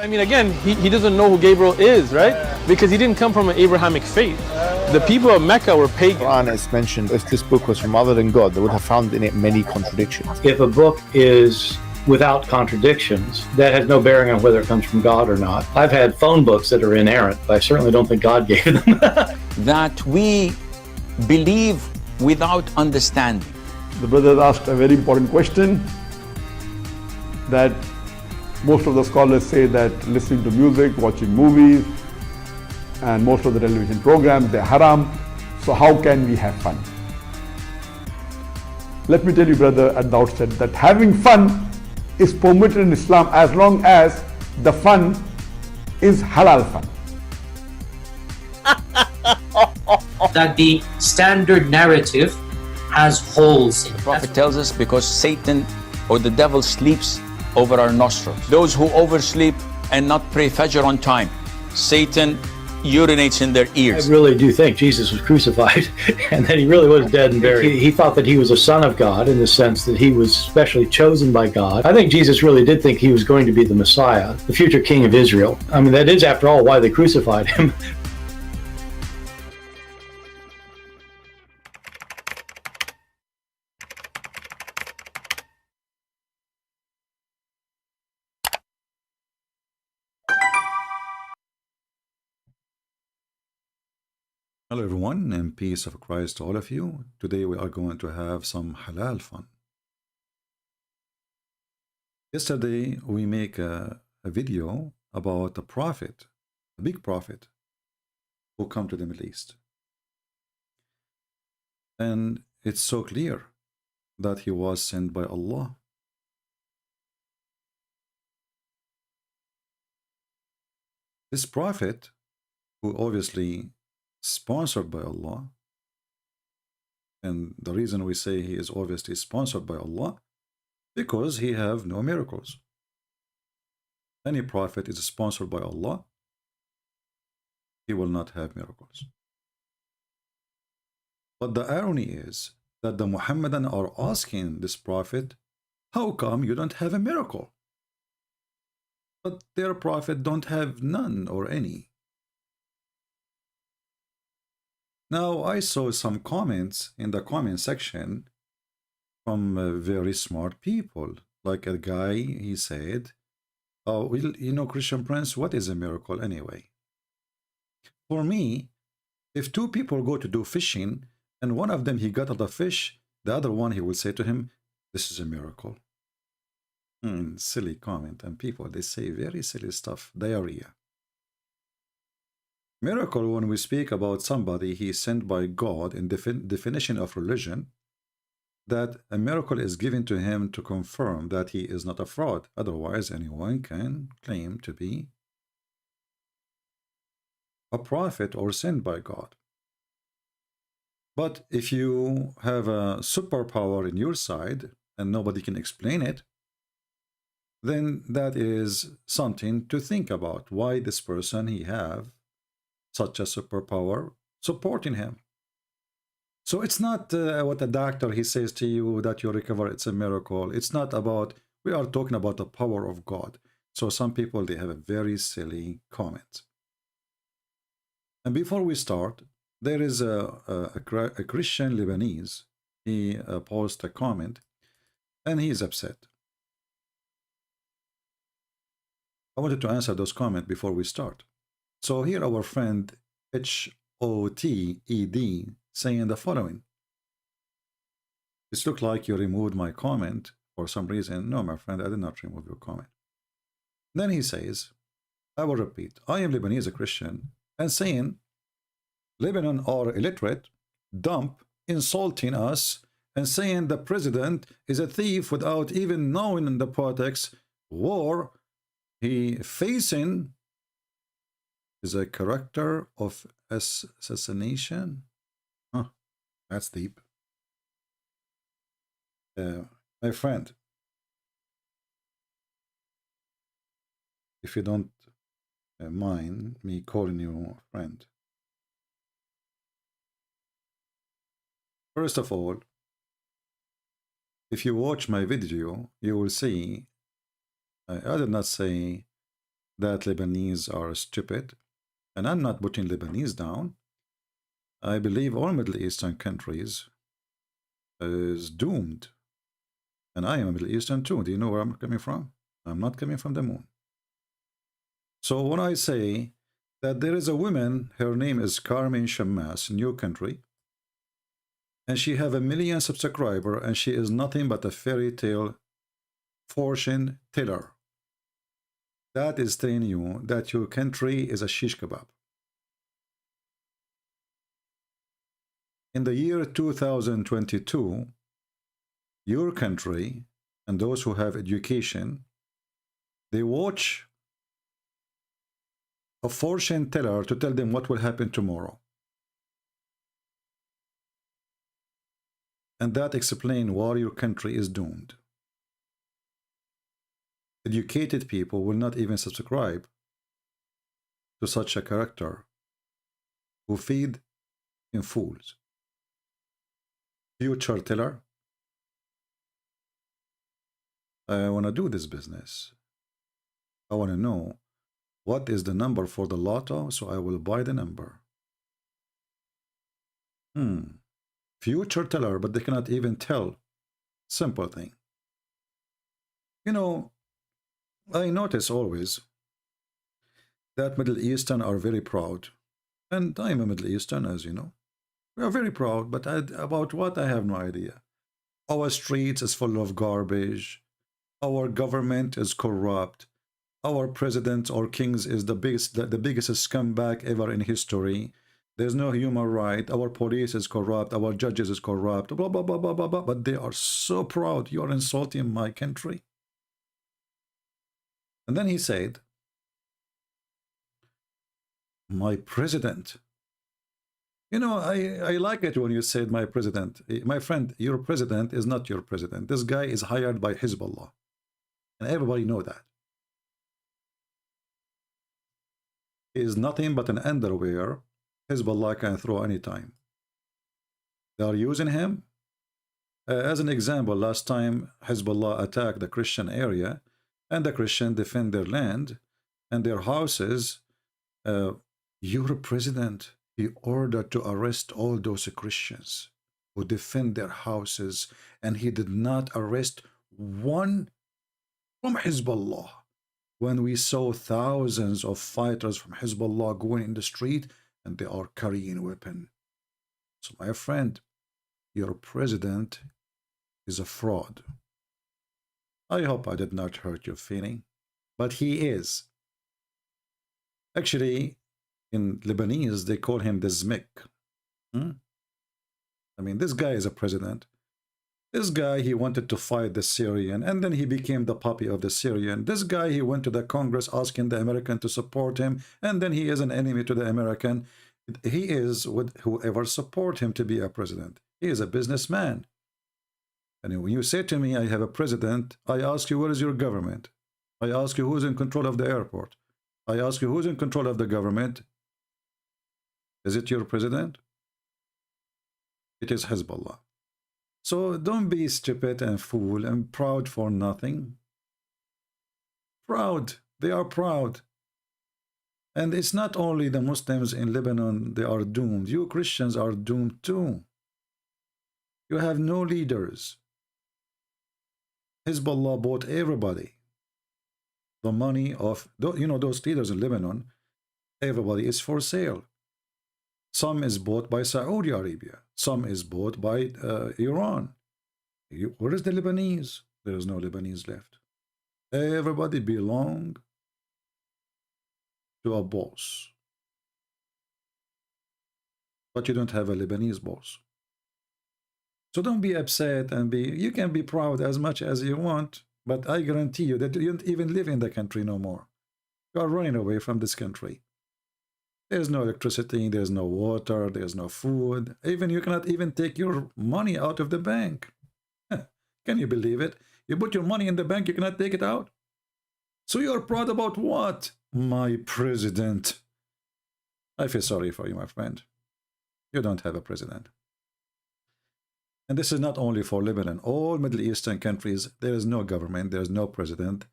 I mean, again, he doesn't know who Gabriel is, right? Because he didn't come from an Abrahamic faith. The people of Mecca were pagan. Quran is mentioned, if this book was from other than God, they would have found in it many contradictions. If a book is without contradictions, that has no bearing on whether it comes from God or not. I've had phone books that are inerrant, but I certainly don't think God gave them. That we believe without understanding. The brother asked a very important question, that most of the scholars say that listening to music, watching movies, and most of the television programs, they're haram. So how can we have fun? Let me tell you, brother, at the outset, that having fun is permitted in Islam as long as the fun is halal fun. That the standard narrative has holes in it. The Prophet tells us because Satan or the devil sleeps over our nostrils. Those who oversleep and not pray Fajr on time, Satan urinates in their ears. I really do think Jesus was crucified and that he really was dead and buried. He thought that he was a son of God in the sense that he was specially chosen by God. I think Jesus really did think he was going to be the Messiah, the future king of Israel. I mean, that is, after all, why they crucified him. Hello everyone, and peace of Christ to all of you. Today we are going to have some halal fun. Yesterday we make a video about a prophet, a big prophet, who come to the Middle East. And it's so clear that he was sent by Allah. This prophet, who obviously sponsored by Allah, and the reason we say he is obviously sponsored by Allah, because he have no miracles. Any prophet is sponsored by Allah, he will not have miracles. But the irony is that the Muhammadan are asking this prophet, how come you don't have a miracle? But their prophet don't have none or any. Now, I saw some comments in the comment section from very smart people. Like a guy, he said, oh, well, you know, Christian Prince, what is a miracle anyway? For me, if two people go to do fishing, and one of them, he got the fish, the other one, he will say to him, this is a miracle. Silly comment. And people, they say very silly stuff, diarrhea. Miracle, when we speak about somebody he is sent by God in definition of religion, that a miracle is given to him to confirm that he is not a fraud. Otherwise, anyone can claim to be a prophet or sent by God. But if you have a superpower in your side and nobody can explain it, then that is something to think about. Why this person he have such a superpower supporting him. So it's not what a doctor he says to you that you recover, it's a miracle. It's not about, we are talking about the power of God. So some people, they have a very silly comment. And before we start, there is a Christian Lebanese. He posted a comment and he is upset. I wanted to answer those comments before we start. So here our friend HOTED saying the following. It looked like you removed my comment for some reason. No, my friend, I did not remove your comment. Then he says, I will repeat, I am Lebanese, a Christian, and saying Lebanon are illiterate, dumb, insulting us, and saying the president is a thief without even knowing the politics, war he facing is a character of assassination. Huh, that's deep. My friend, if you don't mind me calling you a friend. First of all, if you watch my video, you will see I did not say that Lebanese are stupid. And I'm not putting Lebanese down. I believe all Middle Eastern countries is doomed. And I am a Middle Eastern too. Do you know where I'm coming from? I'm not coming from the moon. So when I say that there is a woman, her name is Carmen Shammas, new country, and she have 1 million subscribers, and she is nothing but a fairy tale fortune teller. That is telling you that your country is a shish kebab. In the year 2022, your country and those who have education, they watch a fortune teller to tell them what will happen tomorrow. And that explains why your country is doomed. Educated people will not even subscribe to such a character who feed in fools. Future teller, I want to do this business. I want to know what is the number for the lotto, so I will buy the number. Future teller, but they cannot even tell. Simple thing. You know, I notice always that Middle Eastern are very proud. And I am a Middle Eastern, as you know. We are very proud, but about what, I have no idea. Our streets is full of garbage. Our government is corrupt. Our president or kings is the biggest scumbag ever in history. There's no human right. Our police is corrupt. Our judges is corrupt. Blah, blah, blah, blah, blah, blah. But they are so proud. You are insulting my country. And then he said, my president. You know, I like it when you said my president. My friend, your president is not your president. This guy is hired by Hezbollah. And everybody know that. He is nothing but an underwear Hezbollah can throw anytime. They are using him. As an example, last time Hezbollah attacked the Christian area, and the Christian defend their land and their houses. Your president, he ordered to arrest all those Christians who defend their houses, and he did not arrest one from Hezbollah. When we saw thousands of fighters from Hezbollah going in the street, and they are carrying weapons. So my friend, your president is a fraud. I hope I did not hurt your feeling, but he is. Actually, in Lebanese, they call him the Zmek. I mean, this guy is a president. This guy, he wanted to fight the Syrian, and then he became the puppy of the Syrian. This guy, he went to the Congress asking the American to support him, and then he is an enemy to the American. He is with whoever support him to be a president. He is a businessman. And when you say to me, I have a president, I ask you, where is your government? I ask you, who's in control of the airport? I ask you, who's in control of the government? Is it your president? It is Hezbollah. So don't be stupid and fool and proud for nothing. Proud. They are proud. And it's not only the Muslims in Lebanon, they are doomed. You Christians are doomed too. You have no leaders. Hezbollah bought everybody. The money of, you know, those leaders in Lebanon, everybody is for sale. Some is bought by Saudi Arabia. Some is bought by Iran. Where is the Lebanese? There is no Lebanese left. Everybody belong to a boss. But you don't have a Lebanese boss. So don't be upset and you can be proud as much as you want, but I guarantee you that you don't even live in the country no more. You are running away from this country. There's no electricity, there's no water, there's no food. Even you cannot even take your money out of the bank. Can you believe it? You put your money in the bank, you cannot take it out. So you are proud about what? My president. I feel sorry for you, my friend. You don't have a president. And this is not only for Lebanon. All Middle Eastern countries, there is no government, there is no president.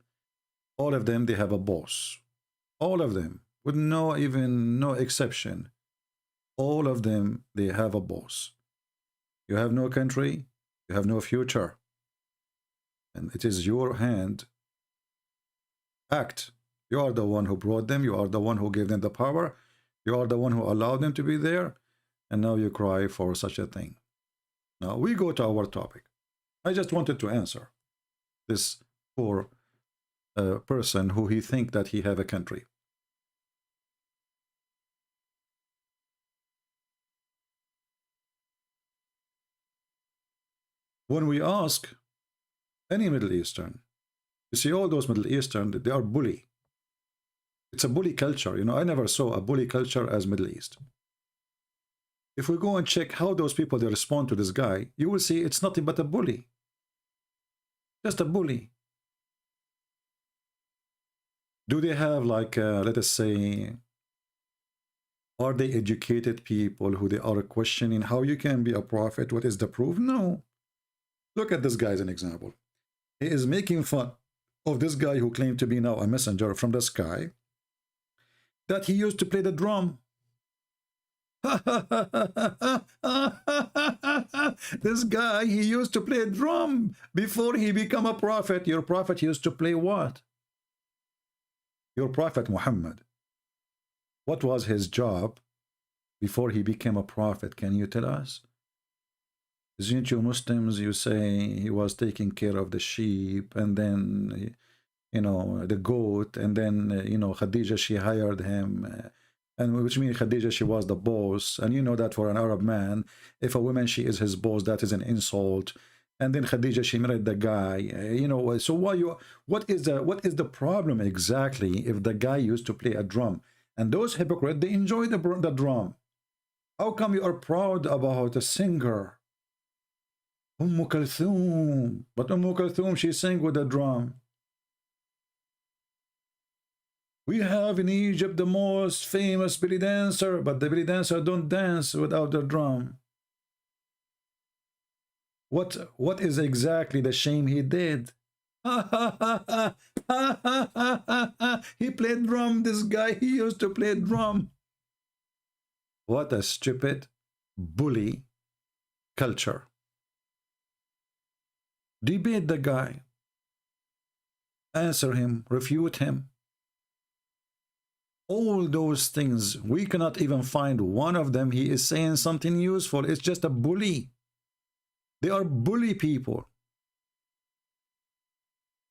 All of them, they have a boss. All of them, with no exception. All of them, they have a boss. You have no country, you have no future. And it is your hand. Act. You are the one who brought them. You are the one who gave them the power. You are the one who allowed them to be there. And now you cry for such a thing. Now we go to our topic. I just wanted to answer this poor person who he think that he have a country. When we ask any Middle Eastern, you see all those Middle Eastern, they are bully. It's a bully culture. You know, I never saw a bully culture as Middle East. If we go and check how those people, they respond to this guy, you will see it's nothing but a bully. Just a bully. Do they have like, let us say, are they educated people who they are questioning how you can be a prophet? What is the proof? No. Look at this guy as an example. He is making fun of this guy who claimed to be now a messenger from the sky, that he used to play the drum. This guy, he used to play drum before he became a prophet. Your prophet used to play what? Your prophet Muhammad. What was his job before he became a prophet? Can you tell us? Isn't you Muslims, you say he was taking care of the sheep, and then, you know, the goat, and then, you know, Khadija, she hired him, and which means Khadija, she was the boss. And you know that for an Arab man, if a woman, she is his boss, that is an insult. And then Khadija, she married the guy, you know. So what is the problem exactly if the guy used to play a drum? And those hypocrites, they enjoy the drum. How come you are proud about a singer? Kulthum. But Kulthum, she sang with a drum. We have in Egypt the most famous belly dancer, but the belly dancer don't dance without the drum. What is exactly the shame he did? He played drum, this guy, he used to play drum. What a stupid bully culture. Debate the guy. Answer him, refute him. All those things, we cannot even find one of them. He is saying something useful. It's just a bully. They are bully people.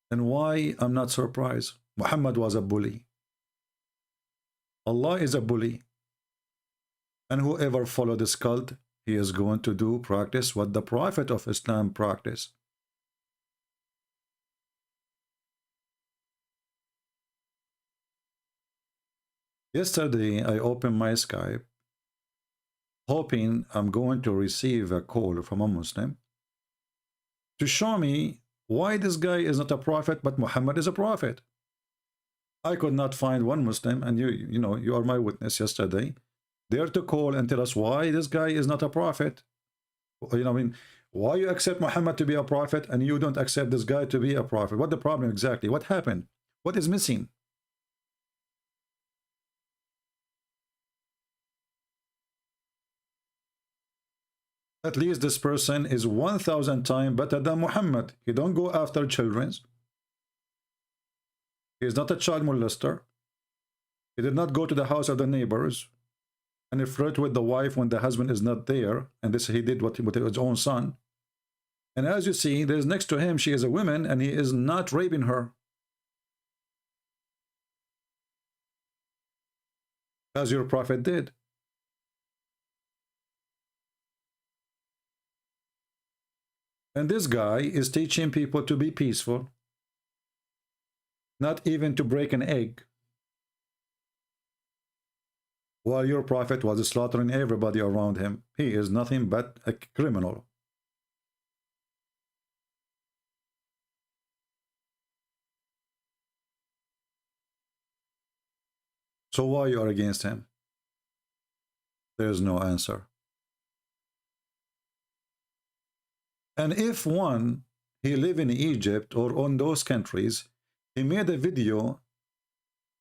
And why? I'm not surprised. Muhammad was a bully. Allah is a bully. And whoever follow this cult, he is going to practice what the Prophet of Islam practiced. Yesterday, I opened my Skype, hoping I'm going to receive a call from a Muslim to show me why this guy is not a prophet, but Muhammad is a prophet. I could not find one Muslim, and you know, you are my witness yesterday, there to call and tell us why this guy is not a prophet. You know, I mean, why you accept Muhammad to be a prophet and you don't accept this guy to be a prophet? What the problem exactly? What happened? What is missing? At least this person is 1,000 times better than Muhammad. He don't go after children. He is not a child molester. He did not go to the house of the neighbors and flirt with the wife when the husband is not there. And this he did with his own son. And as you see, there's next to him, she is a woman, and he is not raping her. As your prophet did. And this guy is teaching people to be peaceful, not even to break an egg, while your prophet was slaughtering everybody around him. He is nothing but a criminal. So why you are against him? There is no answer. And if one, he live in Egypt or on those countries, he made a video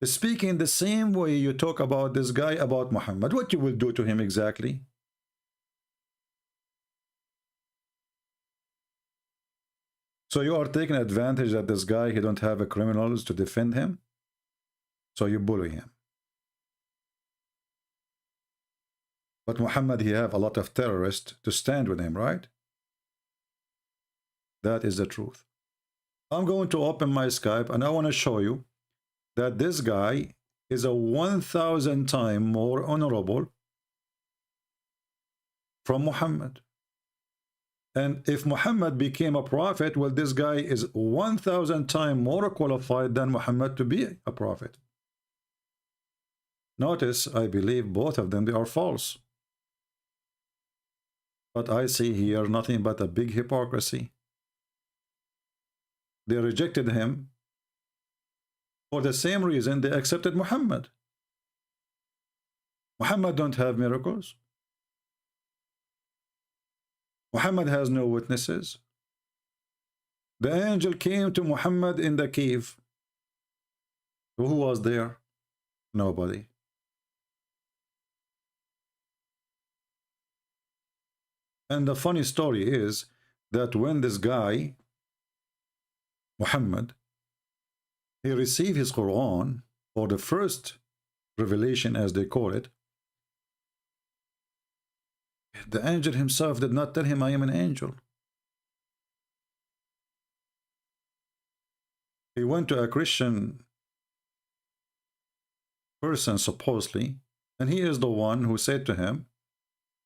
speaking the same way you talk about this guy, about Muhammad. What you will do to him exactly? So you are taking advantage that this guy, he don't have a criminals to defend him, so you bully him. But Muhammad, he have a lot of terrorists to stand with him, right? That is the truth. I'm going to open my Skype and I want to show you that this guy is a 1,000 times more honorable from Muhammad. And if Muhammad became a prophet, well, this guy is 1,000 times more qualified than Muhammad to be a prophet. Notice, I believe both of them, they are false. But I see here nothing but a big hypocrisy. They rejected him. For the same reason they accepted Muhammad. Muhammad don't have miracles. Muhammad has no witnesses. The angel came to Muhammad in the cave. Who was there? Nobody. And the funny story is that when this guy, Muhammad, he received his Quran, or the first revelation as they call it, the angel himself did not tell him, I am an angel. He went to a Christian person, supposedly, and he is the one who said to him,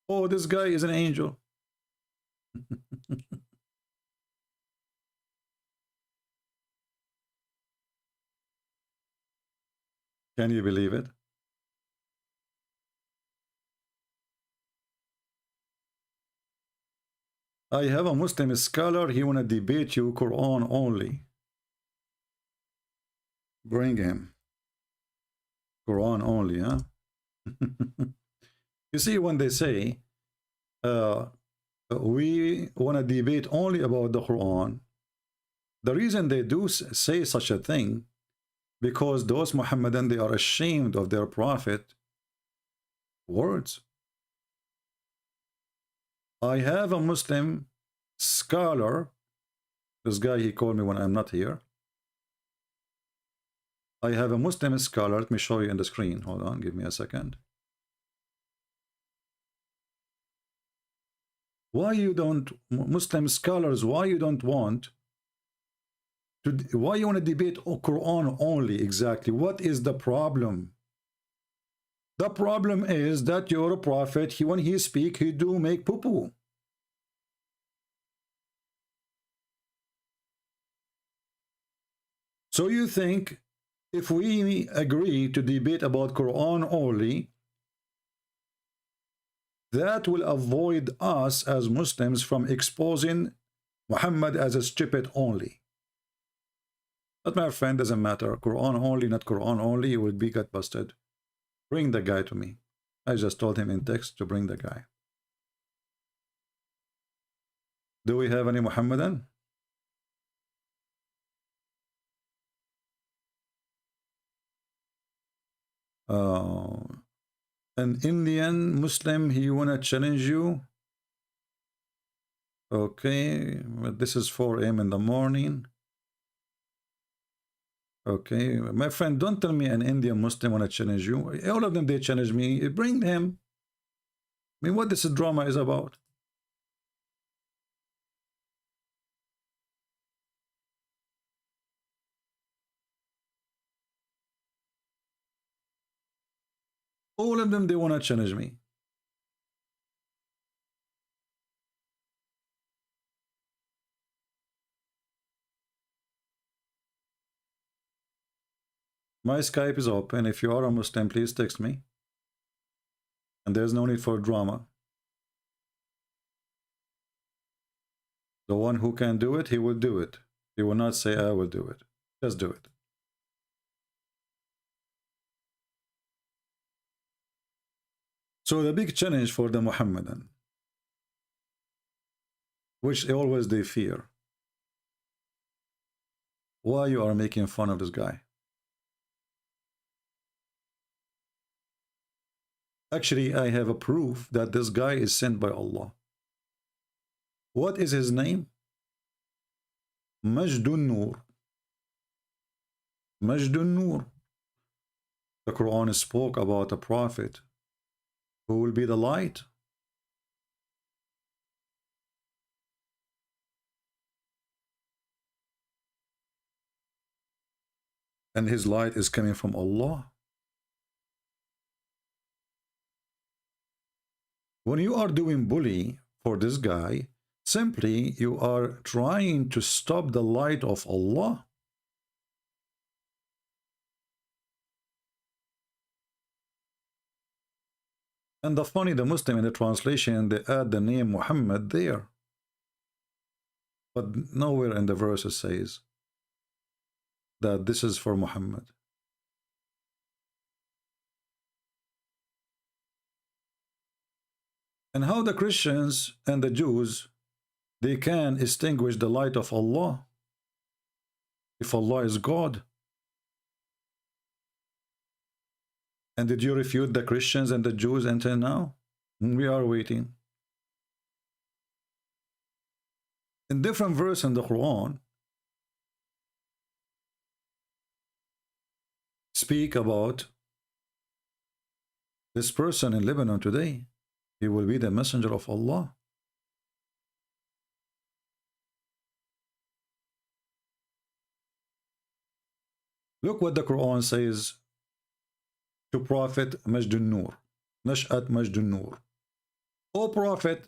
oh, this guy is an angel. Can you believe it? I have a Muslim scholar, he want to debate you Quran only. Bring him. Quran only, huh? You see, when they say we want to debate only about the Quran, the reason they do say such a thing, because those Muhammadan, they are ashamed of their prophet words. I have a Muslim scholar, this guy, he called me when I'm not here. I have a Muslim scholar, let me show you in the screen, hold on, give me a second. Why you don't, Muslim scholars, why you don't want to, why you want to debate Quran only exactly? What is the problem? The problem is that your prophet, when he speak, he do make poo-poo. So you think if we agree to debate about Quran only, that will avoid us as Muslims from exposing Muhammad as a stupid only. But my friend, doesn't matter. Quran only, not Quran only, he will be get busted. Bring the guy to me. I just told him in text to bring the guy. Do we have any Muhammadan? An Indian Muslim, he wanna challenge you. Okay, but this is 4 a.m. in the morning. Okay, my friend, don't tell me an Indian Muslim wanna challenge you. All of them, they challenge me. Bring them. I mean, what this drama is about? All of them, they want to challenge me. My Skype is open. If you are a Muslim, please text me. And there's no need for drama. The one who can do it, he will do it. He will not say, I will do it. Just do it. So the big challenge for the Muhammadan, which always they fear. Why you are making fun of this guy? Actually, I have a proof that this guy is sent by Allah. What is his name? Majdun Nur. Majdun Nur. The Quran spoke about a prophet who will be the light. And his light is coming from Allah. When you are doing bully for this guy, simply you are trying to stop the light of Allah. And the funny, the Muslim in the translation, they add the name Muhammad there. But nowhere in the verse it says that this is for Muhammad. And how the Christians and the Jews, they can extinguish the light of Allah if Allah is God? And did you refute the Christians and the Jews until now? We are waiting. In different verse in the Quran, speak about this person in Lebanon today. He will be the messenger of Allah. Look what the Quran says to Prophet Majdun Nur, Nash'at Majdun Nur. O Prophet,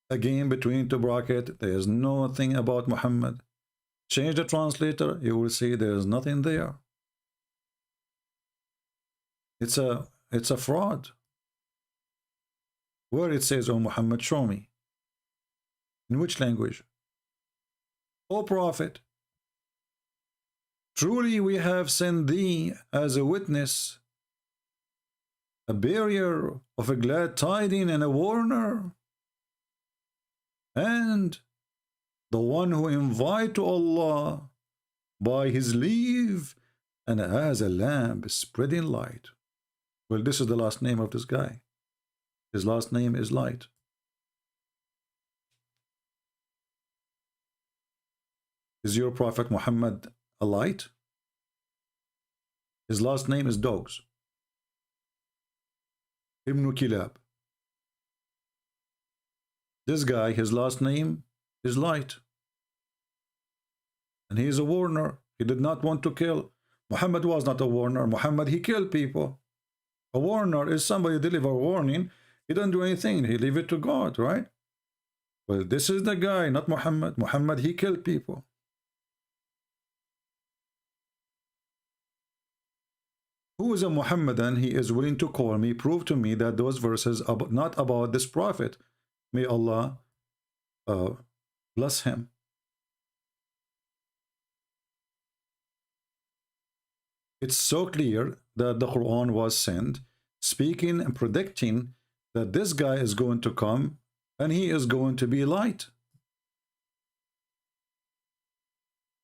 again between two brackets, there is nothing about Muhammad. Change the translator, you will see there is nothing there. It's a fraud. Where it says, O Muhammad, show me. In which language? O Prophet, truly we have sent thee as a witness, a bearer of a glad tidings and a warner, and the one who invite to Allah by his leave and as a lamp spreading light. Well, this is the last name of this guy. His last name is Light. Is your Prophet Muhammad a light? His last name is Dogs. Ibn Kilab. This guy, his last name is Light. And he is a warner. He did not want to kill. Muhammad was not a warner. Muhammad, he killed people. A warner is somebody deliver warning. He doesn't do anything. He leave it to God, right? Well, this is the guy, not Muhammad. Muhammad, he killed people. Who is a Muhammadan? He is willing to call me, prove to me that those verses are not about this prophet. May Allah bless him. It's so clear that the Quran was sent, speaking and predicting that this guy is going to come and he is going to be light.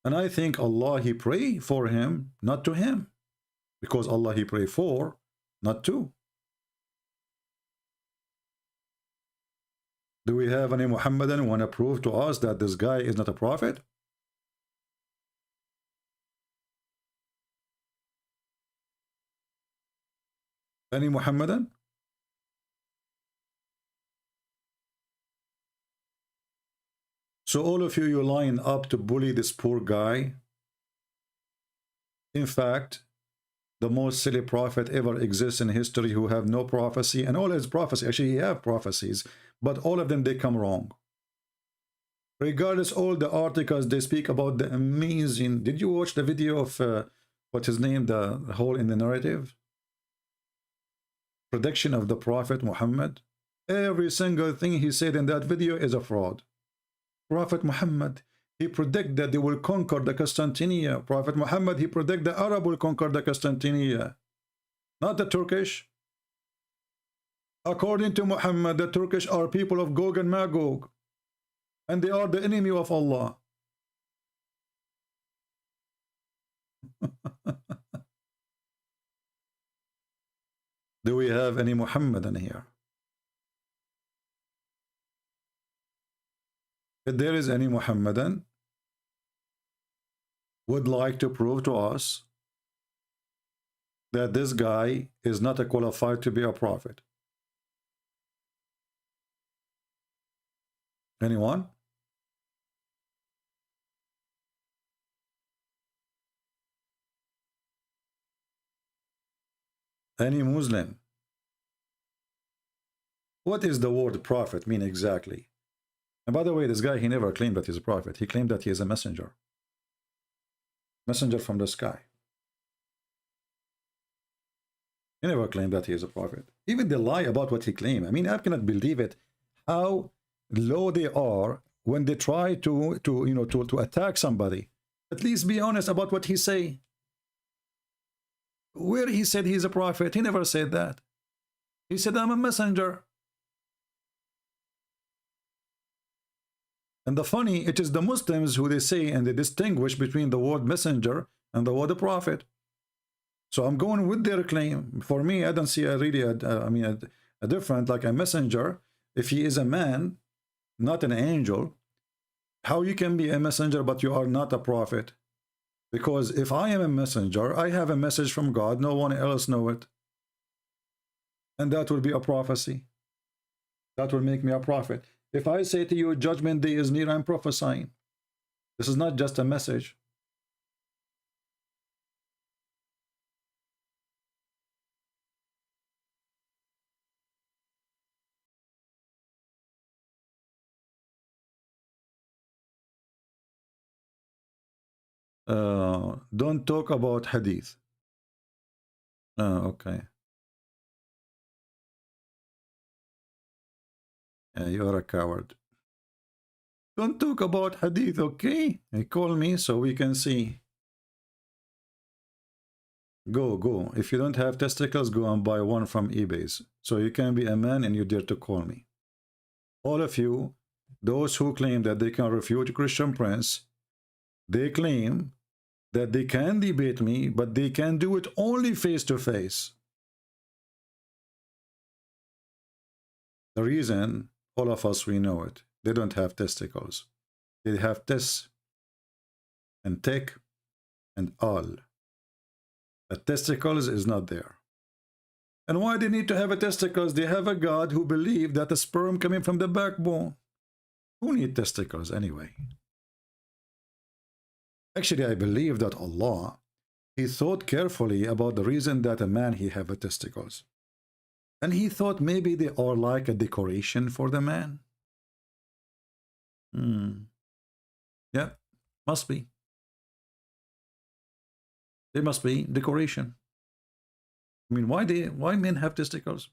And I think Allah, he pray for him, not to him. Because Allah he pray for, not to. Do we have any Muhammadan want to prove to us that this guy is not a prophet? Any Muhammadan? So all of you, you line up to bully this poor guy. In fact, the most silly prophet ever exists in history who have no prophecy, and all his prophecy, actually he have prophecies, but all of them, they come wrong. Regardless, all the articles, they speak about the amazing, did you watch the video of, what's his name, the hole in the narrative? Prediction of the Prophet Muhammad. Every single thing he said in that video is a fraud. Prophet Muhammad, he predict that they will conquer the Constantinia. Prophet Muhammad, he predict the Arab will conquer the Constantinia, not the Turkish. According to Muhammad, the Turkish are people of Gog and Magog, and they are the enemy of Allah. Do we have any Muhammadan here? If there is any Muhammadan, would like to prove to us that this guy is not qualified to be a prophet. Anyone? Any Muslim? What is the word prophet mean exactly? And by the way, this guy, he never claimed that he's a prophet. He claimed that he is a messenger. Messenger from the sky. He never claimed that he is a prophet. Even they lie about what he claimed. I mean, I cannot believe it. How low they are when they try to attack somebody. At least be honest about what he say. Where he said he's a prophet, he never said that. He said, I'm a messenger. And the funny, it is the Muslims who they say and they distinguish between the word messenger and the word prophet. So I'm going with their claim. For me, I don't see a different, like a messenger. If he is a man, not an angel, how you can be a messenger but you are not a prophet? Because if I am a messenger, I have a message from God, no one else know it. And that will be a prophecy. That will make me a prophet. If I say to you, judgment day is near, I'm prophesying. This is not just a message. Don't talk about hadith. Okay. You are a coward. Don't talk about hadith, okay? Call me so we can see. Go. If you don't have testicles, go and buy one from eBay. So you can be a man and you dare to call me. All of you, those who claim that they can refute Christian Prince, they claim that they can debate me, but they can do it only face to face. The reason, all of us, we know it. They don't have testicles. They have tes and tek and al. The testicles is not there. And why they need to have a testicles? They have a God who believed that the sperm coming from the backbone. Who need testicles anyway? Actually, I believe that Allah, he thought carefully about the reason that a man he have a testicles. And he thought maybe they are like a decoration for the man. Yeah, must be. They must be decoration. I mean, why men have testicles?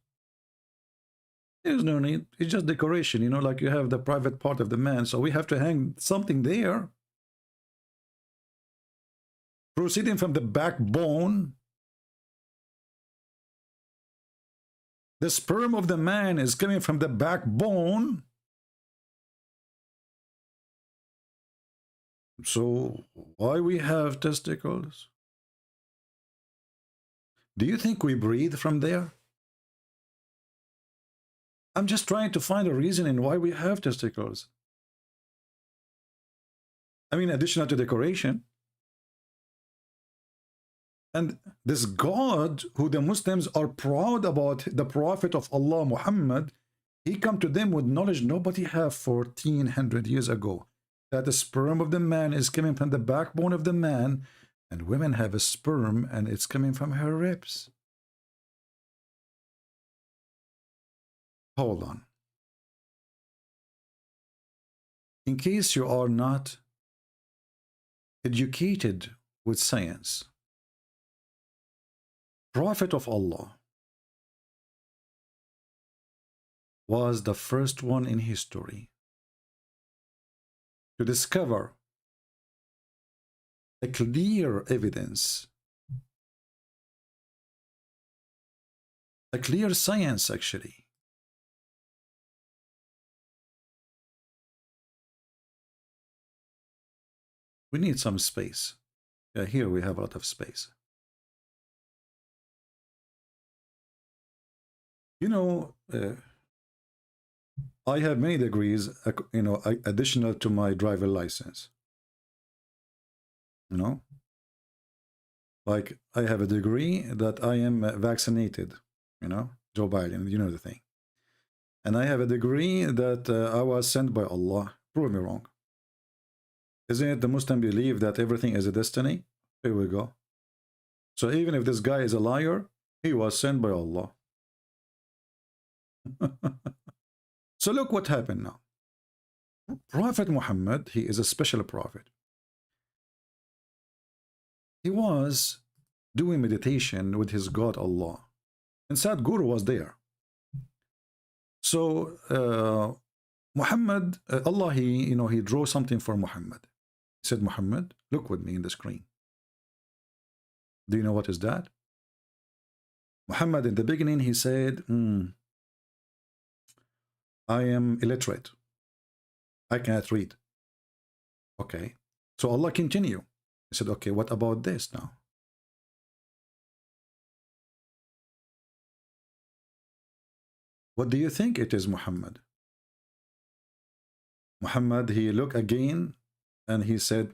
There's no need. It's just decoration, you know, like you have the private part of the man, so we have to hang something there. Proceeding from the backbone, the sperm of the man is coming from the backbone. So why we have testicles? Do you think we breathe from there? I'm just trying to find a reason in why we have testicles. I mean, additional to decoration. And this God, who the Muslims are proud about, the Prophet of Allah, Muhammad, he come to them with knowledge nobody have 1400 years ago. That the sperm of the man is coming from the backbone of the man, and women have a sperm and it's coming from her ribs. Hold on. In case you are not educated with science, Prophet of Allah was the first one in history to discover a clear evidence, a clear science actually. We need some space. Yeah, here we have a lot of space. You know, I have many degrees, you know, additional to my driver license. You know, like I have a degree that I am vaccinated, you know, Joe Biden, you know the thing. And I have a degree that I was sent by Allah. Prove me wrong. Isn't it the Muslim belief that everything is a destiny? Here we go. So even if this guy is a liar, he was sent by Allah. So look what happened now. Prophet Muhammad, he is a special prophet. He was doing meditation with his God Allah. And Sadhguru was there. So Muhammad, Allah, he drew something for Muhammad. He said, Muhammad, look with me in the screen. Do you know what is that? Muhammad, in the beginning, he said, I am illiterate. I cannot read. Okay. So Allah continue. He said, okay, what about this now? What do you think it is, Muhammad? Muhammad, he looked again and he said,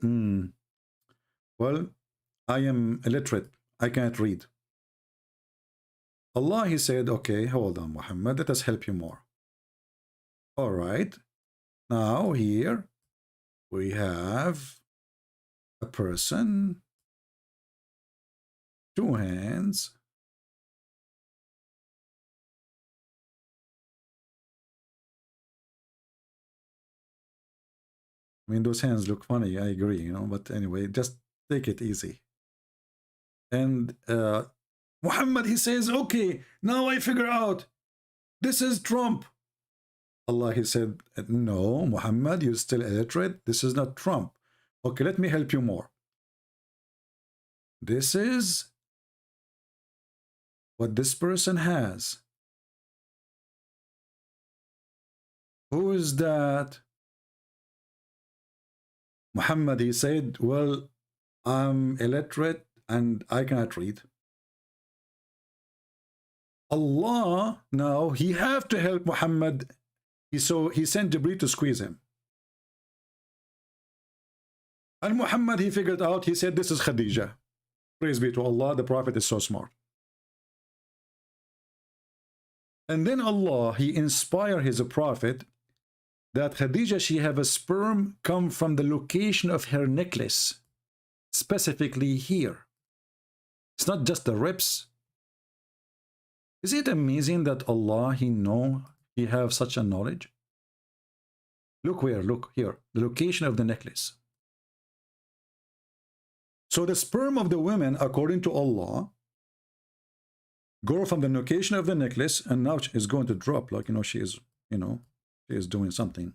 well, I am illiterate. I can't read. Allah, he said, okay, hold on, Muhammad, let us help you more. All right. Now here we have a person, two hands. I mean, those hands look funny, I agree, you know, but anyway, just take it easy. And Muhammad, he says, okay, now I figure out, this is Trump. Allah, he said, no, Muhammad, you're still illiterate. This is not Trump. Okay, let me help you more. This is what this person has. Who is that? Muhammad, he said, well, I'm illiterate and I cannot read. Allah, now he have to help Muhammad. So he sent Jibreel to squeeze him. And Muhammad, he figured out, he said, this is Khadija. Praise be to Allah, the Prophet is so smart. And then Allah, he inspired his Prophet that Khadija, she have a sperm come from the location of her necklace, specifically here. It's not just the ribs. Is it amazing that Allah, he know, he have such a knowledge? Look where, look here, the location of the necklace. So the sperm of the women, according to Allah, go from the location of the necklace, and now is going to drop, like, you know, she is doing something.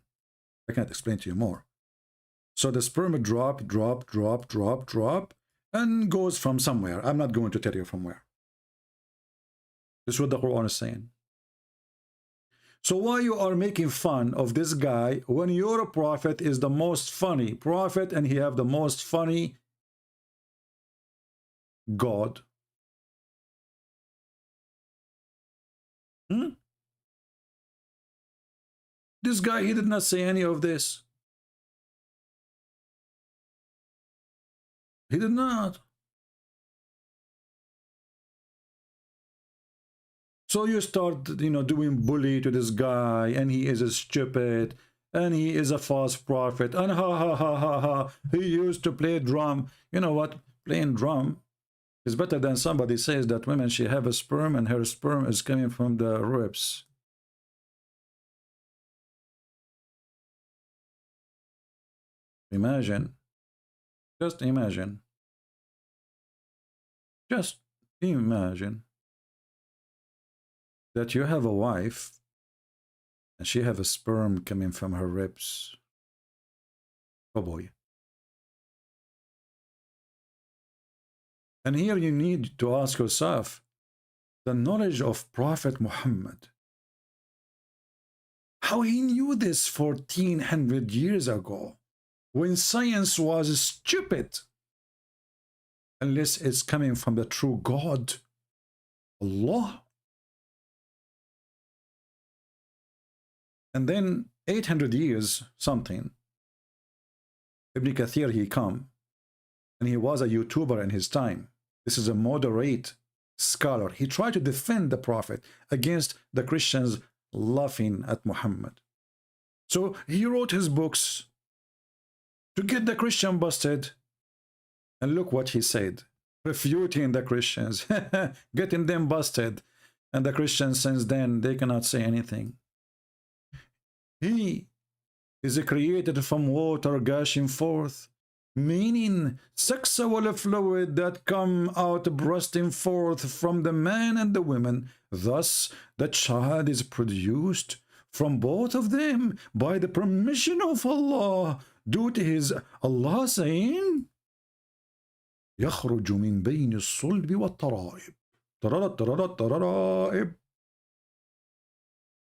I can't explain to you more. So the sperm drop, and goes from somewhere. I'm not going to tell you from where. This is what the Quran is saying. So why you are making fun of this guy when your prophet is the most funny prophet and he have the most funny God? This guy, he did not say any of this. He did not. So you start, doing bully to this guy, and he is a stupid, and he is a false prophet, and ha, he used to play drum. You know what? Playing drum is better than somebody says that women, she have a sperm, and her sperm is coming from the ribs. Imagine. Just imagine. Just imagine that you have a wife and she have a sperm coming from her ribs. Oh boy. And here you need to ask yourself, the knowledge of Prophet Muhammad, how he knew this 1400 years ago, when science was stupid, unless it's coming from the true God, Allah. And then 800 years something, Ibn Kathir, he come, and he was a YouTuber in his time. This is a moderate scholar. He tried to defend the Prophet against the Christians laughing at Muhammad. So he wrote his books to get the Christian busted. And look what he said, refuting the Christians, getting them busted. And the Christians, since then, they cannot say anything. He is created from water gushing forth, meaning sexual fluid that come out bursting forth from the man and the woman. Thus, the child is produced from both of them by the permission of Allah, due to his Allah saying, يخرج من بين الصلب والترائب.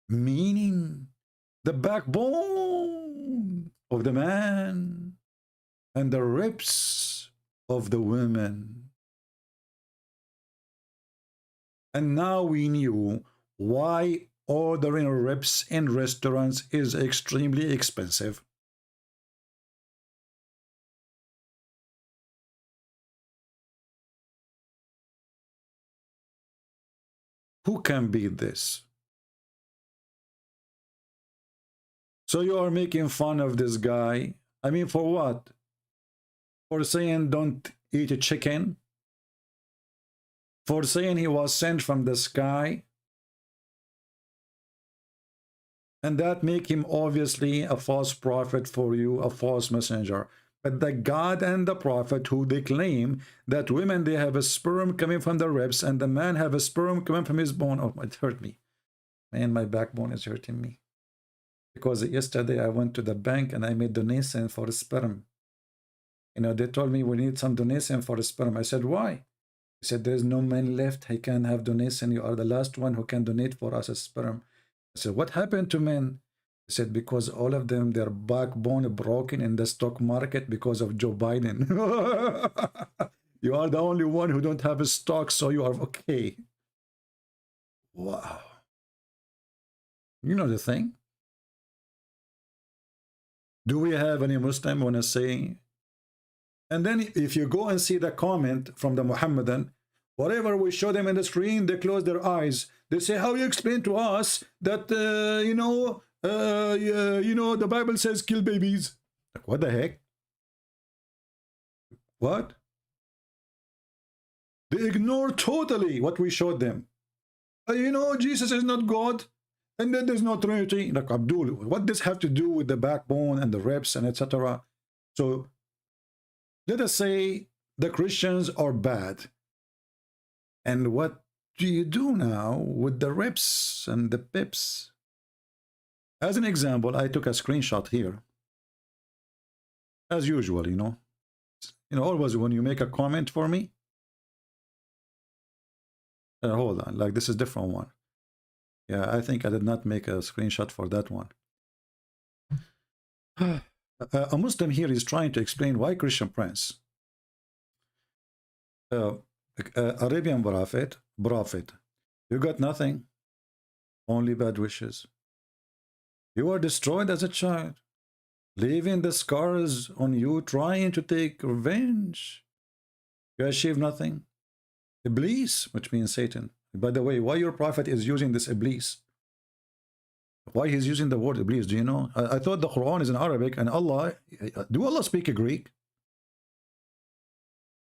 Meaning the backbone of the man and the ribs of the woman. And now we knew why ordering ribs in restaurants is extremely expensive. Who can beat this? So you are making fun of this guy. I mean, for what? For saying don't eat a chicken? For saying he was sent from the sky? And that make him obviously a false prophet for you, a false messenger. But the God and the Prophet, who they claim that women, they have a sperm coming from the ribs and the man have a sperm coming from his bone. Oh, it hurt me. Man, my backbone is hurting me. Because yesterday I went to the bank and I made donation for a sperm. You know, they told me we need some donation for a sperm. I said, why? He said, there's no man left. He can have donation. You are the last one who can donate for us a sperm. I said, what happened to men? He said, because all of them, their backbone broken in the stock market because of Joe Biden. You are the only one who don't have a stock, so you are okay. Wow. You know the thing? Do we have any Muslim want to say? And then if you go and see the comment from the Muhammadan, whatever we show them in the screen, they close their eyes. They say, how you explain to us that, you know, the Bible says kill babies. Like, what the heck? What? They ignore totally what we showed them. You know, Jesus is not God, and then there's no Trinity. Like, Abdul, what does have to do with the backbone and the ribs and etc.? So let us say the Christians are bad. And what do you do now with the ribs and the pips? As an example, I took a screenshot here. As usual, you know. Always when you make a comment for me. Hold on, like this is a different one. Yeah, I think I did not make a screenshot for that one. A Muslim here is trying to explain why Christian Prince, Arabian Prophet, you got nothing, only bad wishes. You were destroyed as a child, leaving the scars on you, trying to take revenge. You achieve nothing. Iblis, which means Satan. By the way, why your prophet is using this Iblis? Why he's using the word Iblis, do you know? I thought the Quran is in Arabic, and Allah, do Allah speak Greek?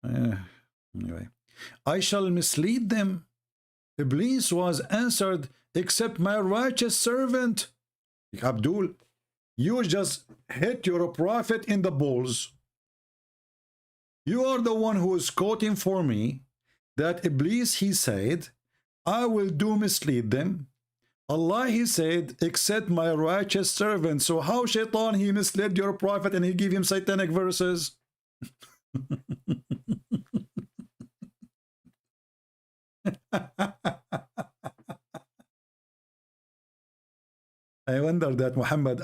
Anyway, I shall mislead them. Iblis was answered, except my righteous servant. Abdul, you just hit your prophet in the balls. You are the one who is quoting for me that Iblis, he said, I will do mislead them. Allah, he said, except my righteous servant. So how Shaitan, he misled your prophet and he gave him satanic verses? I wonder that Muhammad,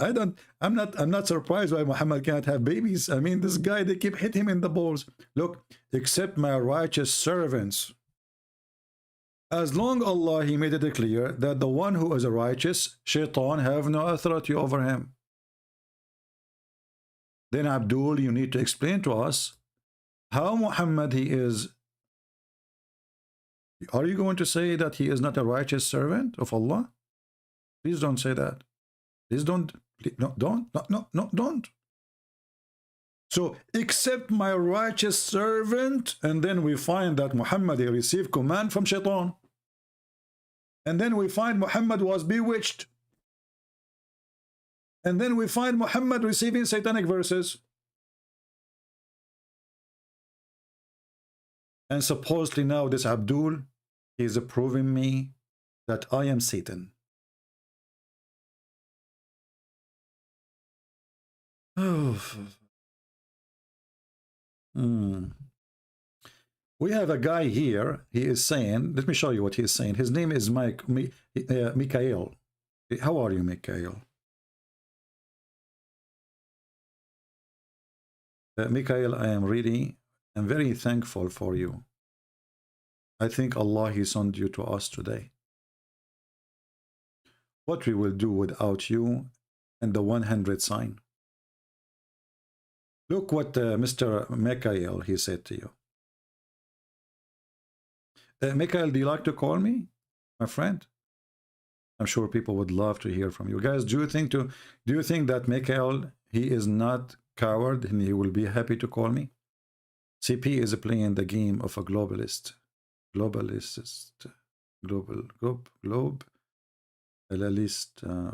I'm not surprised why Muhammad cannot have babies. I mean, this guy, they keep hitting him in the balls. Look, except my righteous servants. As long Allah, He made it clear that the one who is righteous, shaitan have no authority over him. Then Abdul, you need to explain to us how Muhammad he is. Are you going to say that he is not a righteous servant of Allah? Please don't say that. Please don't. No, don't. So, accept my righteous servant, and then we find that Muhammad he received command from shaitan. And then we find Muhammad was bewitched. And then we find Muhammad receiving satanic verses. And supposedly now this Abdul is proving me that I am Satan. Oh. We have a guy here. He is saying, let me show you what he is saying. His name is Mikhail. How are you, Mikhail? Mikhail, I'm very thankful for you. I think Allah, He sent you to us today. What we will do without you and the 100 sign. Look what Mr. Mikhail, he said to you. Mikhail, do you like to call me, my friend? I'm sure people would love to hear from you guys. Do you think that Mikhail, he is not coward and he will be happy to call me? CP is playing the game of a globalist,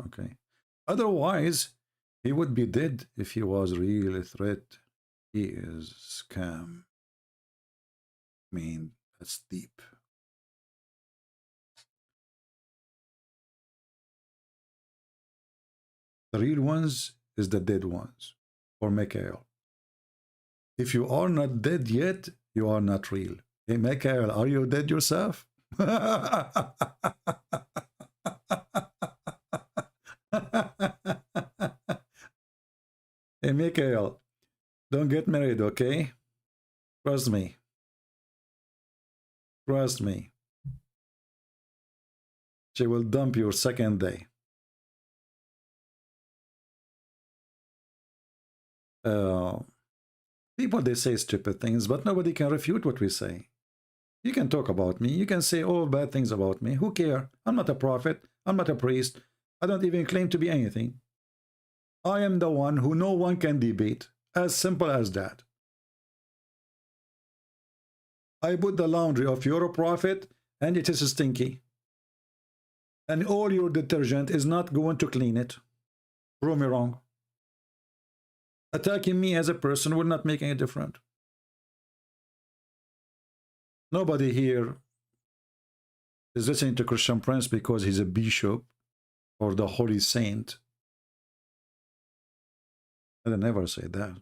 okay. Otherwise, he would be dead if he was really a threat. He is scam. I mean, that's deep. The real ones is the dead ones, or Mikhail. If you are not dead yet, you are not real. Hey, Mikhail, are you dead yourself? Hey, Mikhail, don't get married, okay? Trust me. Trust me. She will dump you second day. People, they say stupid things, but nobody can refute what we say. You can talk about me. You can say all bad things about me. Who cares? I'm not a prophet. I'm not a priest. I don't even claim to be anything. I am the one who no one can debate. As simple as that. I put the laundry of your prophet and it is stinky. And all your detergent is not going to clean it. Prove me wrong. Attacking me as a person will not make any difference. Nobody here is listening to Christian Prince because he's a bishop or the holy saint. I never say that.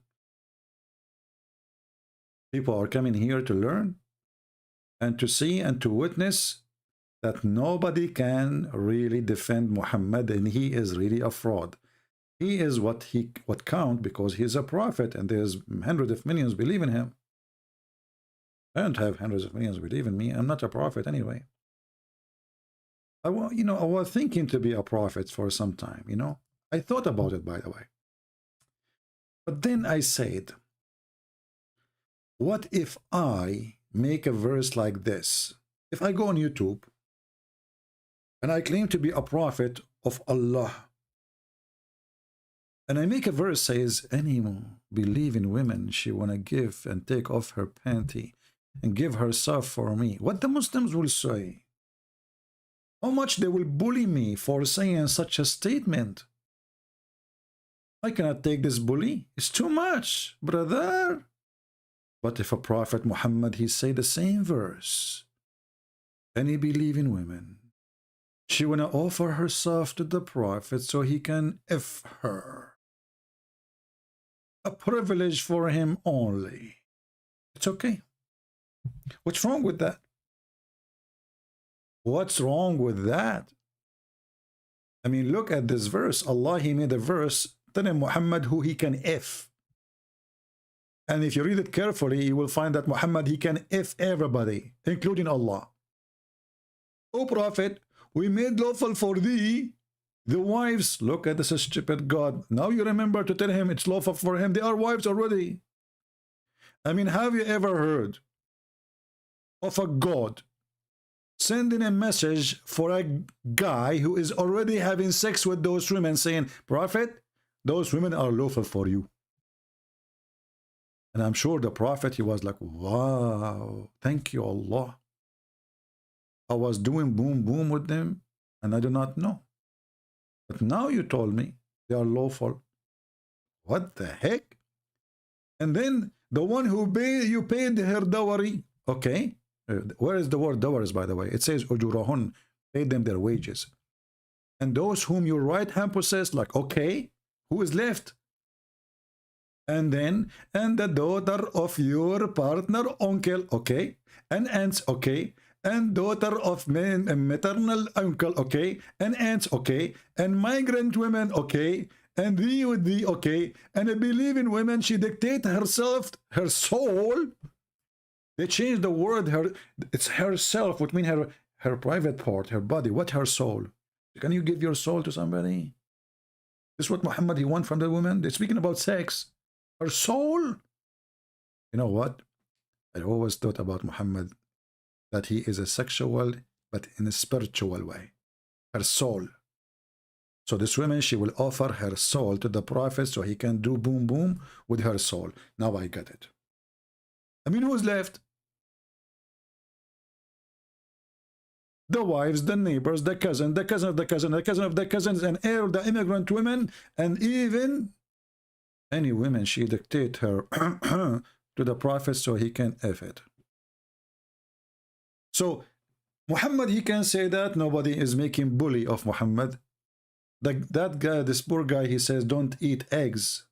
People are coming here to learn and to see and to witness that nobody can really defend Muhammad, and he is really a fraud. He is what count because he is a prophet, and there's hundreds of millions believe in him. I don't have hundreds of millions believe in me. I'm not a prophet anyway. I was thinking to be a prophet for some time, I thought about it, by the way. But then I said, what if I make a verse like this? If I go on YouTube and I claim to be a prophet of Allah, and I make a verse says, anyone believe in women, she wanna give and take off her panty and give herself for me. What the Muslims will say? How much they will bully me for saying such a statement? I cannot take this bully. It's too much, brother. But if a prophet Muhammad, he say the same verse, and he believe in women, she wanna offer herself to the prophet so he can F her. A privilege for him only. It's okay. What's wrong with that? What's wrong with that? I mean, look at this verse. Allah, he made a verse telling Muhammad who he can F. And if you read it carefully, you will find that Muhammad, he can F everybody, including Allah. O Prophet, we made lawful for thee the wives. Look at this stupid God. Now you remember to tell him it's lawful for him. They are wives already. I mean, have you ever heard of a God sending a message for a guy who is already having sex with those women, saying, Prophet, those women are lawful for you? And I'm sure the Prophet, he was like, wow, thank you, Allah. I was doing boom boom with them and I do not know. But now you told me they are lawful. What the heck? And then the one who you paid her dowry. Okay. Where is the word dowries, by the way? It says ujurahun, paid them their wages. And those whom your right hand possessed, like, okay, who is left? And then, and the daughter of your partner, uncle, okay, and aunts, okay, and daughter of maternal uncle, okay, and aunts, okay, and migrant women, okay, and thee with thee, okay, and a believing woman, she dictate herself, her soul. They changed the word, her, it's herself, which means her private part, her body. What her soul? Can you give your soul to somebody? This is what Muhammad, he want from the woman. They're speaking about sex. Her soul? You know what? I always thought about Muhammad that he is a sexual, but in a spiritual way. Her soul. So this woman, she will offer her soul to the Prophet so he can do boom boom with her soul. Now I get it. I mean, who's left? The wives, the neighbors, the cousin, the cousin of the cousin, the cousin of the cousins, and heir of the immigrant women, and even any women she dictate her to the Prophet so he can F it. So Muhammad, he can say that nobody is making bully of Muhammad. That guy, this poor guy, he says don't eat eggs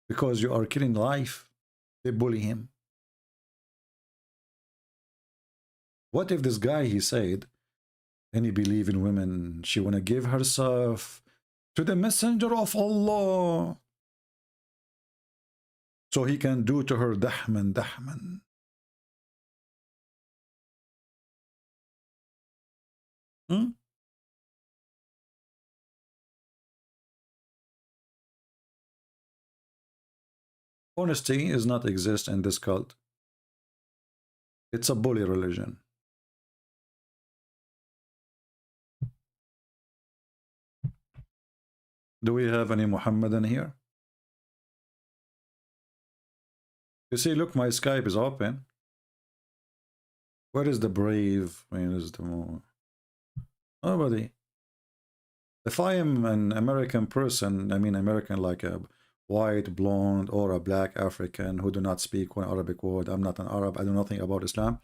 because you are killing life. They bully him. What if this guy, he said, any believing women, she wanna give herself to the messenger of Allah so he can do to her dahman dahman. Honesty does not exist in this cult. It's a bully religion. Do we have any Muhammadan here? You see, look, my Skype is open. Where is the brave? Where is the more? Nobody. If I am an American person, I mean American like a white, blonde, or a black African who do not speak one Arabic word, I'm not an Arab, I know nothing about Islam,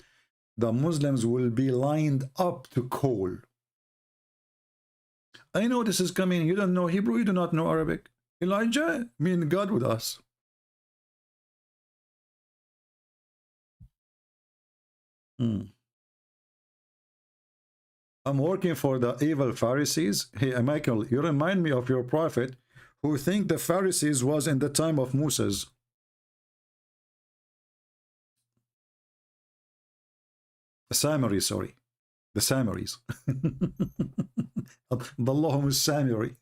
the Muslims will be lined up to call. I know this is coming. You don't know Hebrew, you do not know Arabic. Elijah, mean God with us. I'm working for the evil Pharisees. Hey, Michael, you remind me of your prophet who think the Pharisees was in the time of Moses. The Samari, sorry. The Samaris. Allahumma Samari.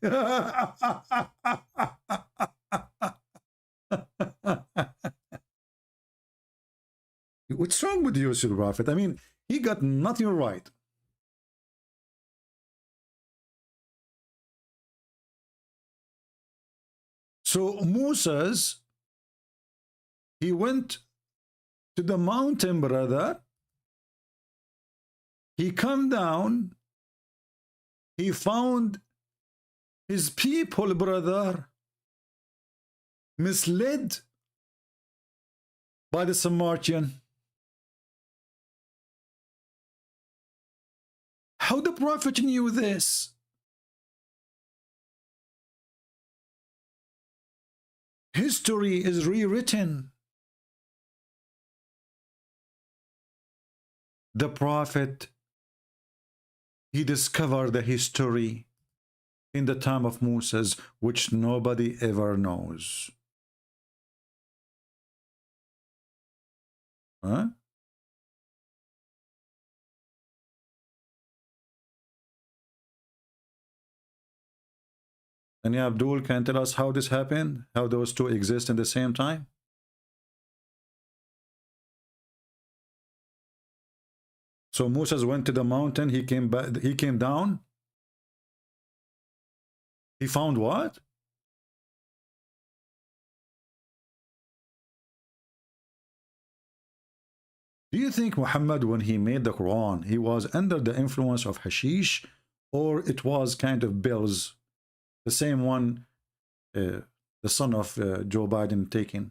What's wrong with you, Sir Prophet? I mean, he got nothing right. So Moses, he went to the mountain, brother. He come down. He found his people, brother, misled by the Samaritan. How the prophet knew this? History is rewritten. The prophet, he discovered the history in the time of Moses, which nobody ever knows. Huh? And yeah, Abdul can tell us how this happened, how those two exist in the same time. So Moses went to the mountain, he came back, he came down. He found what? Do you think Muhammad, when he made the Quran, he was under the influence of hashish, or it was kind of bills, the same one the son of Joe Biden taking?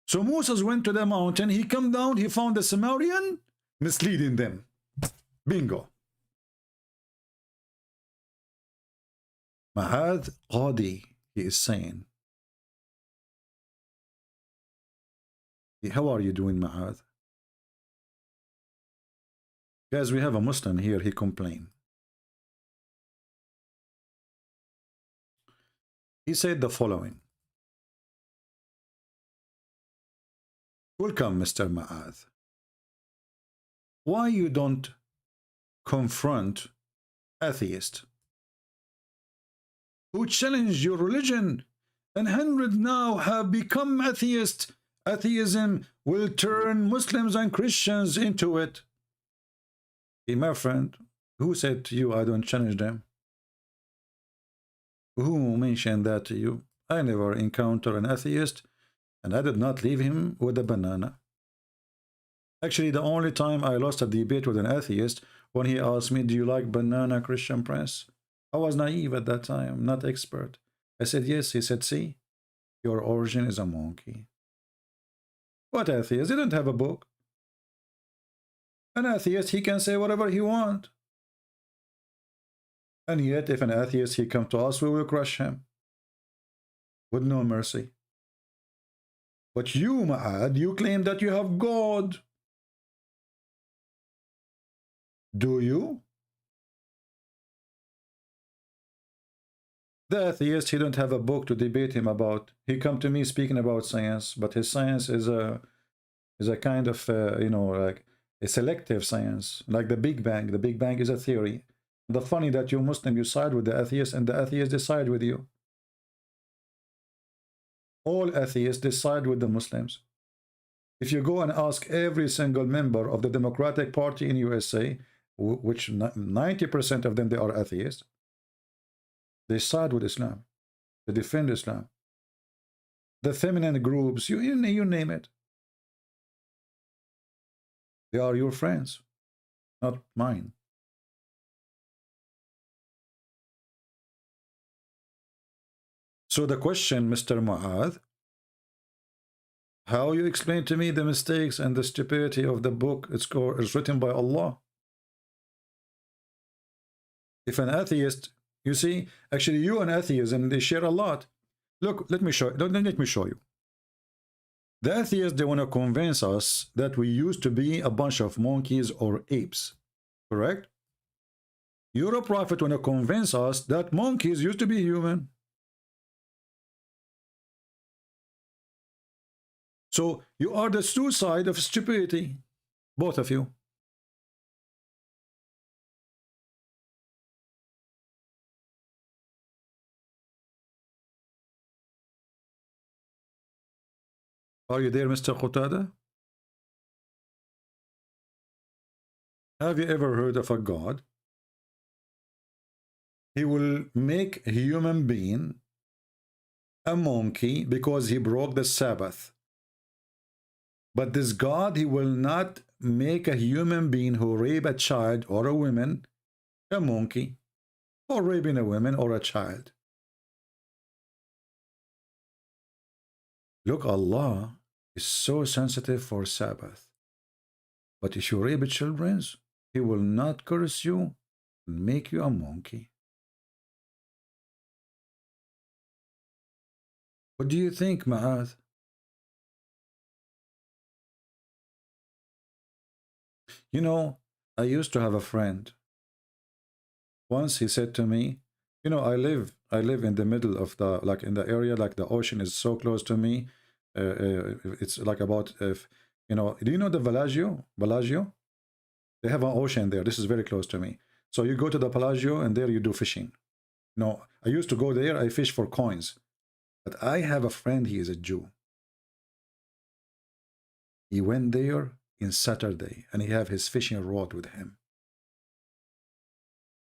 So Moses went to the mountain, he come down, he found the Sumerian misleading them. Bingo. Mahad Qadhi, he is saying. How are you doing, Mahad? Guys, we have a Muslim here, he complained. He said the following. Welcome, Mr. Ma'ad. Why you don't confront atheists who challenge your religion, and 100 now have become atheists? Atheism will turn Muslims and Christians into it. Hey, my friend, who said to you I don't challenge them? Who mentioned that to you? I never encountered an atheist, and I did not leave him with a banana. Actually, the only time I lost a debate with an atheist, when he asked me, do you like banana, Christian Prince? I was naive at that time, not expert. I said, yes. He said, see, your origin is a monkey. What atheist? They don't have a book. An atheist, he can say whatever he wants. And yet, if an atheist, he come to us, we will crush him with no mercy. But you, Ma'ad, you claim that you have God. Do you? The atheist, he don't have a book to debate him about. He come to me speaking about science, but his science is a kind of you know, like a selective science, like the Big Bang. The Big Bang is a theory. The funny that you Muslim, you side with the atheist, and the atheist decide with you. All atheists decide with the Muslims. If you go and ask every single member of the Democratic Party in USA, which 90% of them, they are atheists, they side with Islam. They defend Islam. The feminine groups, you name it. They are your friends, not mine. So the question, Mr. Mu'adh, how you explain to me the mistakes and the stupidity of the book it's written by Allah? If an atheist, you see, actually you and atheism, they share a lot. Look, let me show you. The atheists, they want to convince us that we used to be a bunch of monkeys or apes, correct? Your prophet want to convince us that monkeys used to be human. So you are the true side of stupidity, both of you. Are you there, Mr. Qutada? Have you ever heard of a God? He will make a human being a monkey because he broke the Sabbath. But this God, he will not make a human being who rape a child or a woman a monkey, or raping a woman or a child. Look, Allah is so sensitive for Sabbath. But if you rape children, he will not curse you and make you a monkey. What do you think, Ma'ad? You know, I used to have a friend. Once he said to me, you know, I live in the middle of the, like in the area, like the ocean is so close to me. It's like about, you know, do you know the Bellagio? They have an ocean there. This is very close to me. So you go to the Bellagio and there you do fishing. No, I used to go there, I fish for coins. But I have a friend, he is a Jew. He went there in Saturday, and he have his fishing rod with him.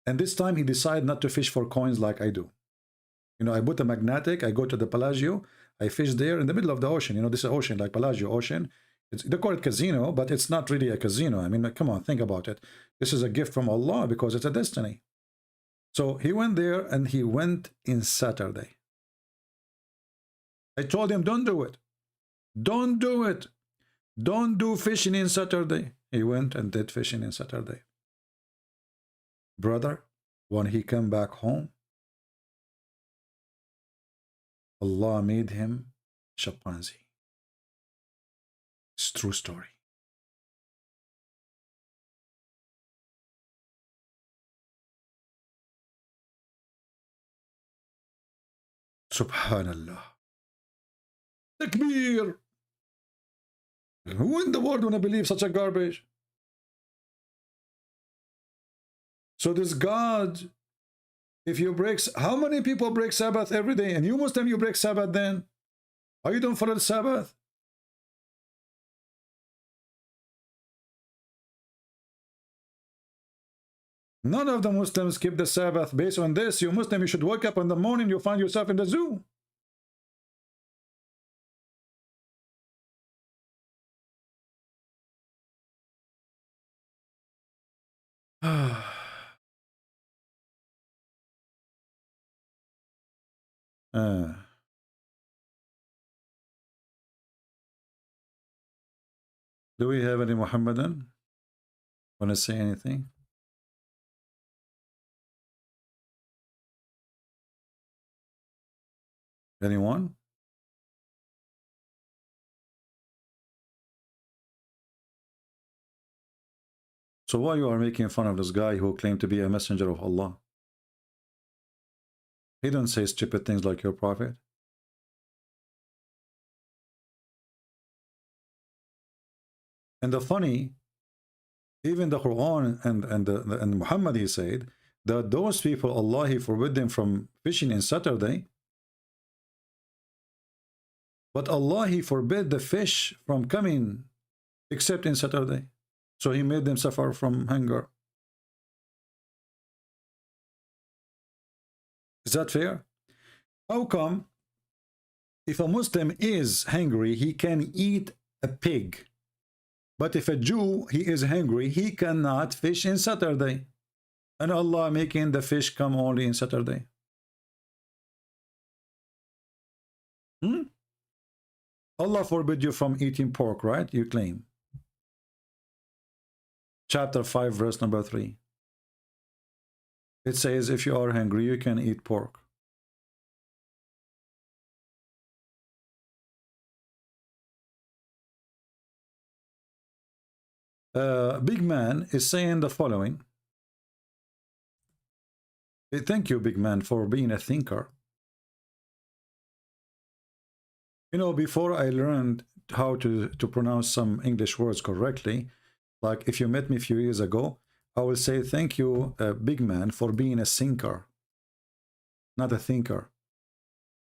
And this time he decided not to fish for coins like I do. You know, I put a magnetic, I go to the Palagio, I fish there in the middle of the ocean. You know, this is ocean, like Palagio Ocean. They call it casino, but it's not really a casino. I mean, come on, think about it. This is a gift from Allah because it's a destiny. So he went there, and he went in Saturday. I told him, don't do it. Don't do it. Don't do fishing in Saturday. He went and did fishing in Saturday. Brother, when he came back home, Allah made him chimpanzee. It's a true story. Subhanallah. Takbir. Who in the world wanna believe such a garbage? So this God, if you break, how many people break Sabbath every day? And you Muslim, you break Sabbath then? Are you don't follow the Sabbath? None of the Muslims keep the Sabbath. Based on this, you Muslim, you should wake up in the morning, you find yourself in the zoo. Do we have any Muhammadan? Want to say anything? Anyone? So why you are making fun of this guy who claimed to be a messenger of Allah? He don't say stupid things like your prophet. And the funny, even the Quran and Muhammad, he said that those people, Allah, he forbid them from fishing in Saturday. But Allah, he forbid the fish from coming except in Saturday. So he made them suffer from hunger. Is that fair? How come if a Muslim is hungry, he can eat a pig? But if a Jew, he is hungry, he cannot fish in Saturday. And Allah making the fish come only in Saturday. Allah forbid you from eating pork, right? You claim. Chapter 5, verse number 3. It says, if you are hungry, you can eat pork. Big Man is saying the following. Thank you, Big Man, for being a thinker. You know, before I learned how to pronounce some English words correctly, like if you met me a few years ago, I will say thank you, Big Man, for being a thinker, not a thinker.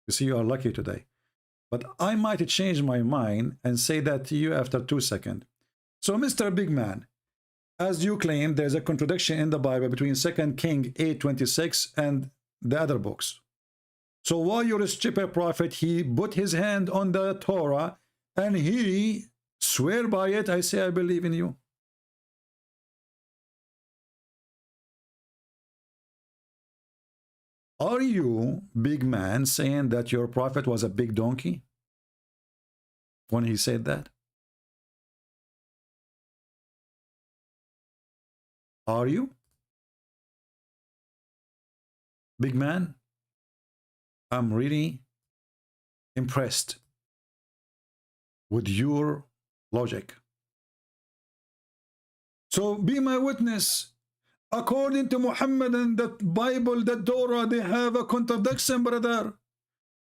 You see, you are lucky today. But I might change my mind and say that to you after 2 seconds. So, Mr. Big Man, as you claim, there's a contradiction in the Bible between 2 Kings 8:26 and the other books. So why your stupid prophet, he put his hand on the Torah and he swear by it? I say, I believe in you. Are you, Big Man, saying that your prophet was a big donkey when he said that? Are you? Big Man, I'm really impressed with your logic. So be my witness. According to Muhammad and the Bible, the Torah, they have a contradiction, brother.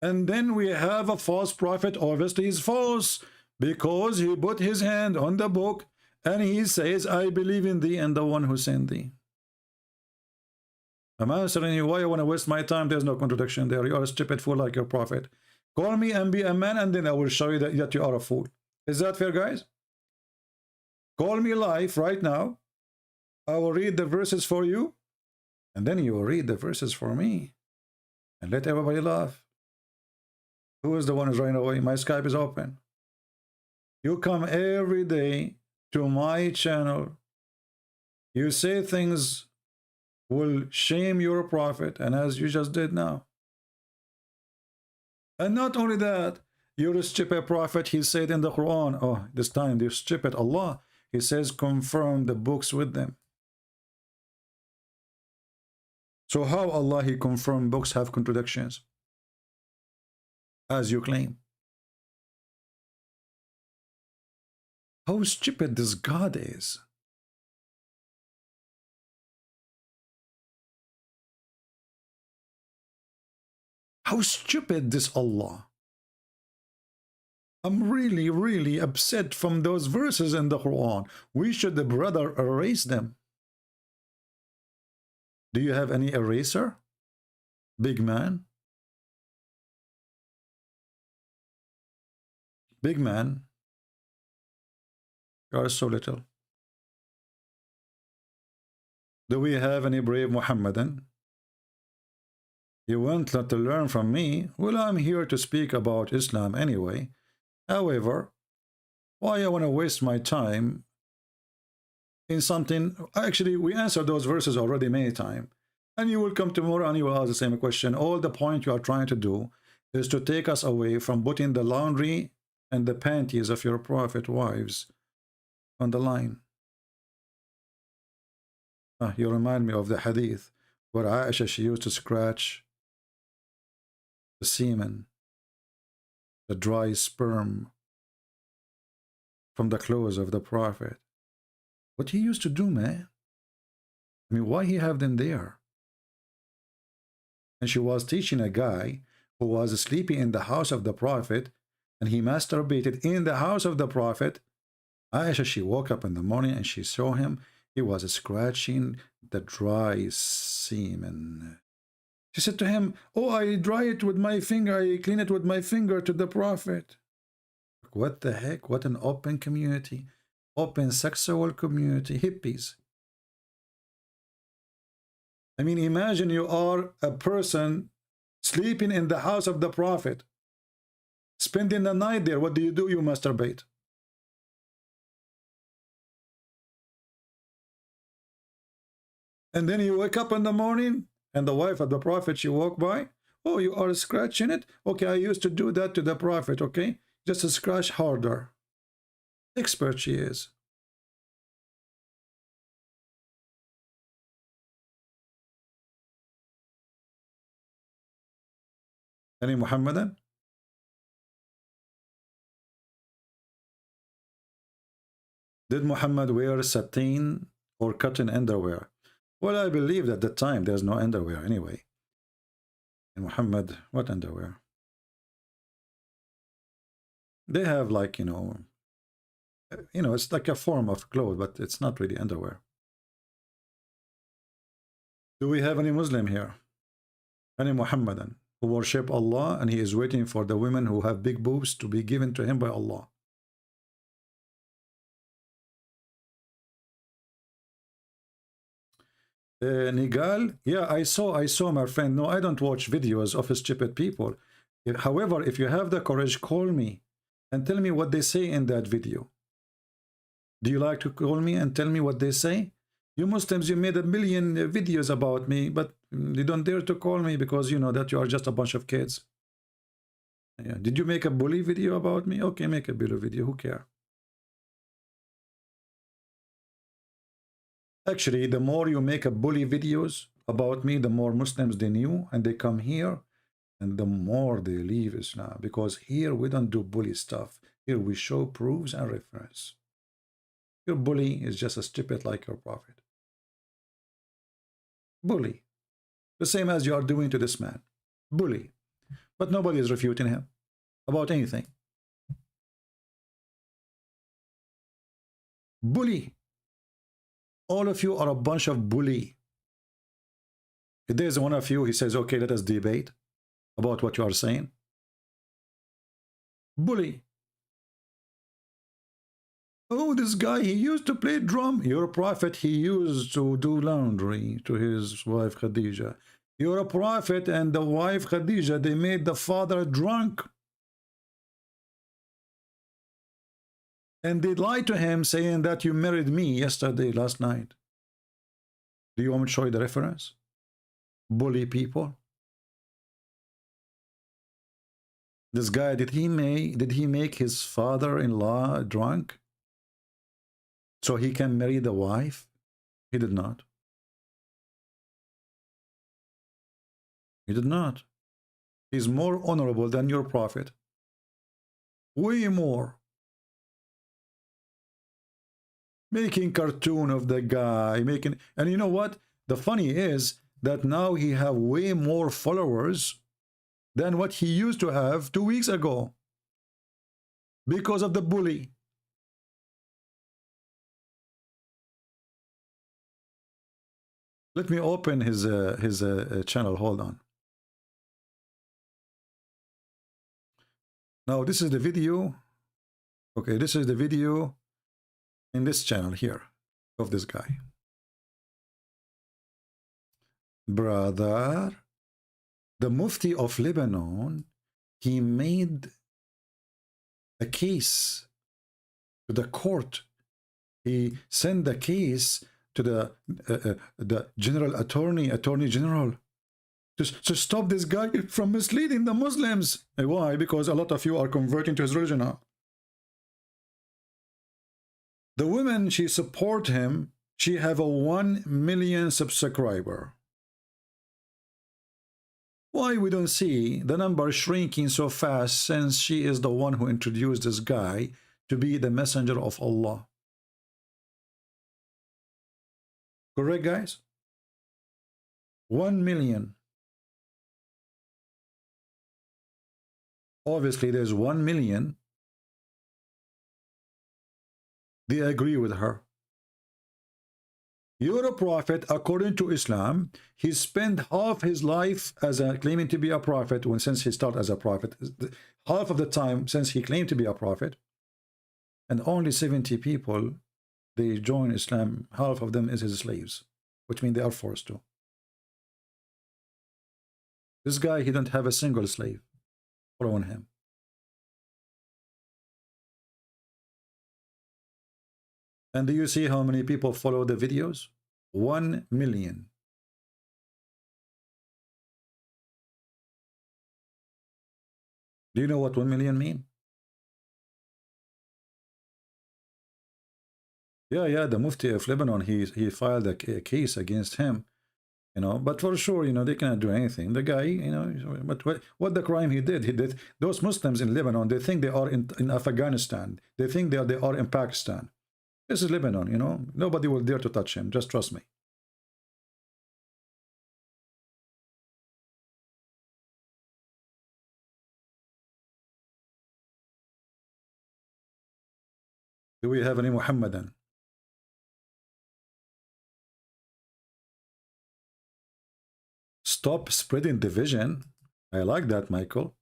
And then we have a false prophet. Obviously, he's false because he put his hand on the book and he says, I believe in thee and the one who sent thee. I'm answering you. Why you want to waste my time? There's no contradiction there. You are a stupid fool like your prophet. Call me and be a man, and then I will show you that you are a fool. Is that fair, guys? Call me live right now. I will read the verses for you, and then you will read the verses for me, and let everybody laugh. Who is the one who's running away? My Skype is open. You come every day to my channel. You say things will shame your prophet, and as you just did now. And not only that, you're a stupid prophet. He said in the Quran, oh, this time they're stupid. Allah, he says, confirm the books with them. So how Allah, he confirmed books have contradictions, as you claim? How stupid this God is. How stupid this Allah. I'm really, really upset from those verses in the Quran. We should, brother, erase them. Do you have any eraser? Big man? Big man? You are so little. Do we have any brave Muhammadan? You want to learn from me? Well, I'm here to speak about Islam anyway. However, why I want to waste my time in something? Actually, we answered those verses already many times. And you will come tomorrow and you will ask the same question. All the point you are trying to do is to take us away from putting the laundry and the panties of your prophet wives on the line. You remind me of the hadith where Aisha, she used to scratch the semen, the dry sperm from the clothes of the prophet. What he used to do, man? I mean, why he have them there? And she was teaching a guy who was sleeping in the house of the prophet, and he masturbated in the house of the prophet. Aisha, she woke up in the morning and she saw him. He was scratching the dry semen. She said to him, oh, I dry it with my finger, I clean it with my finger to the prophet. What the heck? What an open community. Open sexual community. Hippies. I mean, imagine you are a person sleeping in the house of the prophet, spending the night there. What do? You masturbate. And then you wake up in the morning, and the wife of the prophet, she walked by. Oh, you are scratching it? Okay, I used to do that to the prophet, okay? Just to scratch harder. Expert she is. Any Muhammadan? Did Muhammad wear sateen or cotton underwear? Well, I believe at the time there's no underwear anyway. And Muhammad, what underwear? They have like, you know, it's like a form of clothes, but it's not really underwear. Do we have any Muslim here? Any Muhammadan who worship Allah and he is waiting for the women who have big boobs to be given to him by Allah? Nigal, yeah, I saw my friend. No, I don't watch videos of stupid people. However, if you have the courage, call me and tell me what they say in that video. Do you like to call me and tell me what they say? You Muslims, you made a million videos about me, but you don't dare to call me because you know that you are just a bunch of kids. Yeah. Did you make a bully video about me? Okay, make a bully video. Who cares? Actually, the more you make a bully videos about me, the more Muslims they knew, and they come here, and the more they leave Islam. Because here we don't do bully stuff. Here we show proofs and reference. Your bully is just as stupid like your prophet. Bully. The same as you are doing to this man. Bully. But nobody is refuting him about anything. Bully. All of you are a bunch of bully. If there's one of you, he says, okay, let us debate about what you are saying. Bully. Oh, this guy, he used to play drum. Your prophet, he used to do laundry to his wife Khadija. You're a prophet, and the wife Khadija, they made the father drunk. And they lied to him saying that you married me yesterday, last night. Do you want me to show you the reference? Bully people. This guy, did he make his father-in-law drunk so he can marry the wife? He did not. He did not. He's more honorable than your prophet. Way more. Making cartoon of the guy, and you know what? The funny is that now he have way more followers than what he used to have 2 weeks ago because of the bully. Let me open his channel. Hold on. Now this is the video. Okay, this is the video in this channel here of this guy. Brother, the Mufti of Lebanon, he made a case to the court. He sent the case to the attorney general to stop this guy from misleading the Muslims. Why? Because a lot of you are converting to his religion now. The woman, she support him. She have a 1 million subscriber. Why we don't see the number shrinking so fast, since she is the one who introduced this guy to be the messenger of Allah? Correct, guys? 1 million. Obviously, there's 1 million. They agree with her. You're a prophet, according to Islam. He spent half his life as claiming to be a prophet, since he started as a prophet, half of the time since he claimed to be a prophet, and only 70 people, they join Islam. Half of them is his slaves, which means they are forced to. This guy, he don't have a single slave following him. And do you see how many people follow the videos? 1 million. Do you know what 1 million mean? Yeah, the Mufti of Lebanon, he filed a case against him, you know, but for sure, you know, they cannot do anything. The guy, you know, but what the crime he did, those Muslims in Lebanon, they think they are in Afghanistan. They think they are in Pakistan. This is Lebanon, you know. Nobody will dare to touch him. Just trust me. Do we have any Muhammadan? Stop spreading division. I like that, Michael.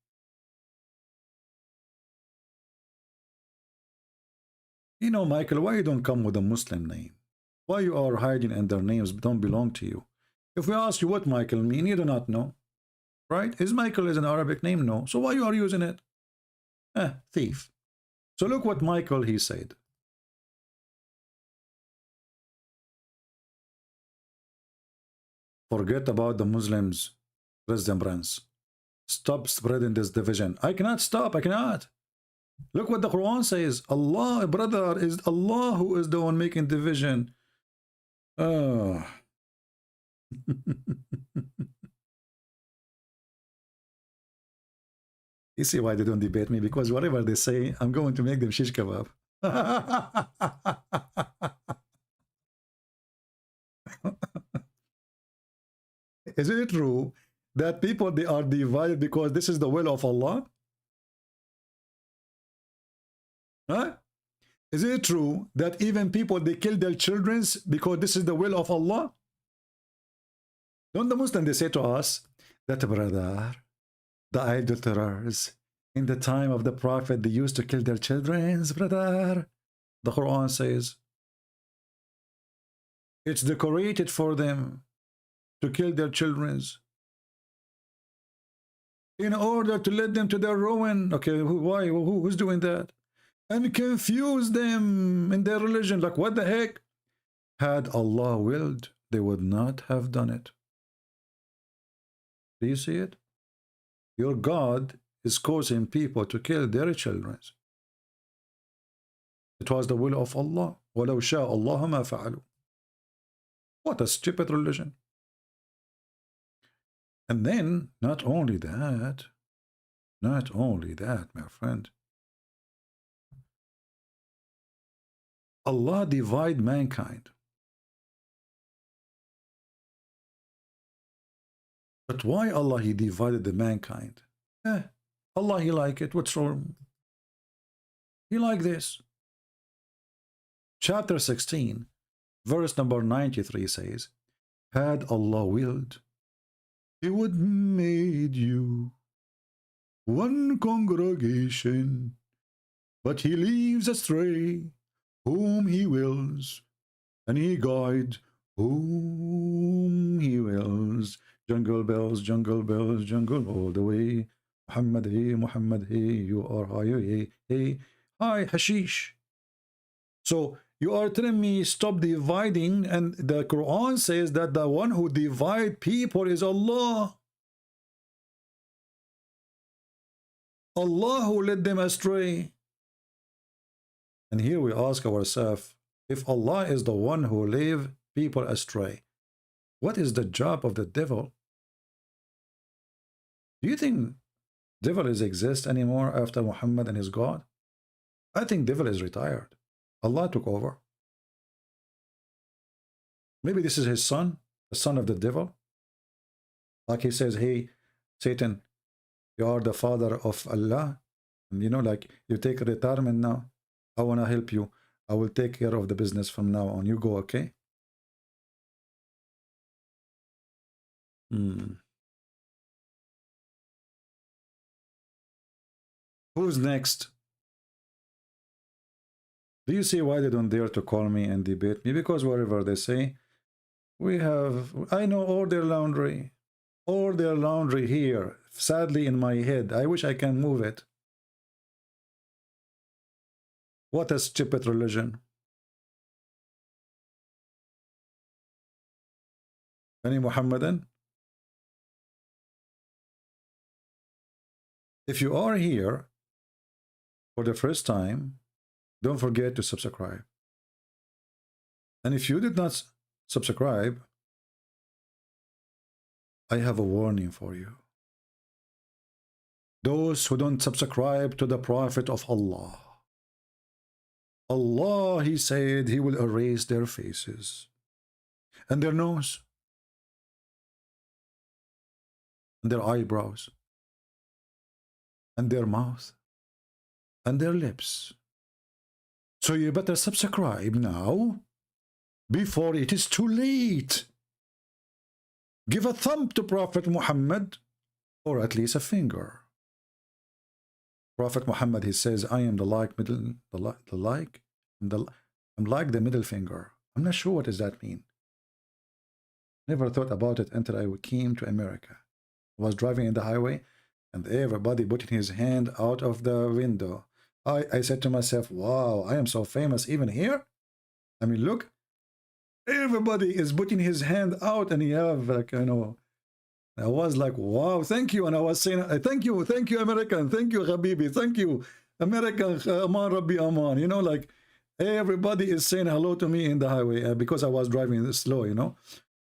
You know, Michael, why you don't come with a Muslim name? Why you are hiding and their names don't belong to you? If we ask you what Michael mean, you do not know. Right? Is Michael is an Arabic name? No. So why you are using it? Thief. So look what Michael, he said. Forget about the Muslims, President Brands. Stop spreading this division. I cannot stop. I cannot. Look what the Quran says. Allah, brother, is Allah who is the one making division. Oh. You see why they don't debate me? Because whatever they say, I'm going to make them shish kebab. Isn't it true that people, they are divided because this is the will of Allah? Huh? Is it true that even people, they kill their children because this is the will of Allah? Don't the Muslims, they say to us that, brother, the idolaters in the time of the Prophet, they used to kill their children, brother. The Quran says it's decorated for them to kill their children in order to lead them to their ruin. Okay, why? Who's doing that? And confuse them in their religion. Like, what the heck? Had Allah willed, they would not have done it. Do you see it? Your God is causing people to kill their children. It was the will of Allah. وَلَوْ شَاءَ اللَّهُ مَا فَعَلُوا. What a stupid religion. And then, not only that, my friend, Allah divide mankind. But why Allah, He divided the mankind? Allah, He like it. What's wrong? He like this. Chapter 16, verse number 93 says, had Allah willed, He would made you one congregation, but He leaves astray whom He wills, and He guides whom He wills. Jungle bells, jungle all the way. Muhammad, hey, you are high, hey, hi, hashish. So you are telling me stop dividing, and the Quran says that the one who divide people is Allah. Allah who led them astray. And here we ask ourselves, if Allah is the one who led people astray, what is the job of the devil? Do you think devil is exist anymore after Muhammad and his God? I think devil is retired. Allah took over. Maybe this is his son, the son of the devil. Like he says, hey, Satan, you are the father of Allah. And you know, like you take retirement now. I want to help you. I will take care of the business from now on. You go, okay? Who's next? Do you see why they don't dare to call me and debate me? Because whatever they say, I know all their laundry here, sadly in my head. I wish I can move it. What a stupid religion. Any Muhammadan? If you are here for the first time, don't forget to subscribe. And if you did not subscribe, I have a warning for you. Those who don't subscribe to the Prophet of Allah, Allah, He said He will erase their faces and their nose and their eyebrows and their mouth and their lips. So you better subscribe now before it is too late. Give a thumb to Prophet Muhammad, or at least a finger. Prophet Muhammad, he says, I am I'm like the middle finger. I'm not sure what does that mean. Never thought about it until I came to America. I was driving in the highway and everybody putting his hand out of the window. I said to myself, wow, I am so famous even here. I mean, look, everybody is putting his hand out, and you have, like, you know, I was like, wow, thank you. And I was saying, thank you, American, thank you, Habibi, thank you, American, Aman Rabbi Aman. You know, like, everybody is saying hello to me in the highway because I was driving slow, you know.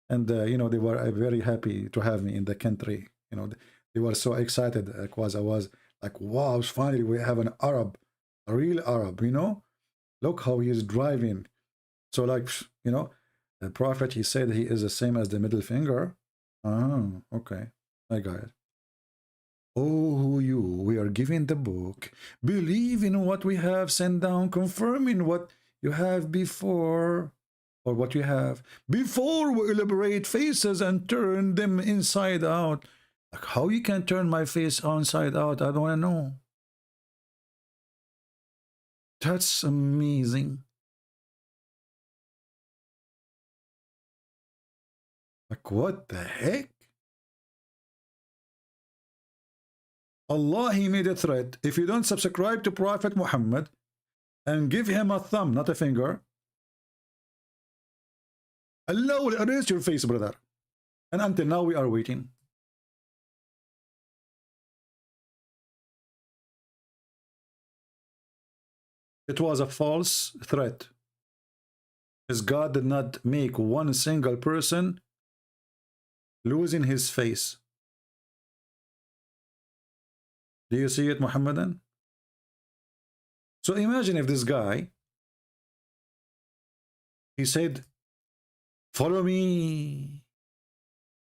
And, you know, they were very happy to have me in the country. You know, they were so excited because I was like, wow, finally we have an Arab, a real Arab, you know. Look how he is driving. So, like, you know, the Prophet, he said he is the same as the middle finger. Oh, okay. I got it. Oh, you, we are giving the book. Believe in what we have sent down, confirming what you have before. or what you have before we elaborate faces and turn them inside out. Like, how you can turn my face inside out? I don't want to know. That's amazing. Like, what the heck? Allah, he made a threat. If you don't subscribe to Prophet Muhammad and give him a thumb, not a finger, Allah will erase your face, brother. And until now, we are waiting. It was a false threat. As God did not make one single person losing his face. Do you see it, Muhammadan? So imagine if this guy, he said, follow me,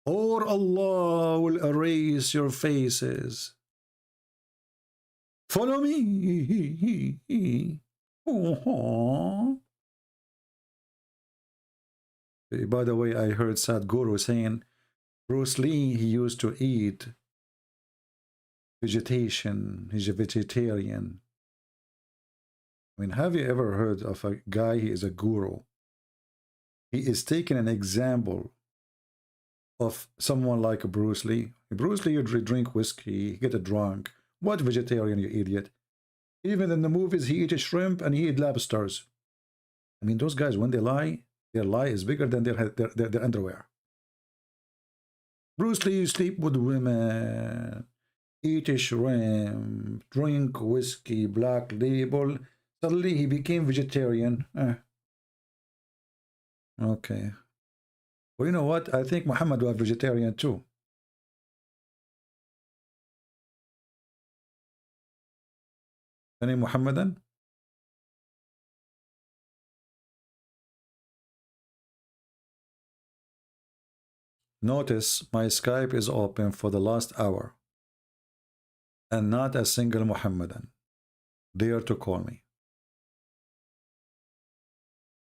or Allah will erase your faces. Follow me. Oh. By the way, I heard Sadhguru saying Bruce Lee, he used to eat vegetation. He's a vegetarian. I mean, have you ever heard of a guy, he is a guru? He is taking an example of someone like Bruce Lee. Bruce Lee, you drink whiskey, get a drunk. What vegetarian, you idiot? Even in the movies, he eats shrimp and he eats lobsters. I mean, those guys, when they lie, their lie is bigger than their underwear. Bruce Lee sleep with women, eat a shrimp, drink whiskey, black label. Suddenly he became vegetarian. Okay. Well, you know what? I think Muhammad was vegetarian too. Any Muhammadan? Notice my Skype is open for the last hour and not a single Muhammadan dare to call me.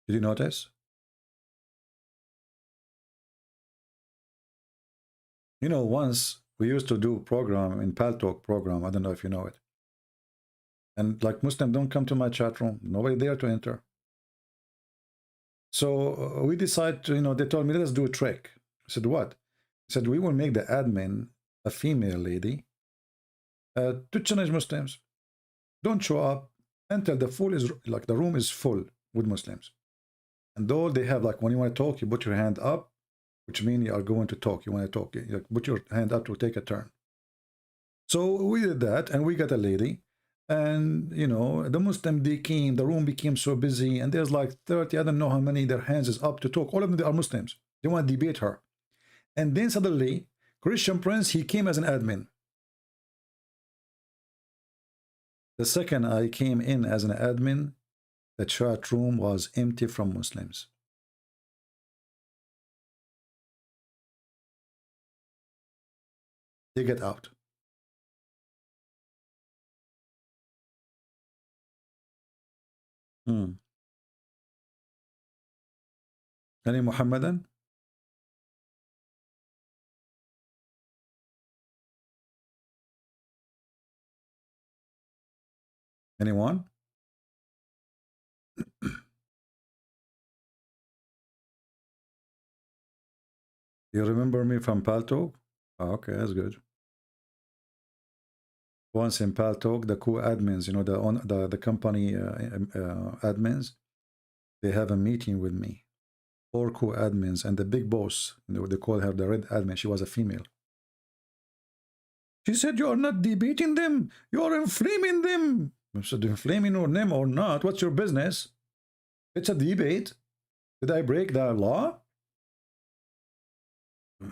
Did you notice? You know, once we used to do program in Paltalk program. I don't know if you know it. And like Muslim don't come to my chat room. Nobody there to enter. So we decided to, you know, they told me, let us do a trick. I said, what? I said, we will make the admin a female lady to challenge Muslims. Don't show up until the full is, like the room is full with Muslims. And though they have, like, when you want to talk, you put your hand up, which means you are going to talk. You want to talk. You put your hand up to take a turn. So we did that, and we got a lady. And, you know, the Muslim, they came, the room became so busy, and there's like 30, I don't know how many, their hands is up to talk. All of them, they are Muslims. They want to debate her. And then suddenly, Christian Prince, he came as an admin. The second I came in as an admin, the chat room was empty from Muslims. They get out. Any Muhammadan? Anyone? You remember me from Paltalk? Oh, okay, that's good. Once in Paltalk, the co-admins, you know, the company admins, they have a meeting with me. 4 co-admins and the big boss, you know, they call her the red admin. She was a female. She said, you are not debating them. You are inflaming them. I said, inflaming them or not, what's your business? It's a debate. Did I break the law?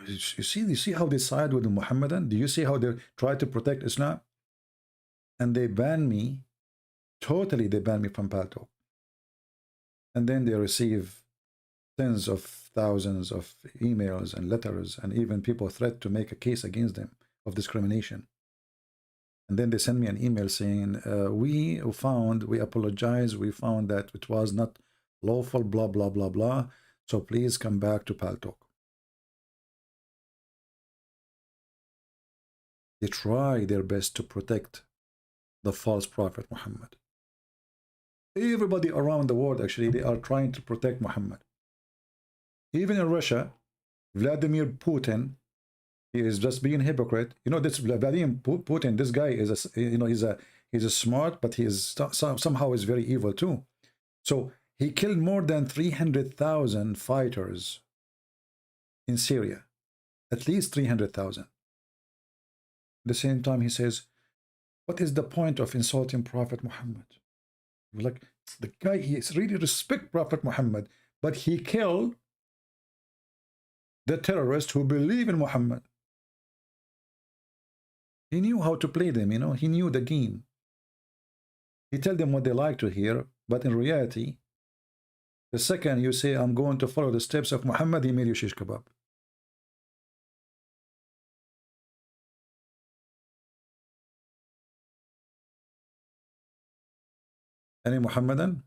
You see how they side with the Muhammadan? Do you see how they try to protect Islam? And they ban me, totally they ban me from Paltalk. And then they receive tens of thousands of emails and letters, and even people threat to make a case against them of discrimination. And then they send me an email saying, we apologize, we found that it was not lawful, blah, blah, blah, blah. So please come back to Paltalk. They try their best to protect the false prophet Muhammad. Everybody around the world, actually, they are trying to protect Muhammad. Even in Russia, Vladimir Putin, he is just being hypocrite. You know, this Vladimir Putin, this guy is a, you know, he's a smart, but he is somehow is very evil too. So he killed more than 300,000 fighters in Syria, at least 300,000. At the same time, he says, what is the point of insulting Prophet Muhammad? Like, the guy, he really respect Prophet Muhammad, but he killed the terrorists who believe in Muhammad. He knew how to play them, you know, he knew the game. He tell them what they like to hear, but in reality, the second you say, I'm going to follow the steps of Muhammad, he made you shish kebab. Any Muhammadan?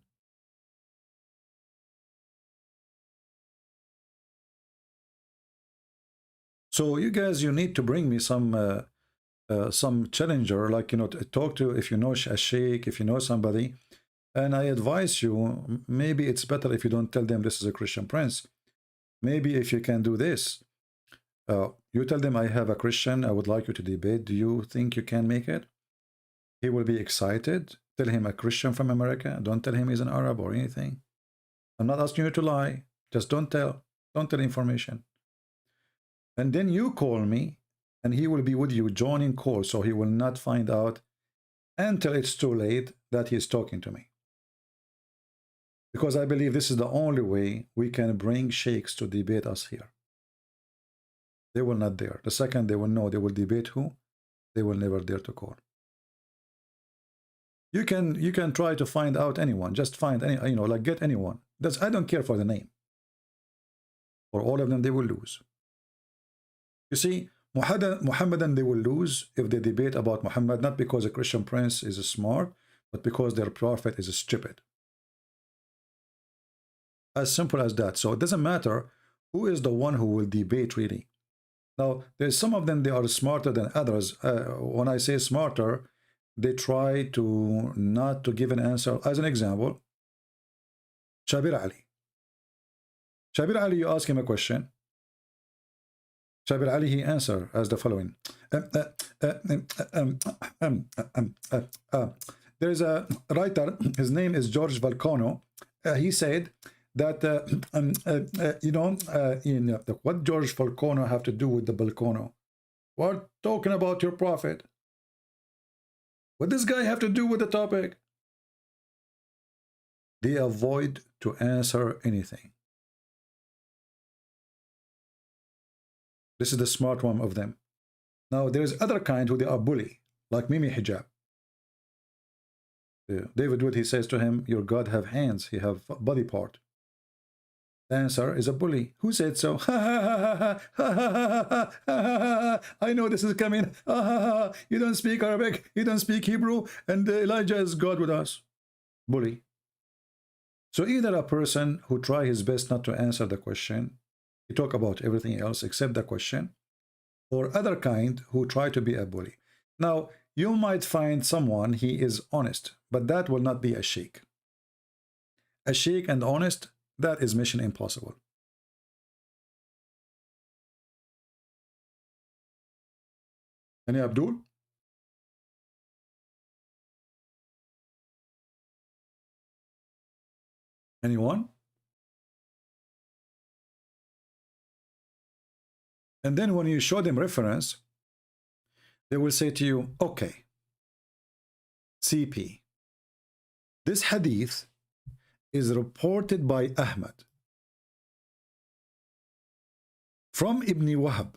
So you guys, you need to bring me some challenger, like, you know, to talk to, if you know a sheikh, if you know somebody. And I advise you, maybe it's better if you don't tell them this is a Christian prince. Maybe if you can do this, you tell them, I have a Christian, I would like you to debate. Do you think you can make it? He will be excited. Tell him a Christian from America. Don't tell him he's an Arab or anything. I'm not asking you to lie. Just don't tell information. And then you call me, and he will be with you joining call, so he will not find out until it's too late that he is talking to me. Because I believe this is the only way we can bring sheikhs to debate us here. They will not dare. The second they will know they will debate who, they will never dare to call. You can try to find out anyone. Just find any, you know, like get anyone. I don't care for the name. For all of them, they will lose. You see, Muhammadan, they will lose if they debate about Muhammad, not because a Christian prince is smart, but because their prophet is stupid. As simple as that. So it doesn't matter who is the one who will debate really. Now, there's some of them, they are smarter than others. When I say smarter, they try to not to give an answer. As an example, Shabir Ali. Shabir Ali, you ask him a question. Shabir Ali, he answer as the following. There is a writer, his name is George Valcano. He said that, what George Valcano have to do with the Balcano? We're talking about your prophet. What does this guy have to do with the topic? They avoid to answer anything. This is the smart one of them. Now, there is other kind who they are bully, like Mimi Hijab. David Wood, he says to him, your God have hands, he have body part. The answer is a bully. Who said so? I know this is coming. You don't speak Arabic, you don't speak Hebrew, and Elijah is God with us. Bully. So either a person who try his best not to answer the question, he talk about everything else except the question, or other kind who try to be a bully. Now, you might find someone, he is honest, but that will not be a sheikh. A sheikh and honest, that is mission impossible. Any Abdul? Anyone? And then when you show them reference, they will say to you, okay, CP, this hadith is reported by Ahmed from Ibn Wahab,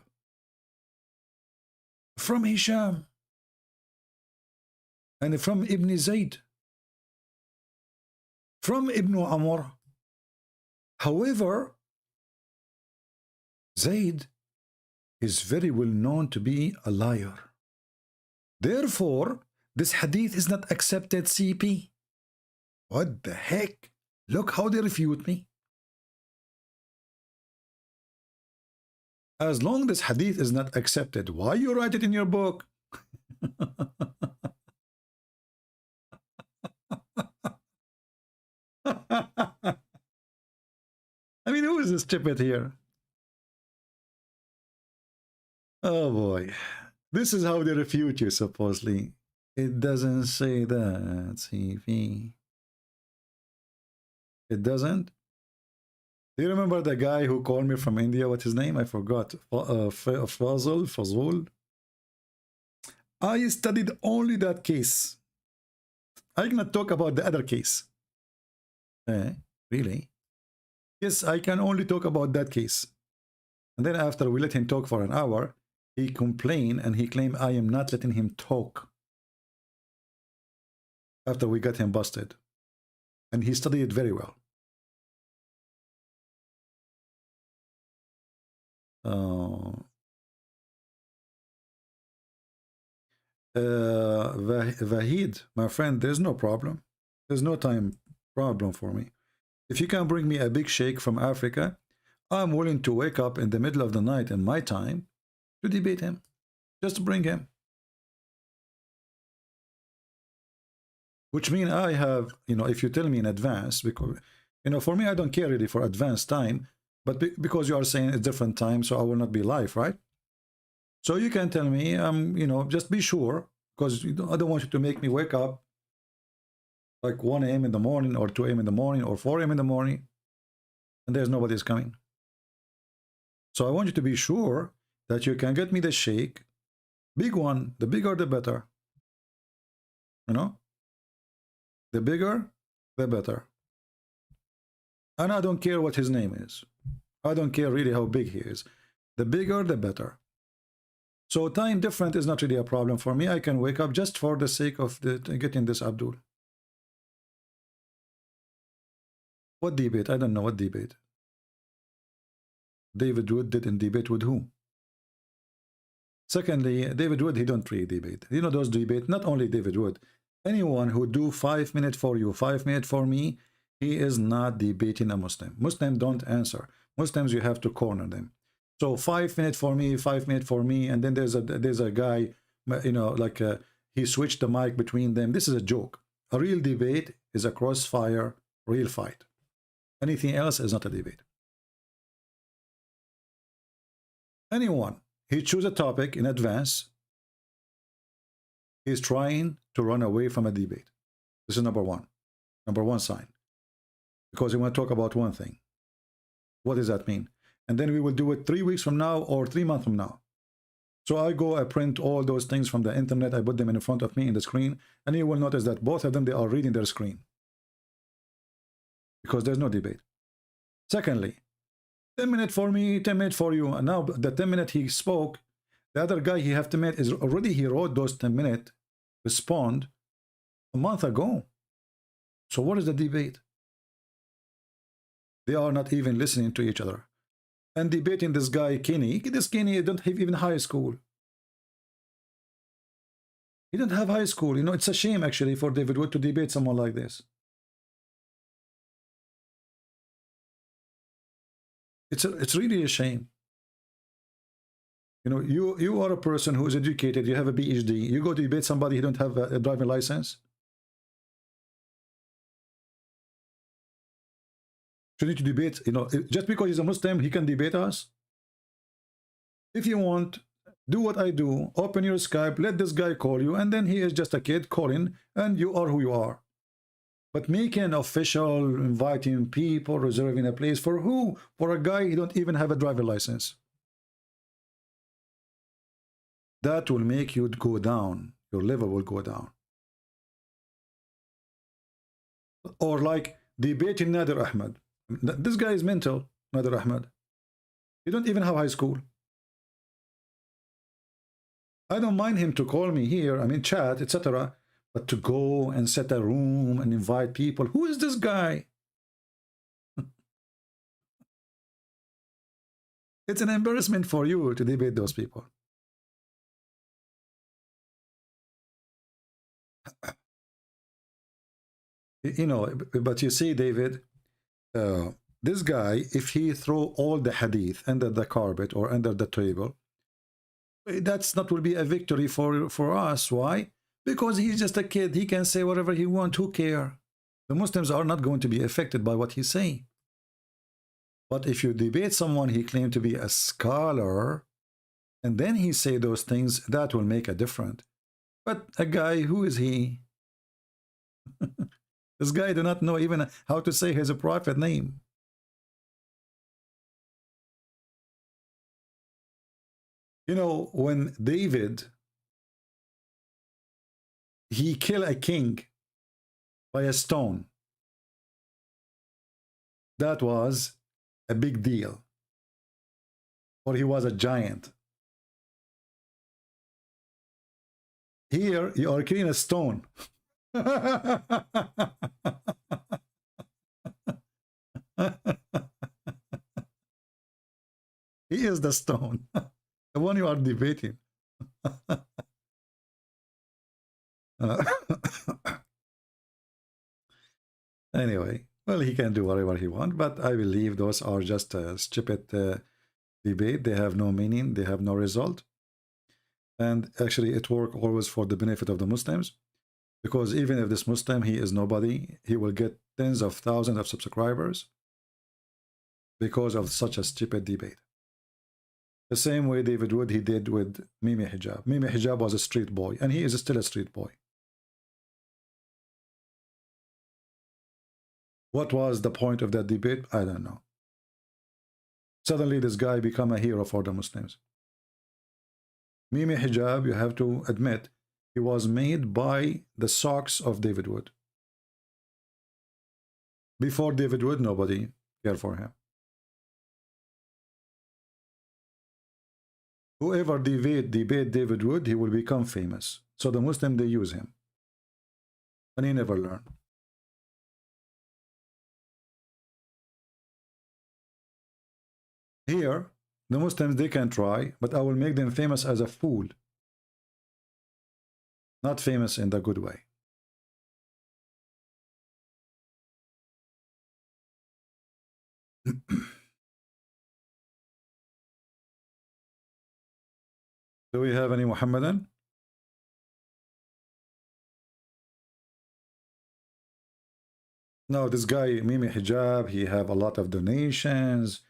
from Hisham, and from Ibn Zayd, from Ibn Amr. However, Zayd is very well known to be a liar. Therefore, this hadith is not accepted, CP. What the heck? Look how they refute me. As long as hadith is not accepted, why you write it in your book? I mean, who is this stupid here? Oh boy. This is how they refute you, supposedly. It doesn't say that, CV. It doesn't? Do you remember the guy who called me from India? What's his name? I forgot. Fazul. I studied only that case. I cannot talk about the other case. Really? Yes, I can only talk about that case. And then after we let him talk for an hour, he complained and he claimed I am not letting him talk. After we got him busted. And he studied it very well. Vahid, my friend, there's no problem. There's no time problem for me. If you can bring me a big sheikh from Africa, I'm willing to wake up in the middle of the night in my time to debate him. Just bring him. Which means I have, if you tell me in advance, because, for me, I don't care really for advanced time, but because you are saying it's different time, so I will not be live, right? So you can tell me, just be sure, because I don't want you to make me wake up like 1 a.m. in the morning, or 2 a.m. in the morning, or 4 a.m. in the morning, and there's nobody's coming. So I want you to be sure that you can get me the sheikh, big one, the bigger the better. The bigger, the better. And I don't care what his name is. I don't care really how big he is. The bigger, the better. So time different is not really a problem for me. I can wake up just for the sake of getting this Abdul. What debate? I don't know what debate. David Wood didn't debate with who? Secondly, David Wood, he don't really debate. Those debate, not only David Wood, anyone who do 5 minutes for you, 5 minutes for me, he is not debating a Muslim. Muslims don't answer. Muslims, you have to corner them. So 5 minutes for me, 5 minutes for me, and then there's a guy, he switched the mic between them. This is a joke. A real debate is a crossfire, real fight. Anything else is not a debate. Anyone, he choose a topic in advance, he's trying to run away from a debate. This is number one sign. Because he want to talk about one thing. What does that mean? And then we will do it 3 weeks from now or 3 months from now. So I print all those things from the internet, I put them in front of me in the screen, and you will notice that both of them, they are reading their screen. Because there's no debate. Secondly, 10 minutes for me, 10 minutes for you. And now the 10 minutes he spoke, the other guy he have 10 minutes is already, he wrote those 10 minutes, respond a month ago. So what is the debate? They are not even listening to each other. And debating this guy, Kenny. This Kenny don't have even high school. He didn't have high school. It's a shame actually for David Wood to debate someone like this. It's really a shame. You are a person who is educated, you have a PhD, you go to debate somebody who don't have a driving license. You need to debate, just because he's a Muslim, he can debate us. If you want, do what I do, open your Skype, let this guy call you, and then he is just a kid calling, and you are who you are. But making official, inviting people, reserving a place for who? For a guy who don't even have a driver license. That will make you go down. Your level will go down. Or like debating Nader Ahmed. This guy is mental, Nader Ahmed. You don't even have high school. I don't mind him to call me here, chat, etc. But to go and set a room and invite people, who is this guy? It's an embarrassment for you to debate those people. But you see, David, this guy, if he throw all the hadith under the carpet or under the table, that's not will be a victory for us. Why? Because he's just a kid. He can say whatever he wants. Who care? The Muslims are not going to be affected by what he's saying. But if you debate someone he claimed to be a scholar, and then he say those things, that will make a difference. But a guy, who is he? This guy do not know even how to say his prophet name. You know, when David, he killed a king by a stone, that was a big deal. Or he was a giant. Here, you are killing a stone. He is the stone. The one you are debating. Anyway, well, he can do whatever he wants, but I believe those are just a stupid debate. They have no meaning, they have no result. And actually, it works always for the benefit of the Muslims, because even if this Muslim, he is nobody, he will get tens of thousands of subscribers because of such a stupid debate. The same way David Wood, he did with Mimi Hijab. Mimi Hijab was a street boy, and he is still a street boy. What was the point of that debate? I don't know. Suddenly this guy became a hero for the Muslims. Mimi Hijab, you have to admit, he was made by the socks of David Wood. Before David Wood, nobody cared for him. Whoever debate David Wood, he will become famous. So the Muslim, they use him. And he never learned. Here, the Muslims, they can try, but I will make them famous as a fool. Not famous in the good way. Do we have any Muhammadan? No, this guy, Mimi Hijab, he have a lot of donations.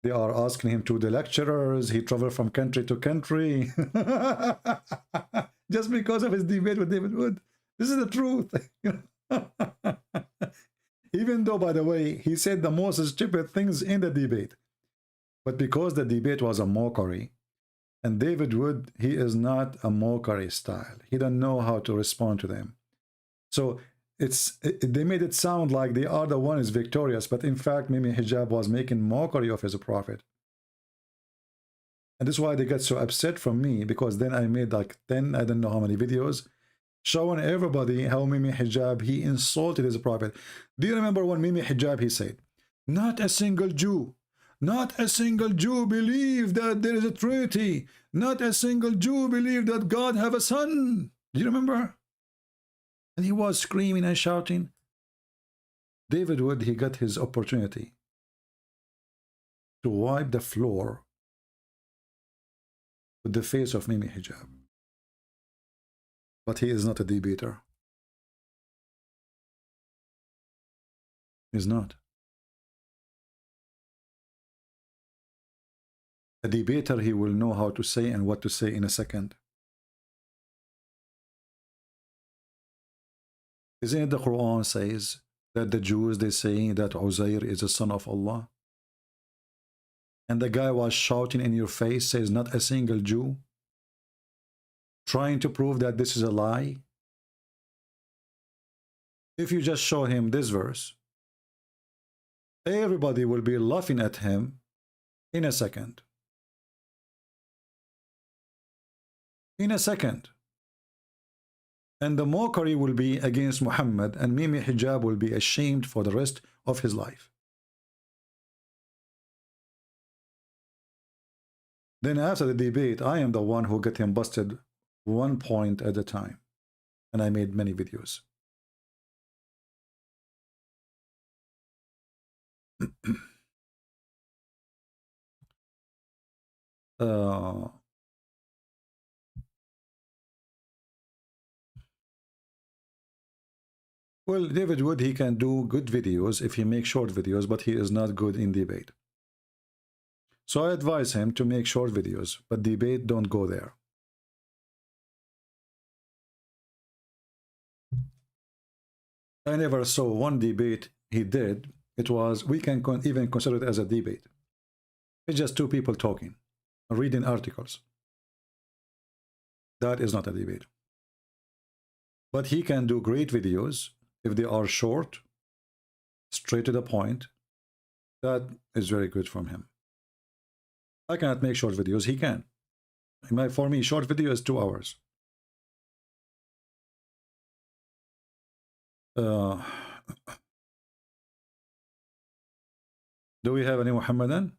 They are asking him to the lecturers. He traveled from country to country. Just because of his debate with David Wood. This is the truth. Even though, by the way, he said the most stupid things in the debate. But because the debate was a mockery, and David Wood, he is not a mockery style. He don't know how to respond to them. So they made it sound like they are the one is victorious, but in fact, Mimi Hijab was making mockery of his prophet. And this is why they get so upset from me, because then I made like 10, I don't know how many videos, showing everybody how Mimi Hijab, he insulted his prophet. Do you remember when Mimi Hijab, he said, not a single Jew believe that there is a Trinity. Not a single Jew believe that God have a son. Do you remember? And he was screaming and shouting. David Wood, he got his opportunity to wipe the floor with the face of Mimi Hijab. But he is not a debater. He's not. A debater, he will know how to say and what to say in a second. Isn't it the Quran says that the Jews, they say that Uzayr is the son of Allah? And the guy was shouting in your face, says not a single Jew, trying to prove that this is a lie. If you just show him this verse, everybody will be laughing at him in a second. In a second. And the mockery will be against Muhammad, and Mimi Hijab will be ashamed for the rest of his life. Then after the debate, I am the one who got him busted one point at a time. And I made many videos. Well, David Wood, he can do good videos if he makes short videos, but he is not good in debate. So I advise him to make short videos, but debate, don't go there. I never saw one debate he did. It was, we can even consider it as a debate. It's just two people talking, reading articles. That is not a debate. But he can do great videos if they are short, straight to the point. That is very good from him. I cannot make short videos. He can. For me, short video is 2 hours. Do we have any Muhammadan?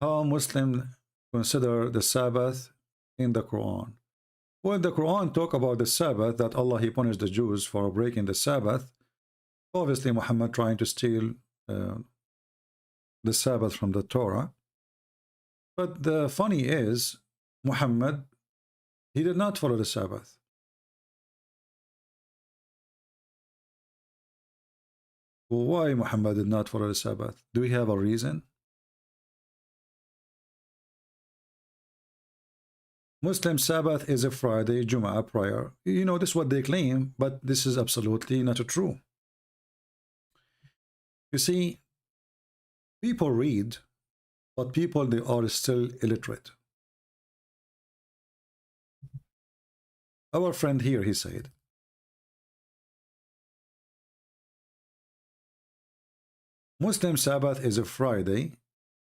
How Muslims consider the Sabbath in the Quran? Well, the Quran talk about the Sabbath, that Allah, he punished the Jews for breaking the Sabbath. Obviously, Muhammad trying to steal the Sabbath from the Torah. But the funny is, Muhammad, he did not follow the Sabbath. Why Muhammad did not follow the Sabbath? Do we have a reason? Muslim Sabbath is a Friday, Jum'ah prayer. You know, this is what they claim, but this is absolutely not true. You see, people read, but people, they are still illiterate. Our friend here, he said, Muslim Sabbath is a Friday,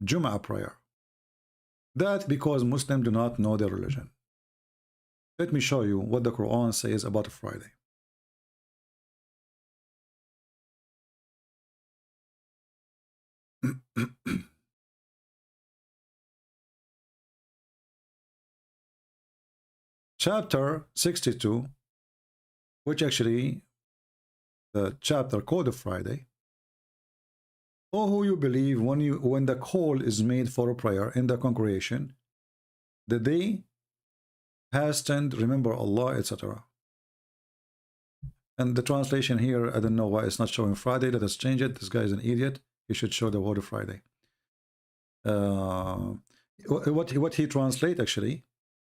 Jum'ah prayer. That because Muslims do not know their religion. Let me show you what the Quran says about a Friday. Chapter 62, which actually the chapter called the Friday. O who you believe, when the call is made for a prayer in the congregation, the day hastened, remember Allah, etc. And the translation here, I don't know why it's not showing Friday. Let us change it. This guy is an idiot. He should show the word Friday. What he translate actually,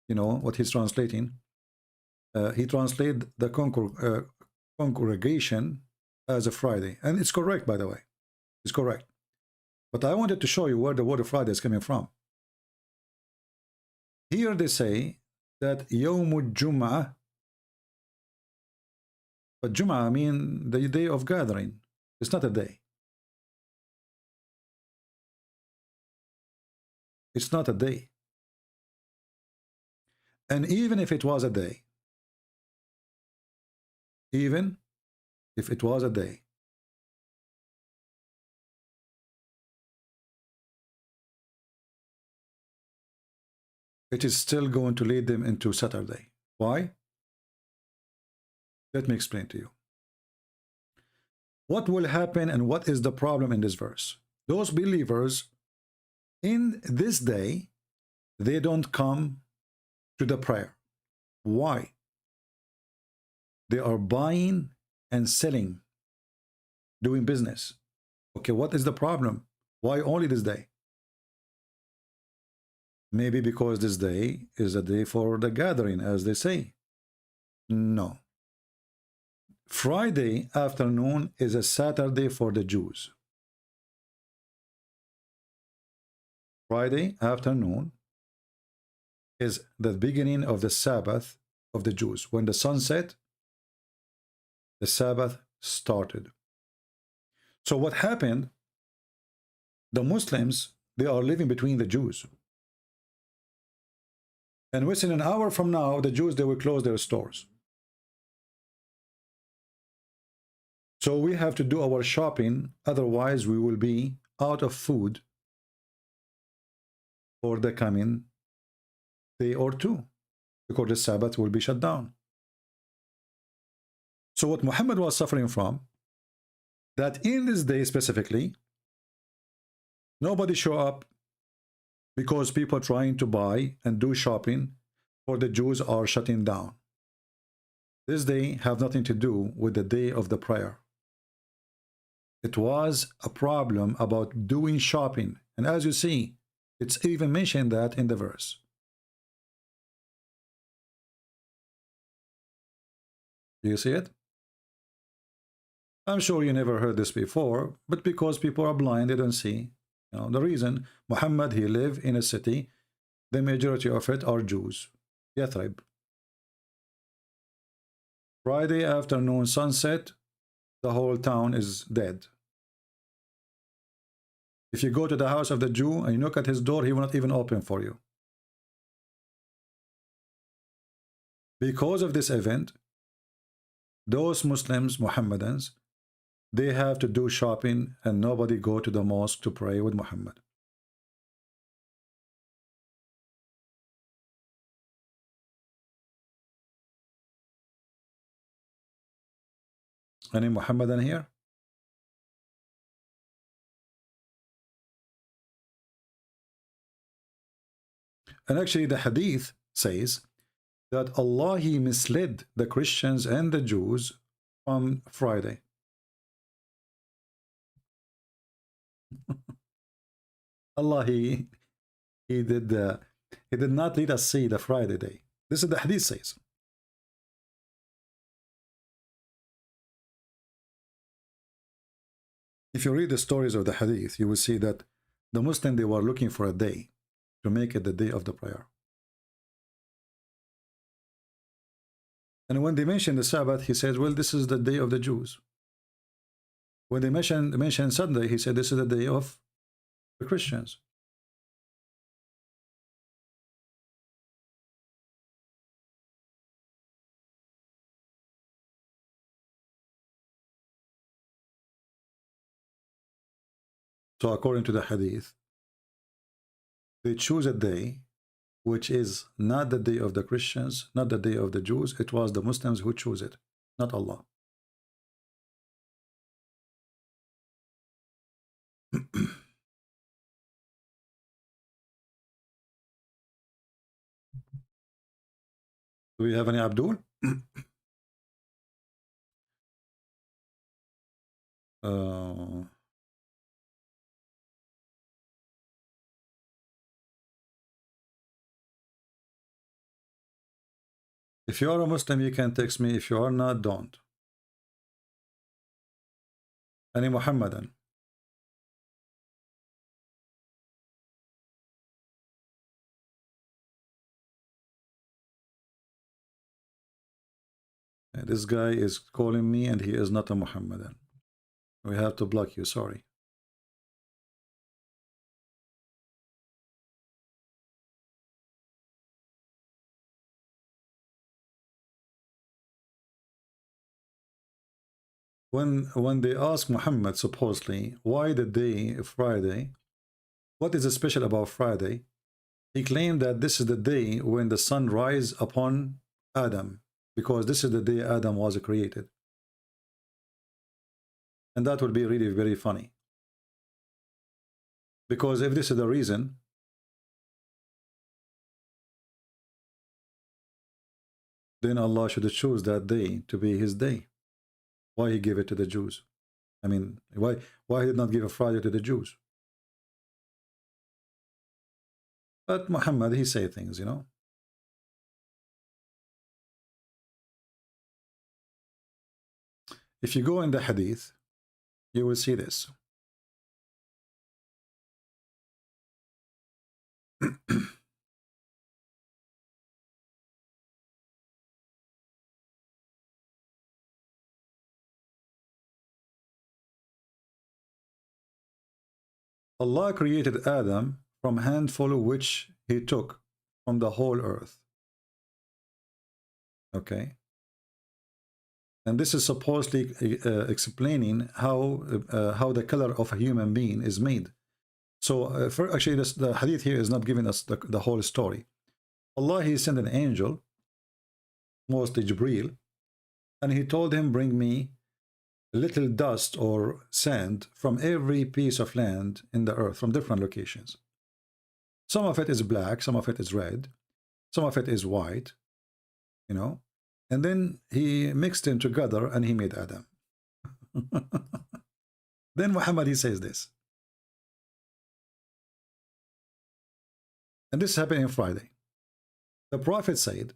you know what he's translating. He translate the congregation as a Friday, and it's correct, by the way. It's correct. But I wanted to show you where the word of Friday is coming from. Here they say that Yawmul Jum'ah, but Jum'ah mean the day of gathering. It's not a day. It's not a day. And even if it was a day, even if it was a day, it is still going to lead them into Saturday. Why? Let me explain to you. What will happen and what is the problem in this verse? Those believers in this day, they don't come to the prayer. Why? They are buying and selling, doing business. Okay, what is the problem? Why only this day? Maybe because this day is a day for the gathering, as they say. No. Friday afternoon is a Saturday for the Jews. Friday afternoon is the beginning of the Sabbath of the Jews. When the sun set, the Sabbath started. So what happened? The Muslims, they are living between the Jews. And within an hour from now, the Jews, they will close their stores. So we have to do our shopping, otherwise we will be out of food for the coming day or two, because the Sabbath will be shut down. So what Muhammad was suffering from, that in this day specifically, nobody show up because people trying to buy and do shopping for the Jews are shutting down. This day have nothing to do with the day of the prayer. It was a problem about doing shopping. And as you see, it's even mentioned that in the verse. Do you see it? I'm sure you never heard this before, but because people are blind, they don't see. You know, the reason Muhammad, he lived in a city, the majority of it are Jews. Yathrib. Friday afternoon sunset, the whole town is dead. If you go to the house of the Jew and you knock at his door, he will not even open for you. Because of this event, those Muslims, Muhammadans, they have to do shopping and nobody go to the mosque to pray with Muhammad. Any Muhammadan here? And actually the hadith says that Allah, he misled the Christians and the Jews on Friday. Allah, he did not let us see the Friday day. This is the hadith says. If you read the stories of the hadith, you will see that the Muslims, they were looking for a day to make it the day of the prayer. And when they mention the Sabbath, he says, well, this is the day of the Jews. When they mention Sunday, he said, this is the day of the Christians. So according to the hadith, they choose a day which is not the day of the Christians, not the day of the Jews. It was the Muslims who chose it, not Allah. Do we have any Abdul? If you are a Muslim, you can text me. If you are not, don't. Any Muhammadan? This guy is calling me and he is not a Muhammadan. We have to block you, sorry. When they ask Muhammad, supposedly, why the day Friday, what is special about Friday? He claimed that this is the day when the sun rises upon Adam, because this is the day Adam was created. And that would be really very funny. Because if this is the reason, then Allah should choose that day to be his day. Why he gave it to the Jews? I mean, why he did not give a Friday to the Jews? But Muhammad, he say things, you know. If you go in the hadith, you will see this. Allah created Adam from a handful which he took from the whole earth. Okay. And this is supposedly explaining how the color of a human being is made. So actually the hadith here is not giving us the whole story. Allah, he sent an angel, mostly Jibreel, and he told him, bring me little dust or sand from every piece of land in the earth from different locations. Some of it is black, some of it is red, some of it is white, you know, and then he mixed them together and he made Adam. Then Muhammad, he says this, and this happened on Friday. The Prophet said,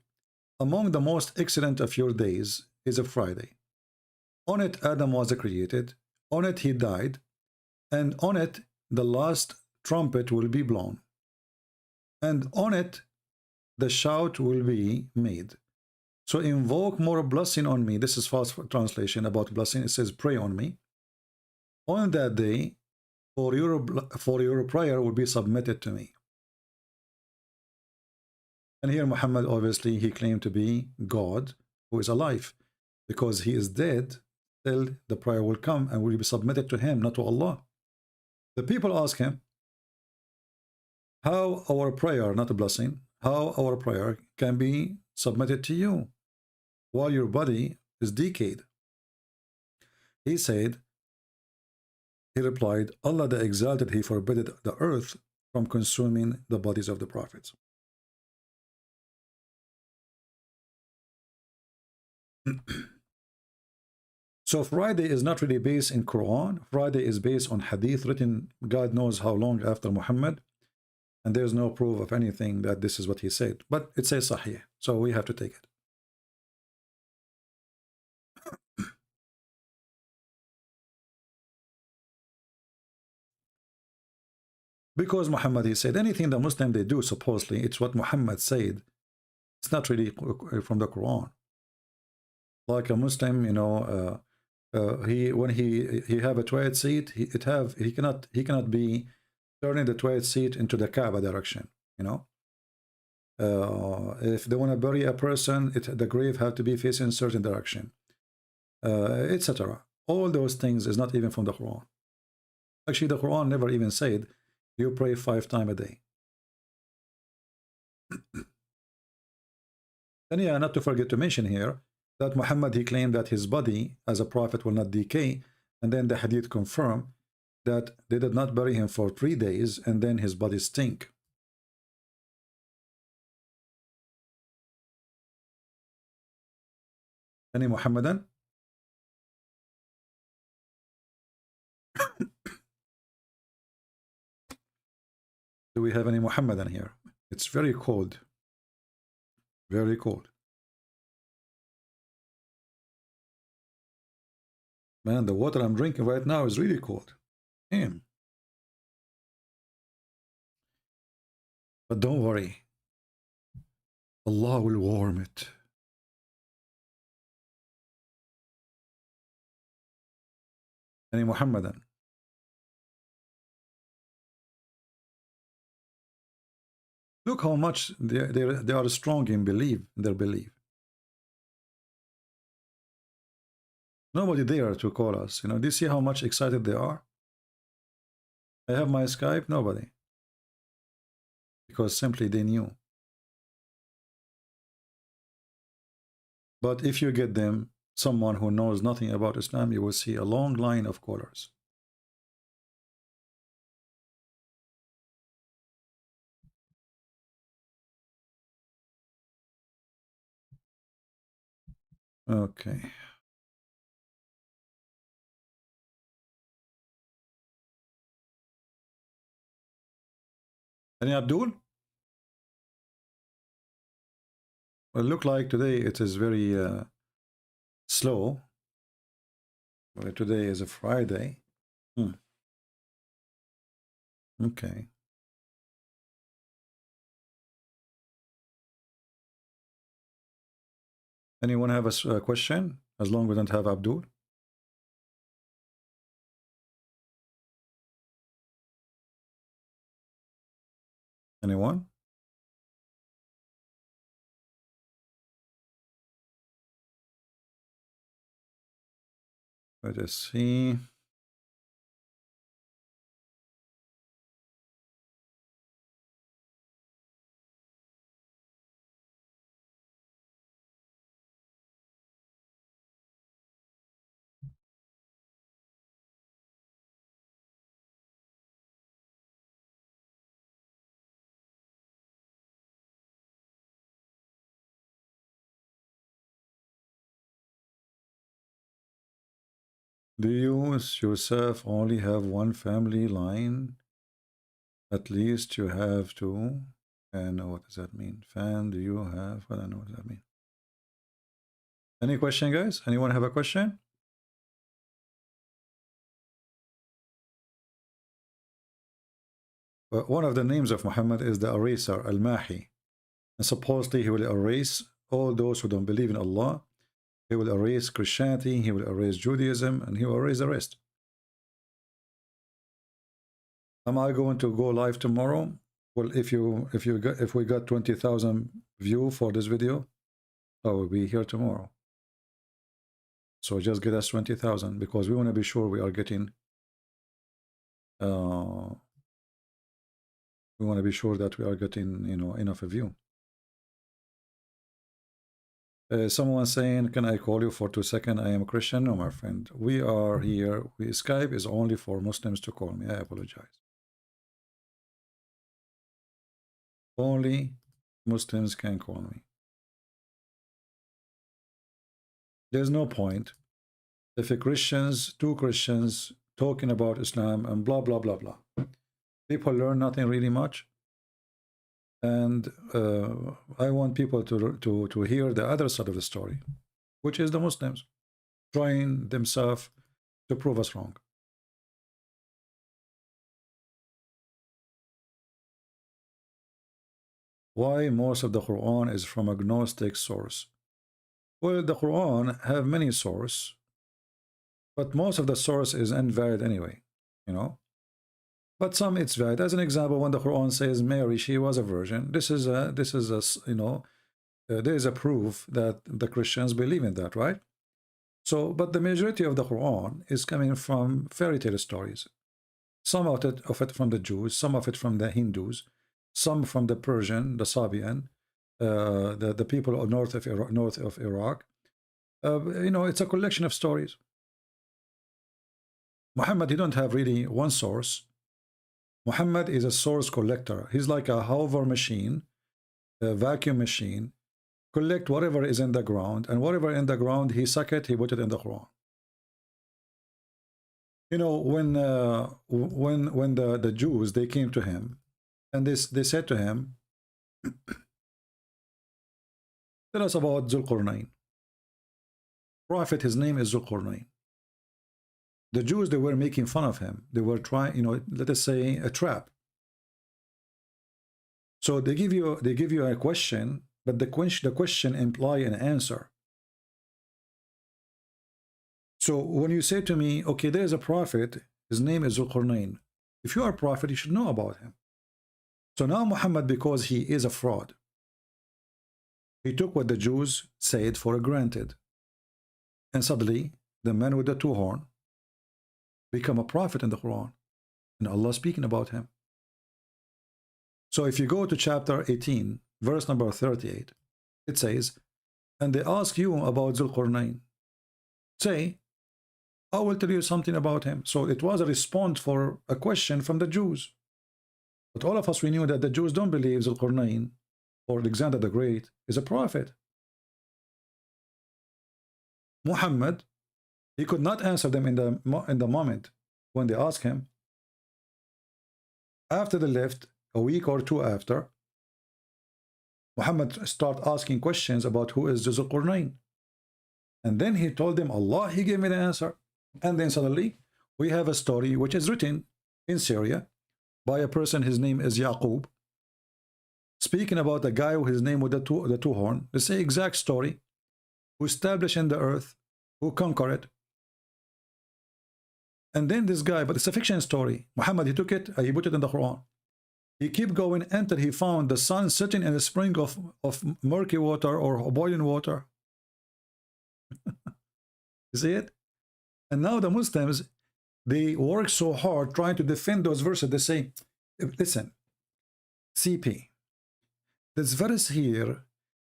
among the most excellent of your days is a Friday. On it Adam was created, on it he died, and on it the last trumpet will be blown, and on it the shout will be made. So invoke more blessing on me. This is fast translation about blessing. It says pray on me. On that day, for your prayer will be submitted to me. And here Muhammad, obviously, he claimed to be God who is alive, because he is dead. Still, the prayer will come and will be submitted to him, not to Allah. The people ask him, how our prayer, not a blessing, how our prayer can be submitted to you while your body is decayed? He said, he replied, Allah the Exalted, he forbade the earth from consuming the bodies of the prophets. So Friday is not really based in Quran. Friday is based on hadith written God knows how long after Muhammad, and there's no proof of anything that this is what he said, but it says Sahih, so we have to take it. Because Muhammad, he said, anything the Muslim they do, supposedly, it's what Muhammad said. It's not really from the Quran. Like a Muslim, you know, when he have a toilet seat, he cannot be turning the toilet seat into the Kaaba direction, you know. If they want to bury a person, the grave have to be facing a certain direction, etc. All those things is not even from the Quran. Actually, the Quran never even said you pray 5 times a day. And yeah, not to forget to mention here that Muhammad, he claimed that his body as a prophet will not decay, and then the hadith confirmed that they did not bury him for 3 days, and then his body stink. Any Muhammadan? Do we have any Muhammadan here? It's very cold. Very cold. Man, the water I'm drinking right now is really cold. Damn. But don't worry. Allah will warm it. Any Muhammadan? Look how much they are strong in their belief. Nobody there to call us. You know, do you see how much excited they are? I have my Skype, nobody. Because simply they knew. But if you get them, someone who knows nothing about Islam, you will see a long line of callers. Okay. Any Abdul? Well, look like today it is very slow. Well, today is a Friday. Okay. Anyone have a question? As long as we don't have Abdul. Anyone? Let us see. Do you yourself only have one family line? At least you have two. And what does that mean? Fan, do you have? I don't know what does that mean. Any question, guys? Anyone have a question? Well, one of the names of Muhammad is the eraser, Al-Mahi. And supposedly he will erase all those who don't believe in Allah. He will erase Christianity, he will erase Judaism, and he will erase the rest. Am I going to go live tomorrow? Well, if we got 20,000 views for this video, I will be here tomorrow. So just get us 20,000 because we want to be sure we are getting. We want to be sure that we are getting, you know, enough of you. Someone saying, can I call you for 2 seconds? I am a Christian. No, my friend. We are here. Skype is only for Muslims to call me. I apologize. Only Muslims can call me. There's no point if a two Christians talking about Islam and blah, blah, blah, blah. People learn nothing really much. And I want people to hear the other side of the story, which is the Muslims trying themselves to prove us wrong. Why most of the Quran is from agnostic source? Well, the Quran have many sources, but most of the source is invalid anyway, you know. But some it's valid. As an example, when the Quran says Mary, she was a virgin, this is a you know, there is a proof that the Christians believe in that, right? So, but the majority of the Quran is coming from fairy tale stories. Some of it from the Jews, some of it from the Hindus, some from the Persian, the Sabian, the people of north of Iraq. You know, it's a collection of stories. Muhammad, he don't have really one source. Muhammad is a source collector. He's like a hover machine, a vacuum machine, collect whatever is in the ground, and whatever in the ground, he suck it, he put it in the Quran. You know, when the Jews, they came to him, and they said to him, tell us about Zulqarnain. Prophet, his name is Zulqarnain. The Jews, they were making fun of him. They were trying, you know, let us say a trap. So they give you a question, but the question imply an answer. So when you say to me, okay, there's a prophet, his name is Zulqarnain. If you are a prophet, you should know about him. So now Muhammad, because he is a fraud, he took what the Jews said for granted. And suddenly, the man with the two horns become a prophet in the Quran, and Allah speaking about him. So if you go to chapter 18, verse number 38, it says, and they ask you about Zulqarnain, say, I will tell you something about him. So it was a response for a question from the Jews. But all of us, we knew that the Jews don't believe Zulqarnain or Alexander the Great is a prophet. Muhammad, he could not answer them in the moment when they asked him. After they left, a week or two after, Muhammad started asking questions about who is Zulqarnain. And then he told them, Allah, he gave me the answer. And then suddenly, we have a story which is written in Syria by a person, his name is Yaqub, speaking about a guy with his name with the two horn, the same exact story, who established in the earth, who conquered it. And then this guy, but it's a fiction story. Muhammad, he took it, he put it in the Quran. He kept going until he found the sun sitting in a spring of murky water or boiling water. You see it? And now the Muslims, they work so hard trying to defend those verses. They say, listen, CP, this verse here,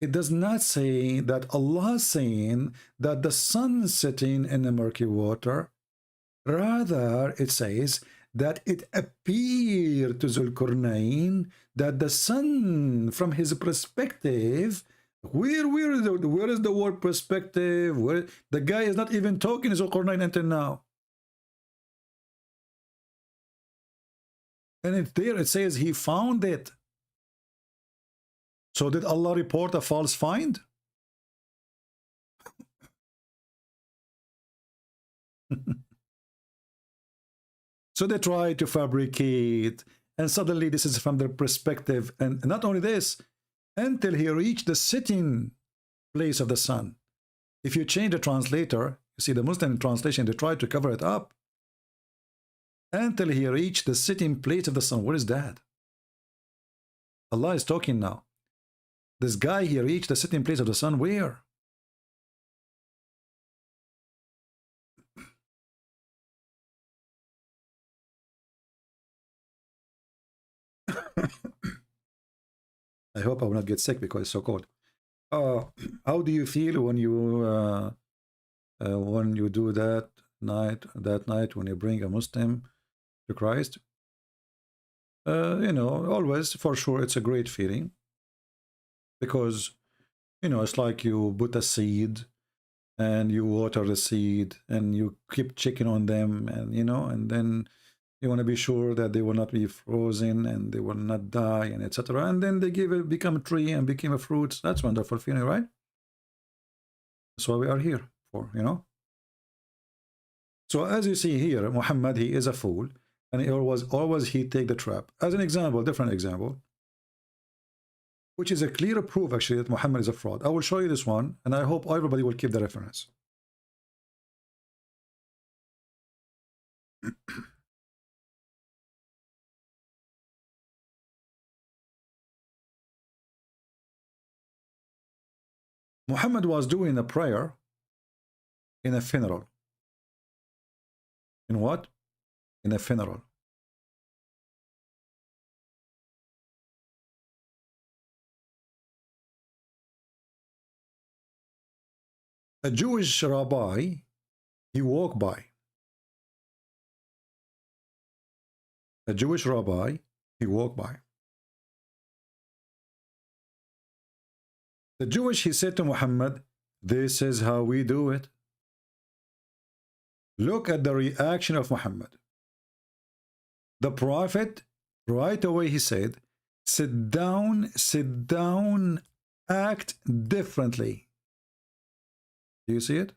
it does not say that Allah is saying that the sun is sitting in the murky water. Rather, it says that it appeared to Zulqarnain that the sun, from his perspective, where is the word perspective? Where the guy is not even talking to Zulqarnain until now. And it says he found it. So did Allah report a false find? So they try to fabricate, and suddenly this is from their perspective. And not only this, until he reached the sitting place of the sun. If you change the translator, you see the Muslim translation, they try to cover it up. Until he reached the sitting place of the sun. What is that? Allah is talking now. This guy, he reached the sitting place of the sun. Where? I hope I will not get sick because it's so cold. How do you feel when you do that night when you bring a Muslim to Christ? You know, always, for sure, it's a great feeling, because, you know, it's like you put a seed and you water the seed and you keep checking on them, and, you know, and then you want to be sure that they will not be frozen and they will not die, and etc. And then they become a tree and become a fruit. That's wonderful feeling, right? That's what we are here for, you know. So as you see here, Muhammad, he is a fool, and he always he take the trap. As an example, different example, which is a clear proof actually that Muhammad is a fraud. I will show you this one, and I hope everybody will keep the reference. Muhammad was doing a prayer in a funeral. In what? In a funeral. A Jewish rabbi, he walked by. A Jewish rabbi, he walked by. The Jewish, he said to Muhammad, this is how we do it. Look at the reaction of Muhammad. The Prophet, right away he said, sit down, act differently. Do you see it?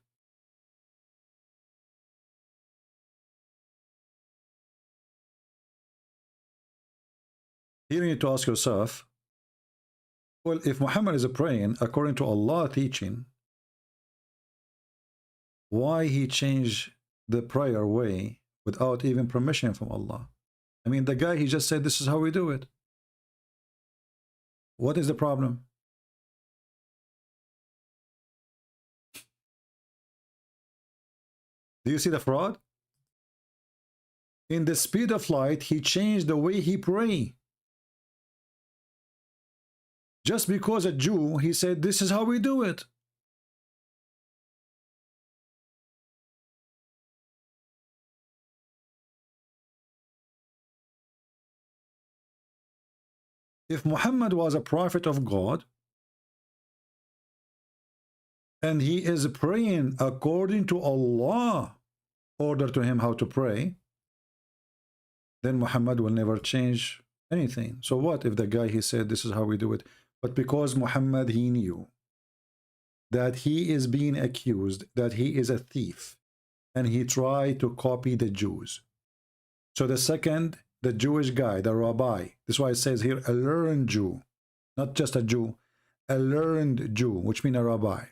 Here you need to ask yourself, well, if Muhammad is praying according to Allah teaching, why he changed the prayer way without even permission from Allah? I mean, the guy, he just said, this is how we do it. What is the problem? Do you see the fraud? In the speed of light, he changed the way he pray. Just because a Jew, he said, this is how we do it. If Muhammad was a prophet of God, and he is praying according to Allah order to him how to pray, then Muhammad will never change anything. So what if the guy, he said, this is how we do it? But because Muhammad, he knew that he is being accused, that he is a thief, and he tried to copy the Jews. So the second, the Jewish guy, the rabbi, this is why it says here, a learned Jew, not just a Jew, a learned Jew, which means a rabbi.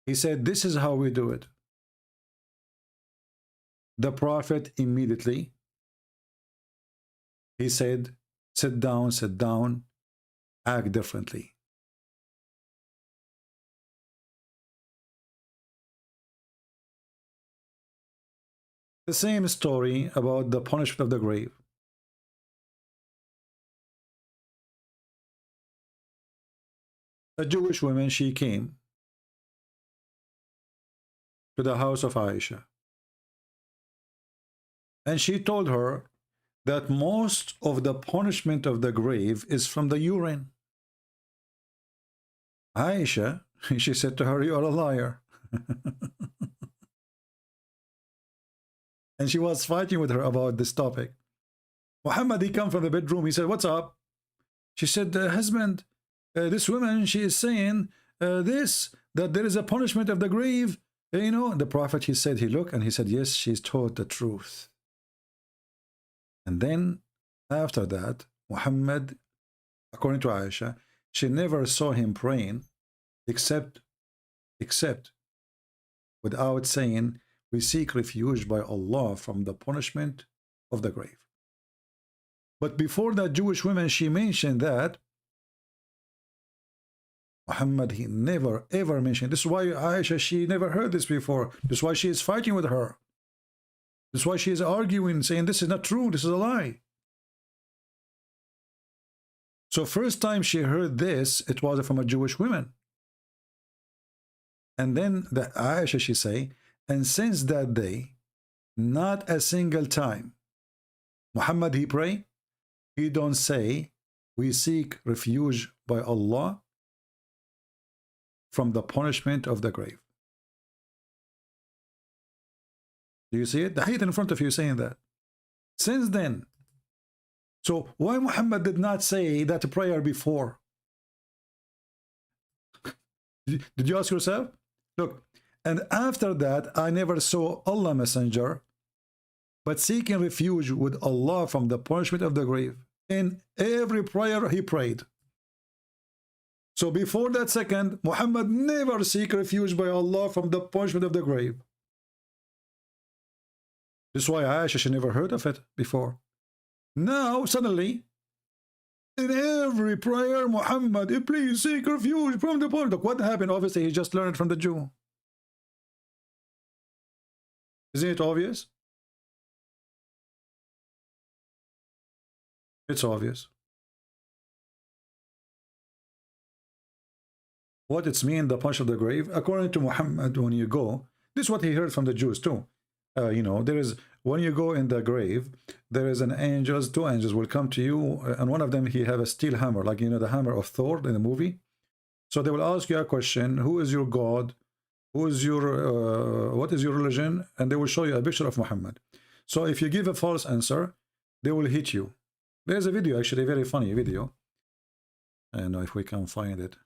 He said, this is how we do it. The Prophet immediately, he said, sit down, act differently. The same story about the punishment of the grave. A Jewish woman, she came to the house of Aisha, and she told her that most of the punishment of the grave is from the urine. Aisha, she said to her, you are a liar. And she was fighting with her about this topic. Muhammad, he come from the bedroom. He said, what's up? She said, husband, this woman, she is saying that there is a punishment of the grave. You know, the Prophet, he said, he looked and he said, yes, she's told the truth. And then after that, Muhammad, according to Aisha, she never saw him praying except without saying, we seek refuge by Allah from the punishment of the grave. But before that Jewish woman, she mentioned that Muhammad, he never ever mentioned. This is why Aisha, she never heard this before. This is why she is fighting with her. This is why she is arguing, saying this is not true, this is a lie. So first time she heard this, it was from a Jewish woman. And then the Aisha, she say, and since that day, not a single time Muhammad, he pray, he don't say, we seek refuge by Allah from the punishment of the grave. Do you see it? The hadith in front of you saying that. Since then. So why Muhammad did not say that prayer before? Did you ask yourself? Look, and after that, I never saw Allah Messenger but seeking refuge with Allah from the punishment of the grave. In every prayer he prayed. So before that second, Muhammad never seek refuge by Allah from the punishment of the grave. This is why Aisha, she never heard of it before. Now, suddenly, in every prayer, Muhammad, please seek refuge from the punishment. Look, what happened? Obviously, he just learned from the Jew. Isn't it obvious? It's obvious. What it's mean, the punch of the grave, according to Muhammad, when you go, this is what he heard from the Jews too. You know, there is, when you go in the grave, there is an angel, two angels will come to you, and one of them, he have a steel hammer, like, you know, the hammer of Thor in the movie. So they will ask you a question, who is your God? Who is your, what is your religion? And they will show you a picture of Muhammad. So if you give a false answer, they will hit you. There's a video, actually, a very funny video. I don't know if we can find it.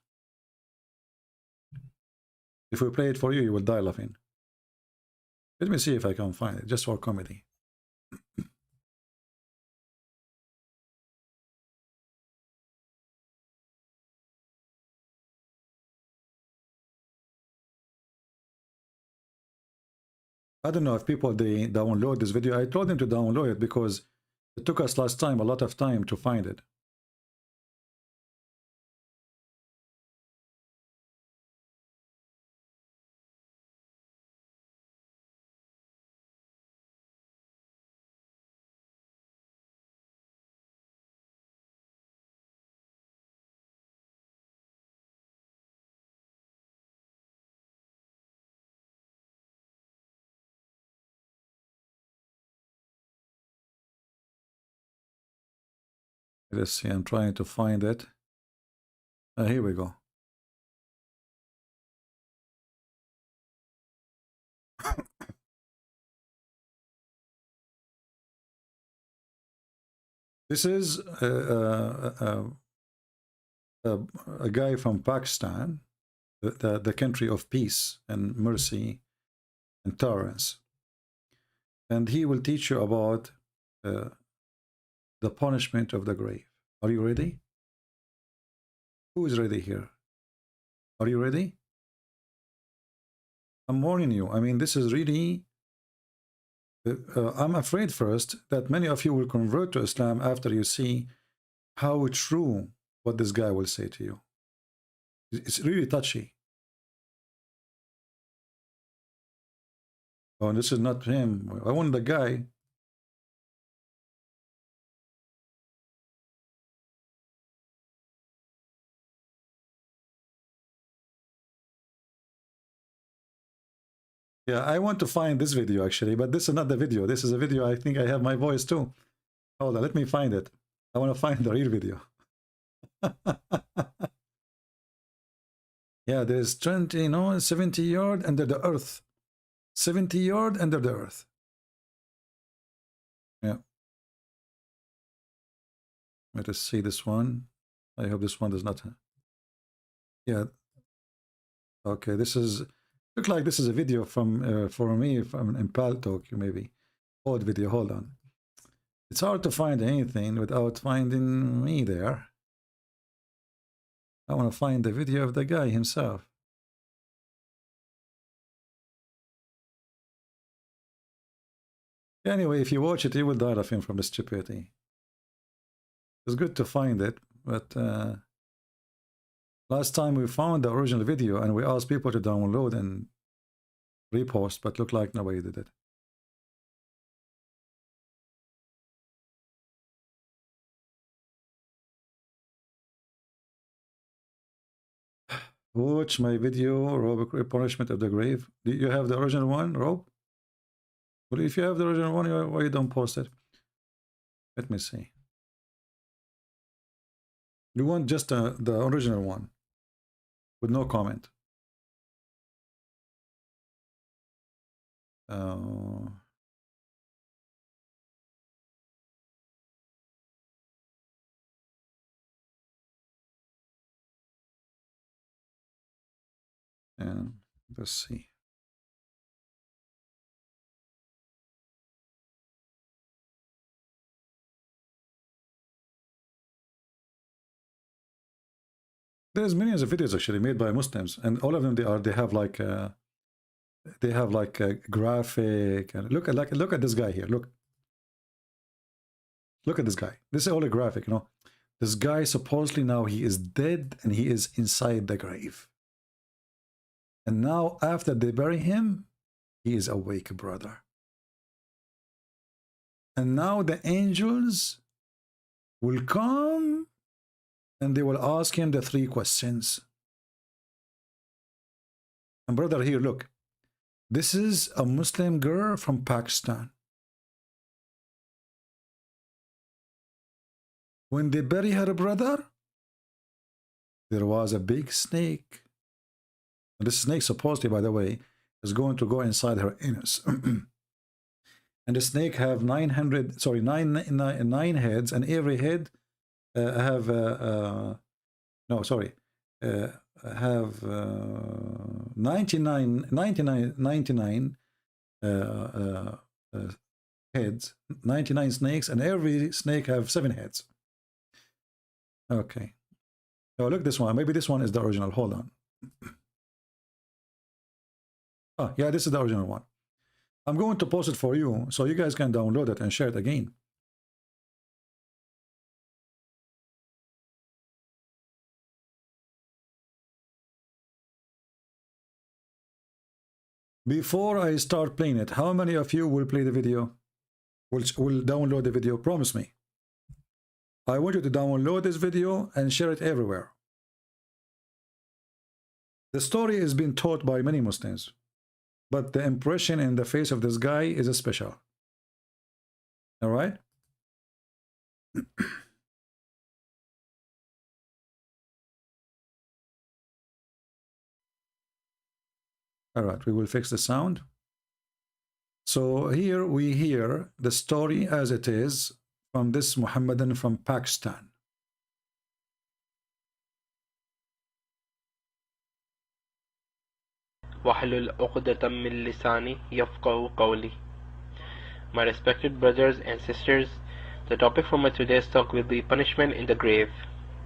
If we play it for you, you will die laughing. Let me see if I can find it, just for comedy. I don't know if people, they download this video. I told them to download it because it took us last time a lot of time to find it. Let's see, I'm trying to find it. Here we go. This is a guy from Pakistan, the country of peace and mercy and tolerance. And he will teach you about the punishment of the grave. Are you ready? Who is ready here? Are you ready? I'm warning you. I mean, this is really... I'm afraid first that many of you will convert to Islam after you see how true what this guy will say to you. It's really touchy. Oh, this is not him. I want the guy. Yeah, I want to find this video actually, but this is not the video. This is a video, I think I have my voice too. Hold on, let me find it. I want to find the real video. Yeah, there's 20, you know, 70 yards under the earth. 70 yards under the earth. Yeah. Let us see this one. I hope this one does not. Yeah. Okay, this is look like this is a video from for me from Impal Tokyo, maybe old video. Hold on. It's hard to find anything without finding me there. I want to find the video of the guy himself. Anyway, if you watch it, you will die laughing from the stupidity. It's good to find it, but last time we found the original video and we asked people to download and repost, but looked like nobody did it. Watch my video, Rob, Punishment of the Grave. Do you have the original one, Rob? Well, if you have the original one, why you don't post it? Let me see. You want just the original one with no comment. And let's see. There's millions of videos actually made by Muslims, and all of them they have like a graphic. And look at this guy here. Look at this guy. This is all a graphic, you know. This guy supposedly now he is dead and he is inside the grave. And now after they bury him, he is awake, brother. And now the angels will come and they will ask him the 3 questions. And brother, here, look. This is a Muslim girl from Pakistan. When they bury her brother, there was a big snake. And this snake, supposedly, by the way, is going to go inside her anus. And the snake have 9 heads, and every head have have 99 heads, 99 snakes, and every snake have 7 heads. Okay. Oh, look this one. Maybe this one is the original. Hold on. Oh, yeah, this is the original one. I'm going to post it for you so you guys can download it and share it again. Before I start playing it, how many of you will play the video? Will download the video? Promise me. I want you to download this video and share it everywhere. The story has been taught by many Muslims, but the impression in the face of this guy is special. All right? All right, we will fix the sound. So here we hear the story as it is from this Muhammadan from Pakistan. وَحْلُلْ عُقْدَةً مِّن لِسَانِي يَفْقَهُ قَوْلِي. My respected brothers and sisters, the topic for my today's talk will be punishment in the grave,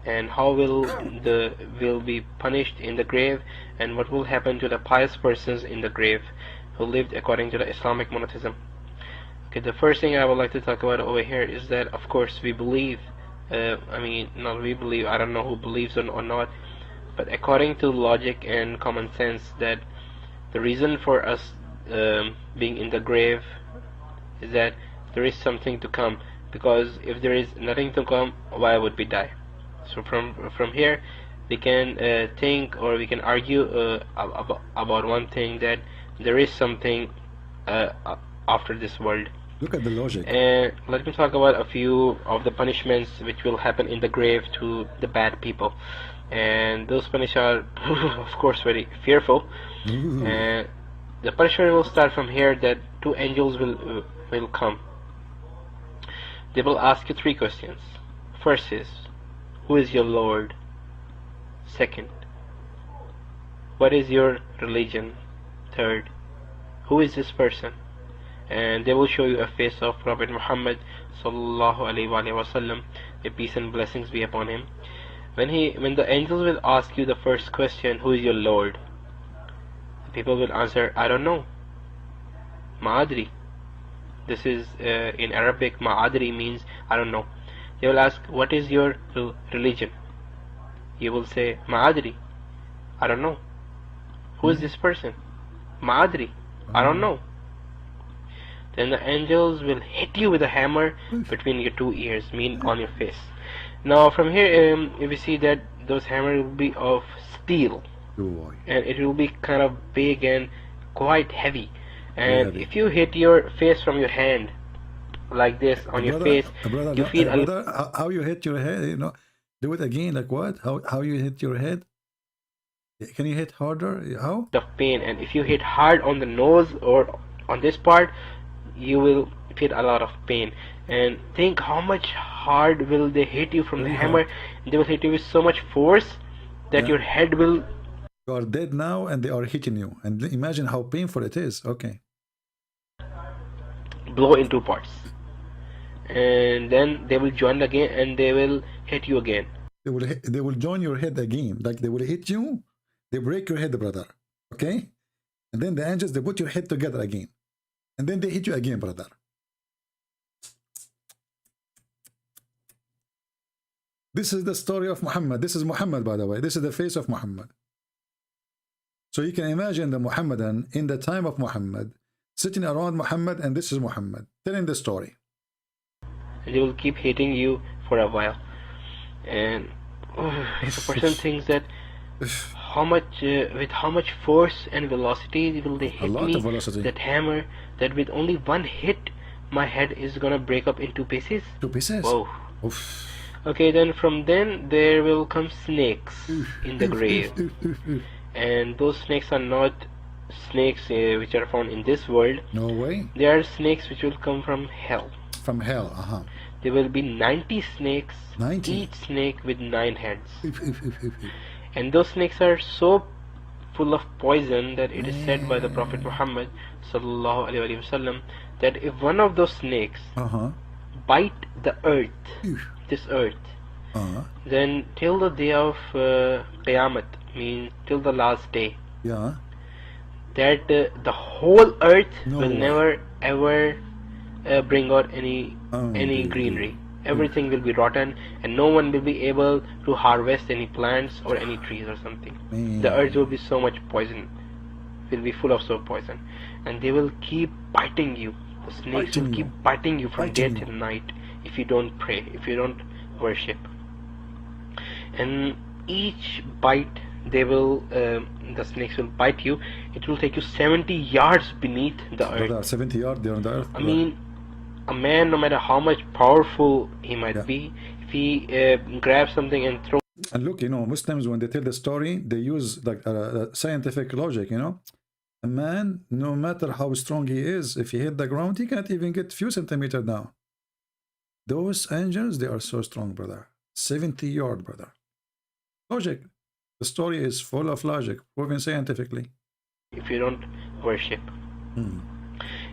and how will be punished in the grave, and what will happen to the pious persons in the grave who lived according to the Islamic monotheism. Okay, the first thing I would like to talk about over here is that, of course, we believe, I don't know who believes or not, but according to logic and common sense, that the reason for us being in the grave is that there is something to come, because if there is nothing to come, why would we die? So from here we can think, or we can argue about one thing, that there is something after this world. Look at the logic. And let me talk about a few of the punishments which will happen in the grave to the bad people. And those punishments are, of course, very fearful. And the punishment will start from here, that 2 angels will come. They will ask you 3 questions. First is, who is your Lord? Second, what is your religion? Third, who is this person? And they will show you a face of Prophet Muhammad sallallahu alaihi wasallam, may peace and blessings be upon him. When the angels will ask you the first question, who is your Lord? The people will answer, I don't know. Ma'adri. This is in Arabic, Ma'adri means I don't know. They will ask, what is your religion? You will say, Ma'adri. I don't know. Who is this person? Ma'adri. I don't know. Then the angels will hit you with a hammer between your two ears, mean on your face. Now from here, we see that those hammers will be of steel, and it will be kind of big and quite heavy. And if you hit your face from your hand like this on your face, you feel how you hit your head, you know, do it again, like what? How you hit your head? Can you hit harder? How? Of pain. And if you hit hard on the nose or on this part, you will feel a lot of pain. And think how much hard will they hit you from the hammer. They will hit you with so much force that your head will... You are dead now and they are hitting you, and imagine how painful it is. Okay, blow in two parts, and then they will join again and they will hit you again. They will join your head again, like they will hit you, they break your head, brother. Okay, and then the angels, they put your head together again, and then they hit you again, brother. This is the story of Muhammad. This is Muhammad, by the way. This is the face of Muhammad. So you can imagine the Muhammadan in the time of Muhammad sitting around Muhammad, and this is Muhammad telling the story. And they will keep hitting you for a while, and if a person thinks that with how much force and velocity will they hit me, that hammer, that with only one hit my head is gonna break up into pieces. Whoa. Oof. Okay, then from then there will come snakes in the grave. And those snakes are not snakes which are found in this world. No way. They are snakes which will come from hell. From hell, There will be 90 snakes, 90? Each snake with 9 heads. And those snakes are so full of poison that it is said by the Prophet Muhammad sallallahu alaihi wasallam that if one of those snakes bite the earth, this earth, then till the day of Qiyamah, means till the last day, that the whole earth will never ever bring out any greenery. Everything will be rotten, and no one will be able to harvest any plants or any trees or something. The earth will be so much poison, will be full of so poison, and they will keep biting you. The snakes will keep biting you from day till night if you don't pray, if you don't worship. And each bite, they will the snakes will bite you. It will take you 70 yards beneath the earth. 70 yards on the earth. I mean, a man, no matter how much powerful he might be, if he grabs something and throws. And look, you know, Muslims, when they tell the story, they use like scientific logic. You know, a man, no matter how strong he is, if he hit the ground, he can't even get a few centimeters down. Those angels, they are so strong, brother. 70 yards, brother. Logic. The story is full of logic, proven scientifically. If you don't worship.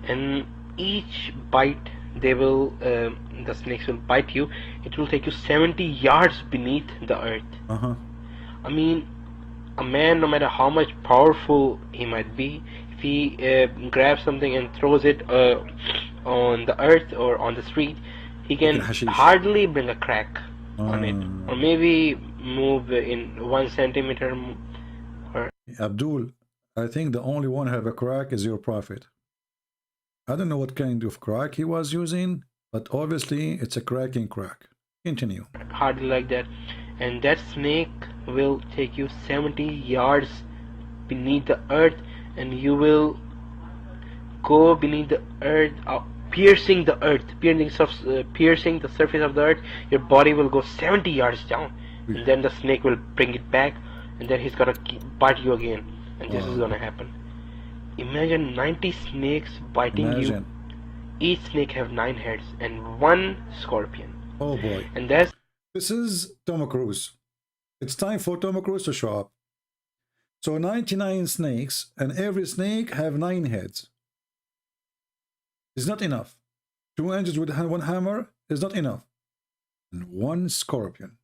And each bite, they will, the snakes will bite you. It will take you 70 yards beneath the earth. I mean, a man, no matter how much powerful he might be, if he grabs something and throws it on the earth or on the street, he can hardly bring a crack on it, or maybe move in 1 centimeter. Abdul, I think the only one who have a crack is your prophet. I don't know what kind of crack he was using, but obviously it's a cracking crack. Continue. Hardly like that. And that snake will take you 70 yards beneath the earth, and you will go beneath the earth, piercing the earth, piercing the surface of the earth. Your body will go 70 yards down, and then the snake will bring it back, and then he's gonna bite you again, and this is gonna happen. Imagine 90 snakes biting you. Each snake have 9 heads and 1 scorpion. Oh boy. And that's This is Tom Cruise. It's time for Tom Cruise to show up. So 99 snakes, and every snake have 9 heads. It's not enough. 2 angels with 1 hammer is not enough. And 1 scorpion.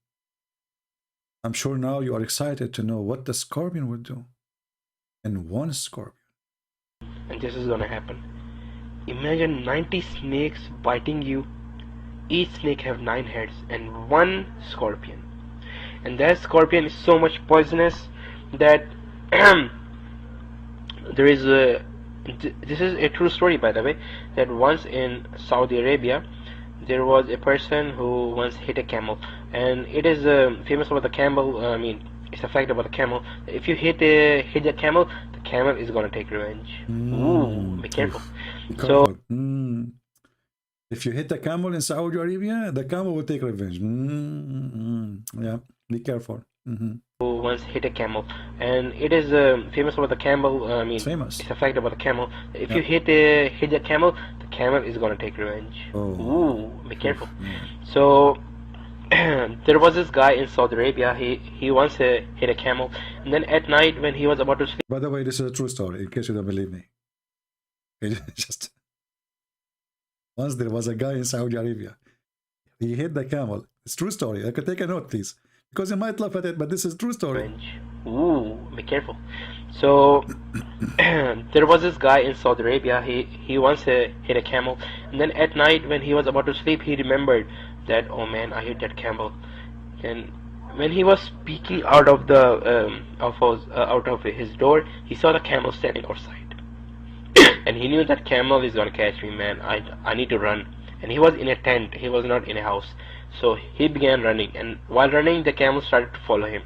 I'm sure now you are excited to know what the scorpion would do. And 1 scorpion. And this is gonna happen. Imagine 90 snakes biting you. Each snake have 9 heads and 1 scorpion. And that scorpion is so much poisonous that there is a, this is a true story, by the way, that once in Saudi Arabia there was a person who once hit a camel, and it is famous about the camel. I mean, it's a fact about the camel. If you hit the camel is gonna take revenge. Ooh, be careful. So if you hit the camel in Saudi Arabia, the camel will take revenge. Yeah, be careful. Who once hit a camel, and it is famous about the camel. I mean, famous. It's a fact about the camel. If you hit the camel is gonna take revenge. Ooh, be careful. So there was this guy in Saudi Arabia. He once hit a camel, and then at night when he was about to sleep. By the way, this is a true story. In case you don't believe me, just once there was a guy in Saudi Arabia. He hit the camel. It's true story. I could take a note, please, because you might laugh at it, but this is true story. Ooh, be careful. So there was this guy in Saudi Arabia. He once hit a camel, and then at night when he was about to sleep, he remembered that, oh man, I hit that camel. And when he was peeking out of the out of his door, he saw the camel standing outside, and he knew that camel is gonna catch me, man. I need to run. And he was in a tent. He was not in a house. So he began running, and while running, the camel started to follow him.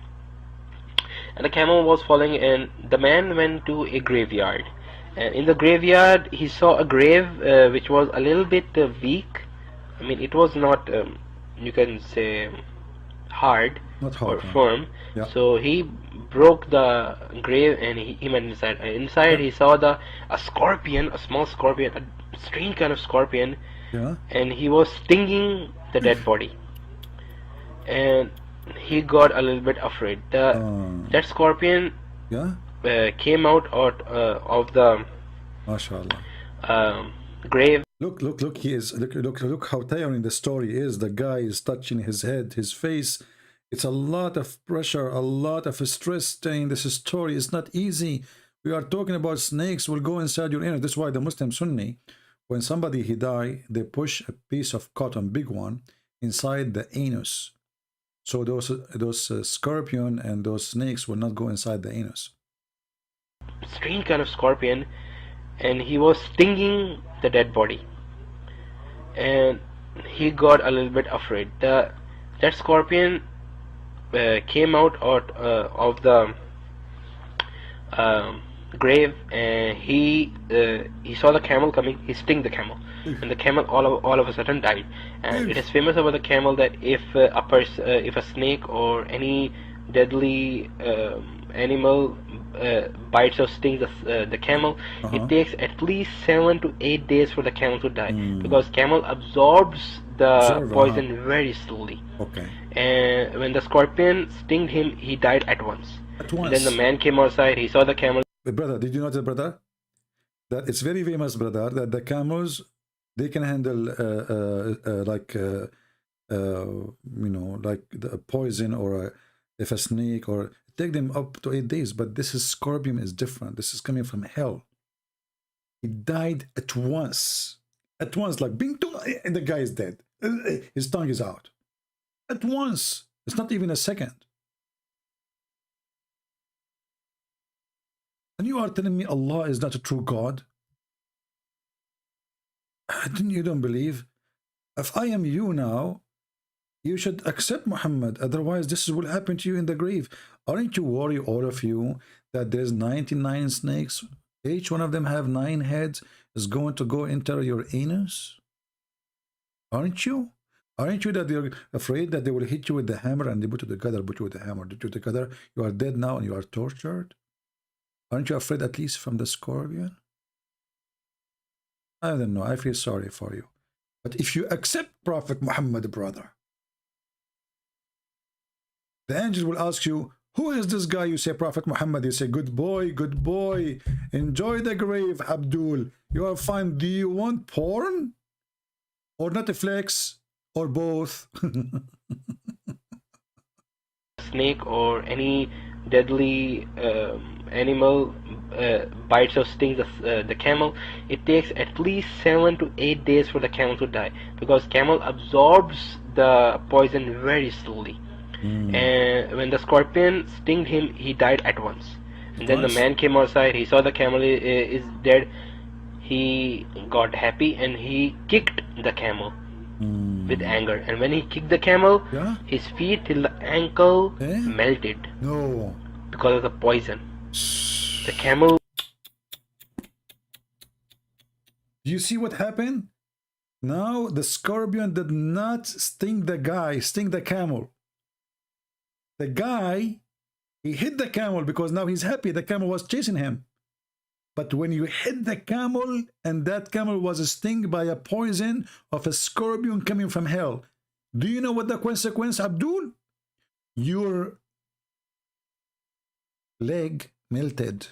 And the camel was following, and the man went to a graveyard. And in the graveyard, he saw a grave which was a little bit weak. I mean, it was not, you can say, hard, or firm. Yeah. So he broke the grave, and he went inside. And inside, he saw a scorpion, a small scorpion, a strange kind of scorpion. Yeah. And he was stinging the dead body, and he got a little bit afraid. That scorpion came out of the grave. Look, he is look how tiring the story is. The guy is touching his head, his face. It's a lot of pressure, a lot of stress staying this story. It's not easy. We are talking about snakes will go inside your inner. That's why the Muslim Sunni, when somebody he die, they push a piece of cotton, big one, inside the anus. So those scorpion and those snakes will not go inside the anus. Strange kind of scorpion, and he was stinging the dead body, and he got a little bit afraid. That scorpion came out of the grave, and he saw the camel coming. He stung the camel, and the camel all of a sudden died. And it is famous about the camel that if a snake or any deadly animal bites or stings the camel, it takes at least 7 to 8 days for the camel to die, because camel absorbs the poison very slowly. Okay. And when the scorpion stinged him, he died at once. And then the man came outside. He saw the camel. Brother, did you notice, brother, that it's very famous, brother, that the camels, they can handle like you know, like the poison, or if a snake, or take them up to 8 days. But this is scorpion is different. This is coming from hell. He died at once, like bing, and the guy is dead. His tongue is out at once. It's not even a second. And you are telling me Allah is not a true God? You don't believe? If I am you now, you should accept Muhammad. Otherwise, this will happen to you in the grave. Aren't you worried, all of you, that there's 99 snakes? Each one of them have 9 heads, is going to go into your anus? Aren't you? Aren't you that you're afraid that they will hit you with the hammer, and they put you together, put you with the hammer, put you together? You are dead now and you are tortured? Aren't you afraid at least from the scorpion? I don't know. I feel sorry for you. But if you accept Prophet Muhammad, brother, The angel will ask you, who is this guy? You say Prophet Muhammad. You say, good boy, enjoy the grave, Abdul. You are fine. Do you want porn or Netflix or both? Snake or any deadly animal bites or stings the camel, it takes at least 7 to 8 days for the camel to die, because camel absorbs the poison very slowly. And when the scorpion stinged him, he died at once. And then the man came outside, he saw the camel is dead, he got happy and he kicked the camel with anger. And when he kicked the camel, his feet till the ankle melted because of the poison. The camel. You see what happened? Now the scorpion did not sting the guy, sting the camel. The guy, he hit the camel because now he's happy. The camel was chasing him. But when you hit the camel and that camel was stung by a poison of a scorpion coming from hell, do you know what the consequence, Abdul? Your leg melted.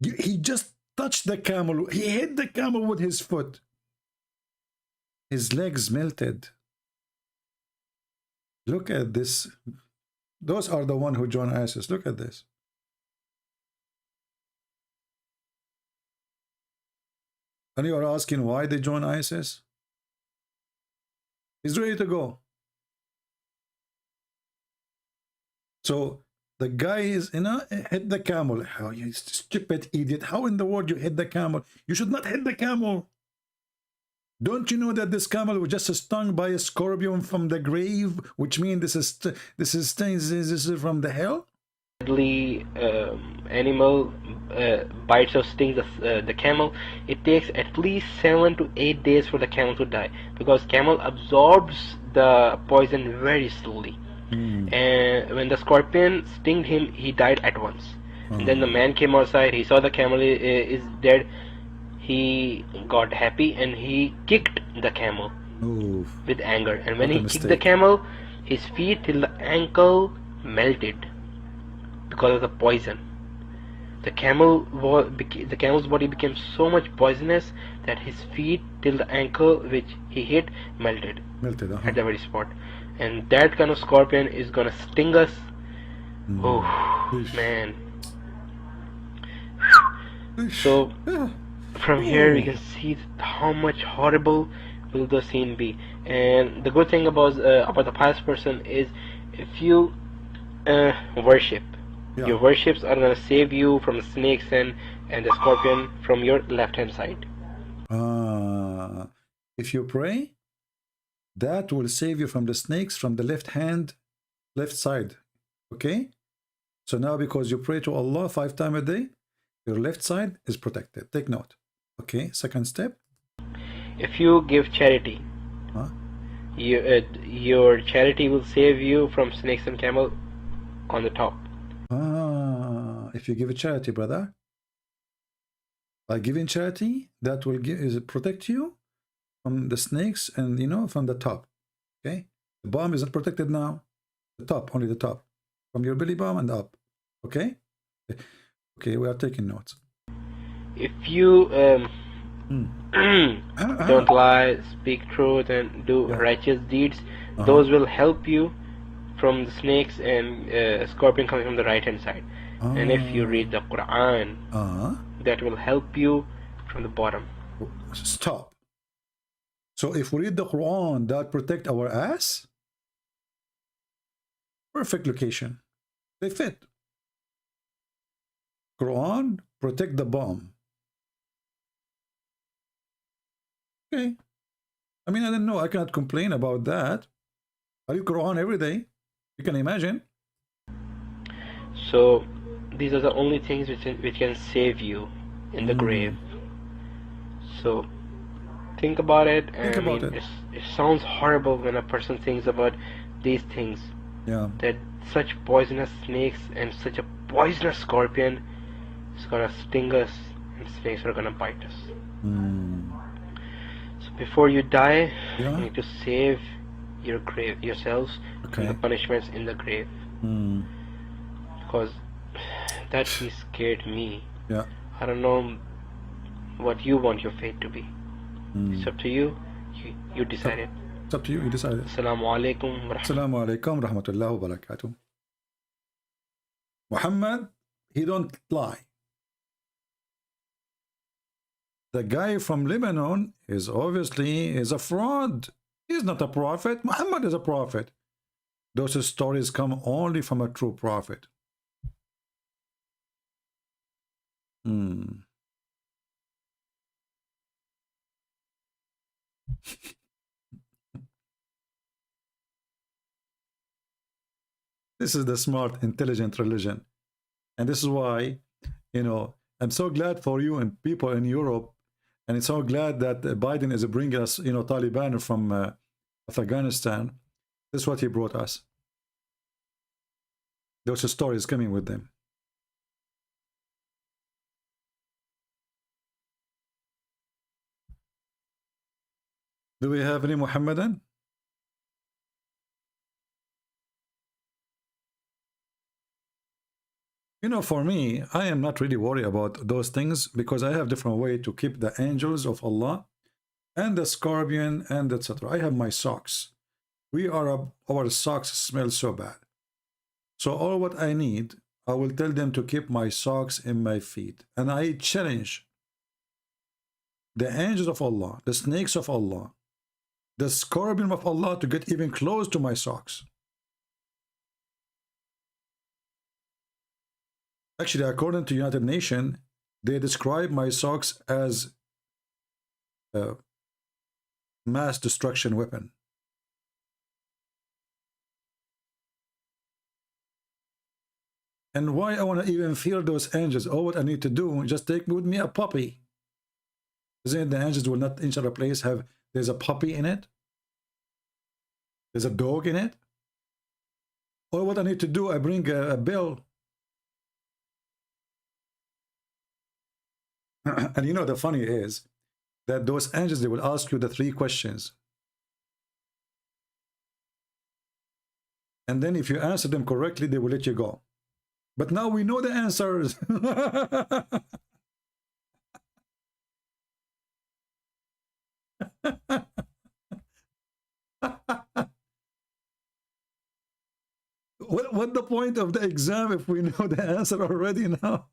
He just touched the camel. He hit the camel with his foot. His legs melted. Look at this. Those are the one who joined ISIS. Look at this. And you are asking why they joined ISIS? He's ready to go. So the guy is, hit the camel. Oh, you stupid idiot. How in the world you hit the camel? You should not hit the camel. Don't you know that this camel was just stung by a scorpion from the grave, which means this is from the hell? Deadly animal bites or stings the camel, it takes at least 7 to 8 days for the camel to die, because camel absorbs the poison very slowly. And when the scorpion stinged him, he died at once. And then the man came outside, he saw the camel is dead, he got happy and he kicked the camel with anger. And when he kicked the camel, his feet till the ankle melted because of the poison. The camel's body became so much poisonous that his feet till the ankle which he hit melted at the very spot. And that kind of scorpion is gonna sting us. Oh man. So from here we can see how much horrible will the scene be. And the good thing about the pious person is, if you worship, your worships are gonna save you from the snakes and the scorpion from your left hand side. If you pray, that will save you from the snakes from the left side. Okay, so now because you pray to Allah 5 times a day, your left side is protected. Take note. Okay, second step. If you give charity, your charity will save you from snakes and camel on the top. If you give a charity, brother, by giving charity, that will protect you from the snakes and from the top. Okay, the bottom isn't protected now. The top, only the top, from your belly button and up. Okay. Okay, we are taking notes. If you don't lie, speak truth, and do righteous deeds, those will help you from the snakes and scorpion coming from the right hand side. And if you read the Quran, that will help you from the bottom. Stop. So if we read the Quran, that protect our ass? Perfect location. They fit. Quran, protect the bomb. Okay. I mean, I don't know. I cannot complain about that. I read Quran every day. You can imagine. So these are the only things which can save you in the grave. So think about it. It sounds horrible when a person thinks about these things. Yeah. That such poisonous snakes and such a poisonous scorpion is gonna sting us, and snakes are gonna bite us. So before you die, Yeah. you need to save your grave, yourselves from the Okay. punishments in the grave. Because that piece scared me. Yeah. I don't know what you want your fate to be. It's up to you. You decide it. It's up to you. You decide it. Assalamu alaikum wa rahmatullahi. Assalamu alaikum rahmatullahi wa barakatuh. Muhammad, he don't lie. The guy from Lebanon is obviously a fraud. He's not a prophet. Muhammad is a prophet. Those stories come only from a true prophet. This is the smart, intelligent religion. And this is why, you know, I'm so glad for you and people in Europe. And I'm so glad that Biden is bringing us, you know, Taliban from Afghanistan. This is what he brought us. Those stories coming with them. Do we have any Muhammadan? You know, for me, I am not really worried about those things because I have different way to keep the angels of Allah and the scorpion and etc. I have my socks. Our socks smell so bad. So all what I need, I will tell them to keep my socks in my feet. And I challenge the angels of Allah, the snakes of Allah, the scorpion of Allah to get even close to my socks. Actually, according to United Nations, they describe my socks as a mass destruction weapon. And why I want to even fear those angels? All what I need to do, just take with me a puppy. Isn't it the angels will not enter a place there's a puppy in it? There's a dog in it? All what I need to do, I bring a bell. And you know, the funny is that those angels, they will ask you the 3 questions. And then if you answer them correctly, they will let you go. But now we know the answers. What the point of the exam if we know the answer already now?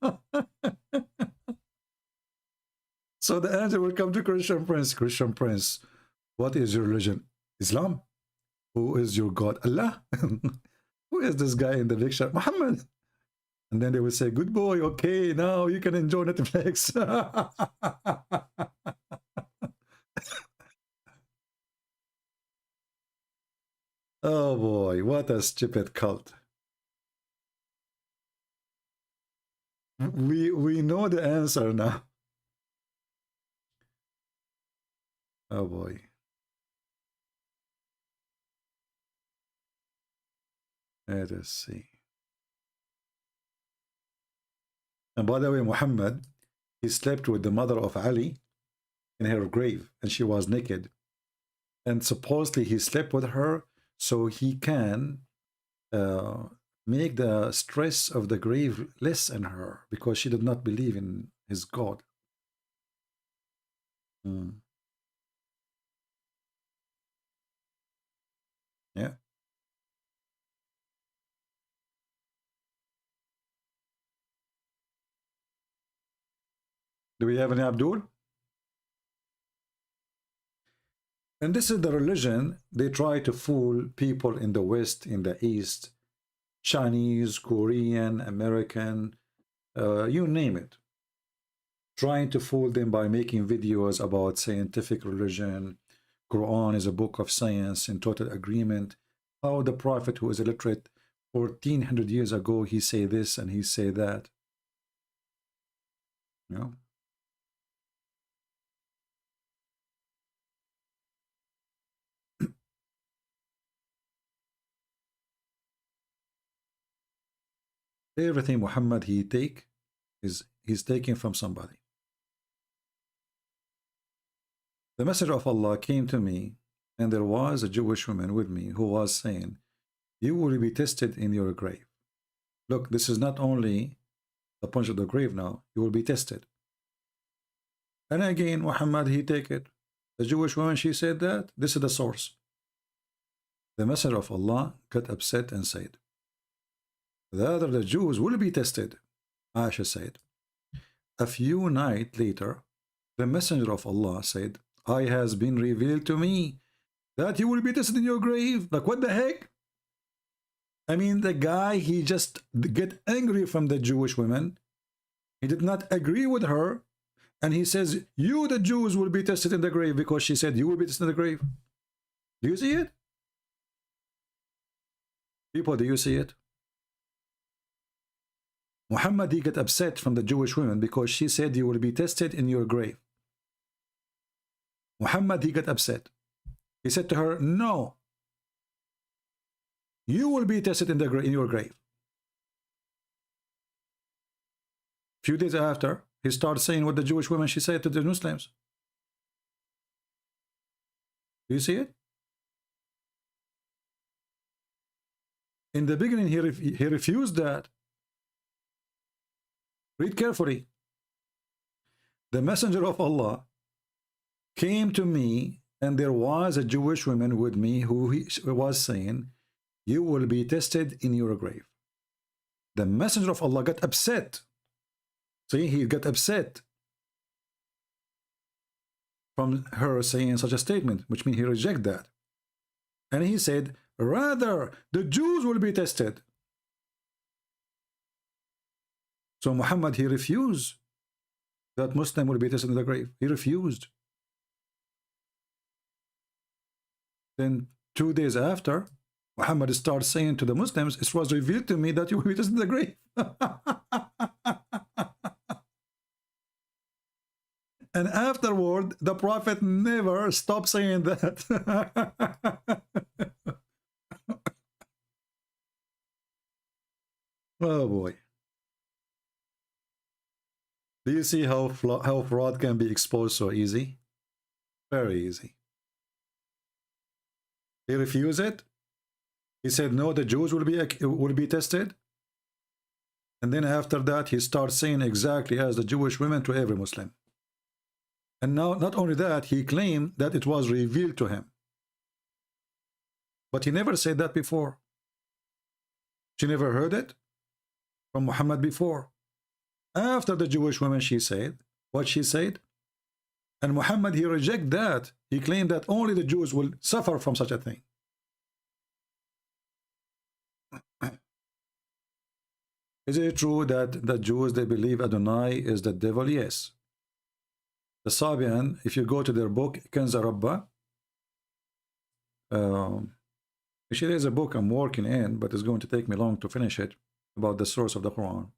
So the answer will come to Christian Prince. Christian Prince, what is your religion? Islam. Who is your God? Allah. Who is this guy in the picture? Muhammad. And then they will say, good boy, okay, now you can enjoy Netflix. Oh boy, what a stupid cult. We know the answer now. Oh boy. Let us see. And by the way, Muhammad, he slept with the mother of Ali in her grave, and she was naked. And supposedly he slept with her so he can make the stress of the grave less in her because she did not believe in his God. Yeah. Do we have any Abdul? And this is the religion they try to fool people in the West, in the East, Chinese, Korean, American, you name it. Trying to fool them by making videos about scientific religion. Quran is a book of science in total agreement. How the Prophet, who is illiterate 1400 years ago, he say this and he say that. You know? Everything Muhammad he take he's taking from somebody. The Messenger of Allah came to me, and there was a Jewish woman with me who was saying, you will be tested in your grave. Look, this is not only the punch of the grave now, you will be tested. And again, Muhammad, he take it. The Jewish woman, she said that. This is the source. The Messenger of Allah got upset and said, rather the Jews will be tested. Aisha said. A few nights later, the Messenger of Allah said, I has been revealed to me that you will be tested in your grave. Like, what the heck? I mean, the guy, he just get angry from the Jewish women. He did not agree with her. And he says, you, the Jews, will be tested in the grave, because she said, you will be tested in the grave. Do you see it? People, do you see it? Muhammad, he got upset from the Jewish women because she said, you will be tested in your grave. Muhammad, he got upset. He said to her, no, you will be tested in your grave. Few days after, he started saying what the Jewish women she said to the Muslims. Do you see it? In the beginning, he refused that. Read carefully. The Messenger of Allah came to me, and there was a Jewish woman with me who he was saying, you will be tested in your grave. The Messenger of Allah got upset. See, he got upset from her saying such a statement, which means he rejected that. And he said, rather, the Jews will be tested. So Muhammad, he refused that Muslim will be tested in the grave. He refused. Then 2 days after, Muhammad starts saying to the Muslims, it was revealed to me that you will be tested in the grave. And afterward, the Prophet never stopped saying that. Oh boy. Do you see how fraud can be exposed so easy? Very easy. He refused it. He said, no, the Jews will be tested. And then after that, he starts saying exactly as the Jewish women to every Muslim. And now, not only that, he claimed that it was revealed to him. But he never said that before. She never heard it from Muhammad before. After the Jewish woman, she said what she said. And Muhammad, he rejected that. He claimed that only the Jews will suffer from such a thing. Is it true that the Jews, they believe Adonai is the devil? Yes. The Sabian, if you go to their book, Kanza Rabba, actually there's a book I'm working in, but it's going to take me long to finish it, about the source of the Quran.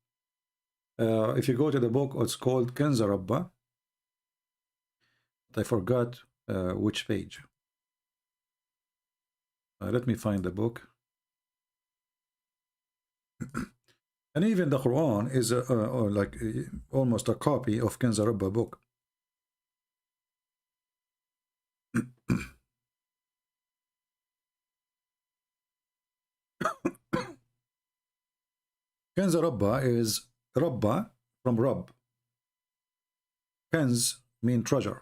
If you go to the book, it's called Kanza Rabba. I forgot which page. Let me find the book. And even the Quran is like almost a copy of Kanza Rabba book. Kanza Rabba is Rabba from Rabb. Kanz mean treasure.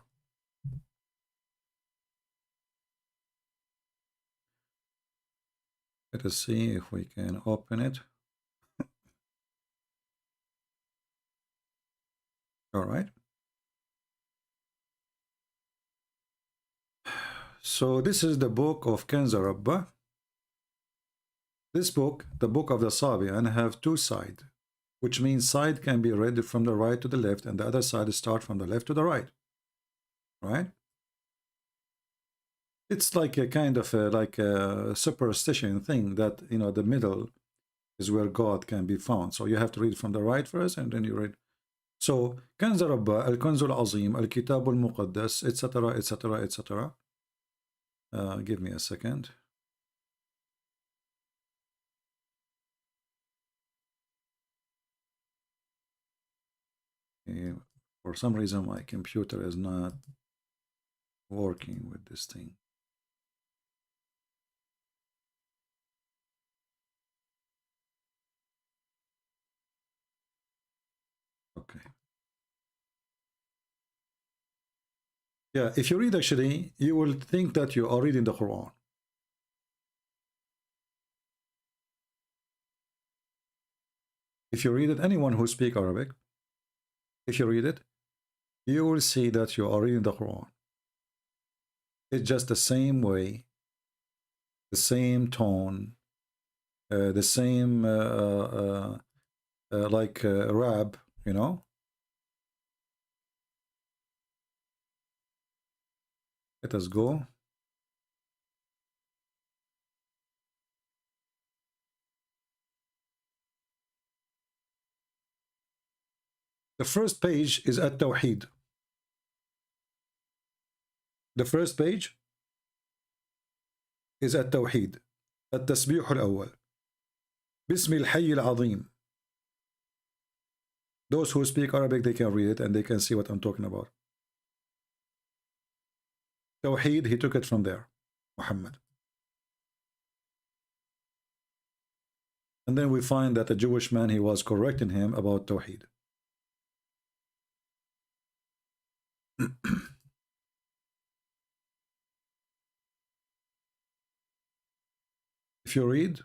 Let us see if we can open it. All right. So this is the book of Kanza Rabba. This book, the book of the Sabian, have two sides, which means side can be read from the right to the left, and the other side start from the left to the right. Right? It's like a kind of like a superstition thing that, you know, the middle is where God can be found. So you have to read from the right first, and then you read. So Kanza Rabba, Al-Kanz Al-Azim, Al-Kitab Al-Muqaddas, etc., etc., etc. Give me a second. For some reason, my computer is not working with this thing. Okay. Yeah, if you read actually, you will think that you are reading the Quran. If you read it, anyone who speaks Arabic, if you read it, you will see that you are reading the Quran. It's just the same way, the same tone, the same like rap, you know. Let us go. The first page is at-Tawheed. The first page is at-Tawheed. التسبيح الأول. بسم الحي العظيم. Those who speak Arabic, they can read it and they can see what I'm talking about. Tawheed, he took it from there, Muhammad. And then we find that a Jewish man, he was correcting him about Tawheed. If you read,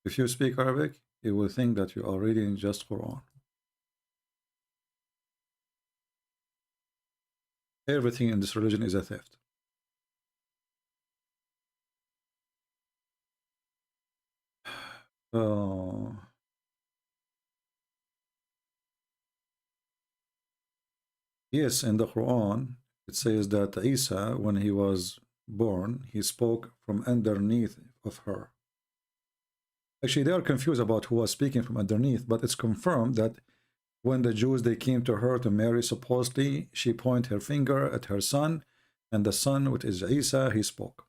if you speak Arabic, you will think that you are reading just Quran. Everything in this religion is a theft. Yes, in the Quran, it says that Isa, when he was born, he spoke from underneath of her. Actually, they are confused about who was speaking from underneath, but it's confirmed that when the Jews, they came to her to marry, supposedly, she pointed her finger at her son, and the son, which is Isa, he spoke.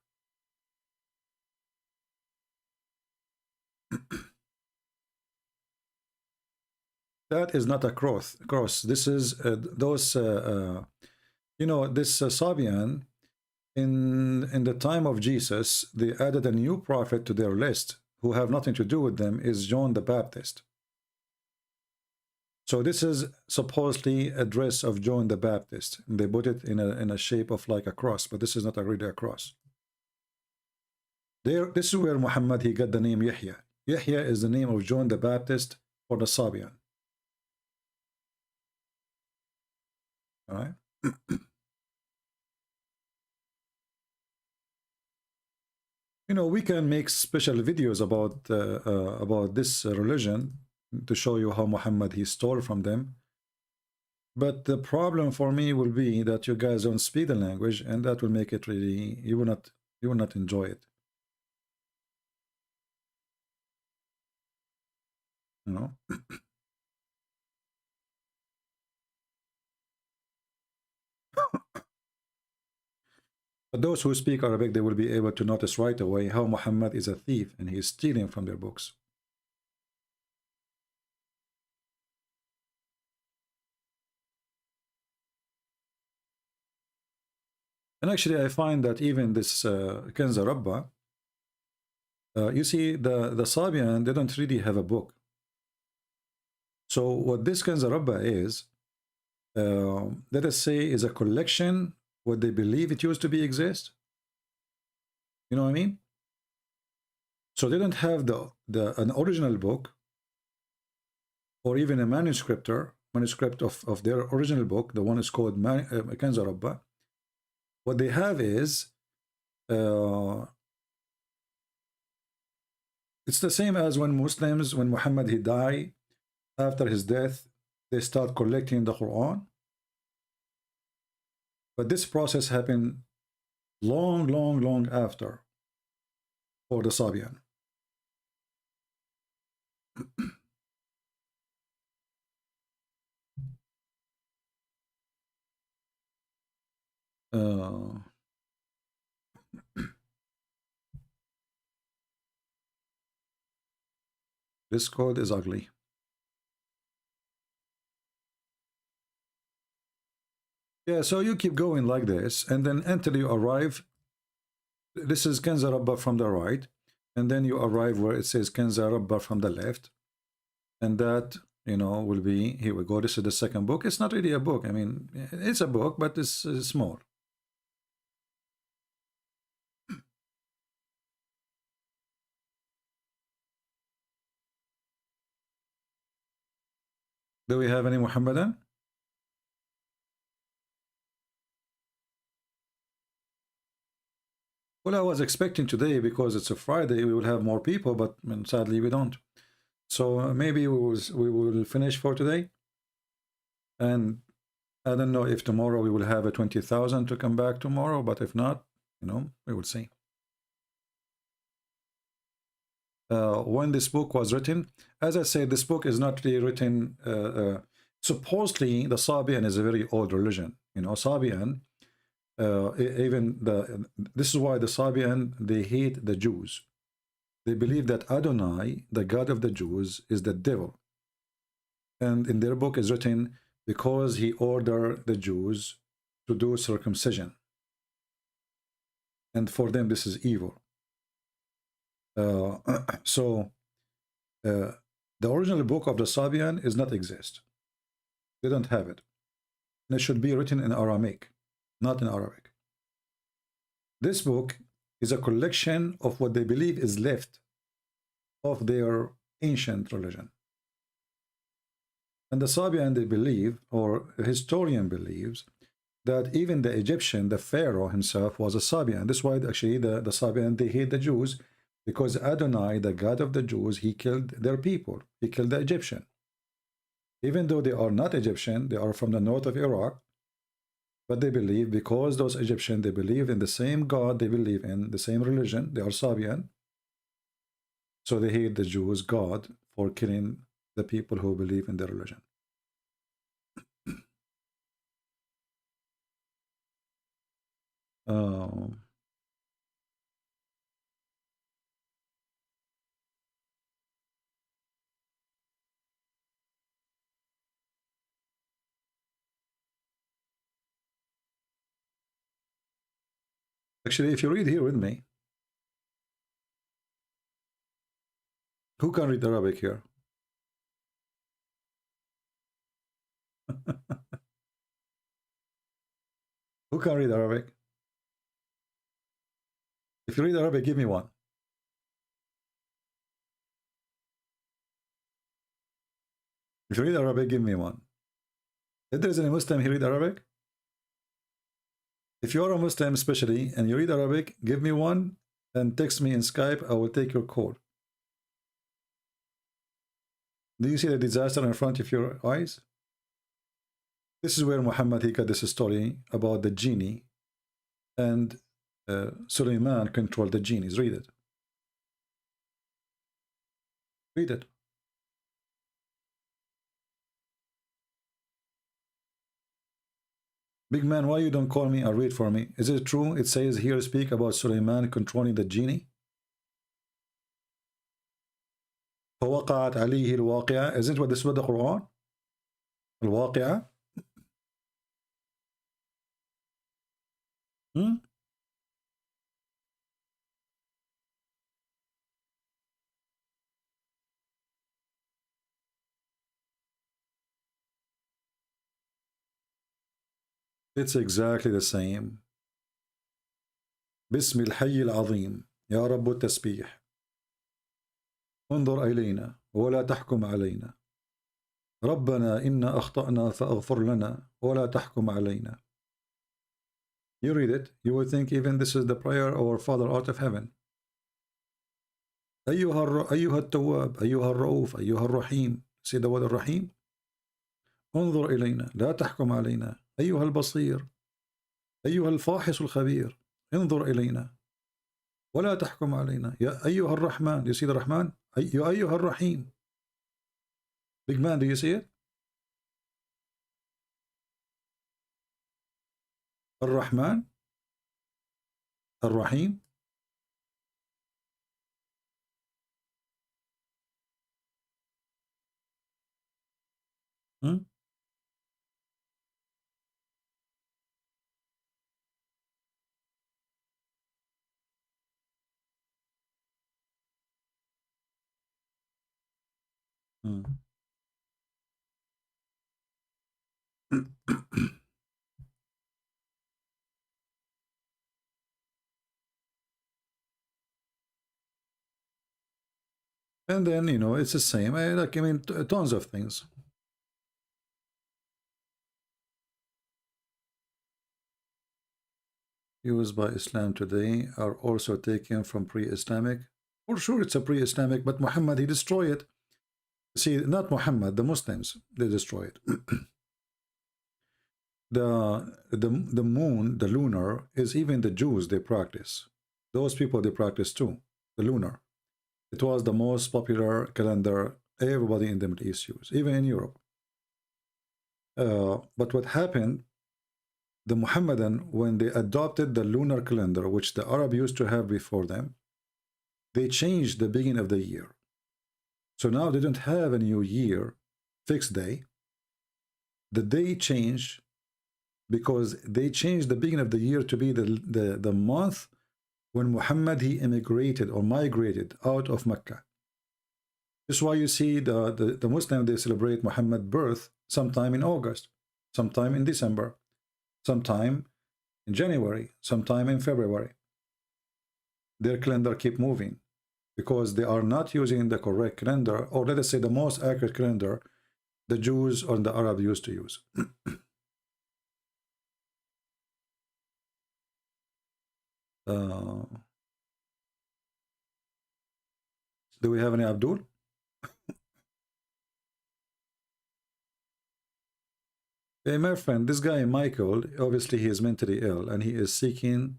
That is not a cross. This is those, you know, this Sabian, in the time of Jesus, they added a new prophet to their list who have nothing to do with them, is John the Baptist. So this is supposedly a dress of John the Baptist. And they put it in a shape of like a cross, but this is not really a cross. This is where Muhammad, he got the name Yahya. Yahya is the name of John the Baptist for the Sabian. All right. You know, we can make special videos about this religion to show you how Muhammad, he stole from them. But the problem for me will be that you guys don't speak the language, and that will make it really, you will not enjoy it. You know. But those who speak Arabic, they will be able to notice right away how Muhammad is a thief and he is stealing from their books. And actually, I find that even this Kenza Rabba, you see, the Sabian, they don't really have a book. So what this Kenza Rabba is, let us say, is a collection what they believe it used to be exist. You know what I mean? So they don't have an original book or even a manuscript of their original book. The one is called Kenza Rabba. What they have is it's the same as when Muslims, when Muhammad he died, after his death, they start collecting the Quran. But this process happened long after for the Sabian. This code is ugly. Yeah, so you keep going like this, and then until you arrive, this is Kanza Rabba from the right, and then you arrive where it says Kanza Rabba from the left, and that, you know, will be, here we go, this is the second book. It's not really a book. I mean, it's a book, but it's small. Do we have any Muhammadan? Well, I was expecting today, because it's a Friday, we will have more people, but I mean, sadly we don't. So maybe we will finish for today. And I don't know if tomorrow we will have a 20,000 to come back tomorrow, but if not, you know, we will see. When this book was written, as I said, this book is not really written, supposedly the Sabian is a very old religion. You know, Sabian, this is why the Sabian, they hate the Jews. They believe that Adonai, the God of the Jews, is the devil. And in their book is written because he ordered the Jews to do circumcision. And for them, this is evil. So the original book of the Sabian is not exist. They don't have it. And it should be written in Aramaic, not in Arabic. This book is a collection of what they believe is left of their ancient religion. And the Sabian, they believe, or a historian believes, that even the Egyptian, the Pharaoh himself, was a Sabian. That's why actually the Sabian, they hate the Jews, because Adonai, the God of the Jews, he killed their people. He killed the Egyptian. Even though they are not Egyptian, they are from the north of Iraq, but they believe, because those Egyptians, they believe in the same God, they believe in the same religion, they are Sabian, so they hate the Jews' God for killing the people who believe in their religion. Actually, if you read here with me, who can read Arabic here? Who can read Arabic? If you read Arabic, give me one. If you read Arabic, give me one. If there is any Muslim who read Arabic, if you are a Muslim especially and you read Arabic, give me one and text me in Skype. I will take your call. Do you see the disaster in front of your eyes? This is where Muhammad, he got this story about the genie, and Suleiman controlled the genies. Read it. Read it. Big man, why you don't call me or read for me? Is it true? It says here, speak about Suleiman controlling the genie. فوقعت عليه الواقعة. Isn't what this is the Quran? الواقعة. It's exactly the same. بسم الحي العظيم يا رب التسبيح انظر إلينا ولا تحكم علينا ربنا إنا أخطأنا فاغفر لنا ولا تحكم علينا. You read it, you will think even this is the prayer of our Father out of heaven. أيها التواب أيها الرؤوف أيها الرحيم. See the word الرحيم. انظر إلينا لا تحكم علينا أيها البصير أيها الفاحص الخبير انظر إلينا ولا تحكم علينا يا أيها الرحمن. You see the Rahman? يا أيها الرحيم. Big man, do you see it? الرحمن الرحيم. Hmm. And then, you know, it's the same. Like, I mean, tons of things. Used by Islam today are also taken from pre-Islamic. For sure, it's a pre-Islamic, but Muhammad, he destroyed it. See, not Muhammad, the Muslims, they destroy it. the moon, the lunar, is even the Jews, they practice. Those people, they practice too, the lunar. It was the most popular calendar everybody in the Middle East used, even in Europe. But what happened, the Muhammadan, when they adopted the lunar calendar, which the Arab used to have before them, they changed the beginning of the year. So now they don't have a new year, fixed day. The day changed because they changed the beginning of the year to be the month when Muhammad, he immigrated or migrated out of Mecca. This is why you see the Muslims, they celebrate Muhammad's birth sometime in August, sometime in December, sometime in January, sometime in February. Their calendar keep moving because they are not using the correct calendar, or let us say the most accurate calendar the Jews or the Arab used to use. Do we have any Abdul? Hey, my friend, this guy Michael, obviously he is mentally ill and he is seeking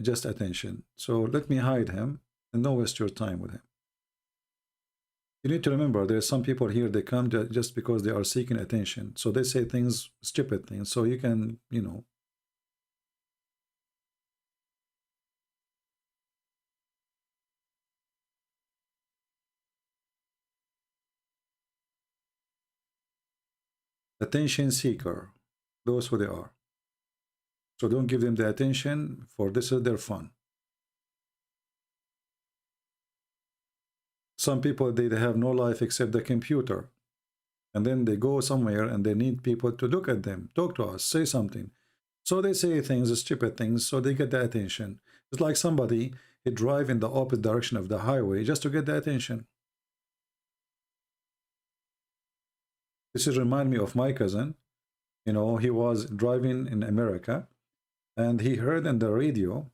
just attention. So let me hide him and don't waste your time with him. You need to remember, there are some people here, they come just because they are seeking attention. So they say things, stupid things. So you can, you know. Attention seeker, those who they are. So don't give them the attention, for this is their fun. Some people, they have no life except the computer. And then they go somewhere and they need people to look at them, talk to us, say something. So they say things, stupid things, so they get the attention. It's like somebody, he drive in the opposite direction of the highway just to get the attention. This is remind me of my cousin. You know, he was driving in America and he heard in the radio,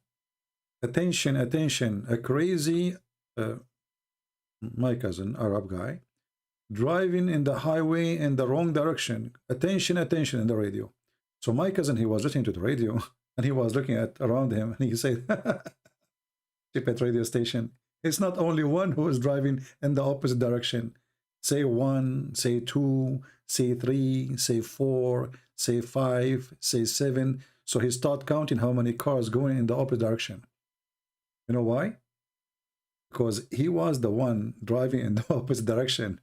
attention, attention, a crazy, my cousin, Arab guy, driving in the highway in the wrong direction. Attention, attention in the radio. So my cousin, he was listening to the radio and he was looking at around him and he said, stupid radio station. It's not only one who is driving in the opposite direction. Say 1, say 2, say 3, say 4, say 5, say 7. So he started counting how many cars going in the opposite direction. You know why? Because he was the one driving in the opposite direction,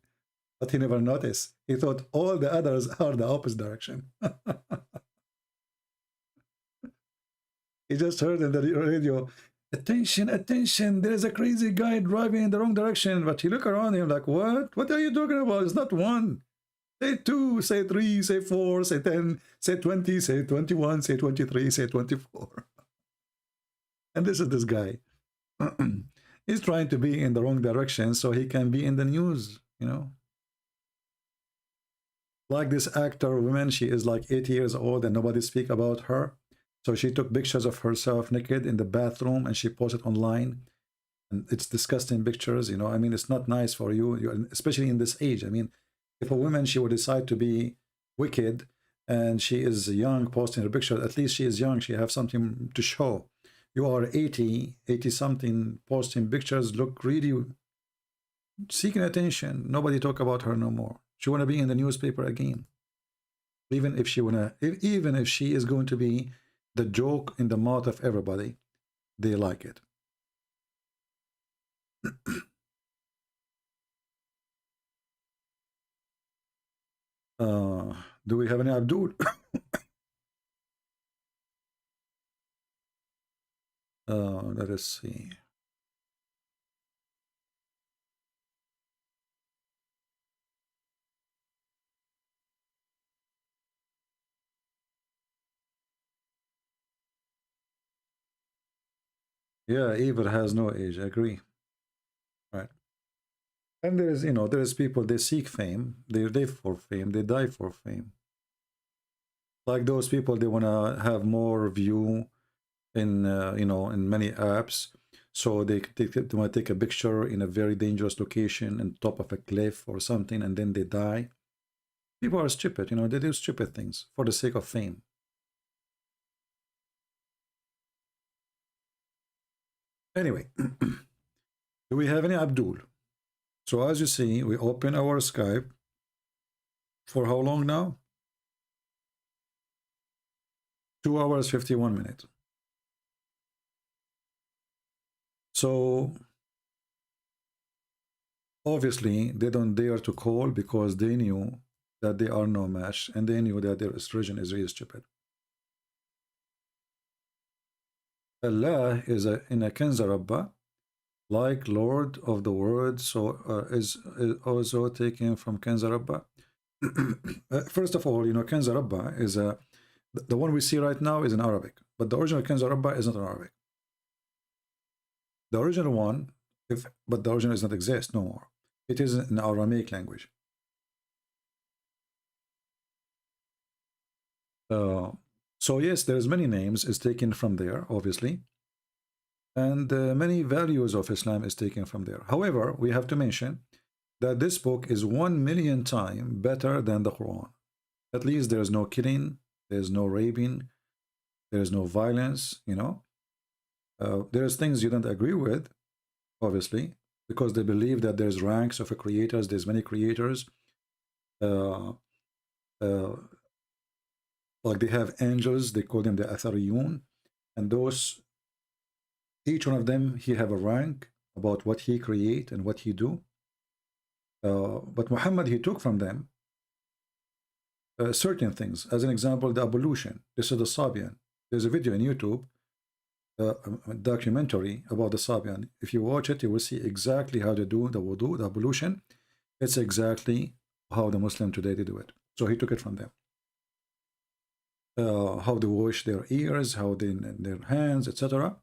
but he never noticed. He thought all the others are the opposite direction. He just heard in the radio, attention, attention, there's a crazy guy driving in the wrong direction. But he looked around him like, what? What are you talking about? It's not 1. Say 2, say 3, say 4, say 10, say 20, say 21, say 23, say 24. And this is this guy. He's trying to be in the wrong direction so he can be in the news, you know. Like this actor woman, she is like 80 years old and nobody speak about her. So she took pictures of herself naked in the bathroom and she posted online. And it's disgusting pictures, you know. I mean, it's not nice for you, especially in this age. I mean, if a woman, she would decide to be wicked and she is young posting her picture, at least she is young, she have something to show. You are 80 something posting pictures, look really seeking attention. Nobody talk about her no more. She want to be in the newspaper again. Even if she is going to be the joke in the mouth of everybody, they like it. Do we have any Abdul? Let us see. Yeah, evil has no age. I agree. Right. And there is, you know, there is people, they seek fame, they live for fame, they die for fame. Like those people, they want to have more view in, you know, in many apps. So they want to take a picture in a very dangerous location on top of a cliff or something, and then they die. People are stupid, you know, they do stupid things for the sake of fame. Anyway, do we have any Abdul? So as you see, we open our Skype for how long now? 2 hours, 51 minutes. So obviously they don't dare to call because they knew that they are no match, and they knew that their religion is really stupid. Allah is in a Kenza Rabba, like Lord of the World, so is also taken from Kenza Rabba. First of all, you know, Kenza Rabba is the one we see right now is in Arabic, but the original Kenza Rabba is not in Arabic. The original one, but the original does not exist no more. It is in Aramaic language. So yes, there's many names is taken from there, obviously, and many values of Islam is taken from there. However, we have to mention that this book is 1,000,000 times better than the Quran. At least there's no killing, there's no raping, there's no violence, you know. There's things you don't agree with, obviously, because they believe that there's ranks of creators, there's many creators. Like they have angels, they call them the Athariyun, and those, each one of them, he have a rank about what he create and what he do. But Muhammad, he took from them certain things. As an example, the ablution. This is the Sabian. There's a video on YouTube, a documentary about the Sabian. If you watch it, you will see exactly how they do the wudu, the ablution. It's exactly how the Muslim today they do it. So he took it from them. How they wash their ears, how they their hands, etc.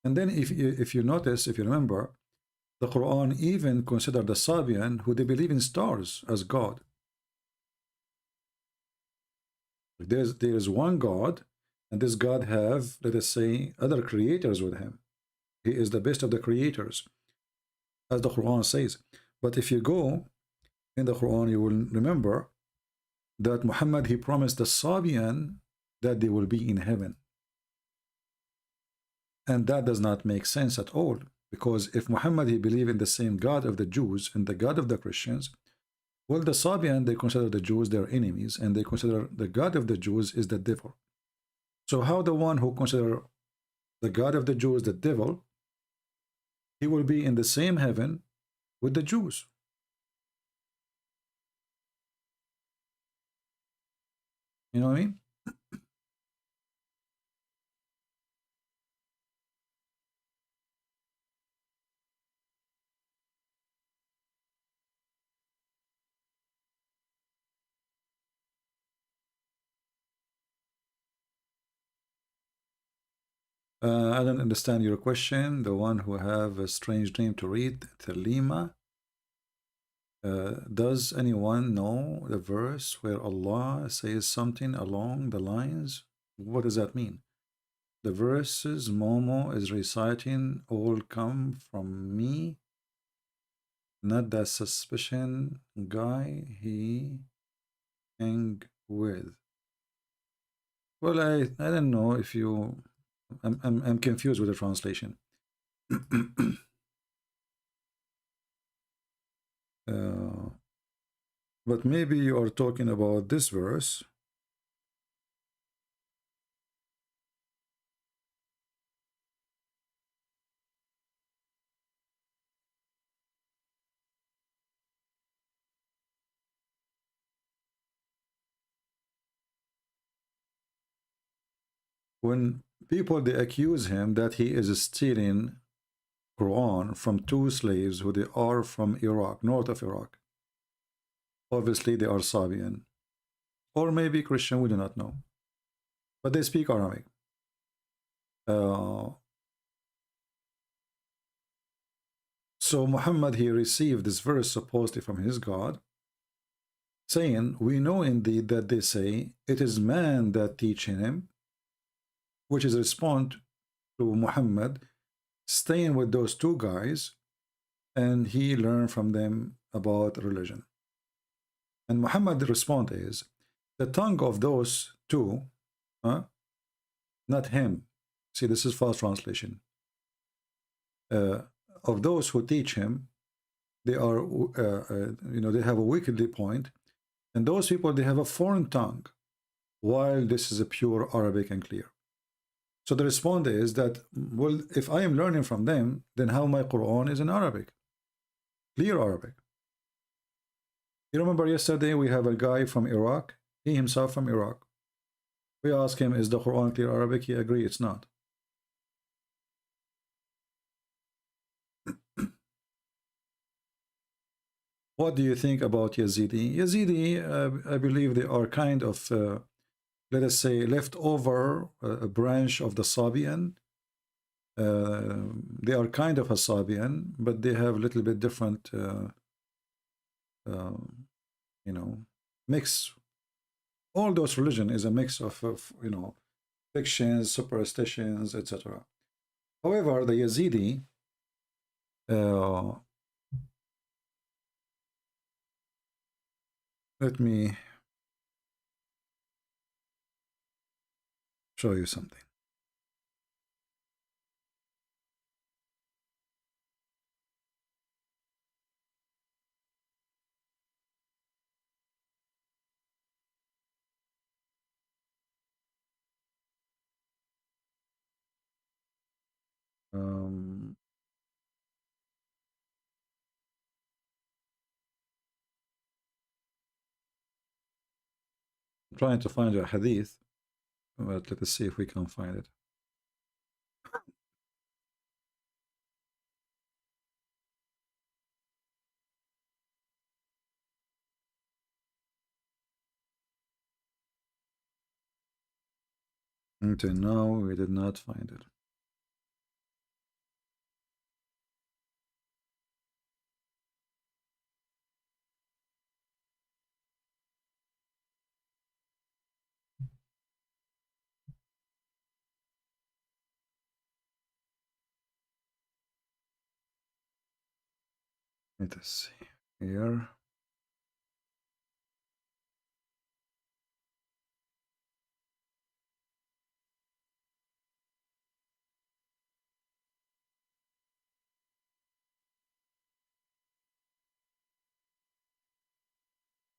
And then if you notice, if you remember, the Quran even considered the Sabian who they believe in stars as God. There's one God, and this God have, let us say, other creators with him. He is the best of the creators, as the Quran says. But if you go in the Quran, you will remember that Muhammad, he promised the Sabian that they will be in heaven. And that does not make sense at all, because if Muhammad, he believed in the same God of the Jews and the God of the Christians, well, the Sabian, they consider the Jews their enemies, and they consider the God of the Jews is the devil. So how the one who consider the God of the Jews the devil, he will be in the same heaven with the Jews? You know what I mean? I don't understand your question. The one who have a strange name to read, Thelima. Does anyone know the verse where Allah says something along the lines? What does that mean? The verses Momo is reciting all come from me, not that suspicion guy he hang with. Well, I don't know if you... I'm confused with the translation. But maybe you are talking about this verse. When people, they accuse him that he is stealing Quran from two slaves who they are from Iraq, north of Iraq. Obviously, they are Sabian. Or maybe Christian, we do not know. But they speak Aramaic. So Muhammad, he received this verse supposedly from his God, saying, we know indeed that they say it is man that teaching him, which is a response to Muhammad staying with those two guys, and he learned from them about religion. And Muhammad's response is, the tongue of those two, not him. See, this is false translation. Of those who teach him, they are, they have a wickedly point, and those people, they have a foreign tongue, while this is a pure Arabic and clear. So the response is that, well, if I am learning from them, then how my Quran is in Arabic, clear Arabic. You remember yesterday we have a guy from Iraq, he himself from Iraq. We asked him, is the Quran clear Arabic? He agreed it's not. What do you think about Yazidi? Yazidi, I believe they are kind of, let us say, leftover a branch of the Sabian. They are kind of a Sabian, but they have a little bit different, mix. All those religion is a mix of fictions, superstitions, etc. However, the Yazidi, let me show you something. I'm trying to find a hadith, but let us see if we can find it. Until now, we did not find it. Let us see here.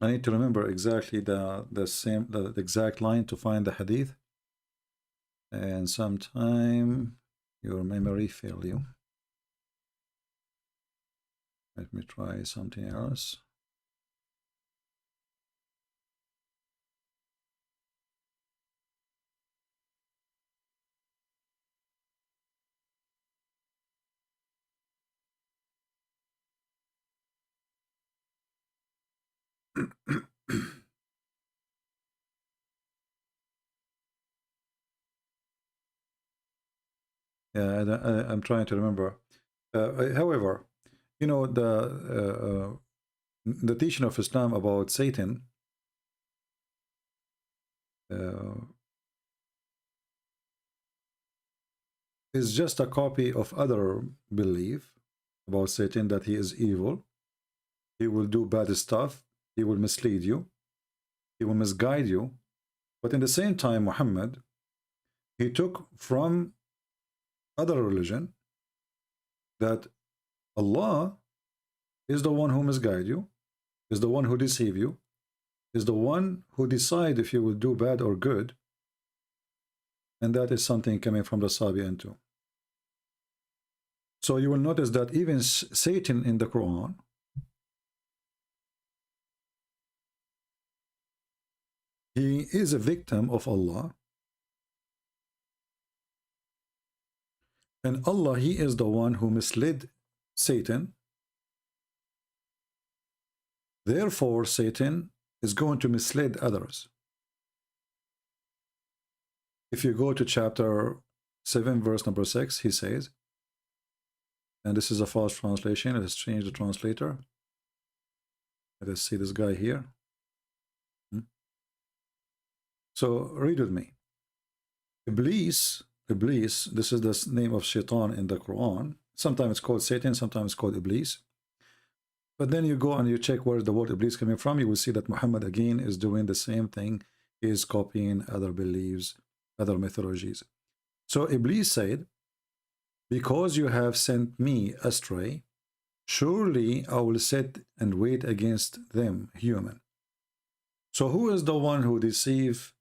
I need to remember exactly the exact line to find the hadith, and sometime your memory fail you. Let me try something else. Yeah, I'm trying to remember. However, the teaching of Islam about Satan is just a copy of other belief about Satan, that he is evil, he will do bad stuff, he will mislead you, he will misguide you. But in the same time, Muhammad, he took from other religion that Allah is the one who misguide you, is the one who deceive you, is the one who decide if you will do bad or good, and that is something coming from the Sabian too. So you will notice that even Satan in the Quran, he is a victim of Allah, and Allah, he is the one who misled Satan. Therefore, Satan is going to mislead others. If you go to chapter 7, verse number 6, he says, And this is a false translation. Let's change the translator. Let us see this guy here. So read with me. Iblis, this is the name of Shaitan in the Quran. Sometimes it's called Satan, sometimes it's called Iblis. But then you go and you check where the word Iblis coming from, you will see that Muhammad again is doing the same thing. He is copying other beliefs, other mythologies. So Iblis said, because you have sent me astray, surely I will sit and wait against them, human. So who is the one who deceived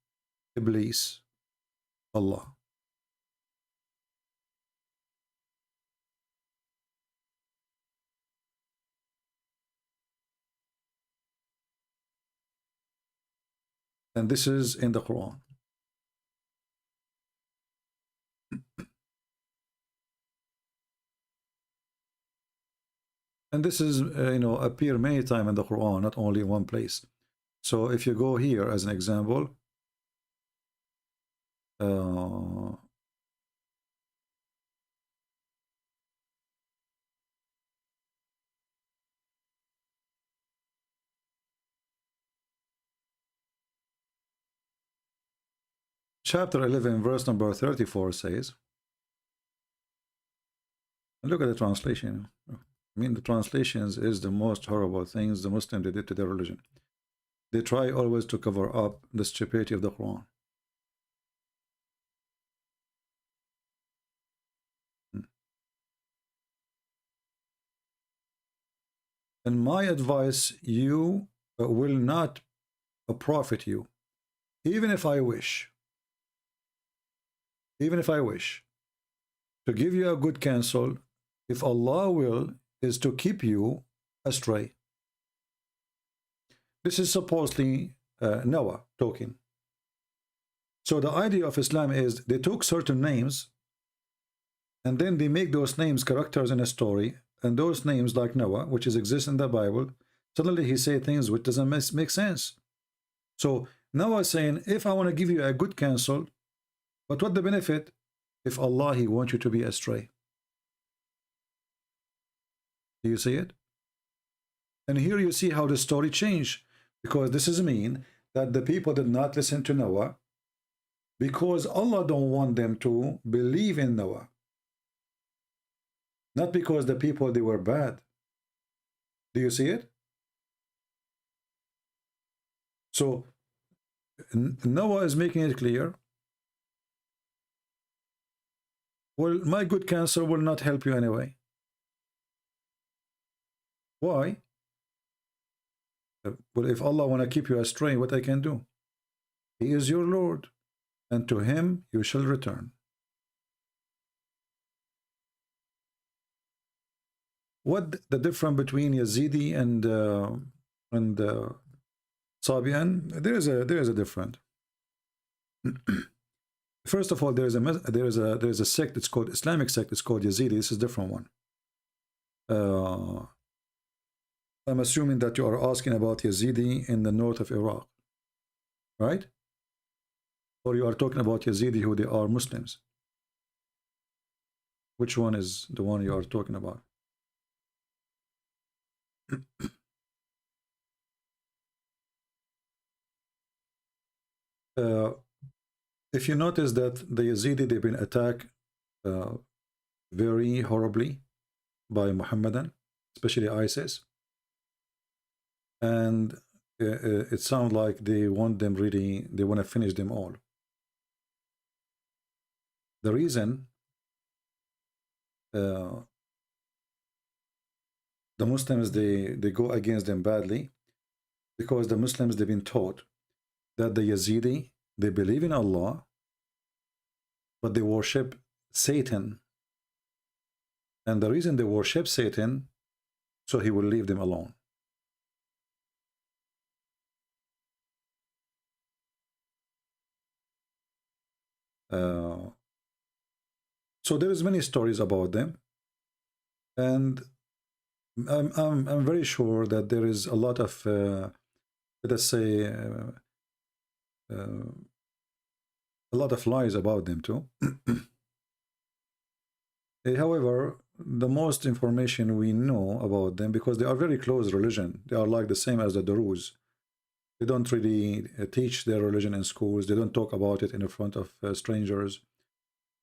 Iblis? Allah. And this is in the Quran. And this is, appear many times in the Quran, not only in one place. So if you go here as an example, chapter 11, verse number 34 says, and look at the translation. I mean, the translations is the most horrible things the Muslims did to their religion. They try always to cover up the stupidity of the Quran. And my advice, you will not profit you, even if I wish, to give you a good counsel, if Allah will, is to keep you astray. This is supposedly Noah talking. So the idea of Islam is they took certain names and then they make those names characters in a story, and those names like Noah, which exist in the Bible, suddenly he say things which doesn't make sense. So Noah is saying, if I want to give you a good counsel, but what the benefit if Allah, He wants you to be astray? Do you see it? And here you see how the story changed, because this is mean that the people did not listen to Noah because Allah don't want them to believe in Noah. Not because the people, they were bad. Do you see it? So Noah is making it clear, well, my good counsel will not help you anyway. Why? Well, if Allah want to keep you astray, what I can do? He is your Lord, and to Him you shall return. What the difference between Yazidi and Sabian? There is a difference. First of all, there is a sect. It's called Islamic sect. It's called Yazidi. This is a different one. I'm assuming that you are asking about Yazidi in the north of Iraq, right? Or you are talking about Yazidi who they are Muslims. Which one is the one you are talking about? If you notice that the Yazidi, they've been attacked very horribly by Muhammadan, especially ISIS, and it sounds like they want them really, they want to finish them all. The reason the Muslims, they go against them badly, because the Muslims, they've been taught that the Yazidi, they believe in Allah, but they worship Satan. And the reason they worship Satan, so he will leave them alone. So there is many stories about them, and I'm very sure that there is a lot of let us say a lot of lies about them too. However, the most information we know about them, because they are very close religion. They are like the same as the Druze. They don't really teach their religion in schools. They don't talk about it in front of strangers.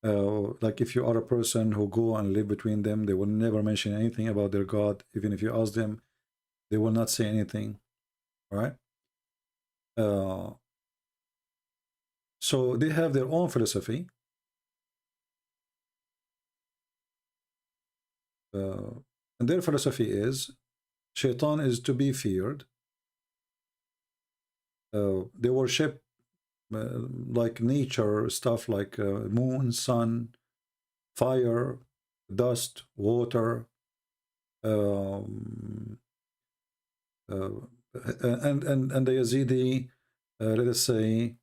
Like if you are a person who go and live between them, they will never mention anything about their God. Even if you ask them, they will not say anything. All right? So they have their own philosophy. And their philosophy is Shaitan is to be feared. They worship like nature stuff, like moon, sun, fire, dust, water, and the Yazidi, let us say,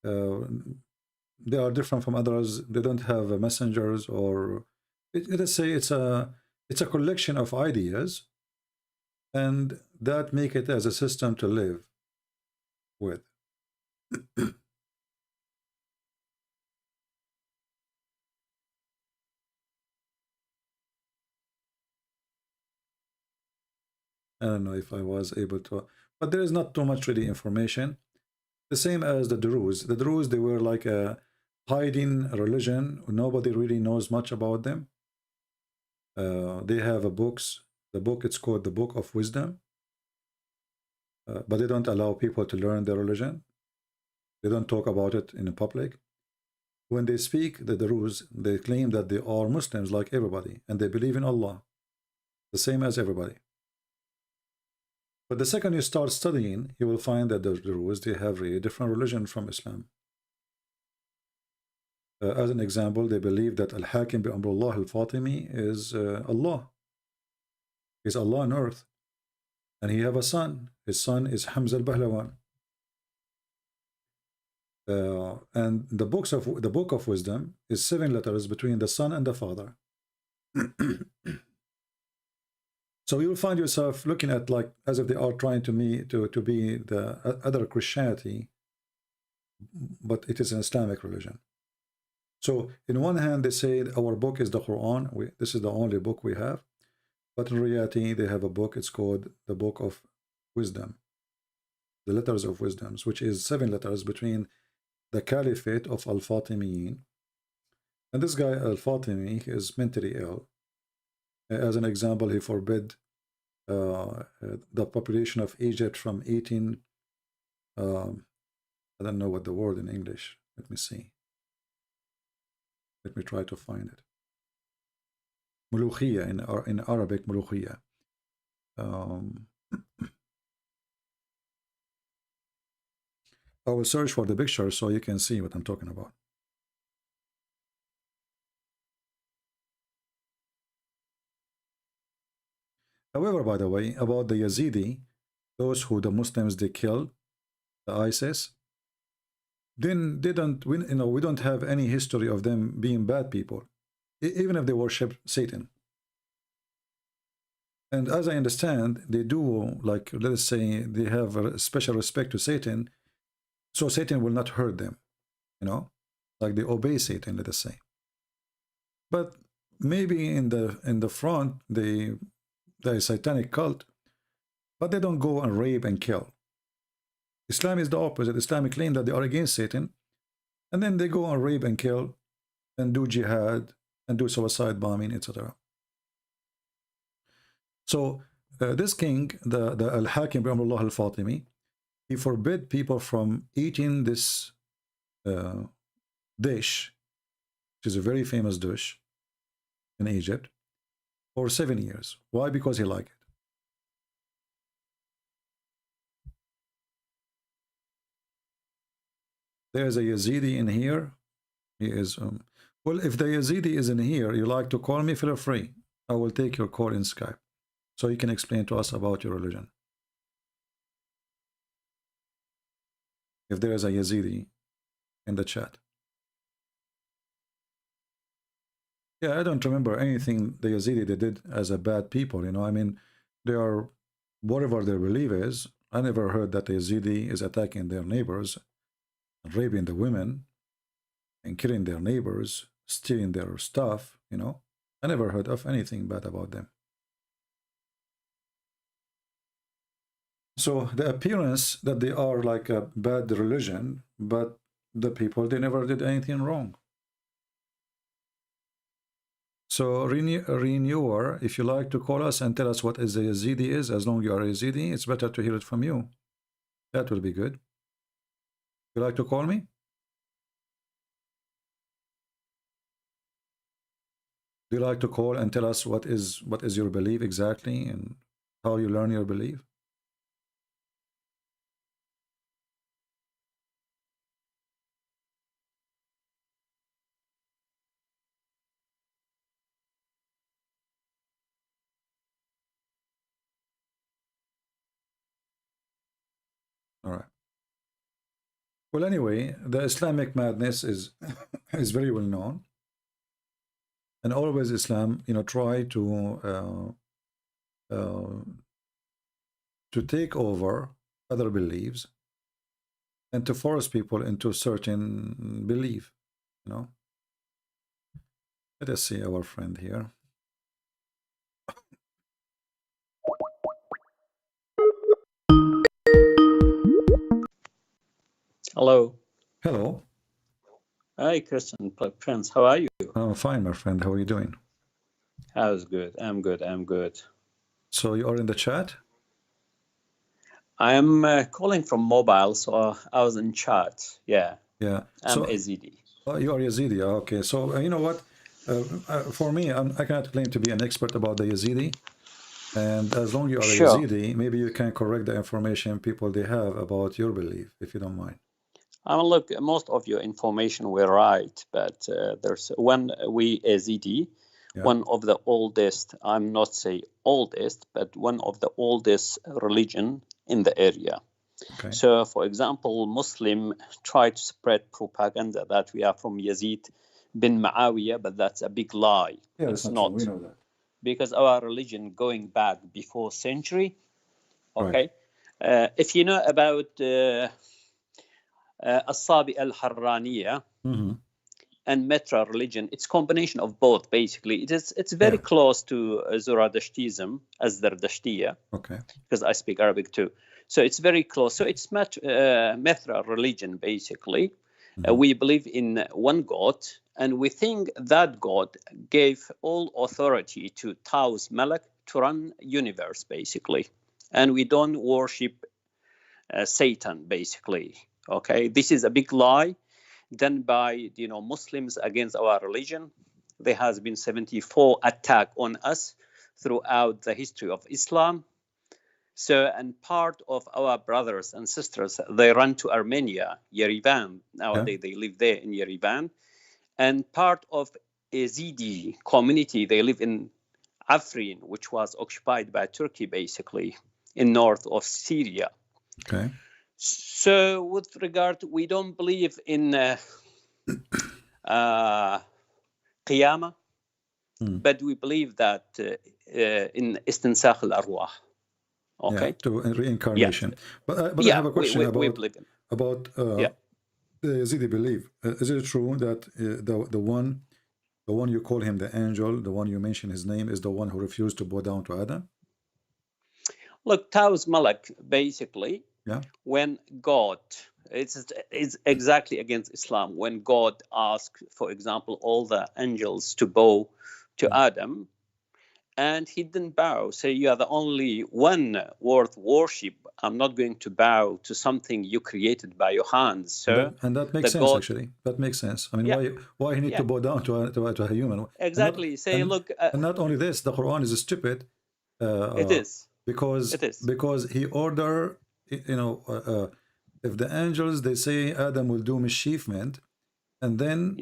they are different from others. They don't have messengers, or let us say it's a collection of ideas, and that make it as a system to live with. I don't know if I was able to, but there is not too much really information. The same as the Druze. The Druze, they were like a hiding religion. Nobody really knows much about them. They have a books. The book, it's called the Book of Wisdom. But they don't allow people to learn their religion. They don't talk about it in the public. When they speak, the Druze, they claim that they are Muslims like everybody, and they believe in Allah, the same as everybody. But the second you start studying, you will find that the Druze, they have a different religion from Islam. As an example, they believe that Al-Hakim bi Amrullah Al-Fatimi is Allah. Is Allah on earth. And he have a son. His son is Hamza al-Bahlawan. And the Book of Wisdom is 7 letters between the son and the father. So you will find yourself looking at like as if they are trying to be the other Christianity, but it is an Islamic religion. So in one hand they say our book is the Quran. This is the only book we have. But in reality, they have a book, it's called the Book of Wisdom, the Letters of Wisdoms, which is 7 letters between the Caliphate of Al-Fatimiyin. And this guy, Al-Fatimi, is mentally ill. As an example, he forbid the population of Egypt from eating, I don't know what the word in English, let me see. Let me try to find it. Mulukhiyya, in Arabic, Mulukhiyya. I will search for the picture so you can see what I'm talking about. However, by the way, about the Yazidi, those who the Muslims they kill, the ISIS, then we don't have any history of them being bad people, even if they worship Satan. And as I understand, they do, like, let us say, they have a special respect to Satan, so Satan will not hurt them, like they obey Satan, let us say. But maybe in the front, the satanic cult, but they don't go and rape and kill. Islam is the opposite. Islam claim that they are against Satan, and then they go and rape and kill and do jihad and do suicide bombing, etc. So this king, the Al-Hakim bi Amrullah Al-Fatimi, he forbid people from eating this dish, which is a very famous dish in Egypt, for 7 years. Why? Because he liked it. There's a Yazidi in here. He is, well, if the Yazidi is in here, you like to call me, feel free. I will take your call in Skype, so you can explain to us about your religion. If there is a Yazidi in the chat. Yeah, I don't remember anything the Yazidi they did as a bad people, I mean, they are, whatever their belief is, I never heard that the Yazidi is attacking their neighbors, raping the women, and killing their neighbors, stealing their stuff, I never heard of anything bad about them. So the appearance that they are like a bad religion, but the people, they never did anything wrong. So renewer, if you like to call us and tell us what is a Yazidi is, as long as you are a Yazidi, it's better to hear it from you. That will be good. You like to call me? Do you like to call and tell us what is your belief exactly and how you learn your belief? All right. Well, anyway, the Islamic madness is is very well known, and always Islam, try to take over other beliefs and to force people into certain belief. Let us see our friend here. Hello. Hello. Hi, Christian Prince. How are you? I'm fine, my friend. How are you doing? How's good? I'm good. I'm good. So you are in the chat? I'm calling from mobile, so I was in chat. Yeah. Yeah. I'm So Yazidi. you are Yazidi. Okay. So you know what? For me, I cannot claim to be an expert about the Yazidi. And as long as you are Sure. a Yazidi, maybe you can correct the information people they have about your belief, if you don't mind. Look, most of your information were right, but there's when we Yazidi, Yeah. one of the oldest, I'm not say oldest, but one of the oldest religion in the area. Okay. So, for example, Muslim try to spread propaganda that we are from Yazid bin Muawiyah, but that's a big lie. Yeah, It's that's not. true. We know that. Because our religion going back before century. Okay. Right. If you know about Asabi al-Harraniya and Metra religion, it's combination of both basically. It's very close to Zoroastrianism as Dardashtiya. Okay. Because I speak Arabic too. So it's very close. So it's Metra religion basically. We believe in one God, and we think that God gave all authority to Taus Malak to run universe basically, and we don't worship Satan basically. Okay, this is a big lie done by Muslims against our religion. There has been 74 attacks on us throughout the history of Islam. So, and part of our brothers and sisters, they run to Armenia, Yerevan. Nowadays, they live there in Yerevan. And part of Yazidi community, they live in Afrin, which was occupied by Turkey, basically, in north of Syria. Okay. So, with regard, we don't believe in Qiyamah, but we believe that in Istinsakh al-Arwah. Okay. Yeah, to reincarnation. Yeah. But I have a question about the Yazidi belief. Is it true that the one you call him the angel, the one you mention his name, is the one who refused to bow down to Adam? Look, Taus Malak, basically, when God, it's exactly against Islam. When God asked, for example, all the angels to bow to Adam, and he didn't bow. Say, you are the only one worth worship. I'm not going to bow to something you created by your hands. So, and that makes sense, actually. That makes sense. I mean, why he need to bow down to a human? Exactly. And not only this, the Quran is stupid. It is. Because he order, if the angels, they say Adam will do mischievement, and then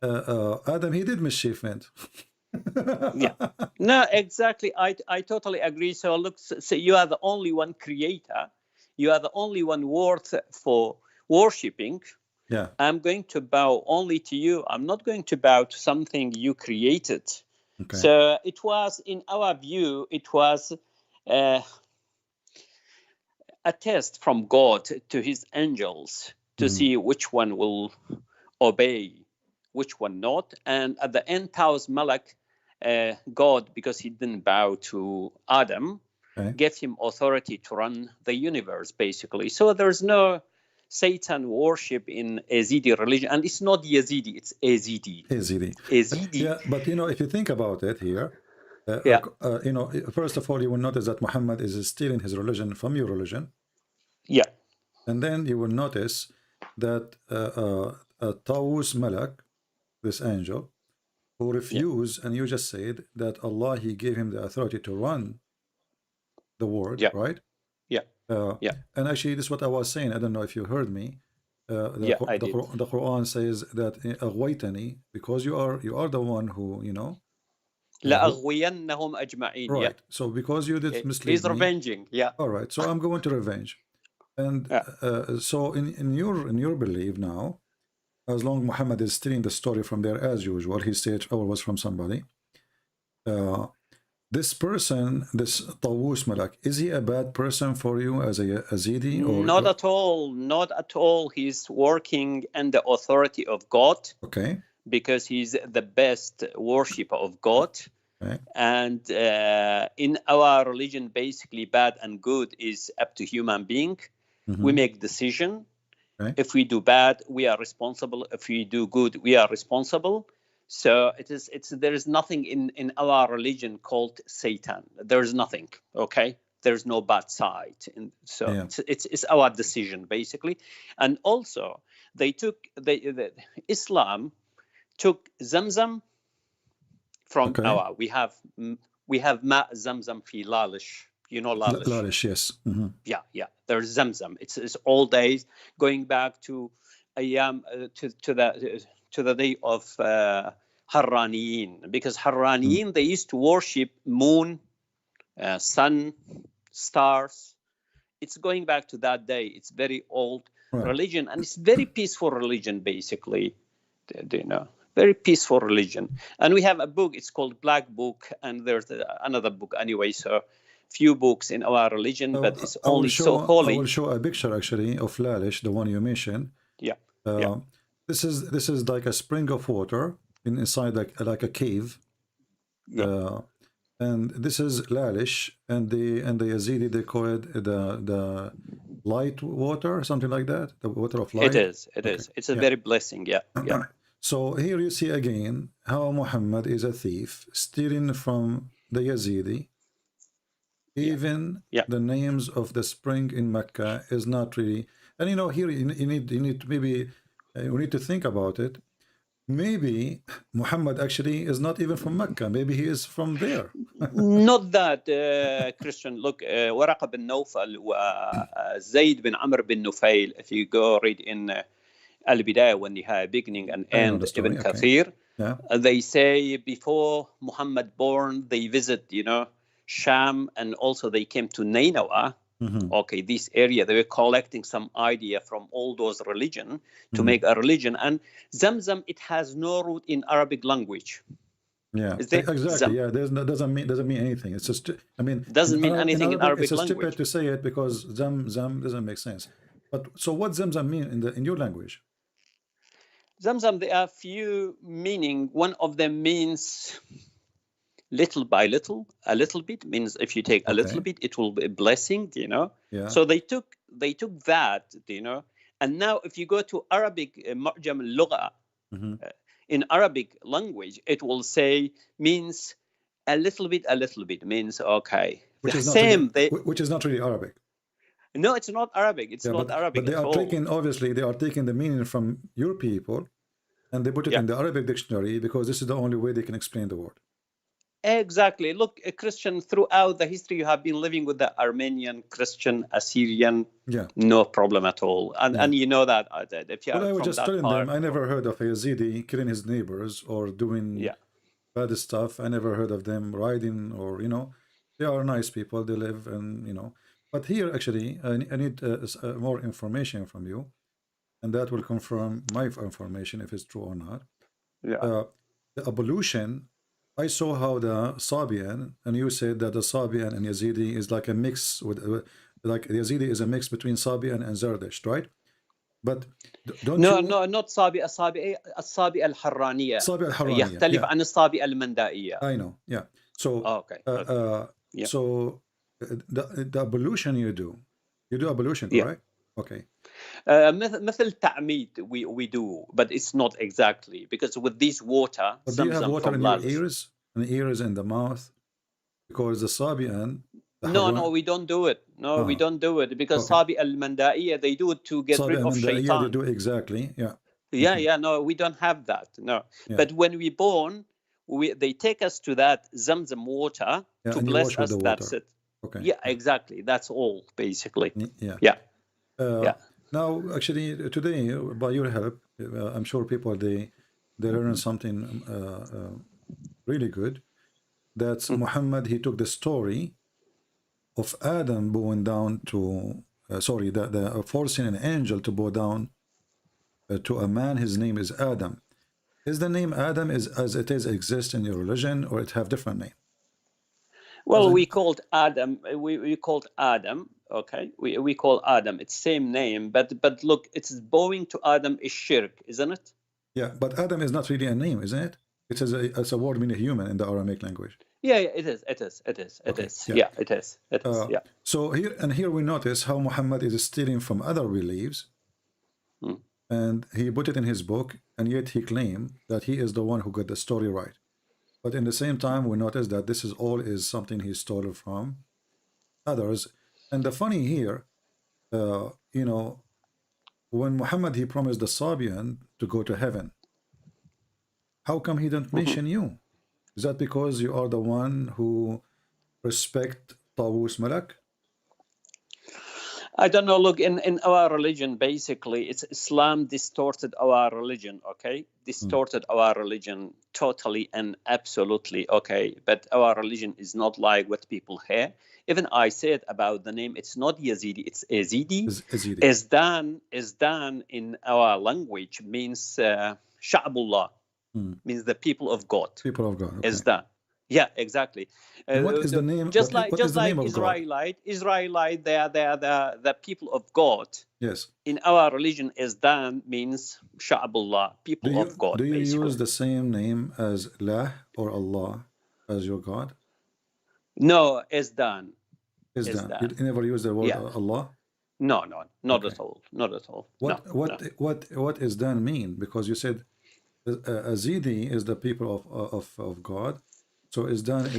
Adam, he did mischievement. No, exactly. I totally agree. So look, so you are the only one creator. You are the only one worth for worshipping. Yeah. I'm going to bow only to you. I'm not going to bow to something you created. Okay. So it was, in our view, it was a test from God to his angels to see which one will obey, which one not. And at the end, Taus Malak God, because he didn't bow to Adam, Okay. gave him authority to run the universe, basically. So there's no Satan worship in Yazidi religion, and it's not Yazidi, it's Yazidi. Yazidi. Yazidi. Yeah, but you know, if you think about it here, Yeah. you know, first of all, you will notice that Muhammad is stealing his religion from your religion, Yeah. and then you will notice that Tawus Malak, this angel, who refused, and you just said that Allah, he gave him the authority to run the world, Yeah. right? Yeah. Yeah. And actually, this is what I was saying. I don't know if you heard me. Yeah, I did. The Quran says that أغويتني, because you are the one who, you know. لأغوينهم أجمعين. Right. Yeah. So because you did mislead He's me. revenging. Yeah. All right. So I'm going to revenge. And so in your belief now, as long as Muhammad is stealing the story from there as usual, he said it was from somebody. This person, this Tawus Malak, is he a bad person for you as a Yazidi? Or Not at all. Not at all. He's working under the authority of God. Okay. Because he's the best worshipper of God. Okay. And in our religion, basically, bad and good is up to human being. Mm-hmm. We make decision. Okay. If we do bad, we are responsible. If we do good, we are responsible. So there is nothing in our religion called Satan. There is nothing. Okay. There's no bad side. It's our decision, basically. And also, Islam took Zamzam from our. We have Ma Zamzam fi Lalish. You know Lalish. Lalish, yes. Mm-hmm. Yeah. There's Zamzam. It's all days going back to Ayam to the day of Harraniyin, because Harraniyin they used to worship moon, sun, stars. It's going back to that day. It's very old religion, and it's very peaceful religion, basically. You know, very peaceful religion. And we have a book. It's called Black Book, and there's another book anyway. So few books in our religion, but it's only so holy. I will show a picture actually of Lalish, the one you mentioned. Yeah. This is like a spring of water inside like a cave. And this is Lalish, and the Yazidi they call it the light water, something like that. The water of light. It is. It's a very blessing. Yeah. So here you see again how Muhammad is a thief, stealing from the Yazidi. Even the names of the spring in Mecca is not really. And you know, here you need maybe we need to think about it. Maybe Muhammad actually is not even from Mecca. Maybe he is from there. Not that, Christian. Look, Waraqa bin Nawfal, Zayd bin Amr bin Nufail. If you go read in Al-Bidayah, when you have beginning and end, Ibn Kathir, they say before Muhammad born, they visit, Sham, and also they came to Nineveh. Okay, this area, they were collecting some idea from all those religion to make a religion. And Zamzam, it has no root in Arabic language. Yeah, exactly. Yeah, doesn't mean anything. It's just, doesn't mean anything in Arabic language. It's language. stupid to say it because Zam doesn't make sense. But so what Zamzam mean in your language? Zamzam, there are few meaning. One of them means little by little. A little bit means if you take a little bit, it will be a blessing, Yeah. So they took that, and now if you go to Arabic, Mu'jam al-Lugha, in Arabic language, it will say means a little bit means okay. Which is not really Arabic. No, it's not Arabic. It's not Arabic. But they are taking the meaning from your people, and they put it in the Arabic dictionary because this is the only way they can explain the word. Exactly. Look, Christian, throughout the history, you have been living with the Armenian, Christian, Assyrian. Yeah. No problem at all. And you know that. If you I was from just that telling part, them, I never heard of a Yazidi killing his neighbors or doing bad stuff. I never heard of them riding or, they are nice people. They live and, But here, actually, I need more information from you. And that will confirm my information if it's true or not. Yeah. The evolution, I saw how the Sabian, and you said that the Sabian and Yazidi is like a mix with, like Yazidi is a mix between Sabian and Zerdusht, right? But don't No, you? no, not صابئة. الصابئة الحرانية صابئة الحرانية. يختلف Yeah. عن الصابئة المندائية. I know. Yeah. So. Okay. Yeah. So the ablution you do ablution, correct? Okay. مثل تعميد we do, but it's not exactly, because with this water. But do you have water in your ears? In the ears and the mouth? Because the Sabian. No, we don't do it. No, we don't do it, because Sabi al-Mandaiya, they do it to get rid of shaitan. They do exactly, yeah. Yeah, no, we don't have that, no. Yeah. But when we born, they take us to that Zamzam water to bless us, that's it. Okay. Yeah, exactly. That's all, basically. Yeah. Now, actually, today, by your help, I'm sure people, they learn something really good. That's Muhammad, he took the story of Adam bowing down to, the forcing an angel to bow down to a man. His name is Adam. Is the name Adam as it is exist in your religion, or it have different name? Well, we called Adam. We called Adam. Okay, we call Adam. It's same name, but look, it's bowing to Adam is shirk, isn't it? Yeah, but Adam is not really a name, isn't it? It's a word meaning human in the Aramaic language. Yeah, it is. Yeah, it is. Yeah. So here we notice how Muhammad is stealing from other beliefs, and he put it in his book, and yet he claimed that he is the one who got the story right. But in the same time, we notice that this is something he stole from others. And the funny here, when Muhammad, he promised the Sabian to go to heaven, how come he didn't mention you? Is that because you are the one who respect Tawus Malak? I don't know. Look, in our religion, basically, it's Islam distorted our religion, okay? Distorted our religion totally and absolutely, okay? But our religion is not like what people hear. Even I said about the name, it's not Yazidi, it's Yazidi. Izdan in our language means Sha'bullah, means the people of God. People of God. Okay. Izdan. Yeah, exactly. What is the name? Just like Israelite, they are the people of God. Yes. In our religion, Izdan means Sha'bullah, people of God. Do you use the same name as Lah or Allah as your God? No, Izdan. You never use the word Allah? No, not at all. Not at all. What Izdan mean? Because you said Azidi is the people of God. So Izdani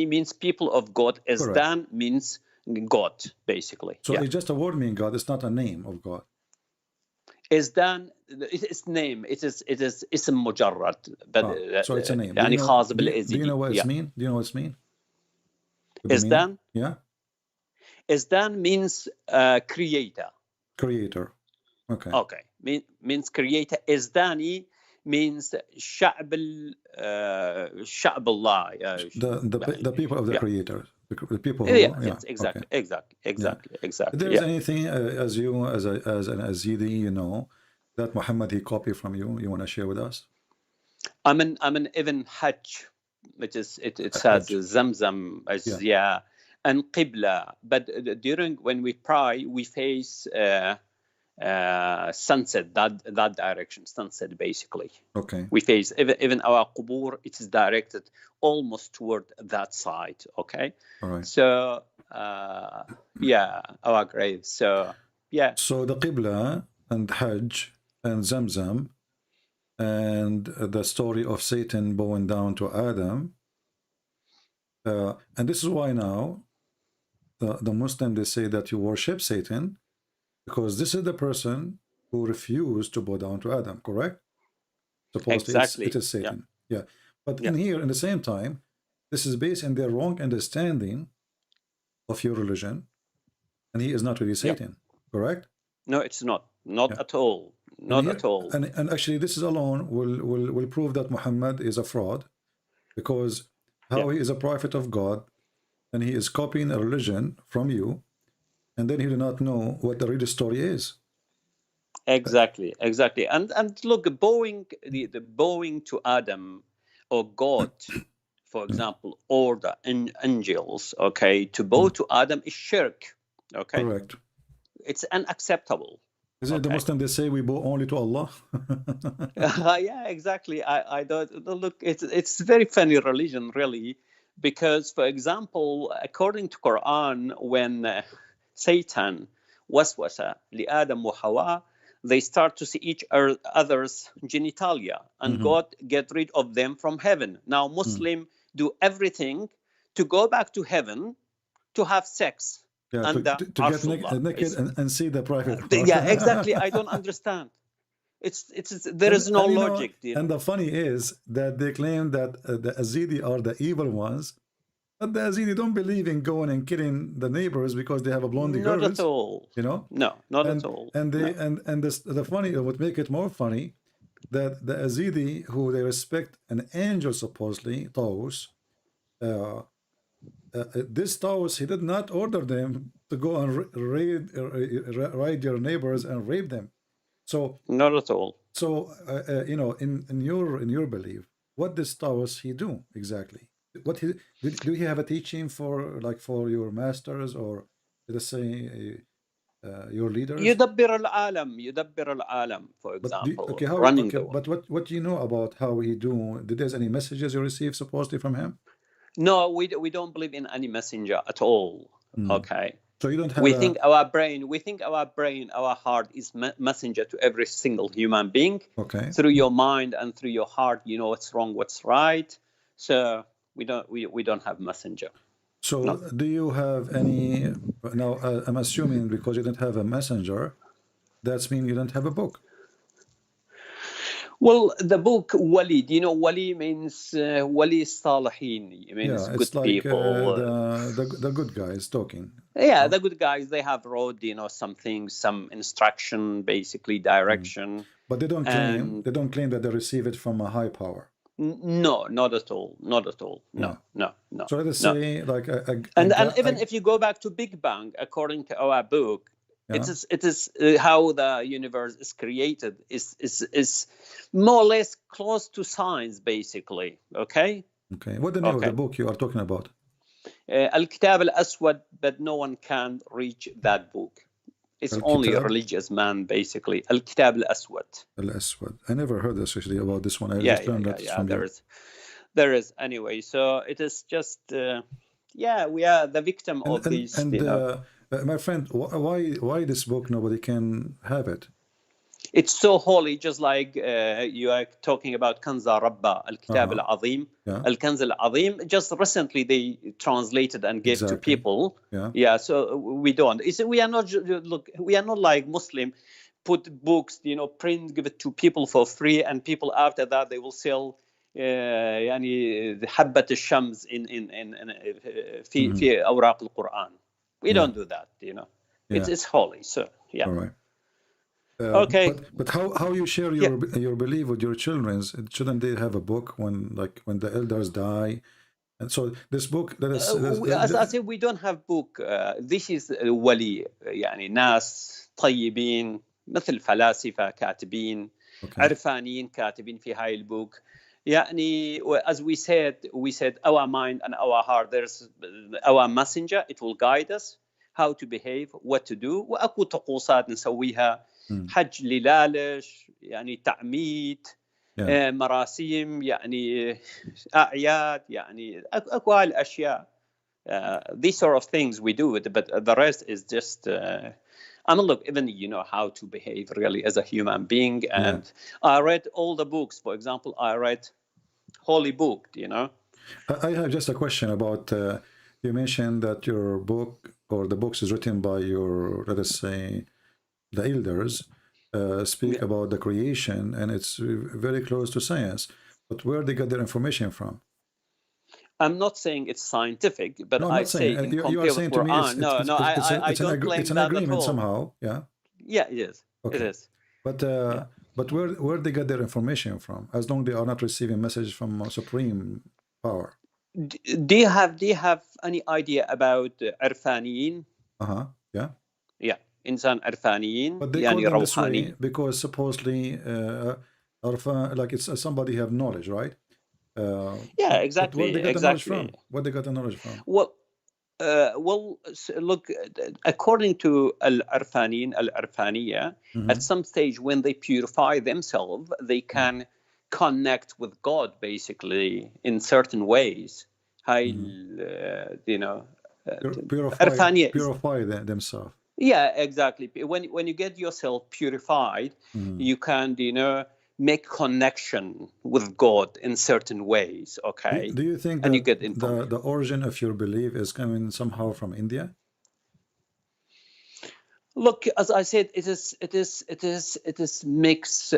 means people of God. Izdan means God, basically. So it's just a word meaning God. It's not a name of God. Izdan, it's name. It is اسم مجرد. So it's a name. يعني خاص بالإزدي. Do you know what it means? Do you know what it means? Izdan? Yeah. Izdan means creator. Creator. Okay. Okay. Means creator. Izdani means شعب Allah. The people of the creator. The people who, exactly. If there's anything as an Azidi, that Muhammad he copied from you want to share with us? I'm an even Hajj, which is it says Zamzam and Qibla, but during when we pray we face sunset, that direction, sunset basically. Okay. We face even our qubur, it is directed almost toward that side. Okay. All right. So our grave. So So the Qibla and Hajj and Zamzam and the story of Satan bowing down to Adam, and this is why now the Muslim, they say that you worship Satan, because this is the person who refused to bow down to Adam, correct? Supposedly exactly. It is Satan. Yeah. But in here, in the same time, this is based on their wrong understanding of your religion, and he is not really Satan, correct? No, it's not. Not at all. Not at all. And actually, this is alone will prove that Muhammad is a fraud, because how he is a prophet of God, and he is copying a religion from you, and then he do not know what the real story is. Exactly. And look, bowing to Adam or God, for example, or the angels, okay, to bow to Adam is shirk. Okay. Correct. It's unacceptable. Is it the Muslim they say we bow only to Allah? Yeah, exactly. I don't look. It's very funny religion, really, because, for example, according to Quran, when Satan waswasa li Adam wa Hawa, they start to see each other's genitalia, and God get rid of them from heaven. Now Muslim do everything to go back to heaven to have sex. Yeah, to get naked and see the private part. Yeah, exactly. I don't understand. There is no logic. And the funny is that they claim that the Azidi are the evil ones, but the Azidi don't believe in going and killing the neighbors because they have a blondie girls. Not at all. You know? No, not at all. And they the funny, what make it more funny, that the Azidi, who they respect an angel supposedly, Taus, this Taus, he did not order them to go and raid your neighbors and rape them. So not at all. So you know, in your belief, what does Taus he do exactly? What do he have a teaching for, like, for your masters, or let's say your leaders? يدبر العالم, for example. But what do you know about how he do? Did there's any messages you received supposedly from him? No, we don't believe in any messenger at all. Okay. So you don't have. We think our brain, our heart is messenger to every single human being. Okay. Through your mind and through your heart, you know what's wrong, what's right. So we don't have messenger. So no. Do you have any? Now I'm assuming because you don't have a messenger, that's mean you don't have a book. Well, the book Wali, do you know Wali means Wali Salihin? It means good like, people. The good guys talking. Yeah, the good guys, they have wrote, some things, some instruction, basically direction. But they don't claim that they receive it from a high power. No, not at all. Not at all. No. So let us say like and even if you go back to Big Bang, according to our book, it is how the universe is created is more or less close to science, basically. Okay. What the name of the book you are talking about? Al-Kitab al-Aswad, but no one can reach that book. It's only a religious man, basically. Al-Kitab al-Aswad. Al-Aswad. I never heard actually about this one. I just learned that from you. There is anyway. So it is just we are the victim of these. My friend, why this book nobody can have it? It's so holy, just like you are talking about Kanza Rabba, Al-Kitab al-Azim, Al-Kanz al-Azim. Just recently they translated and gave to people. So we don't. We are not like Muslim, put books, print, give it to people for free, and people after that they will sell حبة الشمس في أوراق القرآن. We don't do that, It's holy, so yeah. All right. Okay. But how you share your belief with your children? Shouldn't they have a book when the elders die? And so this book, as I said, we don't have book. This is ولي ناس طيبين مثل فلاسفة كاتبين عرفانيين كاتبين في هاي البوك. As we said our mind and our heart, there's our messenger, it will guide us how to behave, what to do. وأكو طقوسات نسويها حج للالش تعميد مراسيم أعياد أكو هالأشياء. These sort of things we do, but the rest is just look, even how to behave really as a human being. And I read all the books. For example, I read Holy Book, I have just a question about, you mentioned that your book or the books is written by your, let us say, the elders, speak about the creation, and it's very close to science. But where they got their information from? I'm not saying it's scientific, but I say you are saying to me I don't claim it's an that agreement at all. somehow, yeah. Yeah, it is. Okay. It is. But where they get their information from? As long as they are not receiving messages from supreme power. Do you have any idea about Irfaniyin? Yeah. Yeah, insan Irfaniyin. But they call them this way because supposedly, like it's somebody have knowledge, right? Yeah, exactly. What they got the knowledge from? What they got the knowledge from? Well, Well, look, according to Al-Irfaniya, at some stage when they purify themselves, they can connect with God, basically, in certain ways. Purify themselves. Yeah, exactly. When you get yourself purified, you can, make connection with God in certain ways. Okay. Do you think and that you get the origin of your belief is coming somehow from India? Look, as I said, it is mixed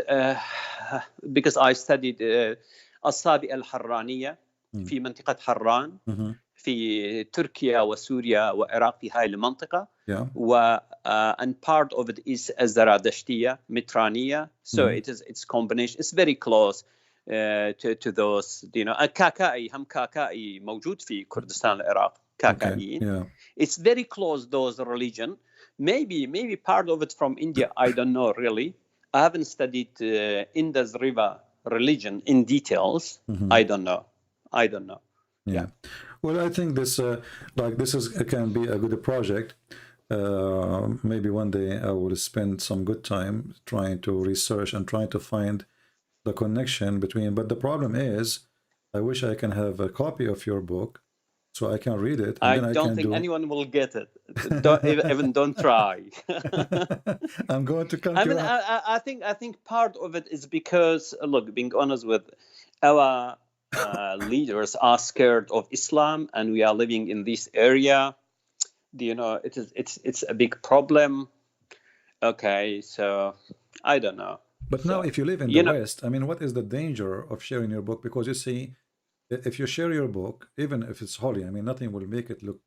because I studied الصابئة الحرانية في منطقة حران في تركيا وسوريا وعراق في هاي المنطقة. And part of it is الزرادشتية مترانية. So it's combination. It's very close to those. كاكائي هم كاكائي موجود في كردستان العراق. كاكائيين. It's very close those religion. Maybe part of it from India. I don't know really. I haven't studied Indus River religion in details. I don't know. Yeah. Well, I think this can be a good project. Maybe one day I will spend some good time trying to research and trying to find the connection between. But the problem is, I wish I can have a copy of your book so I can read it. And I don't think anyone will get it. Don't try. I'm going to come. I think part of it is because, look, being honest with our leaders are scared of Islam, and we are living in this area. It's a big problem. Okay, so I don't know. But now, if you live in the West, I mean, what is the danger of sharing your book? Because you see, if you share your book, even if it's holy, I mean, nothing will make it look.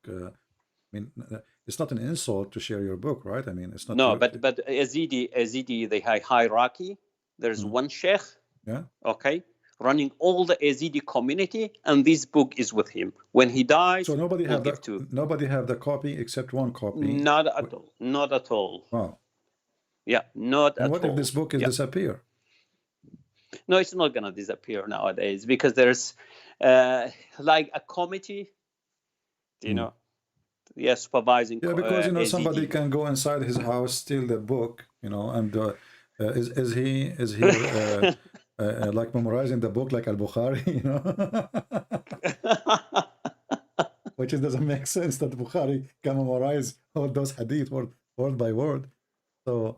It's not an insult to share your book, right? I mean, it's not. No, but Yazidi, they have hierarchy. There's one sheikh. Yeah. Okay. Running all the Yazidi community, and this book is with him. When he dies, so nobody have the copy except one copy. Not at all. Wow. Yeah, not at all. And what if this book is disappear? No, it's not gonna disappear nowadays because there's like a committee, supervising. Yeah, because somebody can go inside his house, steal the book, and is he like memorizing the book like Al-Bukhari, which doesn't make sense that Bukhari can memorize all those hadith word by word. So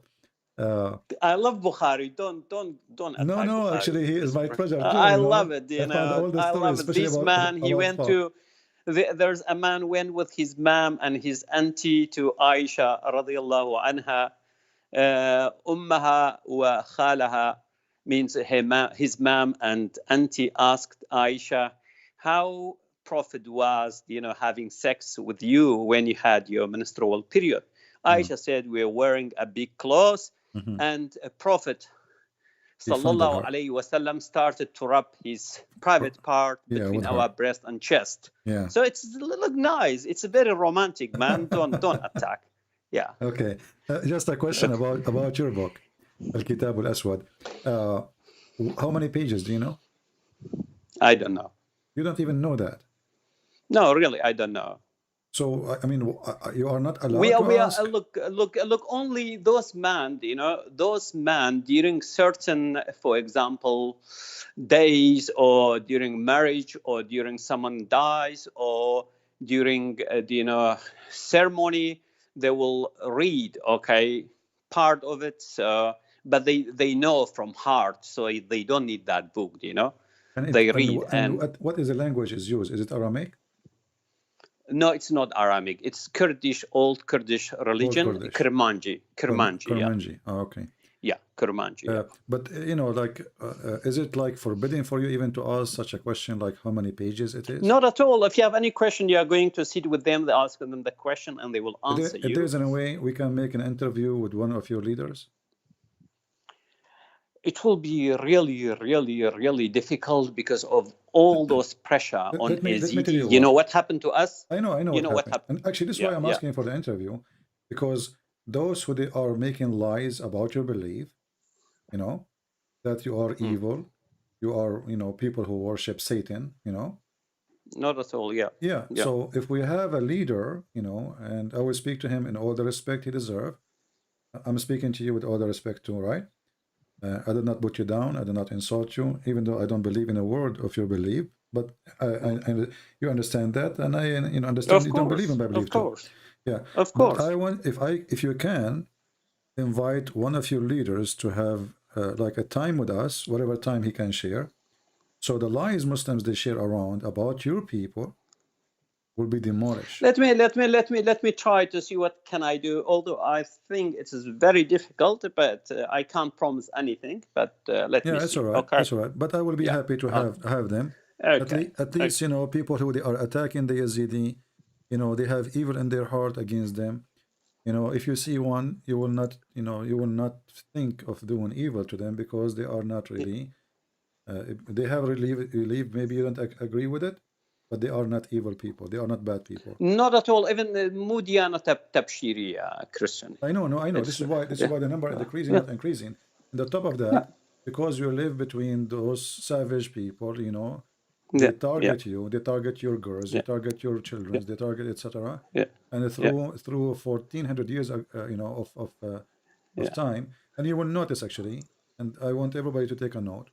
I love Bukhari. Don't attack No, Bukhari. Actually, he is my treasure too. I love it. I love it. This man, he went to. There's a man went with his mom and his auntie to Aisha radiyallahu anha. Ummaha wa khalaha means his mom and auntie asked Aisha how Prophet was, having sex with you when you had your menstrual period. Aisha said, we're wearing a big clothes, and a Prophet sallallahu alayhi wasallam started to rub his private part between our breast and chest. Yeah. So it's look nice. It's very romantic, man. Don't attack. Yeah. Okay. Just a question about your book, Al-Kitab Al-Aswad. How many pages do you know? I don't know. You don't even know that? No, really, I don't know. So, I mean, you are not allowed we to ask? Look, only those men, during certain, for example, days, or during marriage, or during someone dies, or during, ceremony, they will read, part of it, but they know from heart, so they don't need that book, they read. And what is the language is used? Is it Aramaic? No, it's not Aramaic. It's Kurdish, old Kurdish religion, Kurmanji. Kurmanji. Yeah. Oh, okay. Yeah, Kurmanji. But is it like forbidden for you even to ask such a question, like how many pages it is? Not at all. If you have any question, you are going to sit with them, ask them the question, and they will answer you. If there's any way we can make an interview with one of your leaders? It will be really, really, really difficult because of all those pressure on Yazidi. You know what happened to us? I know what happened. And actually, this is why I'm asking for the interview, because those who they are making lies about your belief, that you are evil, you are, people who worship Satan, Not at all. Yeah. Yeah. So if we have a leader, you know, and I will speak to him in all the respect he deserves. I'm speaking to you with all the respect too, right? I did not put you down. I did not insult you, even though I don't believe in a word of your belief. But you understand that, and I understand you don't believe in my belief too. Yeah, of course. But I want, if you can, invite one of your leaders to have like a time with us, whatever time he can share. So the lies Muslims they share around about your people will be demolished. Let me try to see what can I do. Although I think it is very difficult, but I can't promise anything. But let me see. Yeah, that's all right. Okay. That's all right. But I will be happy to have them. Okay. At least you know, people who they are attacking the Yazidi, you know, they have evil in their heart against them. You know, if you see one, you will not, you know, you will not think of doing evil to them because they are not really. They have relief. Maybe you don't agree with it, but they are not evil people. They are not bad people. Not at all. Even Mudiana Tabshiriya Christian. I know. This is why the number is decreasing, not increasing. And on top of that, because you live between those savage people, you know, they target you. They target your girls. They target your children. They target etc. And through 1400 years, you know, of time, and you will notice actually, and I want everybody to take a note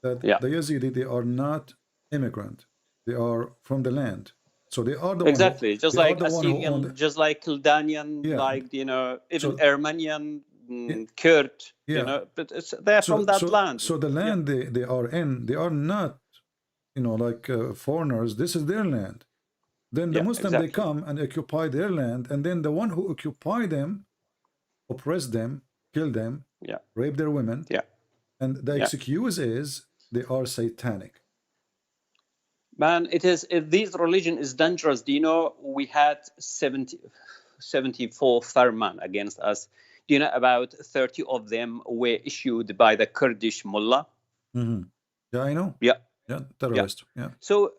that the Yazidi, they are not immigrant. They are from the land. So they are the exactly one who, just like Assyrian, just like Kildanian, like, you know, even Armenian, Kurd, you know, but they're from that land. So the land they are in, they are not, you know, like foreigners. This is their land. Then the Muslims, they come and occupy their land, and then the one who occupy them, oppress them, kill them, rape their women, and the excuse is they are satanic. Man, this religion is dangerous. Do you know, we had 74 farman against us. Do you know about 30 of them were issued by the Kurdish mullah? Mm-hmm. Yeah, I know. Yeah, terrorist. Yeah. So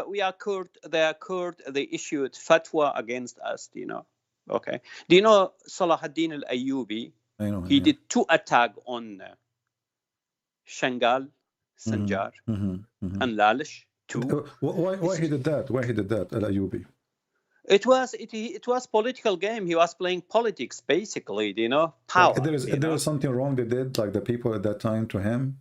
we are Kurd. They are Kurd. They issued fatwa against us. Do you know? Okay. Do you know Salahuddin al-Ayyubi? I know. He did 2 attacks on Shangal, Sanjar, and Lalish. Why he did that? Why he did that, Al-Ayyubi? It was political game. He was playing politics, basically. You know, power. Like, there was something wrong they did, like the people at that time to him,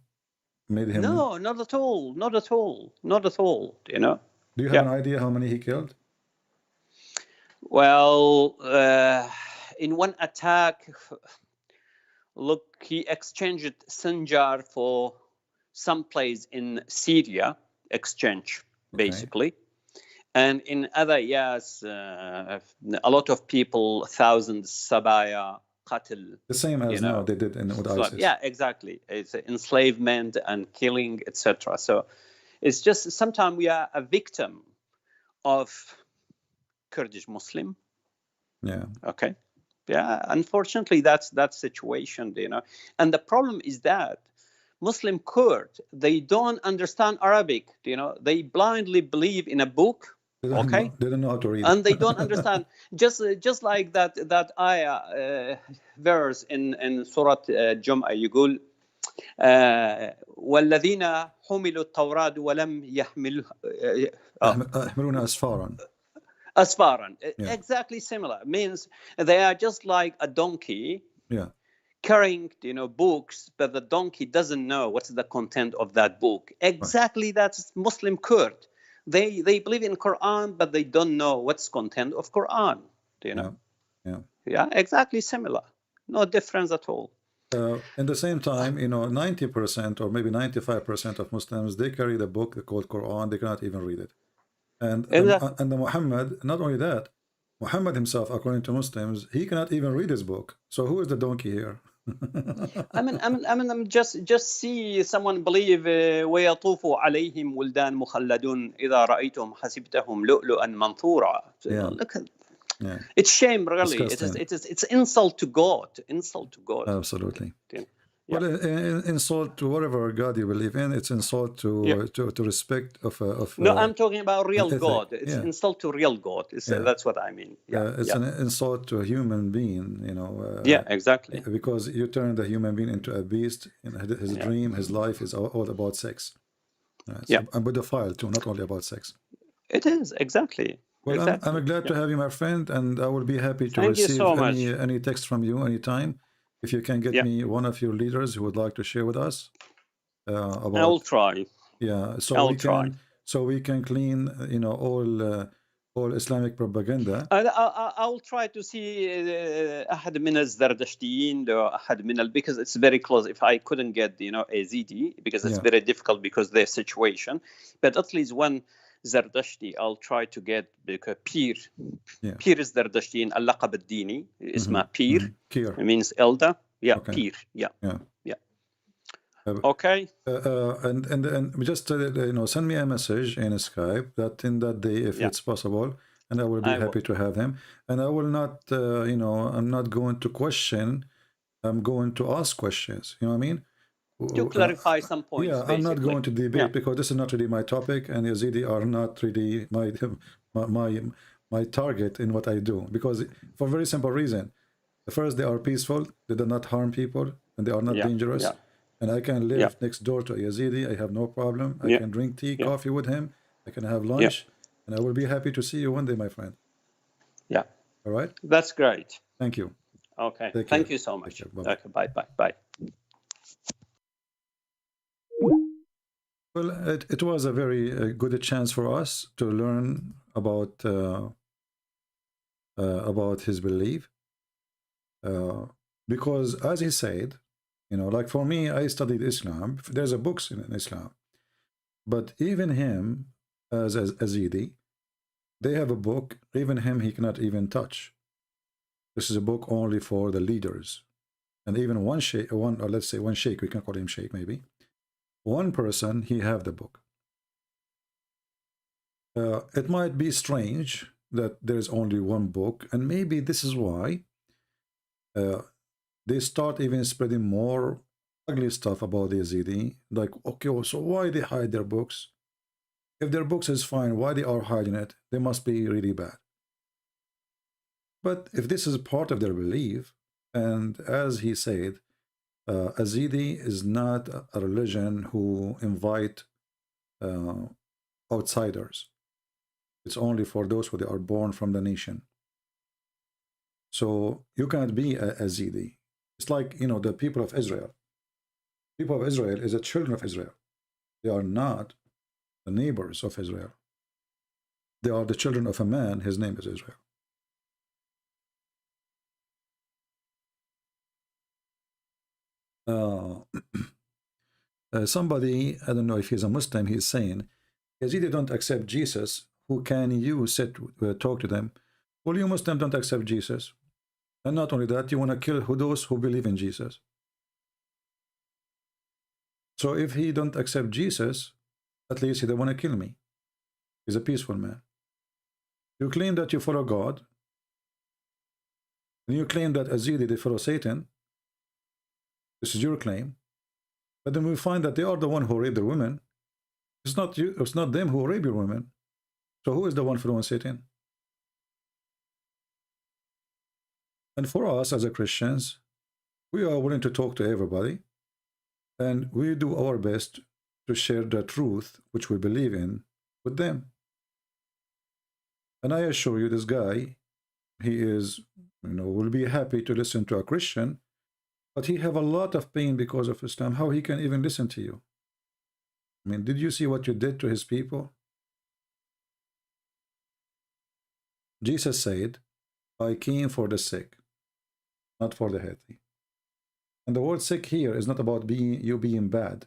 made him. No, not at all. Not at all. Not at all. You know. Do you have an idea how many he killed? Well, in one attack, look, he exchanged Sanjar for some place in Syria. Exchange, basically. And in other years, a lot of people, thousands, sabaya, qatl. The same as now they did with ISIS. Yeah, exactly. It's enslavement and killing, etc. So it's just sometimes we are a victim of Kurdish Muslim. Yeah. Okay. Yeah. Unfortunately, that's that situation, you know. And the problem is that Muslim Kurd, they don't understand Arabic. You know, they blindly believe in a book. They don't know how to read, and they don't understand. Just like that ayah verse in Surah Jum'ah, يقول والذين حملوا التوراة ولم يحملون أسفارا. Exactly similar. Means they are just like a donkey. Carrying, you know, books, but the donkey doesn't know what's the content of that book. Exactly, that's Muslim Kurd. They believe in Quran, but they don't know what's content of Quran. Do you know? Yeah, exactly similar. No difference at all. In the same time, you know, 90% or maybe 95% of Muslims, they carry the book called Quran. They cannot even read it. And the Muhammad, not only that, Muhammad himself, according to Muslims, he cannot even read his book. So who is the donkey here? I mean, just see someone believe ويطوف عليهم ولدان مخلدون إذا رأيتهم حسبتهم لؤلؤا منثورا. Look at it's shame, really. It's insult to God. Insult to God. Absolutely. Well, insult to whatever God you believe in. It's insult to respect of. No, I'm talking about real God. It's insult to real God. That's what I mean. It's an insult to a human being. You know. Exactly. Because you turn the human being into a beast. His dream, his life is all about sex. And pedophile too, not only about sex. It is, exactly. Well, Exactly. I'm glad to have you, my friend, and I will be happy to Thank you receive so much. any text from you anytime. If you can get Yeah. me one of your leaders who would like to share with us I will about, try. yeah, so I'll we try. can clean, you know, all Islamic propaganda. I'll try to see أحد من الزردشتيين أحد من because it's very close. If I couldn't get, you know, AZD, because it's Yeah. very difficult because their situation, but at least one Zardashti I'll try to get, because Pir. Yeah. Pir is Zardashtiyin, اللقب الديني اسمه Pir. Kir. It means elder. Yeah, Okay. Pir. Yeah. Yeah. Yeah. Okay. Okay. And just you know, send me a message in Skype that in that day, if it's possible, and I will be happy to have him. And I will not, you know, I'm not going to question. I'm going to ask questions. You know what I mean? To clarify some points. Yeah, basically. I'm not going to debate because this is not really my topic, and Yazidi are not really my target in what I do. Because for a very simple reason: first, they are peaceful, they do not harm people, and they are not dangerous. Yeah. And I can live next door to a Yazidi. I have no problem. I can drink tea, coffee with him. I can have lunch, and I will be happy to see you one day, my friend. Yeah. All right. That's great. Thank you. Okay. Take Thank care. you so much. Bye-bye. Okay. Bye. Bye. Bye. Well, it was a very good chance for us to learn about his belief, because as he said, you know, like for me, I studied Islam. There's a books in Islam, but even him as Yazidi, they have a book. Even him, he cannot even touch. This is a book only for the leaders, and even one sheikh, or let's say one sheikh, we can call him sheikh maybe. One person, he have the book. It might be strange that there's only one book, and maybe this is why they start even spreading more ugly stuff about the Yazidi. Like, okay, well, so why they hide their books? If their books is fine, why they are hiding it? They must be really bad. But if this is part of their belief, and as he said, Yazidi is not a religion who invite outsiders. It's only for those who are born from the nation. So you cannot be a Yazidi. It's like, you know, the people of Israel. People of Israel is the children of Israel. They are not the neighbors of Israel. They are the children of a man. His name is Israel. Somebody, I don't know if he's a Muslim, he's saying, Yazidi don't accept Jesus. Who can you talk to them? Well, you Muslims don't accept Jesus. And not only that, you want to kill those who believe in Jesus. So if he don't accept Jesus, at least he don't want to kill me. He's a peaceful man. You claim that you follow God, and you claim that Yazidi, they follow Satan. This is your claim. But then we find that they are the one who rape their women. It's not you, it's not them who rape your women. So who is the one following Satan? And for us as a Christians, we are willing to talk to everybody, and we do our best to share the truth which we believe in with them. And I assure you, this guy, he is, you know, will be happy to listen to a Christian, but he have a lot of pain because of Islam. How he can even listen to you? I mean, did you see what you did to his people? Jesus said, I came for the sick, not for the healthy. And the word sick here is not about you being bad.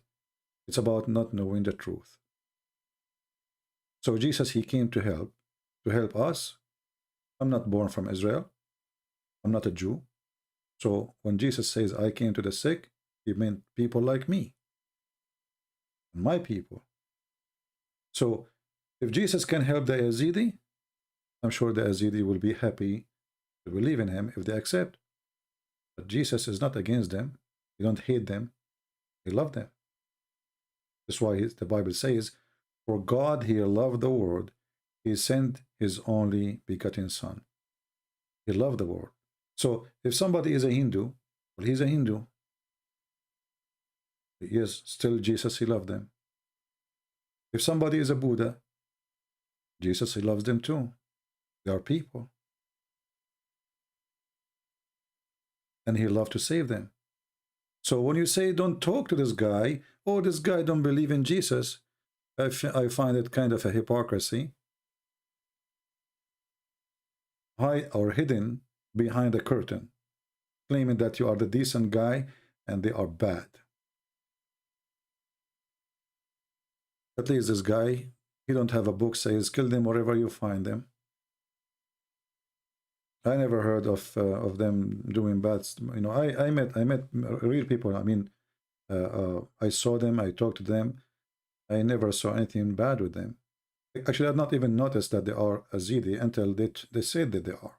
It's about not knowing the truth. So Jesus, he came to help us. I'm not born from Israel. I'm not a Jew. So when Jesus says, I came to the sick, he meant people like me, my people. So if Jesus can help the Yazidi, I'm sure the Yazidi will be happy to believe in him if they accept. But Jesus is not against them. He don't hate them. He loved them. That's why the Bible says, for God he loved the world, he sent his only begotten son. He loved the world. So if somebody is a Hindu, well, he's a Hindu. Yes, still Jesus, he loved them. If somebody is a Buddha, Jesus, he loves them too. They are people. And he loved to save them. So when you say don't talk to this guy, oh, this guy don't believe in Jesus, I find it kind of a hypocrisy. High or hidden behind a curtain, claiming that you are the decent guy and they are bad. At least this guy, he don't have a book says kill them wherever you find them. I never heard of them doing bad. You know, I met real people. I mean, I saw them. I talked to them. I never saw anything bad with them. Actually, I've not even noticed that they are Yazidi until they said that they are.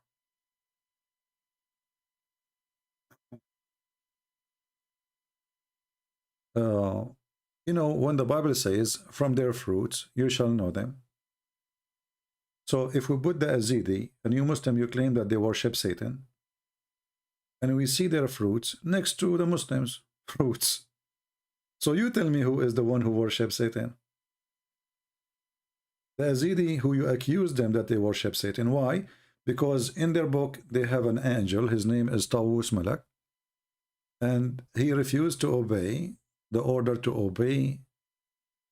You know, when the Bible says, from their fruits you shall know them. So if we put the Yazidi, a new Muslim, you claim that they worship Satan, and we see their fruits next to the Muslims' fruits. So you tell me who is the one who worships Satan? The Yazidi, who you accuse them that they worship Satan. Why? Because in their book they have an angel, his name is Tawus Malak, and he refused to obey the order to obey,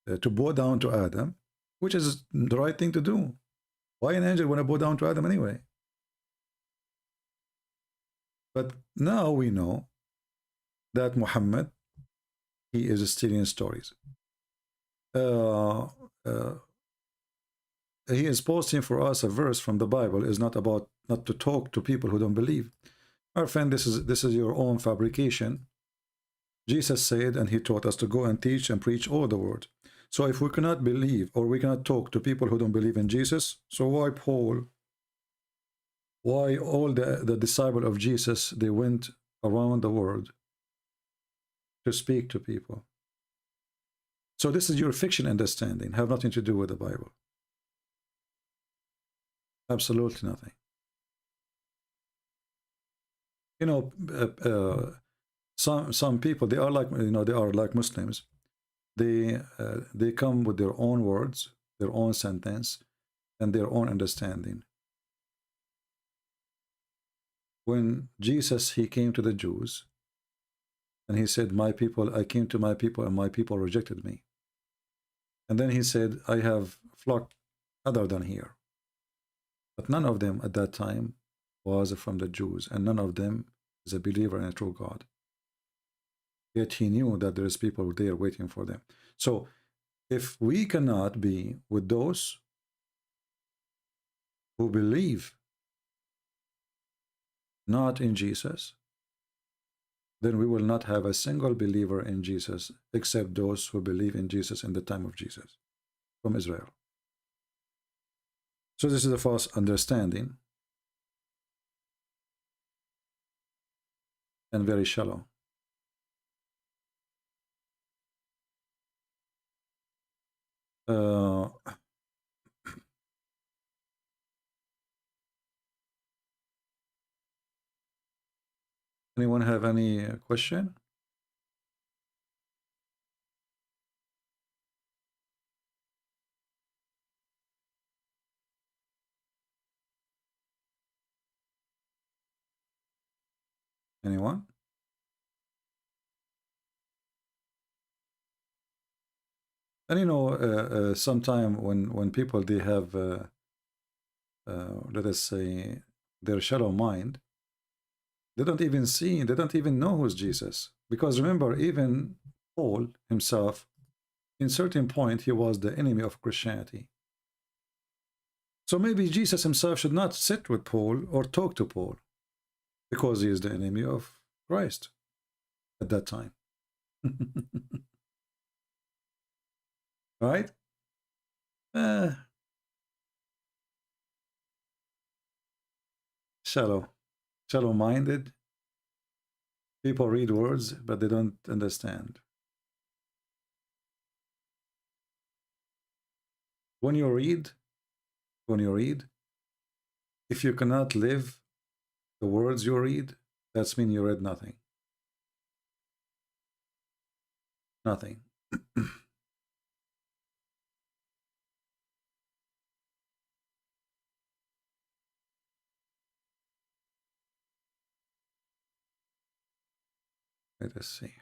to bow down to Adam, which is the right thing to do. Why an angel want to bow down to Adam anyway? But now we know that Muhammad, he is stealing stories. He is posting for us a verse from the Bible. Is not about not to talk to people who don't believe. Our friend, this is your own fabrication. Jesus said, and he taught us to go and teach and preach all the word. So if we cannot believe or we cannot talk to people who don't believe in Jesus, so why Paul? Why all the disciples of Jesus, they went around the world to speak to people? So this is your fiction understanding, have nothing to do with the Bible. Absolutely nothing. You know, some people, they are like, you know, they are like Muslims. They come with their own words, their own sentence, and their own understanding. When Jesus, he came to the Jews, and he said, my people, I came to my people, and my people rejected me. And then he said, I have flock other than here. But none of them at that time was from the Jews, and none of them is a believer in a true God. Yet he knew that there is people there waiting for them. So if we cannot be with those who believe not in Jesus, then we will not have a single believer in Jesus except those who believe in Jesus in the time of Jesus from Israel. So this is a false understanding and very shallow. Anyone have any question? Anyone? And you know, sometime when people, they have, let us say, their shallow mind, they don't even see, they don't even know who's Jesus. Because remember, even Paul himself, in certain point, he was the enemy of Christianity. So maybe Jesus himself should not sit with Paul or talk to Paul, because he is the enemy of Christ at that time. Right? Shallow-minded. People read words, but they don't understand. When you read, if you cannot live the words you read, that's mean you read nothing. Nothing. Let us see.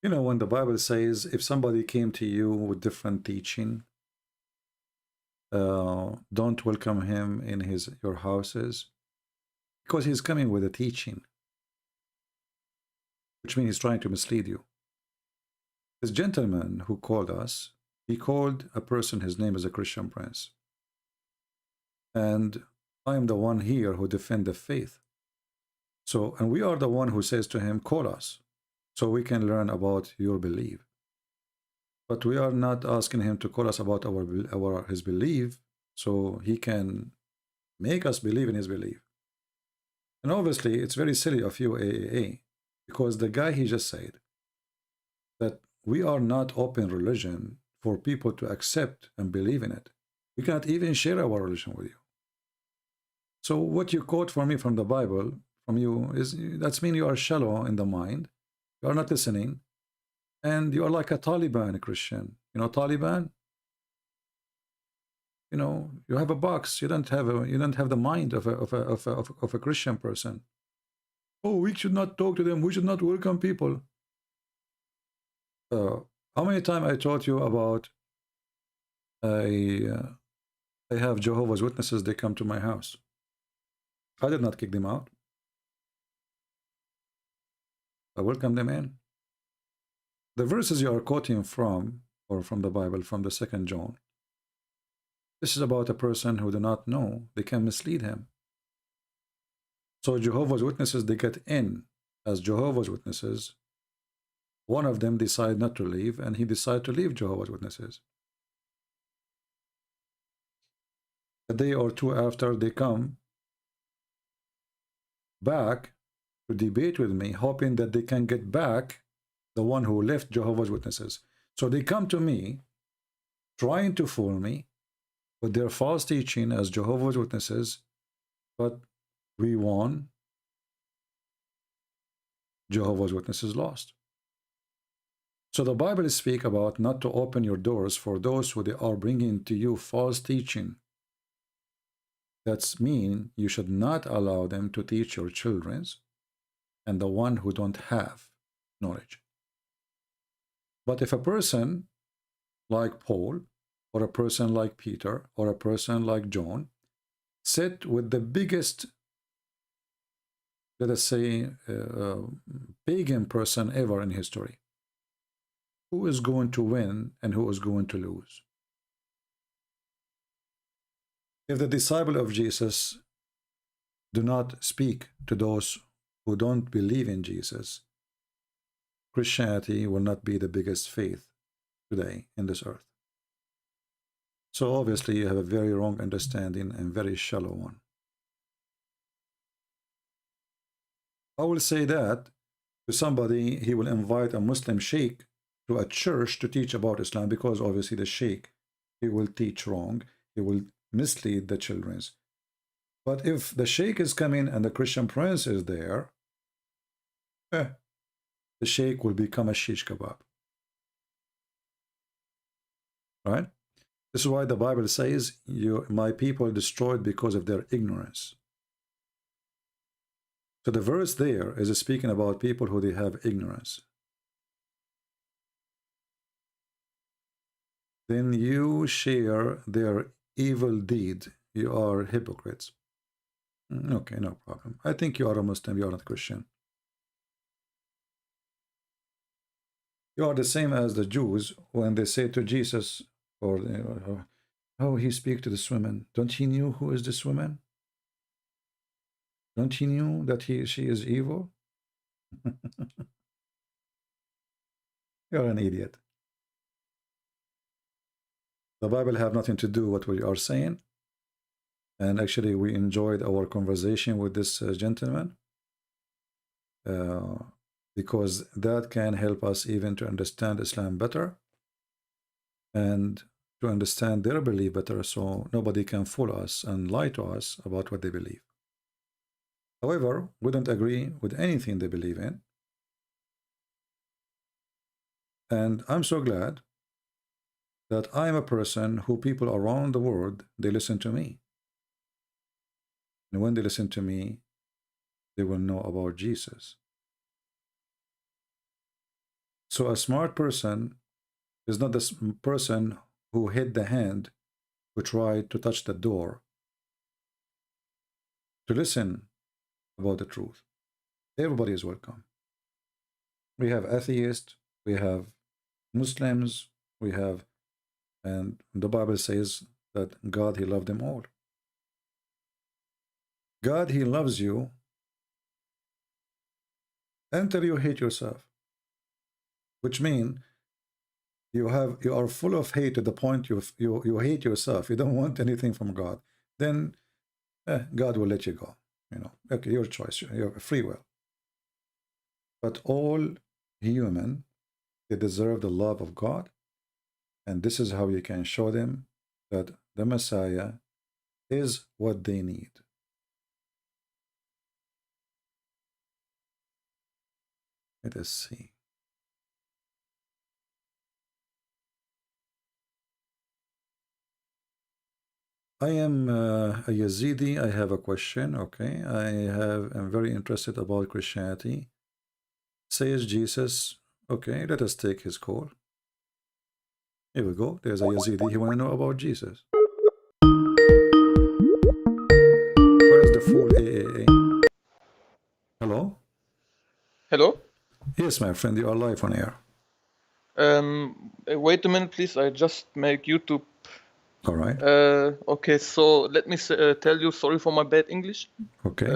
You know, when the Bible says if somebody came to you with different teaching, don't welcome him in your houses, because he's coming with a teaching, which means he's trying to mislead you. This gentleman who called us, he called a person, his name is a Christian prince. And I am the one here who defend the faith. So, and we are the one who says to him, call us, so we can learn about your belief. But we are not asking him to call us about his belief, so he can make us believe in his belief. And obviously, it's very silly of you, AAA, because the guy, he just said that we are not open religion for people to accept and believe in it. We cannot even share our religion with you. So what you quote for me from the Bible, from you, that's mean you are shallow in the mind. You are not listening. And you are like a Taliban Christian. You know Taliban? You know, you have a box. You don't have the mind of a Christian person. Oh, we should not talk to them. We should not welcome people. How many times I taught you about I have Jehovah's Witnesses, they come to my house. I did not kick them out. I welcome them in. The verses you are quoting from, or from the Bible, from the 2nd John, this is about a person who do not know. They can mislead him. So Jehovah's Witnesses, they get in as Jehovah's Witnesses. One of them decide not to leave, and he decided to leave Jehovah's Witnesses. A day or two after, they come back to debate with me, hoping that they can get back the one who left Jehovah's Witnesses. So they come to me, trying to fool me with their false teaching as Jehovah's Witnesses, but we won. Jehovah's Witnesses lost. So the Bible speaks about not to open your doors for those who they are bringing to you false teaching. That's mean you should not allow them to teach your children and the one who don't have knowledge. But if a person like Paul, or a person like Peter, or a person like John, sit with the biggest, let us say, pagan person ever in history, who is going to win and who is going to lose? If the disciple of Jesus do not speak to those who don't believe in Jesus, Christianity will not be the biggest faith today in this earth. So obviously you have a very wrong understanding and very shallow one. I will say that to somebody, he will invite a Muslim sheikh to a church to teach about Islam, because obviously the sheikh, he will teach wrong, he will mislead the children. But if the sheikh is coming and the Christian prince is there, the sheikh will become a shish kebab. Right? This is why the Bible says, my people destroyed because of their ignorance. So the verse there is speaking about people who they have ignorance. Then you share their evil deed. You are hypocrites. Okay, no problem. I think you are a Muslim, you are not a Christian. You are the same as the Jews when they say to Jesus, or how he speak to this woman. Don't he knew who is this woman? Don't he knew that she is evil? You're an idiot. The Bible have nothing to do with what we are saying. And actually, we enjoyed our conversation with this gentleman, because that can help us even to understand Islam better and to understand their belief better, so nobody can fool us and lie to us about what they believe. However, we don't agree with anything they believe in. And I'm so glad that I am a person who people around the world, they listen to me. And when they listen to me, they will know about Jesus. So a smart person is not the person who hid the hand who tried to touch the door to listen about the truth. Everybody is welcome. We have atheists, we have Muslims, we have, and the Bible says that God, He loved them all. God, He loves you until you hate yourself, which means you are full of hate to the point you hate yourself. You don't want anything from God. Then God will let you go. You know, okay, your choice, your free will. But all human, they deserve the love of God, and this is how you can show them that the Messiah is what they need. Let us see. I am a Yazidi. I have a question. Okay, I'm very interested about Christianity. Says Jesus. Okay, let us take his call. Here we go. There's a Yazidi. He want to know about Jesus. Where is the full AAA? Hello? Hello? Yes, my friend, you are live on air. Wait a minute, please. I just make YouTube. All right. Okay, so let me tell you, sorry for my bad English. Okay.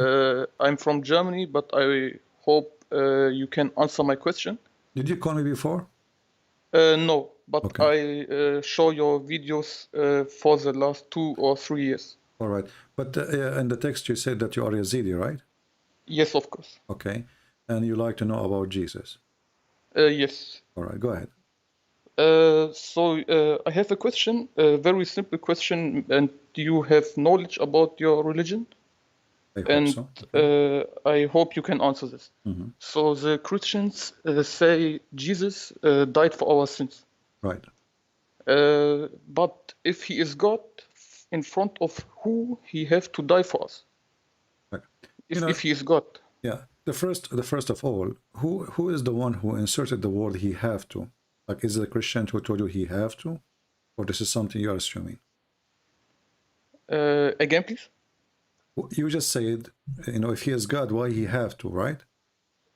I'm from Germany, but I hope you can answer my question. Did you call me before? No, but Okay. I show your videos for the last 2 or 3 years. All right. But in the text you said that you are Yazidi, right? Yes, of course. Okay. And you like to know about Jesus? Yes. All right, go ahead. So I have a question, a very simple question, and do you have knowledge about your religion? I hope so. I hope you can answer this. Mm-hmm. So the Christians say Jesus died for our sins. Right. But if he is God, in front of who he have to die for us? Right. If he is God. Yeah. The first of all, who is the one who inserted the word he have to? Like, is it a Christian who told you he have to? Or this is something you are assuming? Again, please? You just said, if he is God, why he have to, right?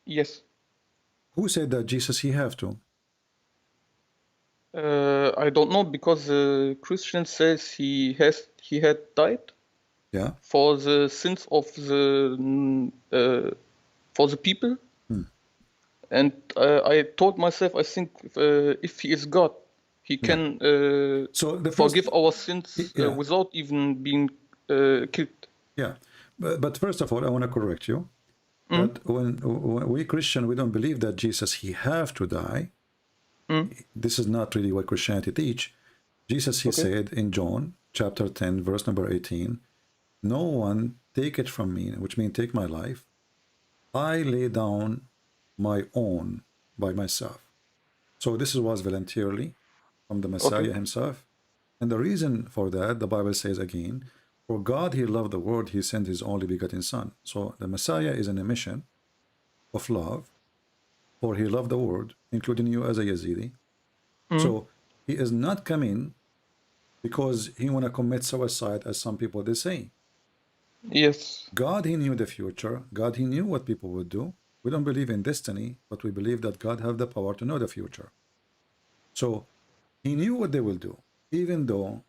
Yes. Who said that Jesus he have to? I don't know, because the Christian says he had died. Yeah. For the sins of the for the people. And I told myself, I think if he is God, he can forgive our sins without even being killed. Yeah, but first of all, I want to correct you. That when we Christian, we don't believe that Jesus he have to die. This is not really what Christianity teach. Jesus he said in John chapter 10 verse number 18, "No one take it from me," which means take my life. I lay down my own by myself. So this was voluntarily from the Messiah himself. And the reason for that, the Bible says again, for God he loved the world, he sent his only begotten son. So the Messiah is in a mission of love, for he loved the world, including you as a Yazidi. So he is not coming because he want to commit suicide, as some people they say. Yes. God he knew the future. God he knew what people would do. We don't believe in destiny, but we believe that God have the power to know the future. So he knew what they will do, even though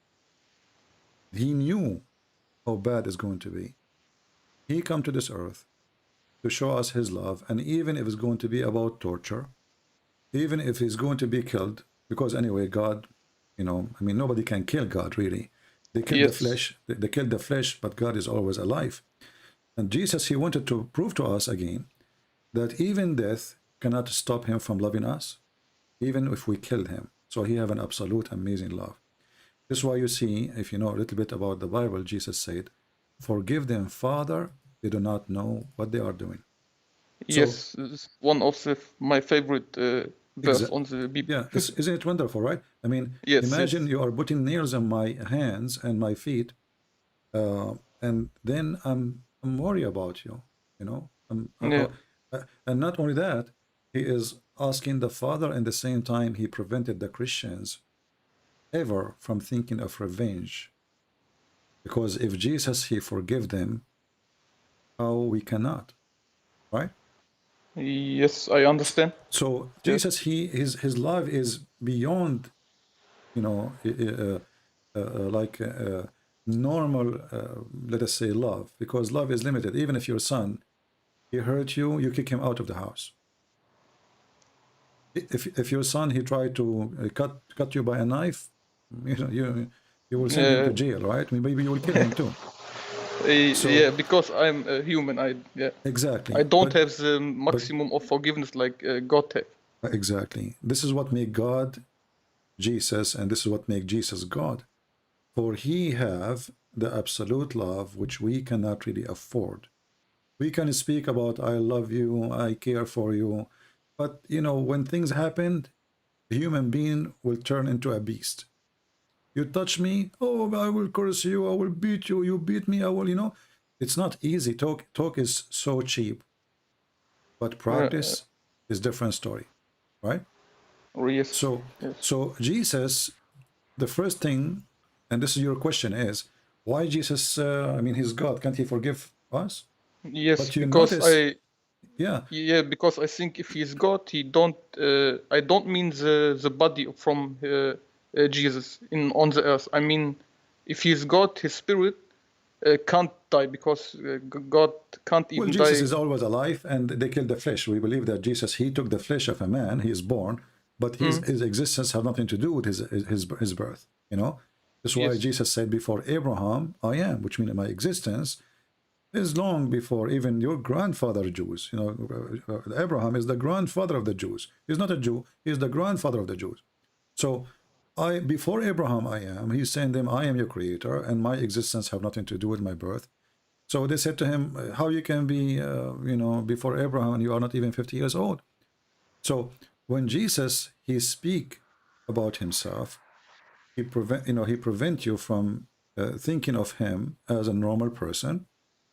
he knew how bad it's going to be. He come to this earth to show us his love, and even if it's going to be about torture, even if he's going to be killed, because anyway, God, nobody can kill God, really. They kill the flesh, they kill the flesh, but God is always alive. And Jesus, he wanted to prove to us again that even death cannot stop him from loving us, even if we killed him. So he have an absolute amazing love. This is why you see, if you know a little bit about the Bible, Jesus said, "Forgive them, Father, they do not know what they are doing." Yes, it's one of my favorite verse on the Bible. Yeah, isn't it wonderful, right? Imagine you are putting nails in my hands and my feet, and then I'm worried about you, you know. Yeah. And not only that, he is asking the Father, and the same time he prevented the Christians ever from thinking of revenge. Because if Jesus, he forgive them, how we cannot, right? Yes, I understand. So Yeah. Jesus, his love is beyond, you know, like normal, let us say, love, because love is limited. Even if your son, he hurt you, you kick him out of the house. If your son, he tried to cut you by a knife, you know, you will send him to jail, right? I mean, maybe you will kill him too. So- Yeah, because I'm a human. Exactly. I don't But- have the maximum of forgiveness like God have. Exactly. This is what make God Jesus, and this is what make Jesus God. For he have the absolute love which we cannot really afford. We can speak about I love you, I care for you, but you know, when things happen, a human being will turn into a beast. You touch me, oh, I will curse you, I will beat you, you beat me, I will, you know. It's not easy. Talk is so cheap, but practice is different story, right? Yes. So, yes. so Jesus, the first thing, and this is your question, is why Jesus? I mean, he's God. Can't he forgive us? Yes, But you because notice, yeah, because I think if he's God, he don't. I don't mean the body from Jesus on the earth. I mean, if he's God, his spirit can't die because God can't well, even Jesus die. is always alive, and they killed the flesh. We believe that Jesus, he took the flesh of a man. He is born, but his existence had nothing to do with his birth. You know, that's why Yes. Jesus said, "Before Abraham, I am," which means my existence is long before even your grandfather Jews. You know, Abraham is the grandfather of the Jews. He's not a Jew. He's the grandfather of the Jews. So before Abraham I am. He's saying them, I am your creator, and my existence have nothing to do with my birth. So they said to him, how you can be, you know, before Abraham and you are not even 50 years old. So when Jesus, he speak about himself, he prevent you from thinking of him as a normal person.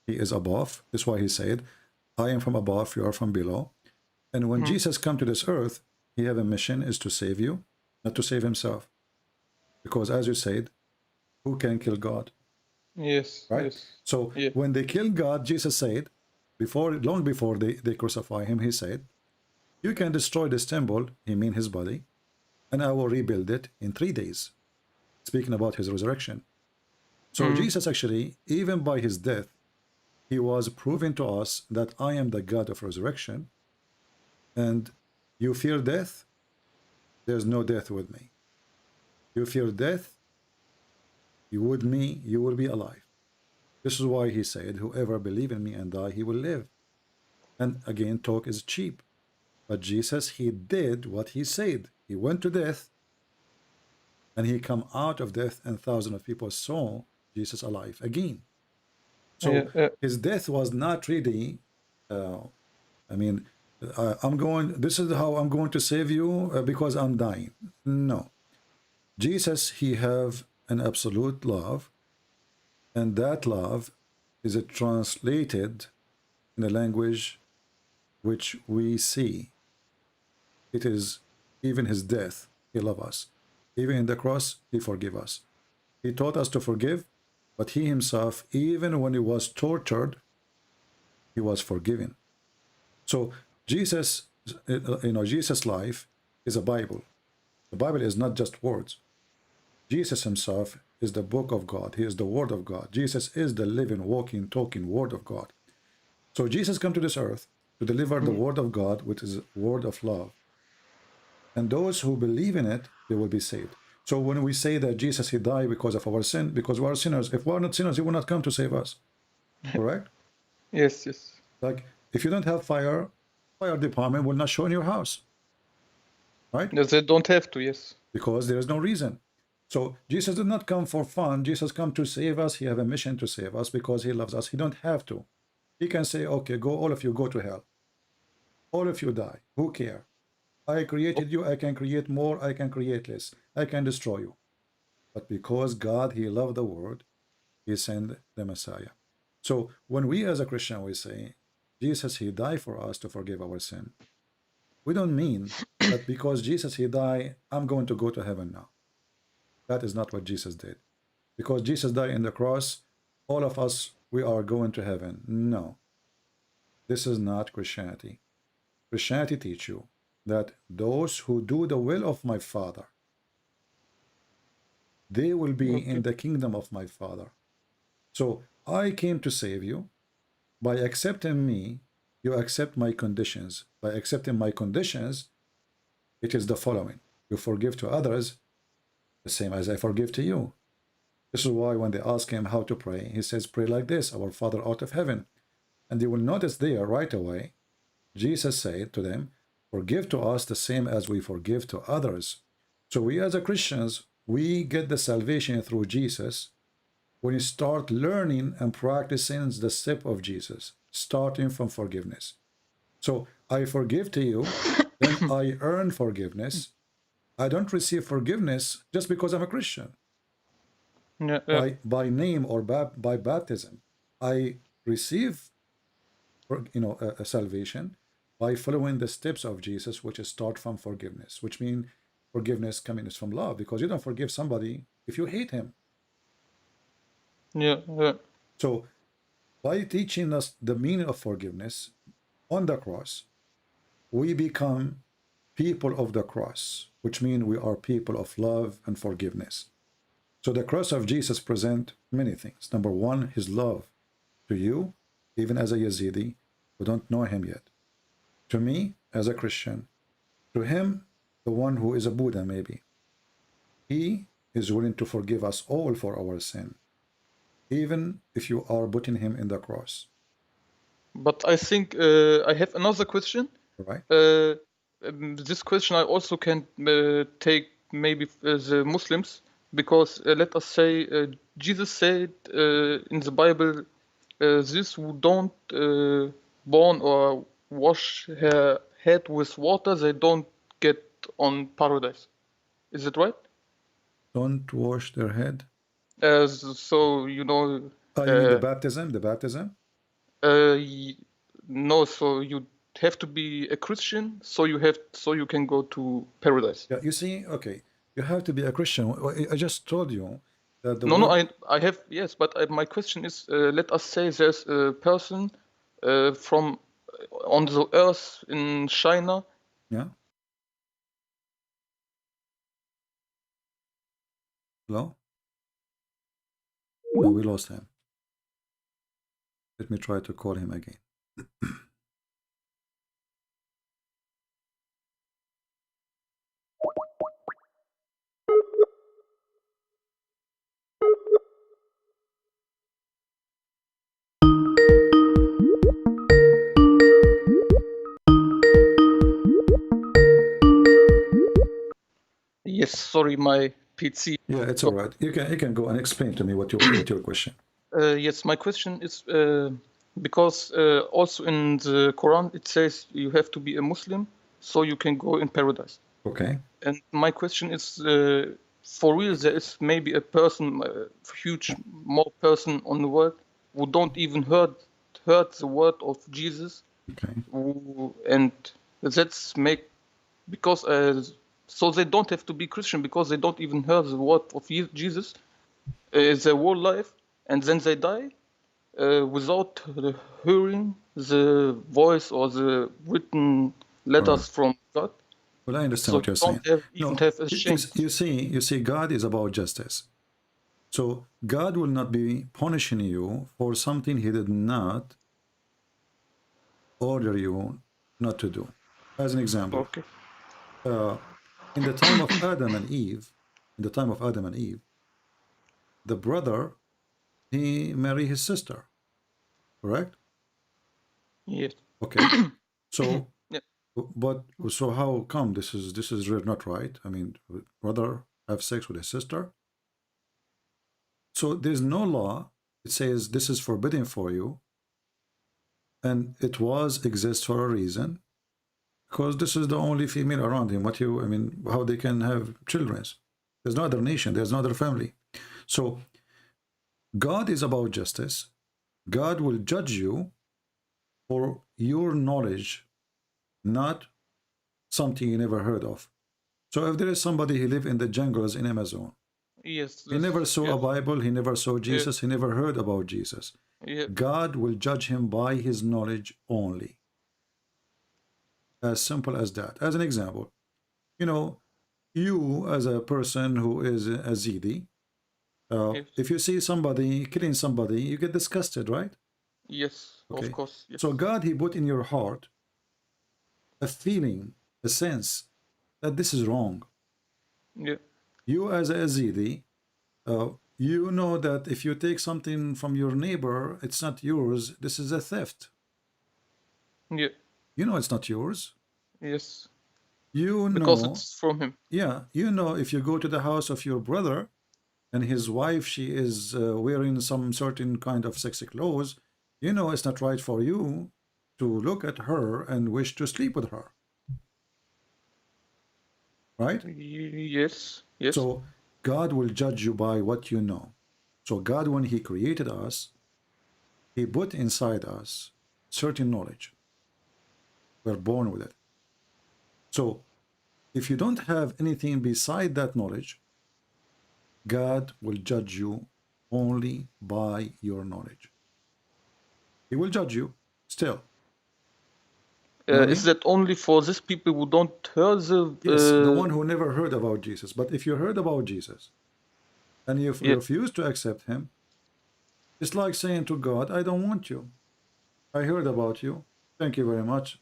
He is above. That's why he said, I am from above, you are from below. And when Jesus come to this earth, he have a mission is to save you, not to save himself. Because as you said, who can kill God? Yes. Right? Yes. So Yeah. when they killed God, Jesus said, long before they crucify him, he said, you can destroy this temple, he mean his body, and I will rebuild it in 3 days. Speaking about his resurrection. So Jesus actually, even by his death, he was proving to us that I am the God of resurrection. And you fear death? There's no death with me. You fear death? You with me, you will be alive. This is why he said, whoever believe in me and die, he will live. And again, talk is cheap. But Jesus, he did what he said. He went to death, and he come out of death, and thousands of people saw Jesus alive again. So his death was not really, I mean, this is how I'm going to save you because I'm dying. No. Jesus, he have an absolute love, and that love is translated in a language which we see. It is even his death, he love us. Even in the cross, he forgive us. He taught us to forgive, but he himself, even when he was tortured, he was forgiven. So Jesus, Jesus' life is a Bible. The Bible is not just words. Jesus himself is the book of God. He is the word of God. Jesus is the living, walking, talking word of God. So Jesus come to this earth to deliver the word of God, which is word of love. And those who believe in it, they will be saved. So when we say that Jesus, he died because of our sin, because we are sinners, if we are not sinners, he will not come to save us. Correct? Yes. Yes. Like, if you don't have fire department will not show in your house. Right? Yes, they don't have to. Yes. Because there is no reason. So Jesus did not come for fun. Jesus come to save us. He have a mission to save us because he loves us. He don't have to. He can say, okay, go, all of you go to hell. All of you die. Who care? I created you. I can create more. I can create less. I can destroy you. But because God, he loved the world, he sent the Messiah. So when we as a Christian, we say, Jesus, he died for us to forgive our sin. We don't mean that because Jesus, he died, I'm going to go to heaven now. That is not what Jesus did. Because Jesus died in the cross, all of us, we are going to heaven. No, this is not Christianity. Christianity teach you that those who do the will of my Father, they will be in the kingdom of my Father. So I came to save you. By accepting me, you accept my conditions. By accepting my conditions, it is the following. You forgive to others the same as I forgive to you. This is why when they ask him how to pray, he says, pray like this, our Father out of heaven. And you will notice there right away, Jesus said to them, forgive to us the same as we forgive to others. So we as a Christians, we get the salvation through Jesus when you start learning and practicing the step of Jesus, starting from forgiveness. So I forgive to you, then I earn forgiveness. I don't receive forgiveness just because I'm a Christian. By name or by baptism. I receive a salvation by following the steps of Jesus, which is start from forgiveness, which means forgiveness coming from love, because you don't forgive somebody if you hate him. So by teaching us the meaning of forgiveness on the cross, we become people of the cross, which means we are people of love and forgiveness. So the cross of Jesus presents many things. Number one, his love to you, even as a Yazidi who don't know him yet. To me, as a Christian. To him, the one who is a Buddha maybe. He is willing to forgive us all for our sin, even if you are putting him in the cross. But I think I have another question. Right. This question I also can take maybe the Muslims, because let us say Jesus said in the Bible, this who don't born or wash her head with water, they don't get on paradise. Is it right? Don't wash their head. So you know. Oh, you mean the baptism? The baptism? No. So you have to be a Christian, so you can go to paradise. Yeah. You see, okay. You have to be a Christian. I just told you that the No, I have, yes, but my question is, let us say there's a person from on the earth in China. Yeah. Hello? No, we lost him. Let me try to call him again. Yes, sorry, my PC. Yeah, it's all right. You can go and explain to me what your question. Yes, my question is because also in the Quran it says you have to be a Muslim so you can go in paradise. Okay. And my question is, for real, there is maybe a person, more person on the world who don't even heard the word of Jesus. Okay. And that's because so they don't have to be Christian because they don't even hear the word of Jesus their whole life, and then they die without hearing the voice or the written letters from God. Well, I understand what you're saying. You see, God is about justice. So God will not be punishing you for something he did not order you not to do. As an example, in the time of Adam and Eve, the brother, he married his sister, correct? Yes. Okay. So, but so how come this is not right? I mean, brother have sex with his sister. So there's no law. It says this is forbidden for you, and it exists for a reason, because this is the only female around him. How they can have children? There's no other nation. There's no other family. So God is about justice. God will judge you for your knowledge, not something you never heard of. So if there is somebody who live in the jungles in Amazon, Yes. he never saw a yes. Bible, he never saw Jesus, he never heard about Jesus. Yeah. God will judge him by his knowledge only. As simple as that. As an example, you know, you as a person who is a Zidi, Yes. if you see somebody killing somebody, you get disgusted, right? Yes. Okay. Of course. Yes. So God, he put in your heart a feeling, a sense that this is wrong. Yeah. You as a Yazidi, you know that if you take something from your neighbor, it's not yours. This is a theft. Yeah. You know it's not yours. Yes. You know, Because it's from him. yeah, you know, if you go to the house of your brother and his wife, she is wearing some certain kind of sexy clothes, you know it's not right for you to look at her and wish to sleep with her. Right? Yes. Yes. So God will judge you by what you know. So God, when he created us, he put inside us certain knowledge. We're born with it. So if you don't have anything beside that knowledge, God will judge you only by your knowledge. He will judge you still. Is that only for these people who don't hear the? Yes, the one who never heard about Jesus. But if you heard about Jesus and you refuse to accept him, it's like saying to God, I don't want you. I heard about you. Thank you very much.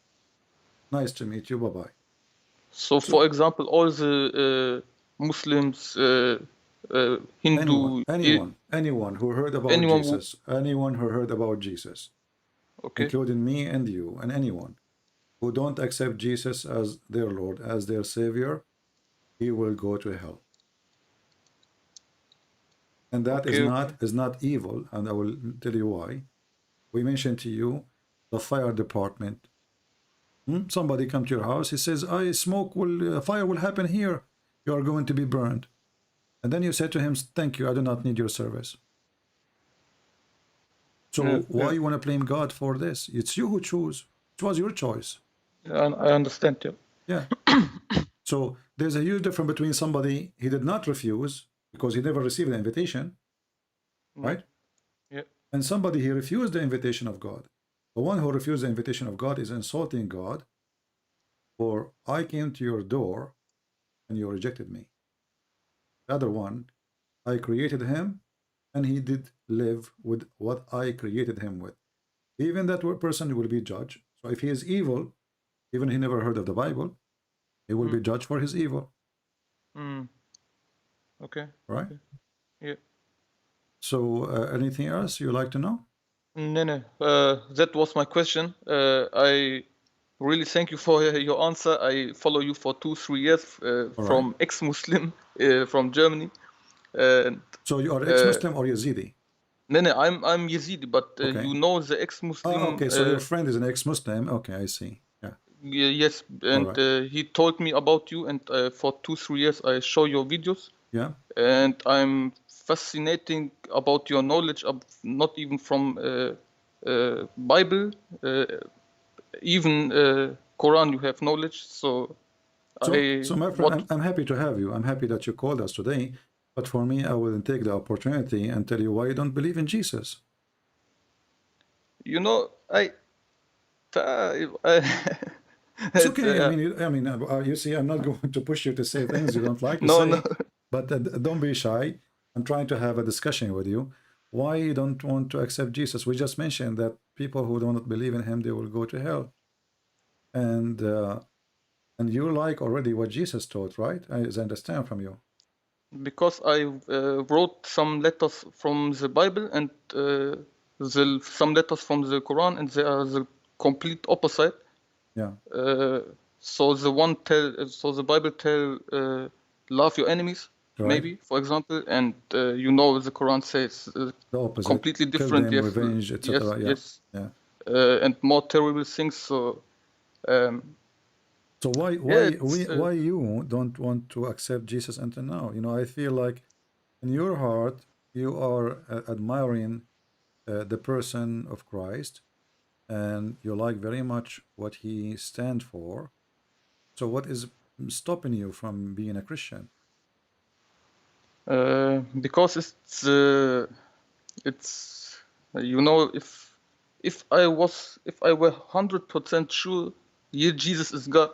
Nice to meet you. Bye-bye. So, for example, all the Muslims, Hindu, anyone who heard about Jesus, anyone who heard about Jesus, okay, including me and you and anyone who don't accept Jesus as their Lord, as their Savior, he will go to hell. And that is not evil, and I will tell you why. We mentioned to you the fire department. Somebody come to your house, he says, fire will happen here. You are going to be burned. And then you say to him, thank you, I do not need your service. So why you want to blame God for this? It's you who choose. It was your choice. I understand you. Yeah. So there's a huge difference between somebody he did not refuse because he never received an invitation, right? Yeah. And somebody he refused the invitation of God. The one who refused the invitation of God is insulting God, for I came to your door and you rejected me. The other one, I created him and he did live with what I created him with. Even that person will be judged. So if he is evil, even he never heard of the Bible, he will be judged for his evil. Okay. Right? Okay. Yeah. So anything else you like to know? No. That was my question. I really thank you for your answer. I follow you for 2-3 years from ex-Muslim from Germany. So you are ex-Muslim or Yazidi? No, I'm Yazidi, but you know the ex-Muslim. Oh, okay, so your friend is an ex-Muslim. Okay, I see. Yeah. Yes, and he told me about you, and for 2-3 years I show your videos. Yeah. And I'm fascinating about your knowledge of not even from Bible, even Quran. You have knowledge, so my friend, I'm happy to have you. I'm happy that you called us today. But for me, I will take the opportunity and tell you why you don't believe in Jesus. You know, it's okay. I mean, you see, I'm not going to push you to say things you don't like to say. No. But don't be shy. I'm trying to have a discussion with you. Why you don't want to accept Jesus? We just mentioned that people who do not believe in him, they will go to hell. And you like already what Jesus taught, right? As I understand from you. Because I wrote some letters from the Bible and some letters from the Quran, and they are the complete opposite. Yeah. So the Bible tell love your enemies, maybe, for example, and the Quran says the opposite, completely different. Them, revenge, etc. Yes. And more terrible things. So. So why you don't want to accept Jesus until now? I feel like in your heart you are admiring the person of Christ, and you like very much what he stands for. So what is stopping you from being a Christian? Because it's you know, if I were 100% sure, yeah, Jesus is God,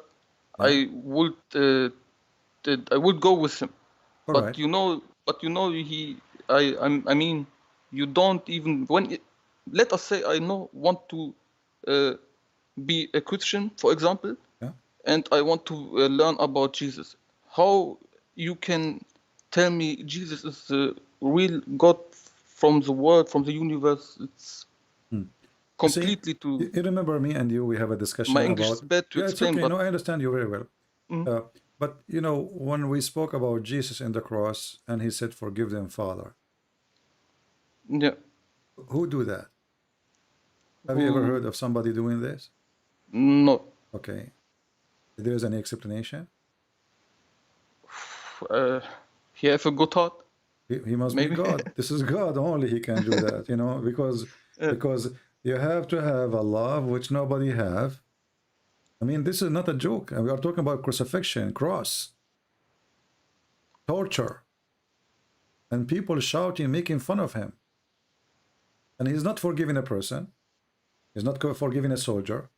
Yeah. I would go with him. All But right. you know, I mean, you don't even let us say I want to be a Christian, for example, Yeah. and I want to learn about Jesus. How you can tell me Jesus is the real God from the world, from the universe? It's You see, completely to you remember me and you, we have a my discussion English is about, bad to yeah, it's explain, okay. but No, I understand you very well. mm, But you know, when we spoke about Jesus in the cross and he said, forgive them, Father, yeah, who do that? Have you ever who heard of somebody doing this? no, Okay. If there is any explanation? he have a good heart, He must be maybe. God. This is God only he can do that, you know, because you have to have a love which nobody have. I mean, this is not a joke. We are talking about crucifixion, cross, torture, and people shouting, making fun of him. And he's not forgiving a person. He's not forgiving a soldier.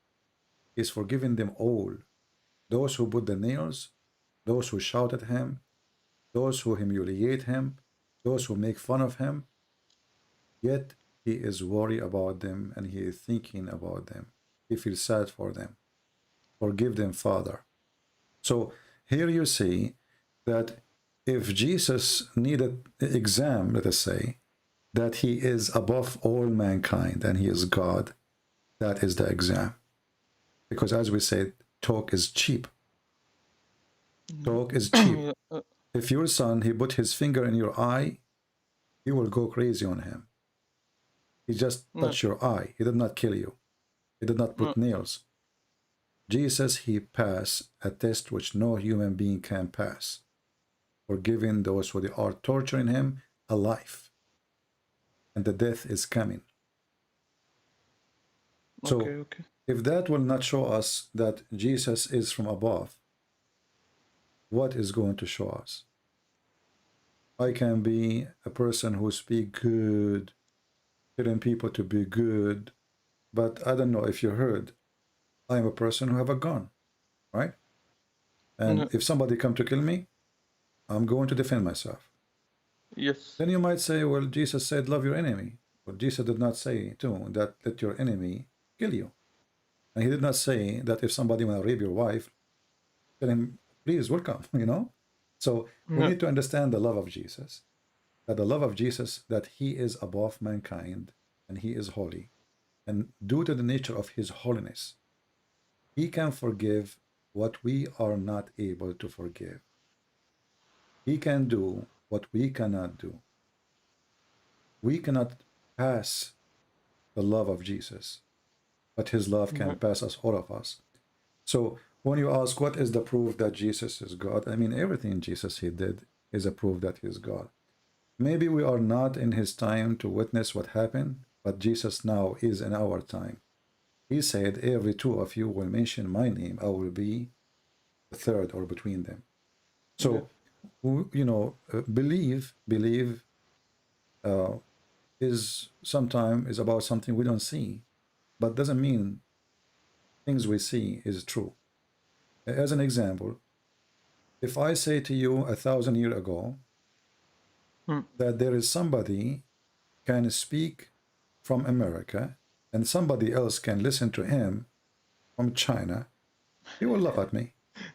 He's forgiving them all. Those who put the nails, those who shout at him, those who humiliate him, those who make fun of him. Yet he is worried about them and he is thinking about them. He feels sad for them. Forgive them, Father. So here you see that if Jesus needed an exam, let us say, that he is above all mankind and he is God, that is the exam. Because as we said, talk is cheap. Talk is cheap. If your son, he put his finger in your eye, you will go crazy on him. He just touched your eye. He did not kill you. He did not put nails. Jesus, he passed a test which no human being can pass, forgiving those who are torturing him alive. And the death is coming. So Okay. if that will not show us that Jesus is from above, what is going to show us? I can be a person who speak good, telling people to be good, but I don't know if you heard, I am a person who have a gun, right? And if somebody come to kill me, I'm going to defend myself. Yes. Then you might say, well, Jesus said, love your enemy. Well, Jesus did not say, too, that let your enemy kill you. And he did not say that if somebody want to rape your wife, tell him, please, welcome, you know? So we need to understand the love of Jesus, that the love of Jesus, that he is above mankind and he is holy. And due to the nature of his holiness, he can forgive what we are not able to forgive. He can do what we cannot do. We cannot pass the love of Jesus, but his love can pass us, all of us. So when you ask what is the proof that Jesus is God, I mean, everything Jesus he did is a proof that he is God. Maybe we are not in his time to witness what happened, but Jesus now is in our time. He said, every two of you will mention my name, I will be the third or between them. So, you know, believe is sometimes is about something we don't see, but doesn't mean things we see is true. As an example, if I say to you 1,000 years ago that there is somebody can speak from America and somebody else can listen to him from China, he will laugh at me,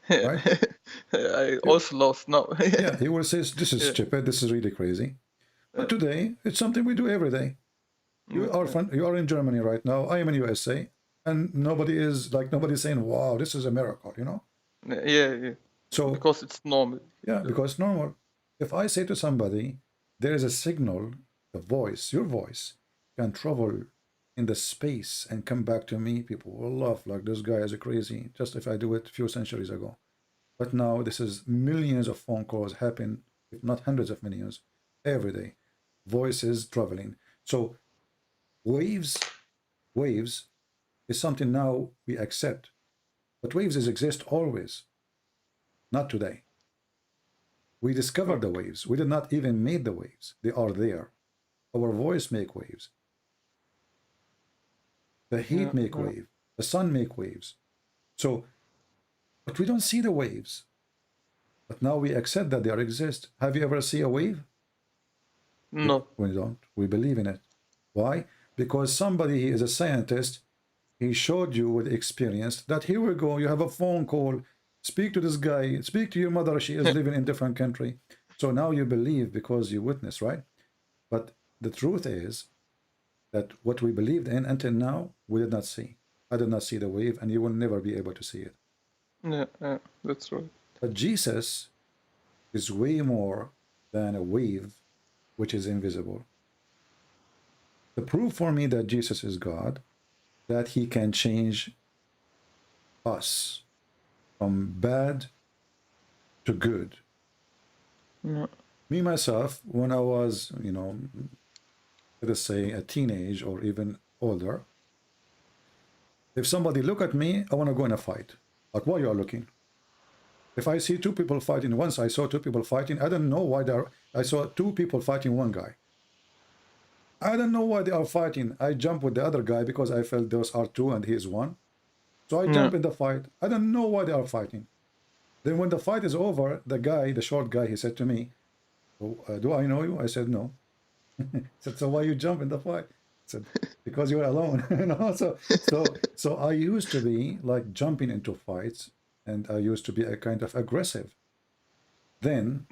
right? I also lost now. Yeah, he will say, this is stupid, this is really crazy. But today, it's something we do every day. You are in Germany right now, I am in USA, and nobody's saying, wow, this is a miracle, you know? Yeah. So because it's normal. yeah, because normal. If I say to somebody, there is a signal, the voice, your voice, can travel in the space and come back to me, people will laugh like this guy is crazy, just if I do it a few centuries ago. But now this is millions of phone calls happen, if not hundreds of millions, every day. Voices traveling. So Waves is something now we accept, but waves exist always, not today. We discovered the waves. We did not even make the waves. They are there. Our voice make waves. The heat make wave. The sun make waves. So, but we don't see the waves. But now we accept that they exist. Have you ever seen a wave? No. We don't. We believe in it. Why? Because somebody, he is a scientist, he showed you with experience that here we go, you have a phone call, speak to this guy, speak to your mother, she is living in a different country. So now you believe because you witness, right? But the truth is that what we believed in until now, we did not see. I did not see the wave, and you will never be able to see it. Yeah, that's right. But Jesus is way more than a wave which is invisible. The proof for me that Jesus is God, that he can change us from bad to good. Yeah. Me, myself, when I was, let us say a teenage or even older, if somebody look at me, I want to go in a fight. Like, why you are looking? If I see two people fighting, once I saw two people fighting, I don't know why I saw two people fighting one guy. I don't know why they are fighting. I jump with the other guy because I felt those are two and he is one. So I jump in the fight. I don't know why they are fighting. Then when the fight is over, the guy, the short guy, he said to me, do I know you? I said, no. He said, so why you jump in the fight? I said, because you're alone. So I used to be like jumping into fights, and I used to be a kind of aggressive. Then,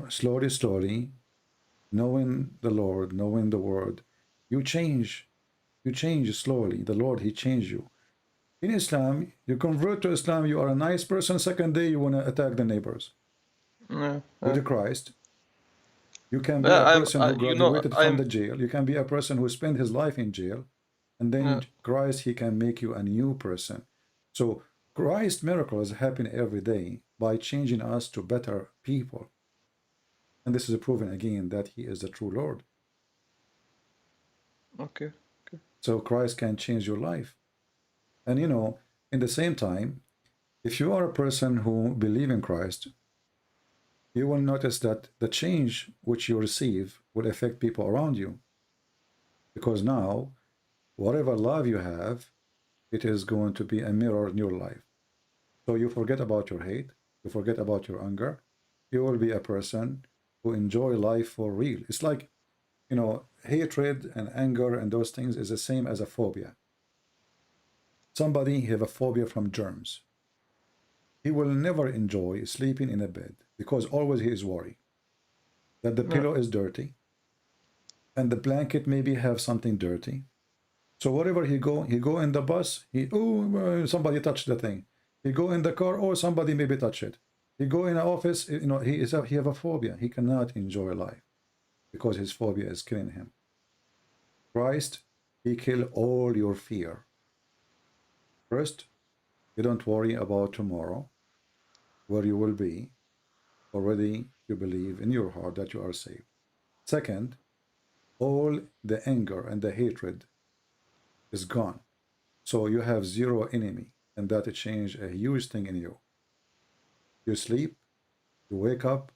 slowly, knowing the Lord, knowing the word, you change slowly. The Lord, he changed you. In Islam, you convert to Islam, you are a nice person. Second day, you want to attack the neighbors. With Christ, you can be a person who graduated from the jail. You can be a person who spent his life in jail. And then Christ, he can make you a new person. So Christ's miracles happen every day by changing us to better people. And this is proven again that he is the true Lord. Okay. So Christ can change your life. And in the same time, if you are a person who believes in Christ, you will notice that the change which you receive will affect people around you. Because now, whatever love you have, it is going to be a mirror in your life. So you forget about your hate, you forget about your anger, you will be a person who enjoy life for real. It's like, hatred and anger and those things is the same as a phobia. Somebody have a phobia from germs. He will never enjoy sleeping in a bed because always he is worried that the pillow is dirty and the blanket maybe have something dirty. So wherever he go in the bus, somebody touched the thing. He go in the car, somebody maybe touch it. He go in an office, he have a phobia. He cannot enjoy life because his phobia is killing him. Christ, he kill all your fear. First, you don't worry about tomorrow, where you will be. Already you believe in your heart that you are saved. Second, all the anger and the hatred is gone. So you have zero enemy, and that changed a huge thing in you. You sleep, you wake up,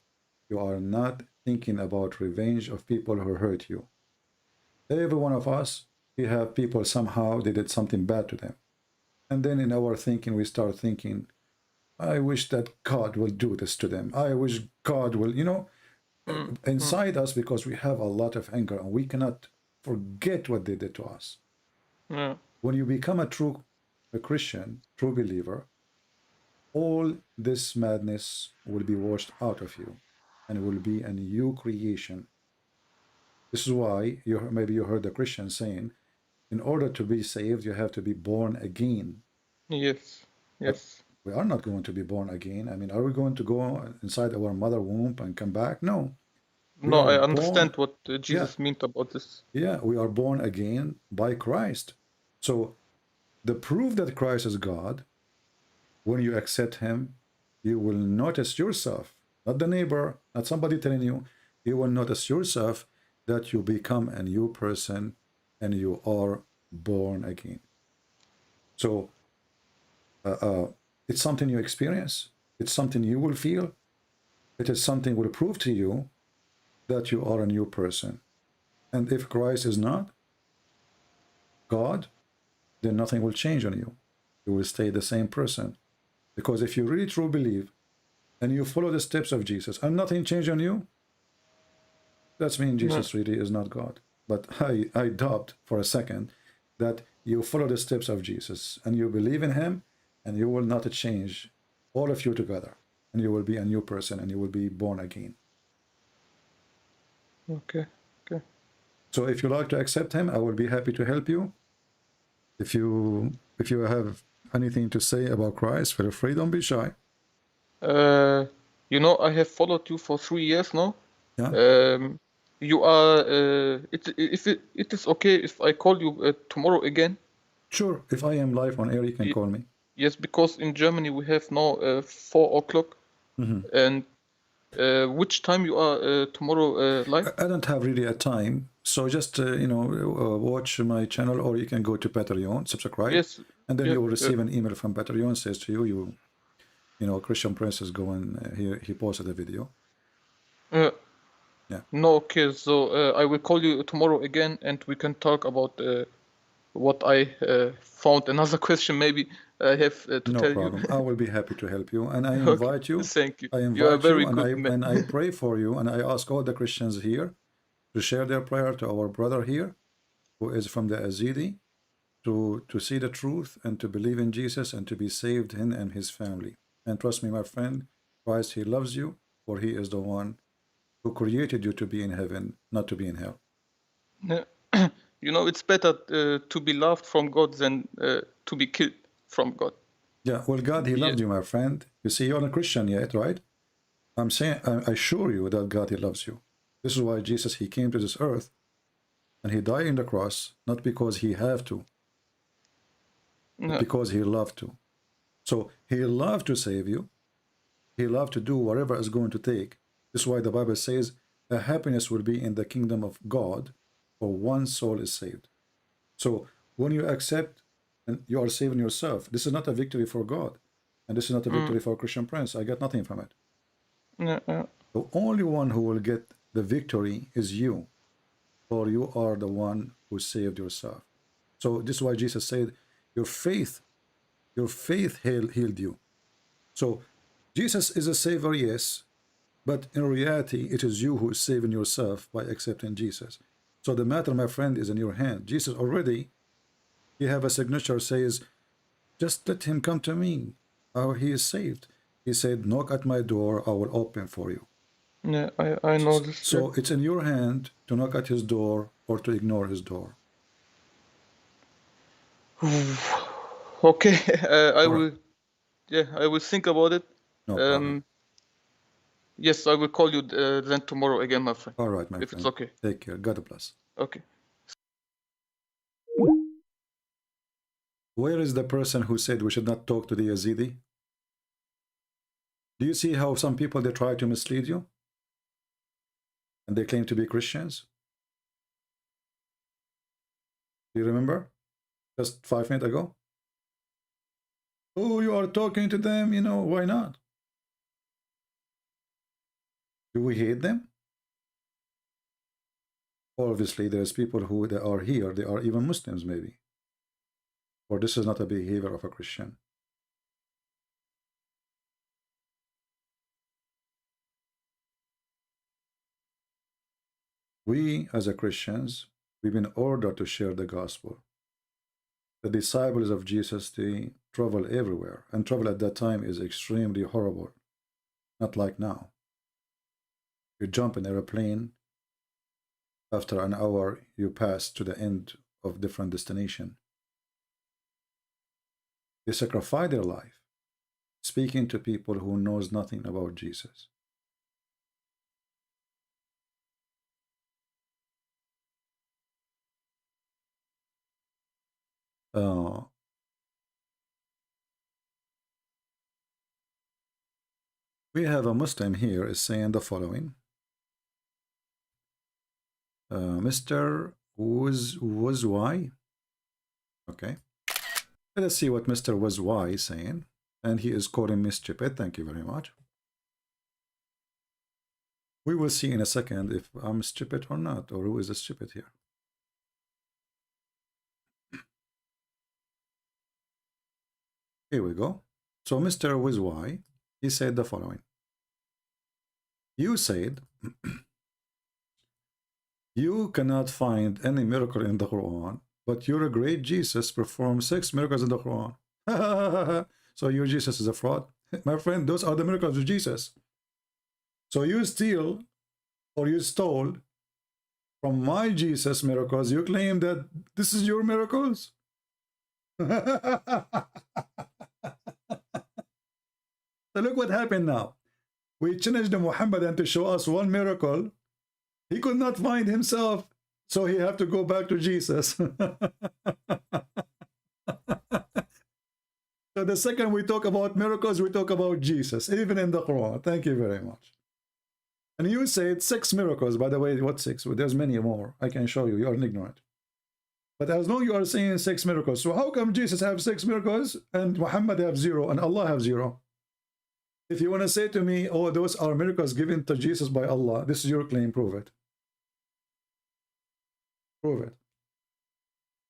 you are not thinking about revenge of people who hurt you. Every one of us, we have people somehow, they did something bad to them. And then in our thinking, we start thinking, I wish that God will do this to them. I wish God will, inside us, because we have a lot of anger and we cannot forget what they did to us. When you become a Christian, true believer, all this madness will be washed out of you and it will be a new creation. This is why maybe you heard the Christian saying, in order to be saved, you have to be born again. Yes. But we are not going to be born again. I mean, are we going to go inside our mother womb and come back? No. No, I understand what Jesus meant about this. Yeah, we are born again by Christ. So the proof that Christ is God, when you accept him, you will notice yourself, not the neighbor, not somebody telling you, you will notice yourself that you become a new person and you are born again. So it's something you experience. It's something you will feel. It is something will prove to you that you are a new person. And if Christ is not God, then nothing will change on you. You will stay the same person. Because if you really truly believe and you follow the steps of Jesus and nothing changed on you, that means Jesus really is not God. But I doubt for a second that you follow the steps of Jesus and you believe in him, and you will not change, all of you together, and you will be a new person and you will be born again. Okay. So if you like to accept him, I will be happy to help you. If you have anything to say about Christ, feel free, don't be shy. You know, I have followed you for 3 years now. Yeah. You are. It is okay if I call you tomorrow again. Sure. If I am live on air, you can call me. Yes, because in Germany we have now 4 o'clock. And which time you are tomorrow live? I don't have really a time, so just watch my channel, or you can go to Patreon, subscribe, Yes. and then you will receive an email from Patreon says to you, Christian Prince is going. He posted a video. Yeah. No, okay. So I will call you tomorrow again, and we can talk about what I found. Another question maybe I have to tell you. No problem. I will be happy to help you, and I invite you. Thank you. I invite You are very and good man. and I pray for you, and I ask all the Christians here to share their prayer to our brother here, who is from the Yazidi, to see the truth and to believe in Jesus and to be saved, him and his family. And trust me, my friend, Christ, he loves you, for he is the one who created you to be in heaven, not to be in hell. You know, it's better to be loved from God than to be killed from God. Yeah, well, God, he loved you, my friend. You see, you're not a Christian yet, right? I'm saying, I assure you that God, he loves you. This is why Jesus, he came to this earth and he died on the cross, not because he had to, but because he loved to. So he loved to save you. He loved to do whatever is going to take. This is why the Bible says the happiness will be in the kingdom of God, for one soul is saved. So when you accept and you are saving yourself, this is not a victory for God, and this is not a victory for Christian Prince. I got nothing from it. The only one who will get the victory is you, for you are the one who saved yourself. So this is why Jesus said, your faith healed you. So Jesus is a savior, yes, but in reality, it is you who is saving yourself by accepting Jesus. So the matter, my friend, is in your hand. Jesus already, he have a signature says, just let him come to me. He is saved. He said, knock at my door, I will open for you. Yeah, I know this. So it's in your hand to knock at his door or to ignore his door. Okay, I will. Yeah, I will think about it. No problem. Yes, I will call you then tomorrow again, my friend. All right, my if friend. It's okay. Take care. God bless. Okay. Where is the person who said we should not talk to the Yazidi? Do you see how some people, they try to mislead you? And they claim to be Christians? Do you remember? Just 5 minutes ago? Oh, you are talking to them, why not? Do we hate them? Obviously, there's people who they are here, they are even Muslims maybe. Or this is not a behavior of a Christian. We, as a Christians, we've been ordered to share the gospel. The disciples of Jesus, they travel everywhere, and travel at that time is extremely horrible. Not like now. You jump in an airplane, after an hour you pass to the end of different destination. They sacrifice their life, speaking to people who knows nothing about Jesus. We have a Muslim here is saying the following. Mr. was why? Okay. Let us see what Mr. Was why is saying. And he is calling me stupid. Thank you very much. We will see in a second if I'm stupid or not, or who is the stupid here. Here we go. So Mr. Was why he said the following. You said you cannot find any miracle in the Quran, but your great Jesus performed 6 miracles in the Quran. So your Jesus is a fraud? My friend, those are the miracles of Jesus. So you steal or you stole from my Jesus miracles. You claim that this is your miracles? So look what happened now. We challenged Muhammad to show us one miracle. He could not find himself, so he had to go back to Jesus. So the second we talk about miracles, we talk about Jesus, even in the Quran. Thank you very much. And you said 6 miracles. By the way, what 6? Well, there's many more. I can show you. You are ignorant. But as long as you are saying 6 miracles, so how come Jesus have 6 miracles and Muhammad have 0 and Allah have 0? If you want to say to me, oh, those are miracles given to Jesus by Allah, this is your claim, prove it. Prove it.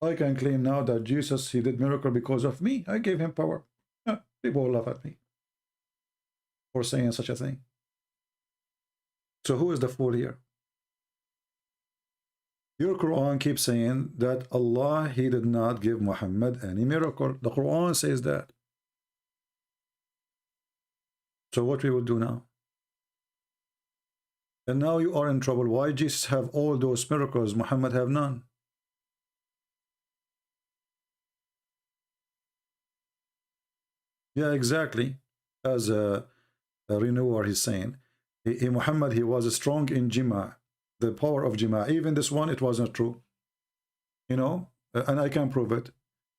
I can claim now that Jesus, he did miracle because of me. I gave him power. People will laugh at me for saying such a thing. So who is the fool here? Your Quran keeps saying that Allah, he did not give Muhammad any miracle. The Quran says that. So what we will do now? And now you are in trouble. Why Jesus have all those miracles, Muhammad have none? Yeah, exactly. As a renewer is saying, Muhammad, he was strong in Jima, the power of Jima. Even this one, it was not true. You know, and I can prove it.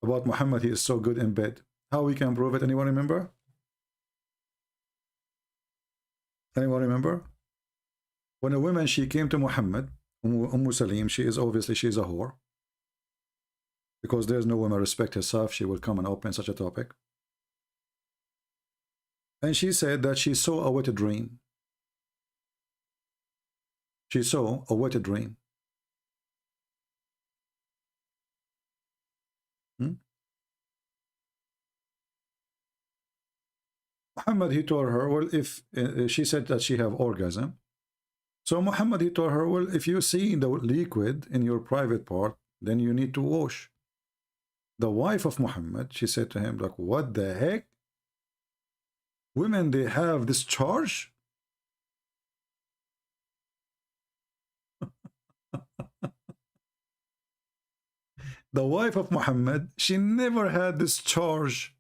About Muhammad, he is so good in bed. How we can prove it? Anyone remember? Anyone remember? When a woman, she came to Muhammad, Salim, she is a whore. Because there's no woman respect herself, she will come and open such a topic. And she said that she saw a wet dream. She saw a wet dream. Muhammad, he told her, well, if she said that she have orgasm. So Muhammad, he told her, well, if you see the liquid in your private part, then you need to wash. The wife of Muhammad, she said to him, like, what the heck? Women, they have this charge? The wife of Muhammad, she never had this charge.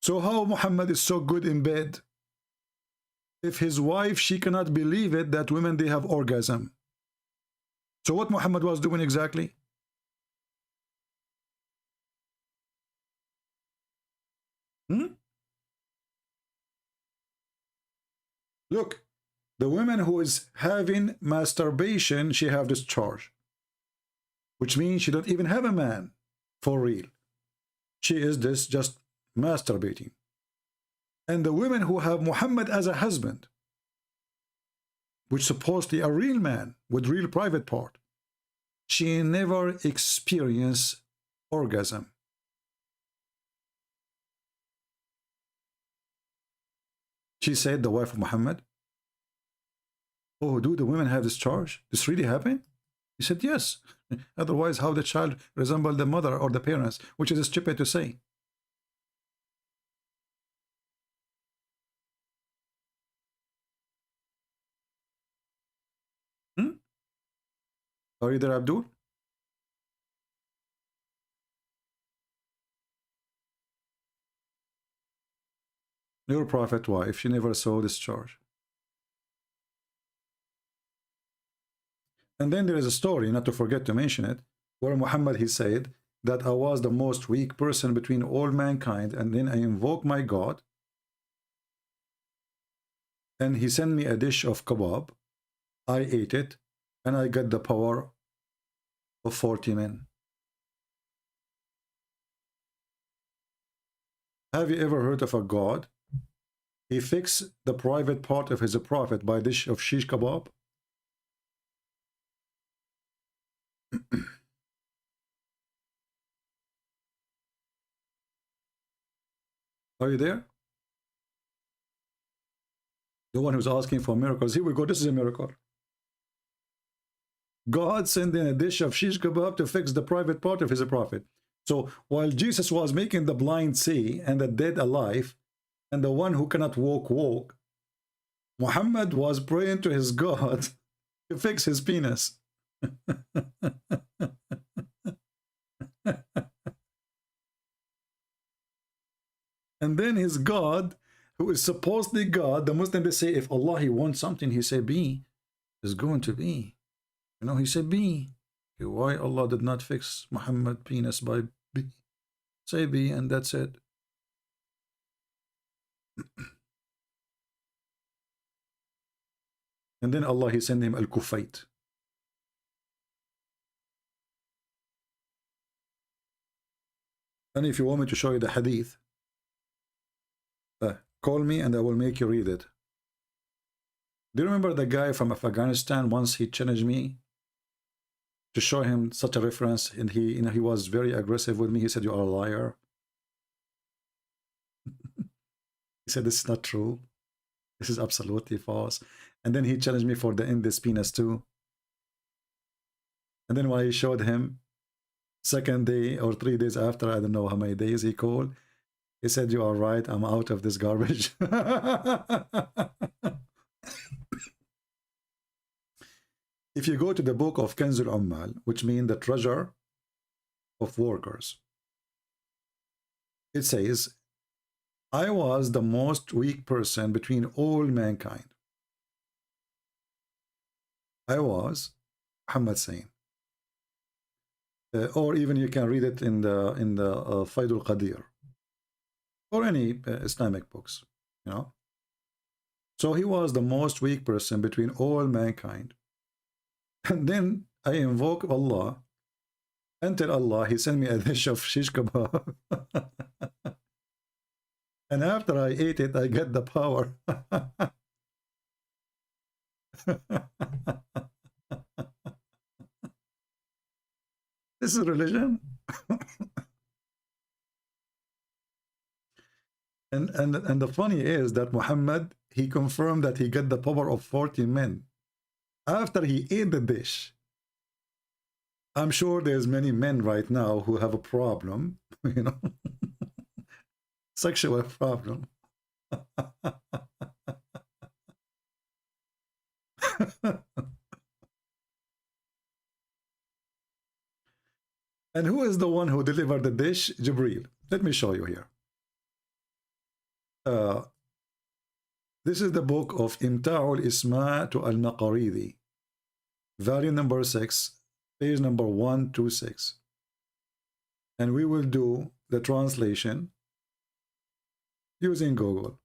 So how Muhammad is so good in bed? If his wife, she cannot believe it that women, they have orgasm. So what Muhammad was doing exactly? Look, the woman who is having masturbation, she have this charge. Which means she don't even have a man for real. She is this just masturbating. And the women who have Muhammad as a husband, which supposedly a real man with real private part, she never experienced orgasm. She said, the wife of Muhammad, oh, do the women have this charge? This really happened? He said, yes. Otherwise, how the child resemble the mother or the parents, which is stupid to say. Are you there, Abdul? Your prophet wife, she never saw this charge. And then there is a story, not to forget to mention it, where Muhammad, he said that I was the most weak person between all mankind, and then I invoked my God, and he sent me a dish of kebab. I ate it, and I got the power of 40 men. Have you ever heard of a God? He fixed the private part of his prophet by a dish of shish kebab. Are you there? The one who's asking for miracles. Here we go. This is a miracle. God sent in a dish of shish kebab to fix the private part of his prophet. So while Jesus was making the blind see and the dead alive, and the one who cannot walk, Muhammad was praying to his God to fix his penis. And then his God, who is supposedly God, the Muslims, they say, if Allah, he wants something, he say be, is going to be. You know, he said be. Okay, why Allah did not fix Muhammad penis by be? Say be, and that's it. And then Allah, he sent him al-Kufayt. And if you want me to show you the hadith, call me and I will make you read it. Do you remember the guy from Afghanistan? Once he challenged me to show him such a reference, and he was very aggressive with me. He said, you are a liar. He said, this is not true. This is absolutely false. And then he challenged me for the endless penis too. And then when I showed him, second day or 3 days after, I don't know how many days, he called. He said, you are right, I'm out of this garbage. If you go to the book of Kanzul Ummal, which means the treasure of workers, it says, I was the most weak person between all mankind. I was, Muhammad saying. Or even you can read it in the Faidul Qadir, or any Islamic books, you know. So he was the most weak person between all mankind. And then I invoke Allah, and tell Allah, he sent me a dish of shish kebab. And after I ate it, I get the power. This is religion. And the funny is that Muhammad, he confirmed that he got the power of 40 men after he ate the dish. I'm sure there's many men right now who have a problem, you know, sexual problem. And who is the one who delivered the dish? Jibreel. Let me show you here. This is the book of Imta'ul Isma to Al-Maqaridi, volume number 6, page number 126. And we will do the translation using Google.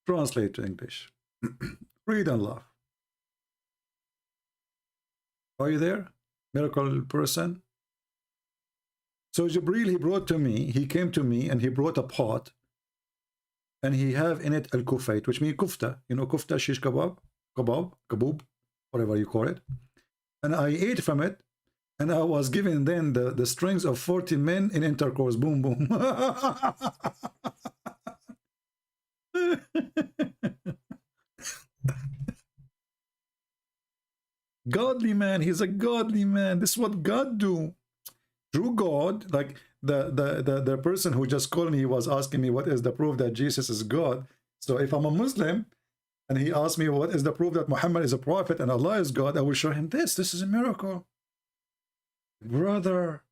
Translate to English. Read and laugh. Are you there, miracle person? So Jibreel, he brought to me, he came to me and he brought a pot, and he have in it al-kufayt, which means kufta, you know, kufta, shish kebab, kaboob, whatever you call it. And I ate from it, and I was given then the strings of 40 men in intercourse. Boom, boom. Godly man, he's a godly man. This is what God do. True God, like the person who just called me, he was asking me what is the proof that Jesus is God. So if I'm a Muslim and he asked me what is the proof that Muhammad is a prophet and Allah is God, I will show him this. This is a miracle. Brother,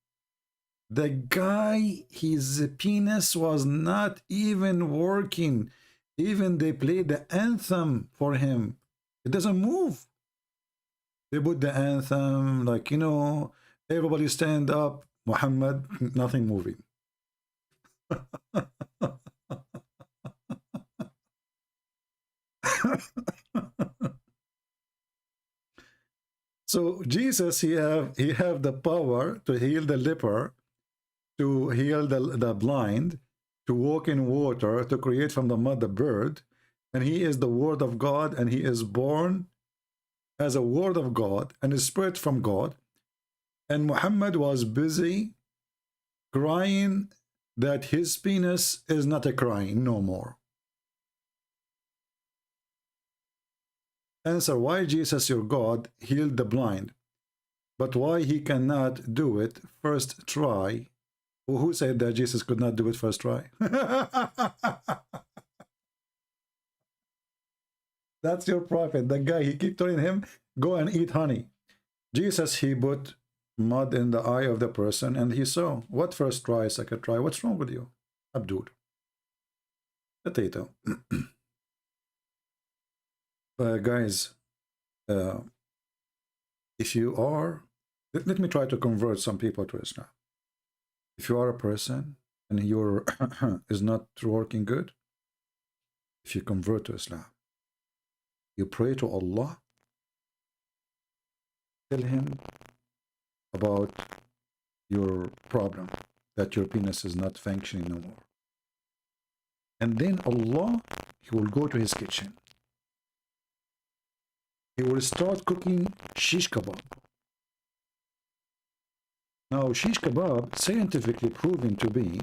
the guy, his penis was not even working. Even they played the anthem for him. It doesn't move. They put the anthem, like, you know, everybody stand up. Muhammad, nothing moving. So Jesus, he have the power to heal the leper, to heal the blind, to walk in water, to create from the mud the bird, and he is the word of God, and he is born as a word of God and a spirit from God. And Muhammad was busy crying that his penis is not a crying no more. Answer: why Jesus, your God, healed the blind, but why he cannot do it first try? Who said that Jesus could not do it first try? That's your prophet. The guy, he keep telling him, go and eat honey. Jesus, he put mud in the eye of the person and he saw. What first try, second try? What's wrong with you? Abdul. Potato. Guys, if you are, let me try to convert some people to Islam. If you are a person and your is not working good, if you convert to Islam, you pray to Allah, tell him about your problem, that your penis is not functioning no more. And then Allah, he will go to his kitchen. He will start cooking shish kebab. Now, shish kebab, scientifically proven to be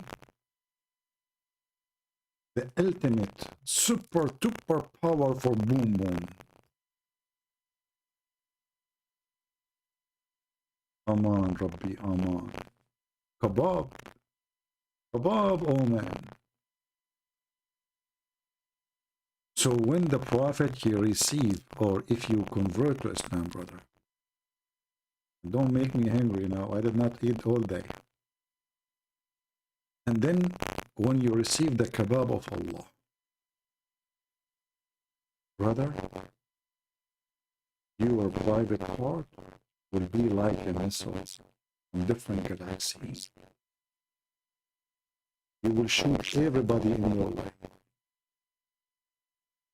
the ultimate, super powerful boom boom. Aman, Rabbi, Aman. Kebab. Kebab, oh man. So when the Prophet he received, or if you convert to Islam, brother, don't make me hungry now. I did not eat all day. And then when you receive the kebab of Allah, brother, your private part will be like a missile in different galaxies. You will shoot everybody in your life.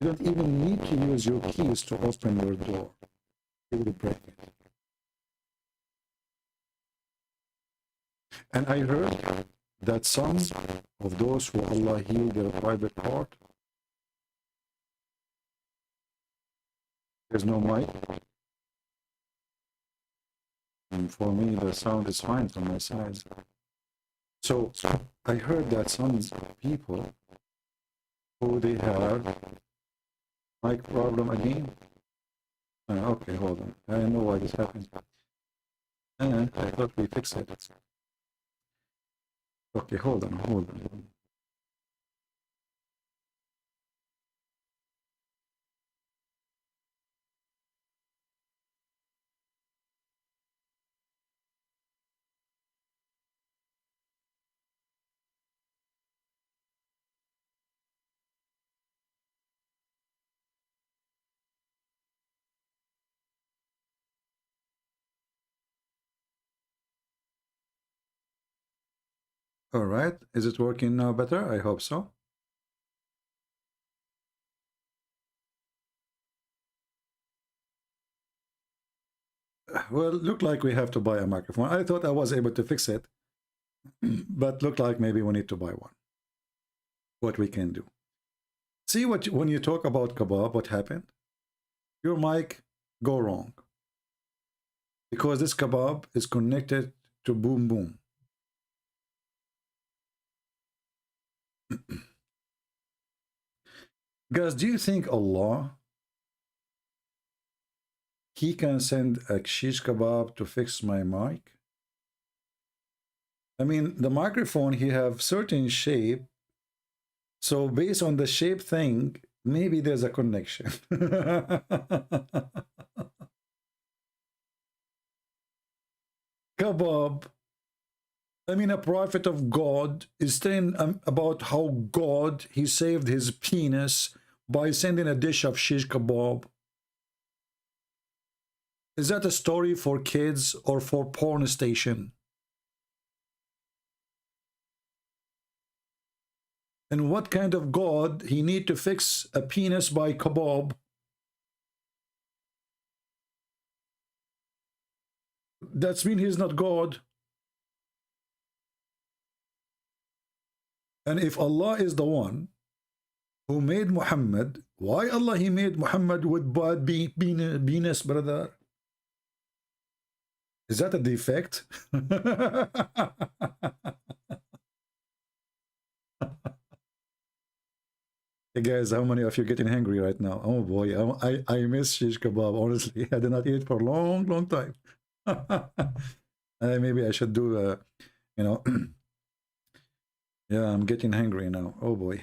You don't even need to use your keys to open your door. You will break it. And I heard that some of those who Allah healed their private part, there's no mic. And for me, the sound is fine from my side. So I heard that some people who they have mic problem again. Okay, hold on. I don't know why this happened. And I thought we fixed it. Okay, hold on. All right, is it working now better? I hope so. Well, look like we have to buy a microphone. I thought I was able to fix it, but look like maybe we need to buy one. What we can do. See what when you talk about kebab, what happened? Your mic go wrong. Because this kebab is connected to boom boom. Guys, do you think Allah, he can send a shish kebab to fix my mic? I mean, the microphone, he have certain shape. So based on the shape thing, maybe there's a connection. Kebab. I mean, a prophet of God is telling about how God, he saved his penis by sending a dish of shish kebab. Is that a story for kids or for porn station? And what kind of God he need to fix a penis by kebab? That's mean he's not God. And if Allah is the one who made Muhammad, why Allah he made Muhammad with bad penis, brother? Is that a defect? Hey guys, how many of you getting hungry right now? Oh boy, I miss shish kebab, honestly. I did not eat for a long time. Maybe I should do, you know, yeah, I'm getting hungry now. Oh boy.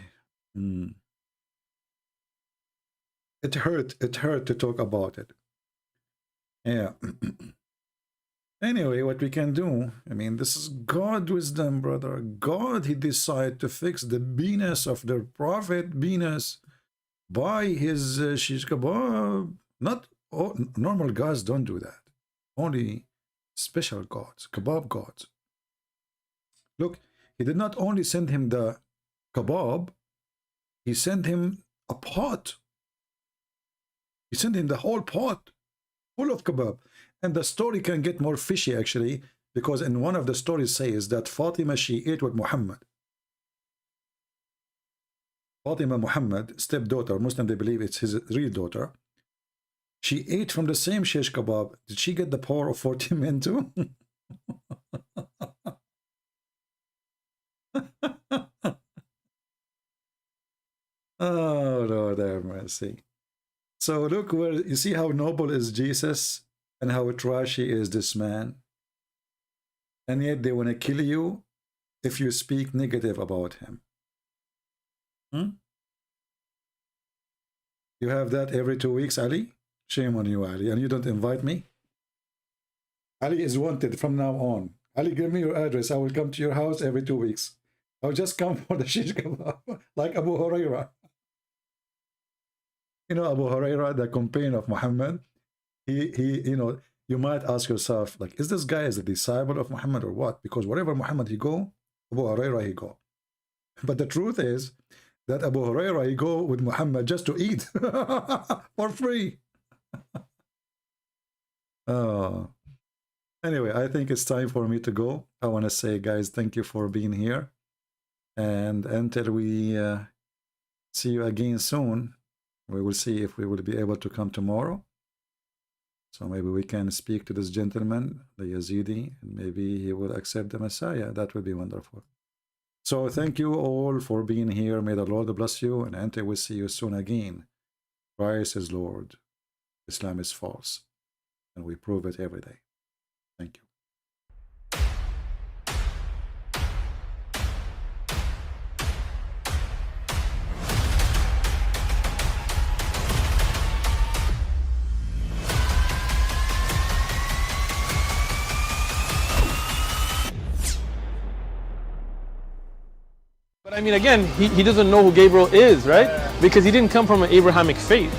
It hurt to talk about it. Yeah. Anyway, what we can do, I mean, this is God wisdom, brother. God, he decided to fix the penis of the Prophet penis by his shish kebab. Not normal gods don't do that. Only special gods, kebab gods. Look, he did not only send him the kebab, he sent him a pot. He sent him the whole pot full of kebab. And the story can get more fishy actually, because in one of the stories says that Fatima, she ate with Muhammad. Fatima Muhammad, stepdaughter, Muslim they believe it's his real daughter. She ate from the same shish kebab. Did she get the power of 40 men too? Oh Lord have mercy. So look where you see how noble is Jesus and how trashy is this man. And yet they want to kill you if you speak negative about him. You have that every 2 weeks, Ali? Shame on you, Ali. And you don't invite me? Ali is wanted from now on. Ali, give me your address. I will come to your house every 2 weeks. I'll just come for the shish kebab, like Abu Huraira. You know, Abu Huraira, the companion of Muhammad, he, you know, you might ask yourself, like, is this guy as a disciple of Muhammad or what? Because wherever Muhammad he go, Abu Huraira he go. But the truth is that Abu Huraira he go with Muhammad just to eat for free. Oh. Anyway, I think it's time for me to go. I want to say, guys, thank you for being here. And until we see you again soon, we will see if we will be able to come tomorrow. So maybe we can speak to this gentleman, the Yazidi, and maybe he will accept the Messiah. That would be wonderful. So thank you all for being here. May the Lord bless you, and until we see you soon again. Christ is Lord. Islam is false. And we prove it every day. Thank you. But I mean, again, he doesn't know who Gabriel is, right? Because he didn't come from an Abrahamic faith.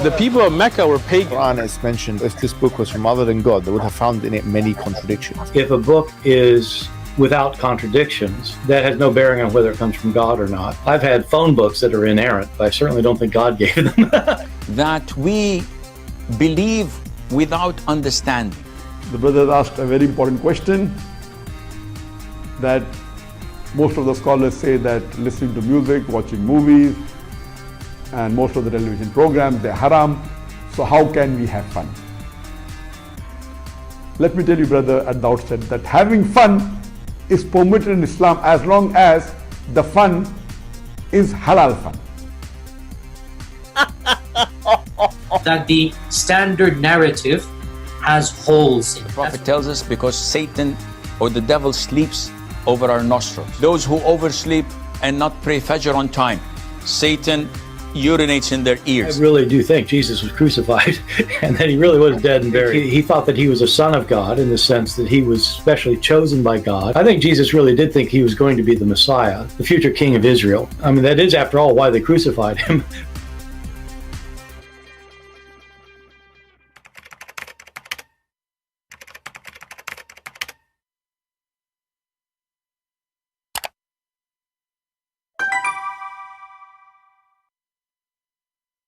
The people of Mecca were pagan. Quran is mentioned, if this book was from other than God, they would have found in it many contradictions. If a book is without contradictions, that has no bearing on whether it comes from God or not. I've had phone books that are inerrant, but I certainly don't think God gave them. That we believe without understanding. The brother asked a very important question, that most of the scholars say that listening to music, watching movies, and most of the television programs, they're haram. So how can we have fun? Let me tell you, brother, at the outset that having fun is permitted in Islam as long as the fun is halal fun. That the standard narrative has holes in it. The Prophet tells us because Satan or the devil sleeps over our nostrils. Those who oversleep and not pray Fajr on time, Satan urinates in their ears. I really do think Jesus was crucified and that he really was dead and buried. He thought that he was a son of God in the sense that he was specially chosen by God. I think Jesus really did think he was going to be the Messiah, the future king of Israel. I mean, that is, after all, why they crucified him.